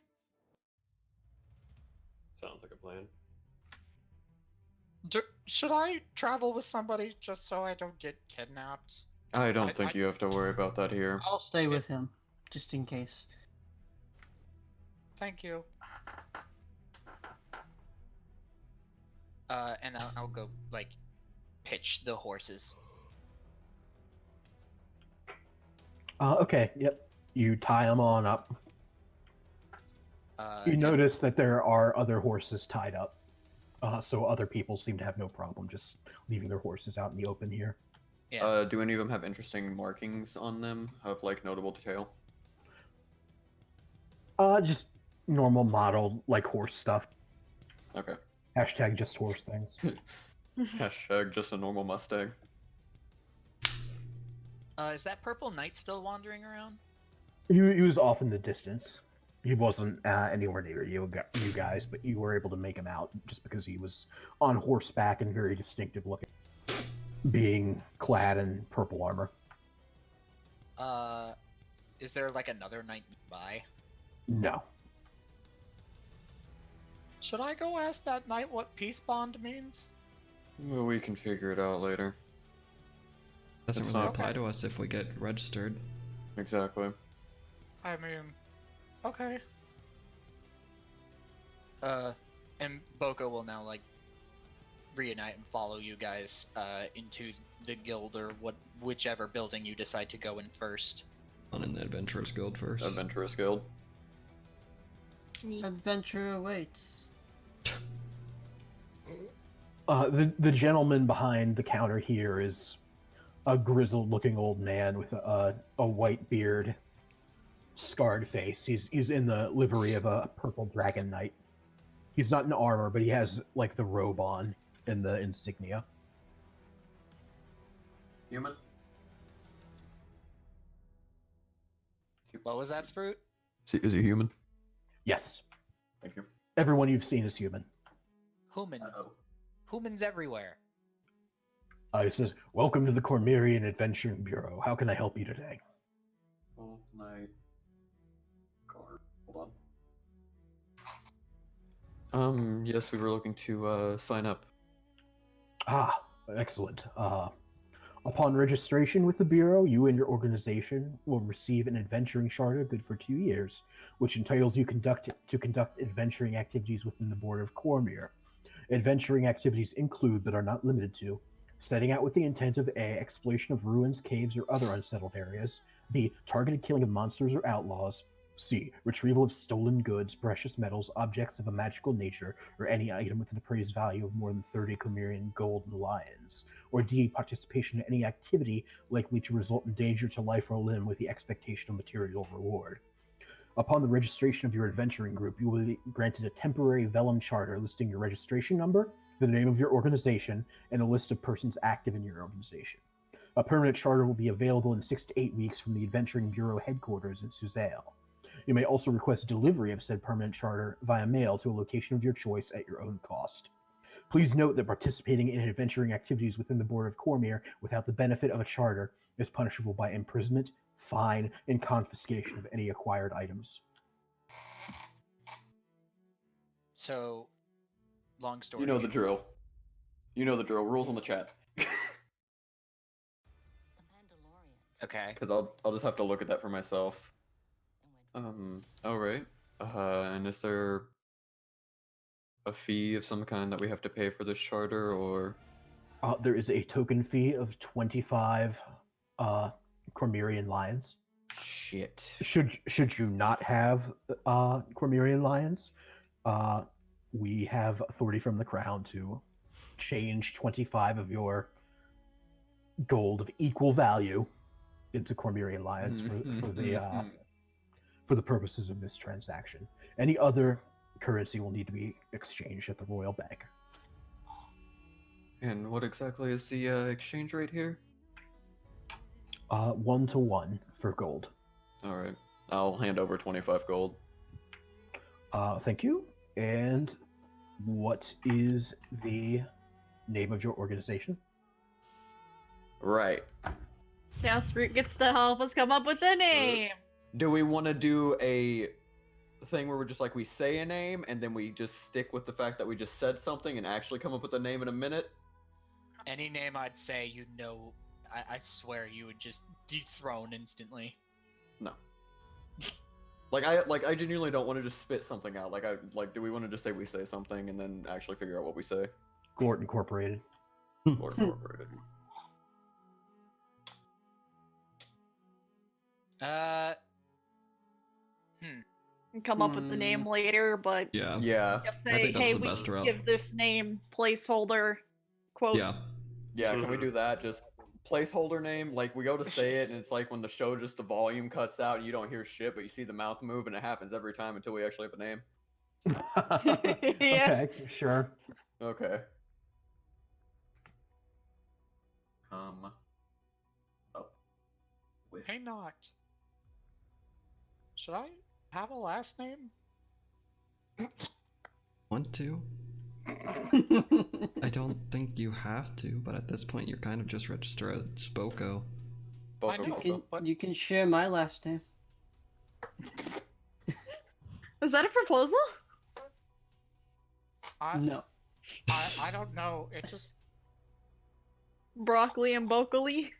Sounds like a plan. Should I travel with somebody just so I don't get kidnapped? I don't think you have to worry about that here. I'll stay with him, just in case. Thank you. And I'll go like pitch the horses. Okay, yep. You tie them on up. You notice that there are other horses tied up. So other people seem to have no problem just leaving their horses out in the open here. Yeah. Do any of them have interesting markings on them of like notable detail? Just normal model like horse stuff. Okay. Hashtag just horse things. Hashtag just a normal Mustang. Is that purple knight still wandering around? He was off in the distance. He wasn't anywhere near you guys, but you were able to make him out just because he was on horseback and very distinctive looking, being clad in purple armor. Is there like another knight nearby? No. Should I go ask that knight what peace bond means? Well, we can figure it out later. Doesn't It's really not- apply to us if we get registered. Exactly. I mean, okay. And Boko will now like reunite and follow you guys into the guild or whichever building you decide to go in first. On in the Adventurers Guild first. Adventurous Guild. Adventure awaits. The gentleman behind the counter here is a grizzled-looking old man with a white beard, scarred face. He's in the livery of a purple dragon knight. He's not in armor, but he has like the robe on and the insignia. Human? What was that, Sprout? Is he human? Yes. Thank you. Everyone you've seen is human. Humans. Uh-oh. Humans everywhere. It says, "Welcome to the Cormyrian Adventuring Bureau. How can I help you today?" Oh, my card. Hold on. Yes, we were looking to sign up. Ah, excellent. Upon registration with the Bureau, you and your organization will receive an adventuring charter good for 2 years, which entitles you to conduct adventuring activities within the border of Cormyr. Adventuring activities include, but are not limited to, setting out with the intent of A. Exploration of ruins, caves, or other unsettled areas, B. Targeted killing of monsters or outlaws, C. Retrieval of stolen goods, precious metals, objects of a magical nature, or any item with an appraised value of more than 30 Cormyrian gold and lions, or D. Participation in any activity likely to result in danger to life or limb with the expectation of material reward. Upon the registration of your adventuring group, you will be granted a temporary vellum charter listing your registration number, the name of your organization, and a list of persons active in your organization. A permanent charter will be available in 6 to 8 weeks from the Adventuring Bureau headquarters in Suzale. You may also request delivery of said permanent charter via mail to a location of your choice at your own cost. Please note that participating in adventuring activities within the border of Cormyr without the benefit of a charter is punishable by imprisonment, fine, and confiscation of any acquired items. So, long story. You know the drill. You know the drill. Rules on the chat. Okay. Because I'll just have to look at that for myself. All right. And is there a fee of some kind that we have to pay for this charter, or? There is a token fee of 25 Cormyrian lions. Shit. Should you not have Cormyrian lions, we have authority from the crown to change 25 of your gold of equal value into Cormyrian lions for the purposes of this transaction. Any other currency will need to be exchanged at the royal bank. And what exactly is the exchange rate here? 1-to-1 for gold. All right. I'll hand over 25 gold. Thank you. And what is the name of your organization? Right. Now Sprout gets to help us come up with a name. Do we want to do a thing where we're just like, we say a name and then we just stick with the fact that we just said something and actually come up with a name in a minute? Any name I'd say, I swear you would just dethrone instantly. No. I genuinely don't want to just spit something out. Do we want to just say we say something and then actually figure out what we say? Glort Incorporated. Glort Incorporated. Come up with the name later, but Yeah. just I say, think that's hey, the we best route. give this name placeholder quote. Yeah. Yeah, can we do that? Just placeholder name, like we go to say it and it's like when the show just the volume cuts out and you don't hear shit, but you see the mouth move and it happens every time until we actually have a name. Okay, sure. Okay. Hey, Noct. Should I have a last name? Want to? I don't think you have to, but at this point you're kind of just register as Boko. I know, You can share my last name. Was that a proposal? No. I don't know. It just Broccoli and Bokoli?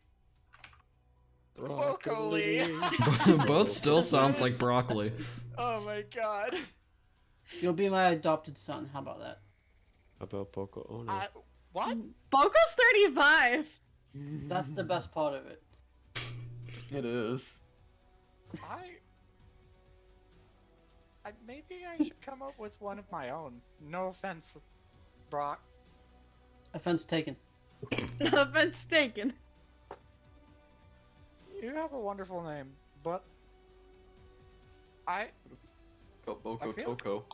Broccoli. Both still sounds like broccoli. Oh my god. You'll be my adopted son. How about that? About Boko? Oh no. What? Boko's 35. That's the best part of it. It is. Maybe I should come up with one of my own. No offense, Brock. Offense taken. Offense taken. You have a wonderful name, but Boko feel- Toko.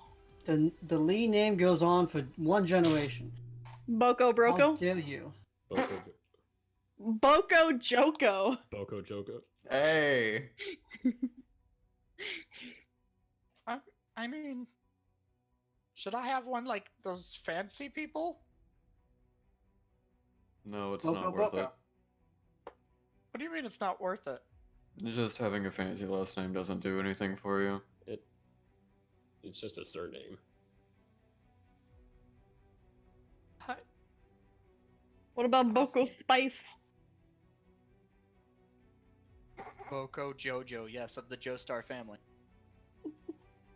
The Lee name goes on for one generation. Boko How Broko? dare you? Boko Joko. Boko Joko. Hey. I mean, should I have one like those fancy people? No, it's Boko not worth Boko. it. What do you mean it's not worth it? Just having a fancy last name doesn't do anything for you. It's just a surname. What about Boko Spice? Boko Jojo, yes, of the Joestar family.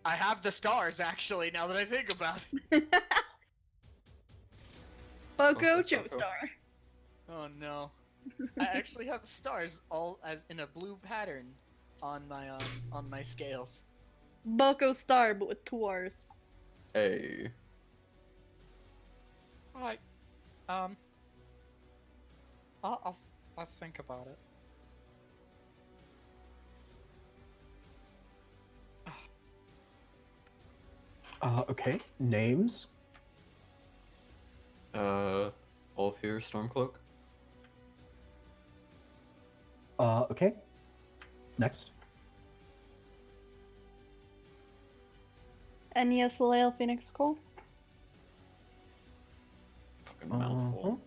I have the stars actually. Now that I think about it. Boko Boko. Joestar. Oh no. I actually have stars all as in a blue pattern on my scales. Boko Star, but with 2 R's. Hey. Alright. I'll think about it. Okay. Names? Ulfyr Stormcloak. Okay. Next. Enya Soleil Phoenix Cole. Fucking mouthful.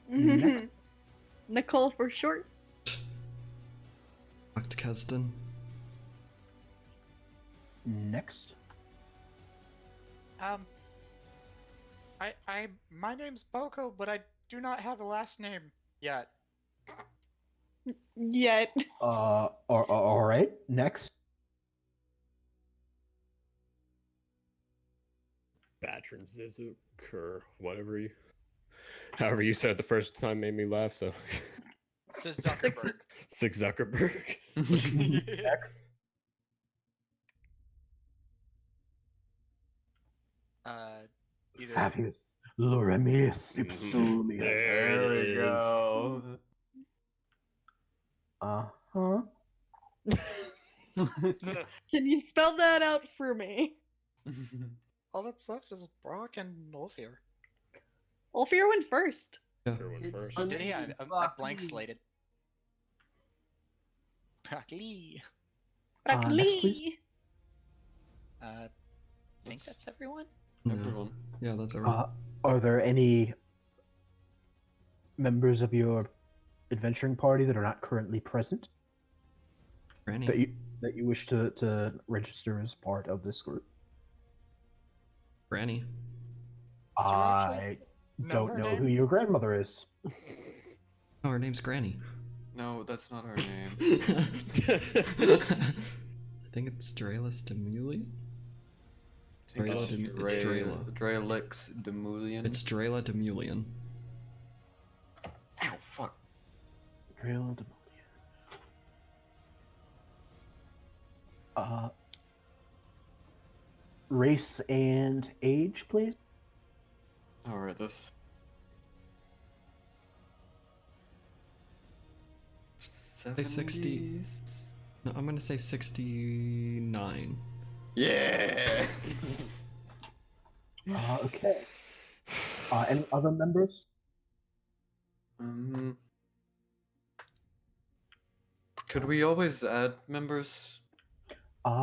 Next. Nicole for short. Noct Keston. Next. My name's Boko, but I do not have a last name yet. Yet. All right. Next. Batrin Zizuk or however you said it the first time made me laugh. So. Zuckerberg. Six Zuckerberg. Next. Either Fabius Loremius Ipsumius. There we go. Uh-huh. Can you spell that out for me? All that's left is Brock and Ulfyr. Ulfyr went first. Yeah. Oh, did he? I blank slated. Broccoli. Next, please. I think that's everyone. Yeah. Everyone. Yeah, that's everyone. Are there any members of your adventuring party that are not currently present Granny. that you wish to register as part of this group? Granny. I don't know who your grandmother is. Oh, her name's Granny. No, that's not her name. I think it's Draelis Demulian? It's Drayla. Draelix Demulian. It's Drayla Demulian. Ow, fuck. Drayla Demulian. Race and age, please. Alright, this. Say 60. No, I'm gonna say 69. Yeah! Okay. Any other members? Could we always add members?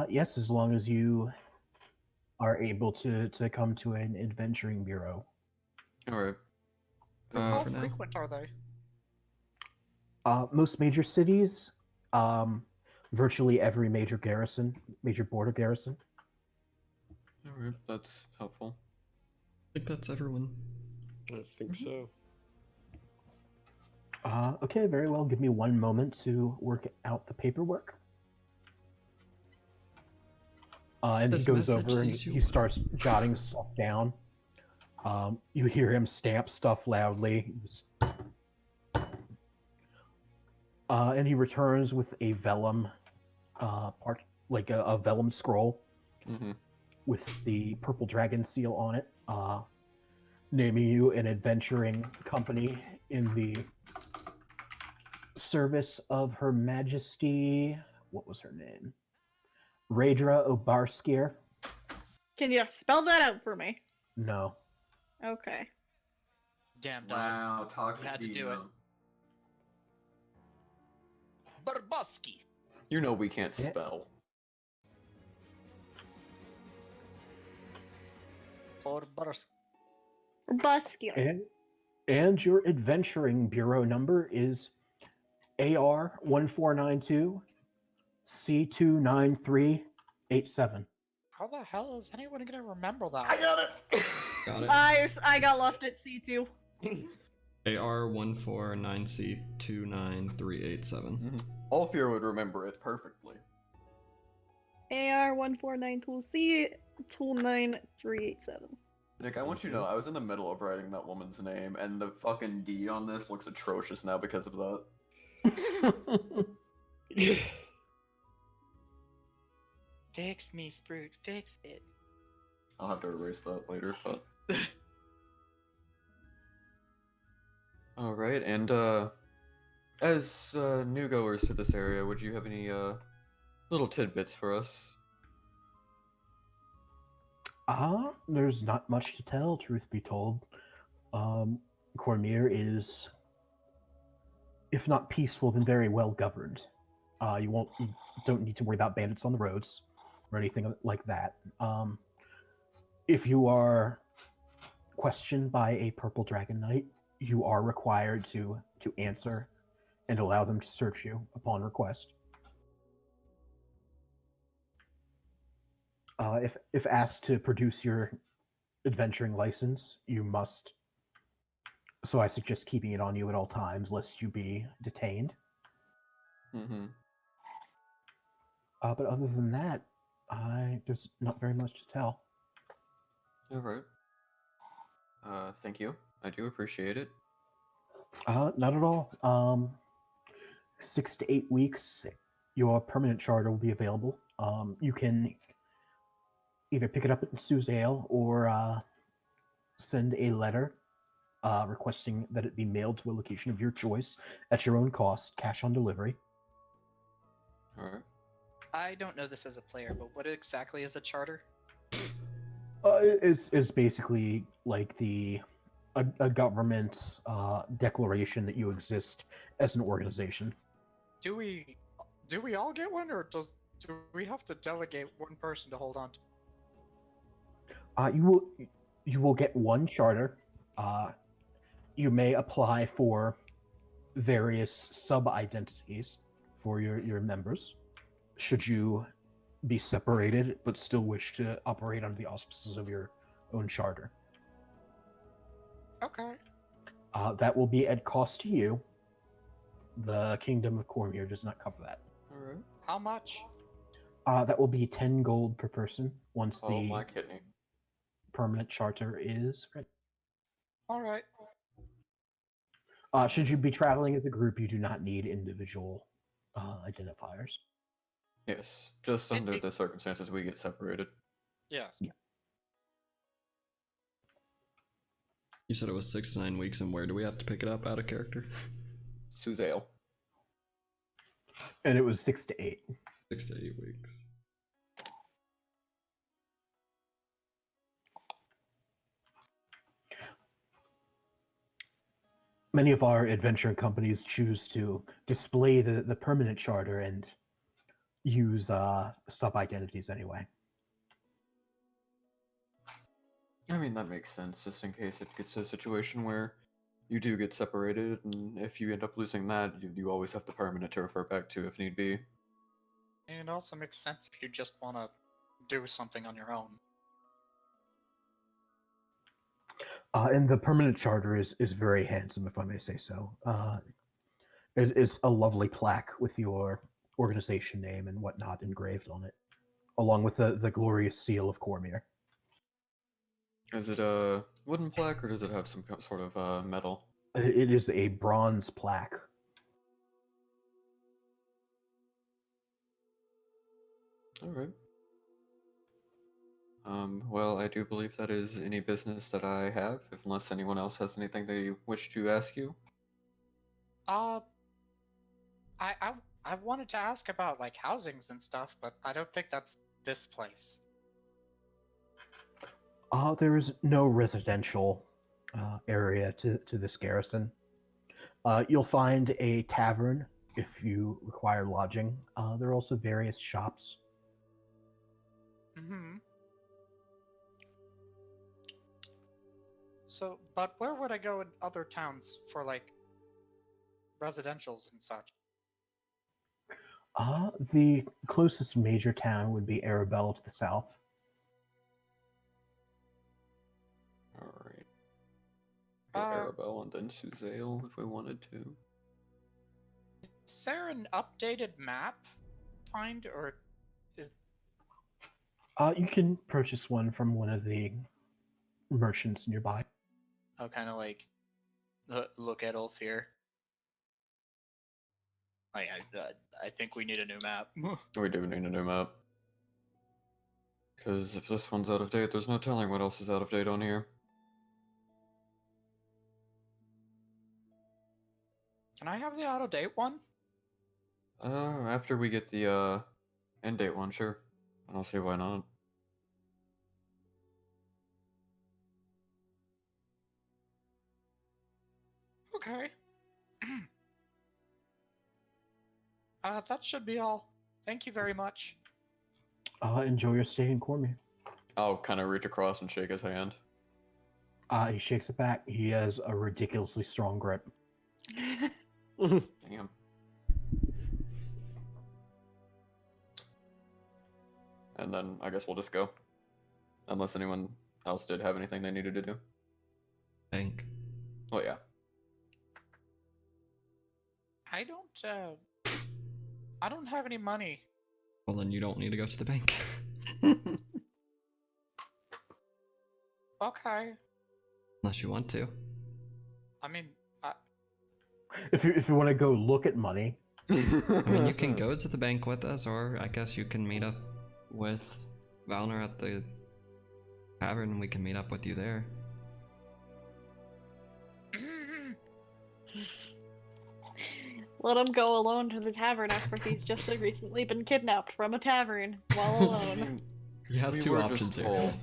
Yes, as long as you are able to come to an adventuring bureau. Alright. How frequent are they? Most major cities, virtually every major border garrison. Alright, that's helpful. I think that's everyone. I think so. Okay, very well. Give me one moment to work out the paperwork. And he goes over and he starts jotting stuff down. You hear him stamp stuff loudly. And he returns with a vellum, a vellum scroll with the purple dragon seal on it, naming you an adventuring company in the service of Her Majesty. What was her name? Raedra Obarskir. Can you spell that out for me? No. Okay. Damn dog. Wow, toxic. You had to do it. Barboski. You know we can't spell. For Bursk. Buskier. And your adventuring bureau number is AR1492 C29387. How the hell is anyone gonna remember that? I got it. Got it. I got lost at C2. AR149C29387. Ulfyr would remember it perfectly. AR149C29387. Nick, I want you to know, I was in the middle of writing that woman's name, and the fucking D on this looks atrocious now because of that. Fix me, Sproot. Fix it. I'll have to erase that later, but... Alright, and as new goers to this area, would you have any little tidbits for us? There's not much to tell, truth be told. Cormyr is, if not peaceful, then very well governed. You don't need to worry about bandits on the roads or anything like that. If you are questioned by a purple dragon knight, you are required to answer and allow them to search you upon request. If asked to produce your adventuring license, you must. So I suggest keeping it on you at all times, lest you be detained. Mm-hmm. But other than that, there's not very much to tell. Alright. Thank you. I do appreciate it. Not at all. 6 to 8 weeks, your permanent charter will be available. You can either pick it up at Suzale or send a letter requesting that it be mailed to a location of your choice at your own cost, cash on delivery. Alright. I don't know this as a player, but what exactly is a charter? It's basically like a government declaration that you exist as an organization. Do we all get one, or do we have to delegate one person to hold on to? You will get one charter. You may apply for various sub-identities for your members, should you be separated but still wish to operate under the auspices of your own charter. Okay. That will be at cost to you. The Kingdom of Cormyr does not cover that. Alright. How much? That will be 10 gold per person once Oh, the my kidney. permanent charter is ready. Alright. Should you be traveling as a group, you do not need individual identifiers. Yes, just under the circumstances we get separated. Yes. Yeah. You said it was 6 to 9 weeks, and where do we have to pick it up out of character? Suzale. And it was 6 to 8. 6 to 8 weeks. Many of our adventure companies choose to display the permanent charter and use sub-identities anyway. I mean, that makes sense, just in case it gets to a situation where you do get separated, and if you end up losing that, you always have the permanent to refer back to if need be. And it also makes sense if you just want to do something on your own. And the permanent charter is very handsome, if I may say so. It's a lovely plaque with your organization name and whatnot engraved on it, along with the glorious seal of Cormyr. Is it a wooden plaque, or does it have some sort of metal? It is a bronze plaque. Alright. Well, I do believe that is any business that I have, unless anyone else has anything they wish to ask you. I wanted to ask about like housings and stuff, but I don't think that's this place. There is no residential area to this garrison. You'll find a tavern if you require lodging. There are also various shops. Mm-hmm. So, but where would I go in other towns for like residentials and such? The closest major town would be Arabelle to the south. Alright. Go Arabelle and then Suzale if we wanted to. Is there an updated map find, or is... You can purchase one from one of the merchants nearby. I'll kind of like look at Ulfyr. I think we need a new map. We do need a new map. Because if this one's out of date, there's no telling what else is out of date on here. Can I have the out of date one? After we get the end date one, sure. I don't see why not. Okay. That should be all. Thank you very much. Enjoy your stay in Cormyr. I'll kind of reach across and shake his hand. He shakes it back. He has a ridiculously strong grip. Damn. And then I guess we'll just go. Unless anyone else did have anything they needed to do. Bank. Oh yeah. I don't have any money. Well, then you don't need to go to the bank. Okay. Unless you want to. I mean, If you want to go look at money. I mean, you can go to the bank with us, or I guess you can meet up with Valner at the tavern and we can meet up with you there. Let him go alone to the tavern after he's just recently been kidnapped from a tavern while alone. He has We two were options just here. told-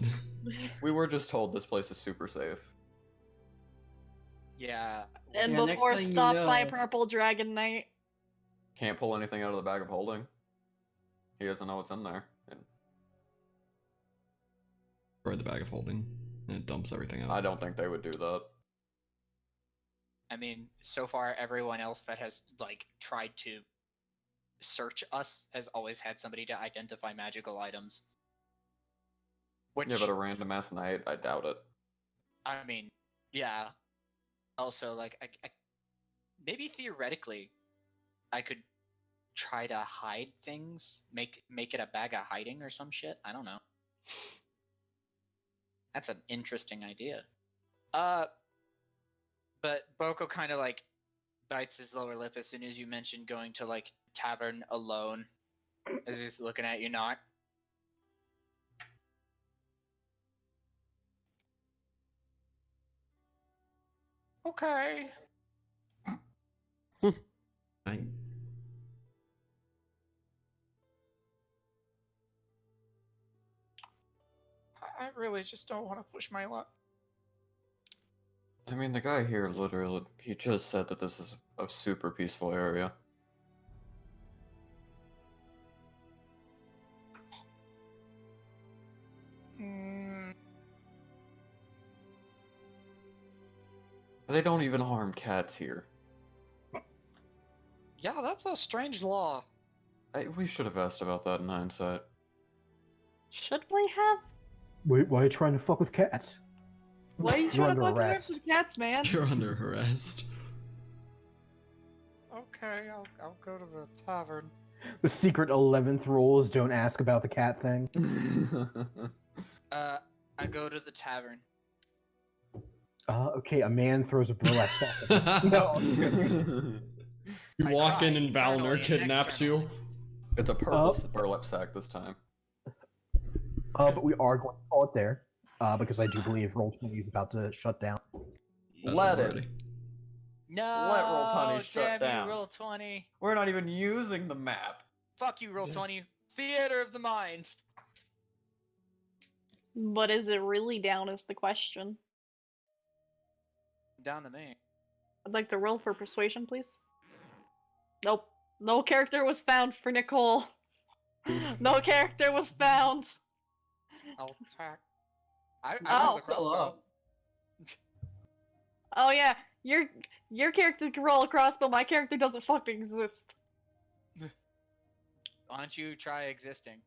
we were just told this place is super safe. Yeah. And Yeah, next before thing you stopped by know- Purple Dragon Knight. Can't pull anything out of the bag of holding. He doesn't know what's in there. And Destroy the bag of holding, and it dumps everything out. I don't think they would do that. I mean, so far everyone else that has like tried to search us has always had somebody to identify magical items. Which, Yeah, but a random ass night, I doubt it. I mean, yeah. Also, like, I maybe theoretically, I could try to hide things, make it a bag of hiding or some shit. I don't know. That's an interesting idea. But Boko kind of like bites his lower lip as soon as you mentioned going to like tavern alone. As he's looking at you, Noct. okay. Fine. I really just don't want to push my luck. I mean, the guy here literally, he just said that this is a super peaceful area. Mm, They don't even harm cats here. yeah, that's a strange law. We should have asked about that in hindsight. Should we have? Wait, why are you trying to fuck with cats? Why are you You're trying under to fuck arrest. with cats, man? You're under arrest. Okay, I'll go to the tavern. The secret 11th rule is don't ask about the cat thing. I go to the tavern. Okay, a man throws a burlap sack. No. You I walk cry in and internally Valner and kidnaps you. externally. It's a purple burlap sack this time. But we are going to call it there, because I do believe Roll20 is about to shut down. That's Let already. it. No, Let Roll20 shut damn down. you, Roll20. We're not even using the map. Fuck you, Roll20. Theater of the mind. But is it really down is the question. Down to me. I'd like to roll for persuasion, please. Nope. No character was found for Nicole. No character was found. I'll attack. I Oh. have the crossbow. Oh yeah, your character can roll a crossbow. My character doesn't fucking exist. Why don't you try existing?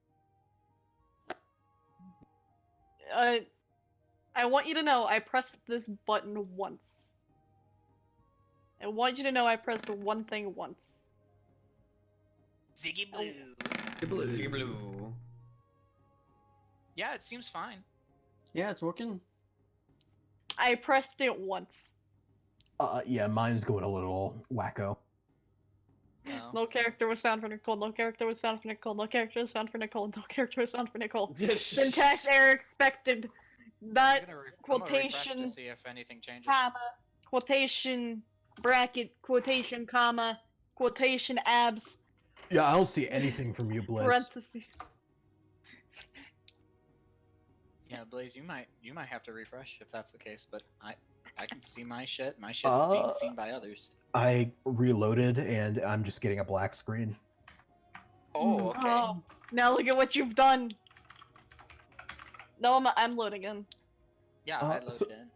I want you to know I pressed this button once. I want you to know I pressed one thing once. Ziggy blue. Ziggy blue. Yeah, it seems fine. Yeah, it's working. I pressed it once. Yeah, mine's going a little wacko. No. No character was found for Nicole. No character was found for Nicole. No character was found for Nicole. No character was found for Nicole. Syntax error expected. That I'm gonna refresh quotation, to see if anything changes. comma, quotation, bracket, quotation, comma, quotation, abs, Yeah, I don't see anything from you, Bliss. parentheses. Yeah, Blaze, you might have to refresh if that's the case, but I can see my shit. My shit is being seen by others. I reloaded and I'm just getting a black screen. Oh, okay. Oh, now look at what you've done. No, I'm loading in. Yeah, I loaded so- in.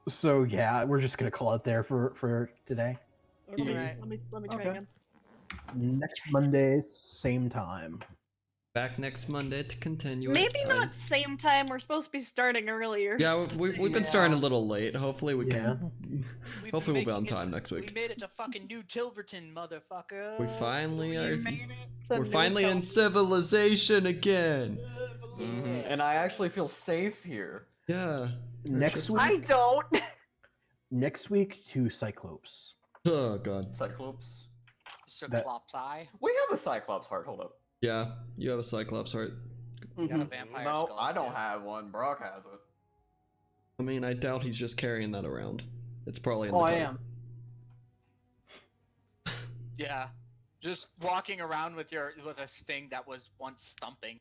So yeah, we're just gonna call it there for today. Okay, let me try Okay. again. Next Monday, same time. Back next Monday to continue. Maybe not same time. We're supposed to be starting earlier. Yeah, we've been starting a little late. Hopefully we can. We've Hopefully we'll be on making it time to- next We week. made it to fucking New Tilverton, motherfucker. We finally are. to We're New finally in Tilverton. civilization again. And I actually feel safe here. Yeah. Next week. I don't. Next week to Cyclops. Oh god. Cyclops. Cyclopsi. We have a Cyclops heart. Hold up. Yeah, you have a Cyclops heart. You got a vampire No, skull, I don't too. have one. Brock has it. I mean, I doubt he's just carrying that around. It's probably in Oh, the I cart. am. Yeah, just walking around with a sting that was once stumping.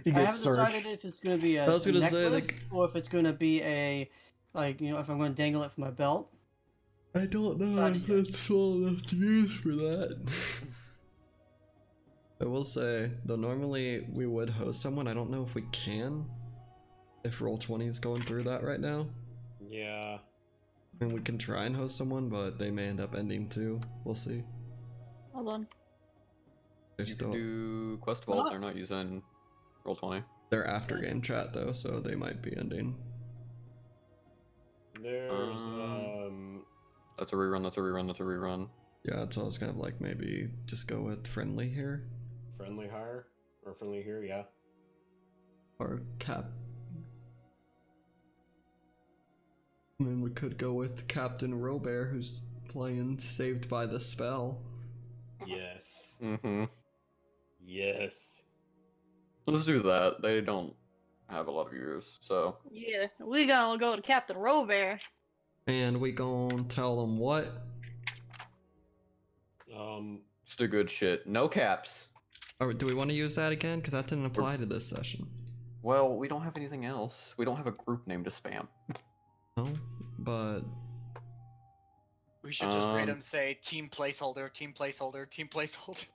You I get haven't searched. decided if it's going to be a I was gonna say, necklace like- or if it's going to be a, like, you know, if I'm going to dangle it from my belt. I don't know Not if yet. that's small enough to use for that. I will say, though normally we would host someone, I don't know if we can. If Roll20 is going through that right now. Yeah. I mean, we can try and host someone, but they may end up ending too. We'll see. Hold on. They're You still can do Quest Vault. They're not using Roll20. they're after game chat though, so they might be ending. There's That's a rerun. That's a rerun. That's a rerun. Yeah, so I was kind of like maybe just go with friendly here friendly hire or friendly here, yeah. or cap. I mean, we could go with Captain Robert, who's playing Saved by the Spell. Yes. Mm-hmm. Yes. Let's do that. They don't have a lot of viewers, so. Yeah, we gonna go to Captain Robert. And we gon' tell them what? Just do good shit. No caps. Or do we want to use that again? Because that didn't apply to this session. Well, we don't have anything else. We don't have a group name to spam. No, but We should just rate them. Say team placeholder, team placeholder, team placeholder.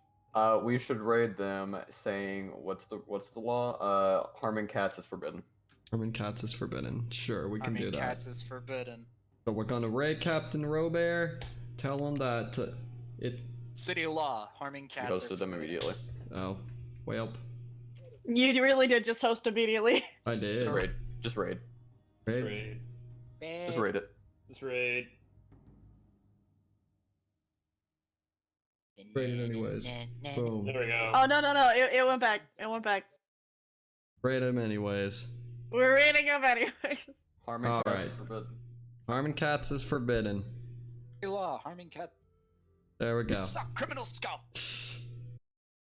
We should raid them saying what's the law? Harming cats is forbidden. Harming cats is forbidden. Sure, we can do that. Cats is forbidden. So we're gonna raid Captain Robert. Tell him that it. City law, harming We cats. are hosted them forbidden. immediately. Oh, well, You really did just host immediately. I did. Just raid. Just raid. Just Raid. raid. Just raid it. Just raid. Raid it anyways. Boom. There we go. Oh no, it went back. It went back. Raid him anyways. We're raiding him anyway. Harming All cats right. is forbidden. Harming cats is forbidden. City law, harming cat. There we go. Stop criminal scum.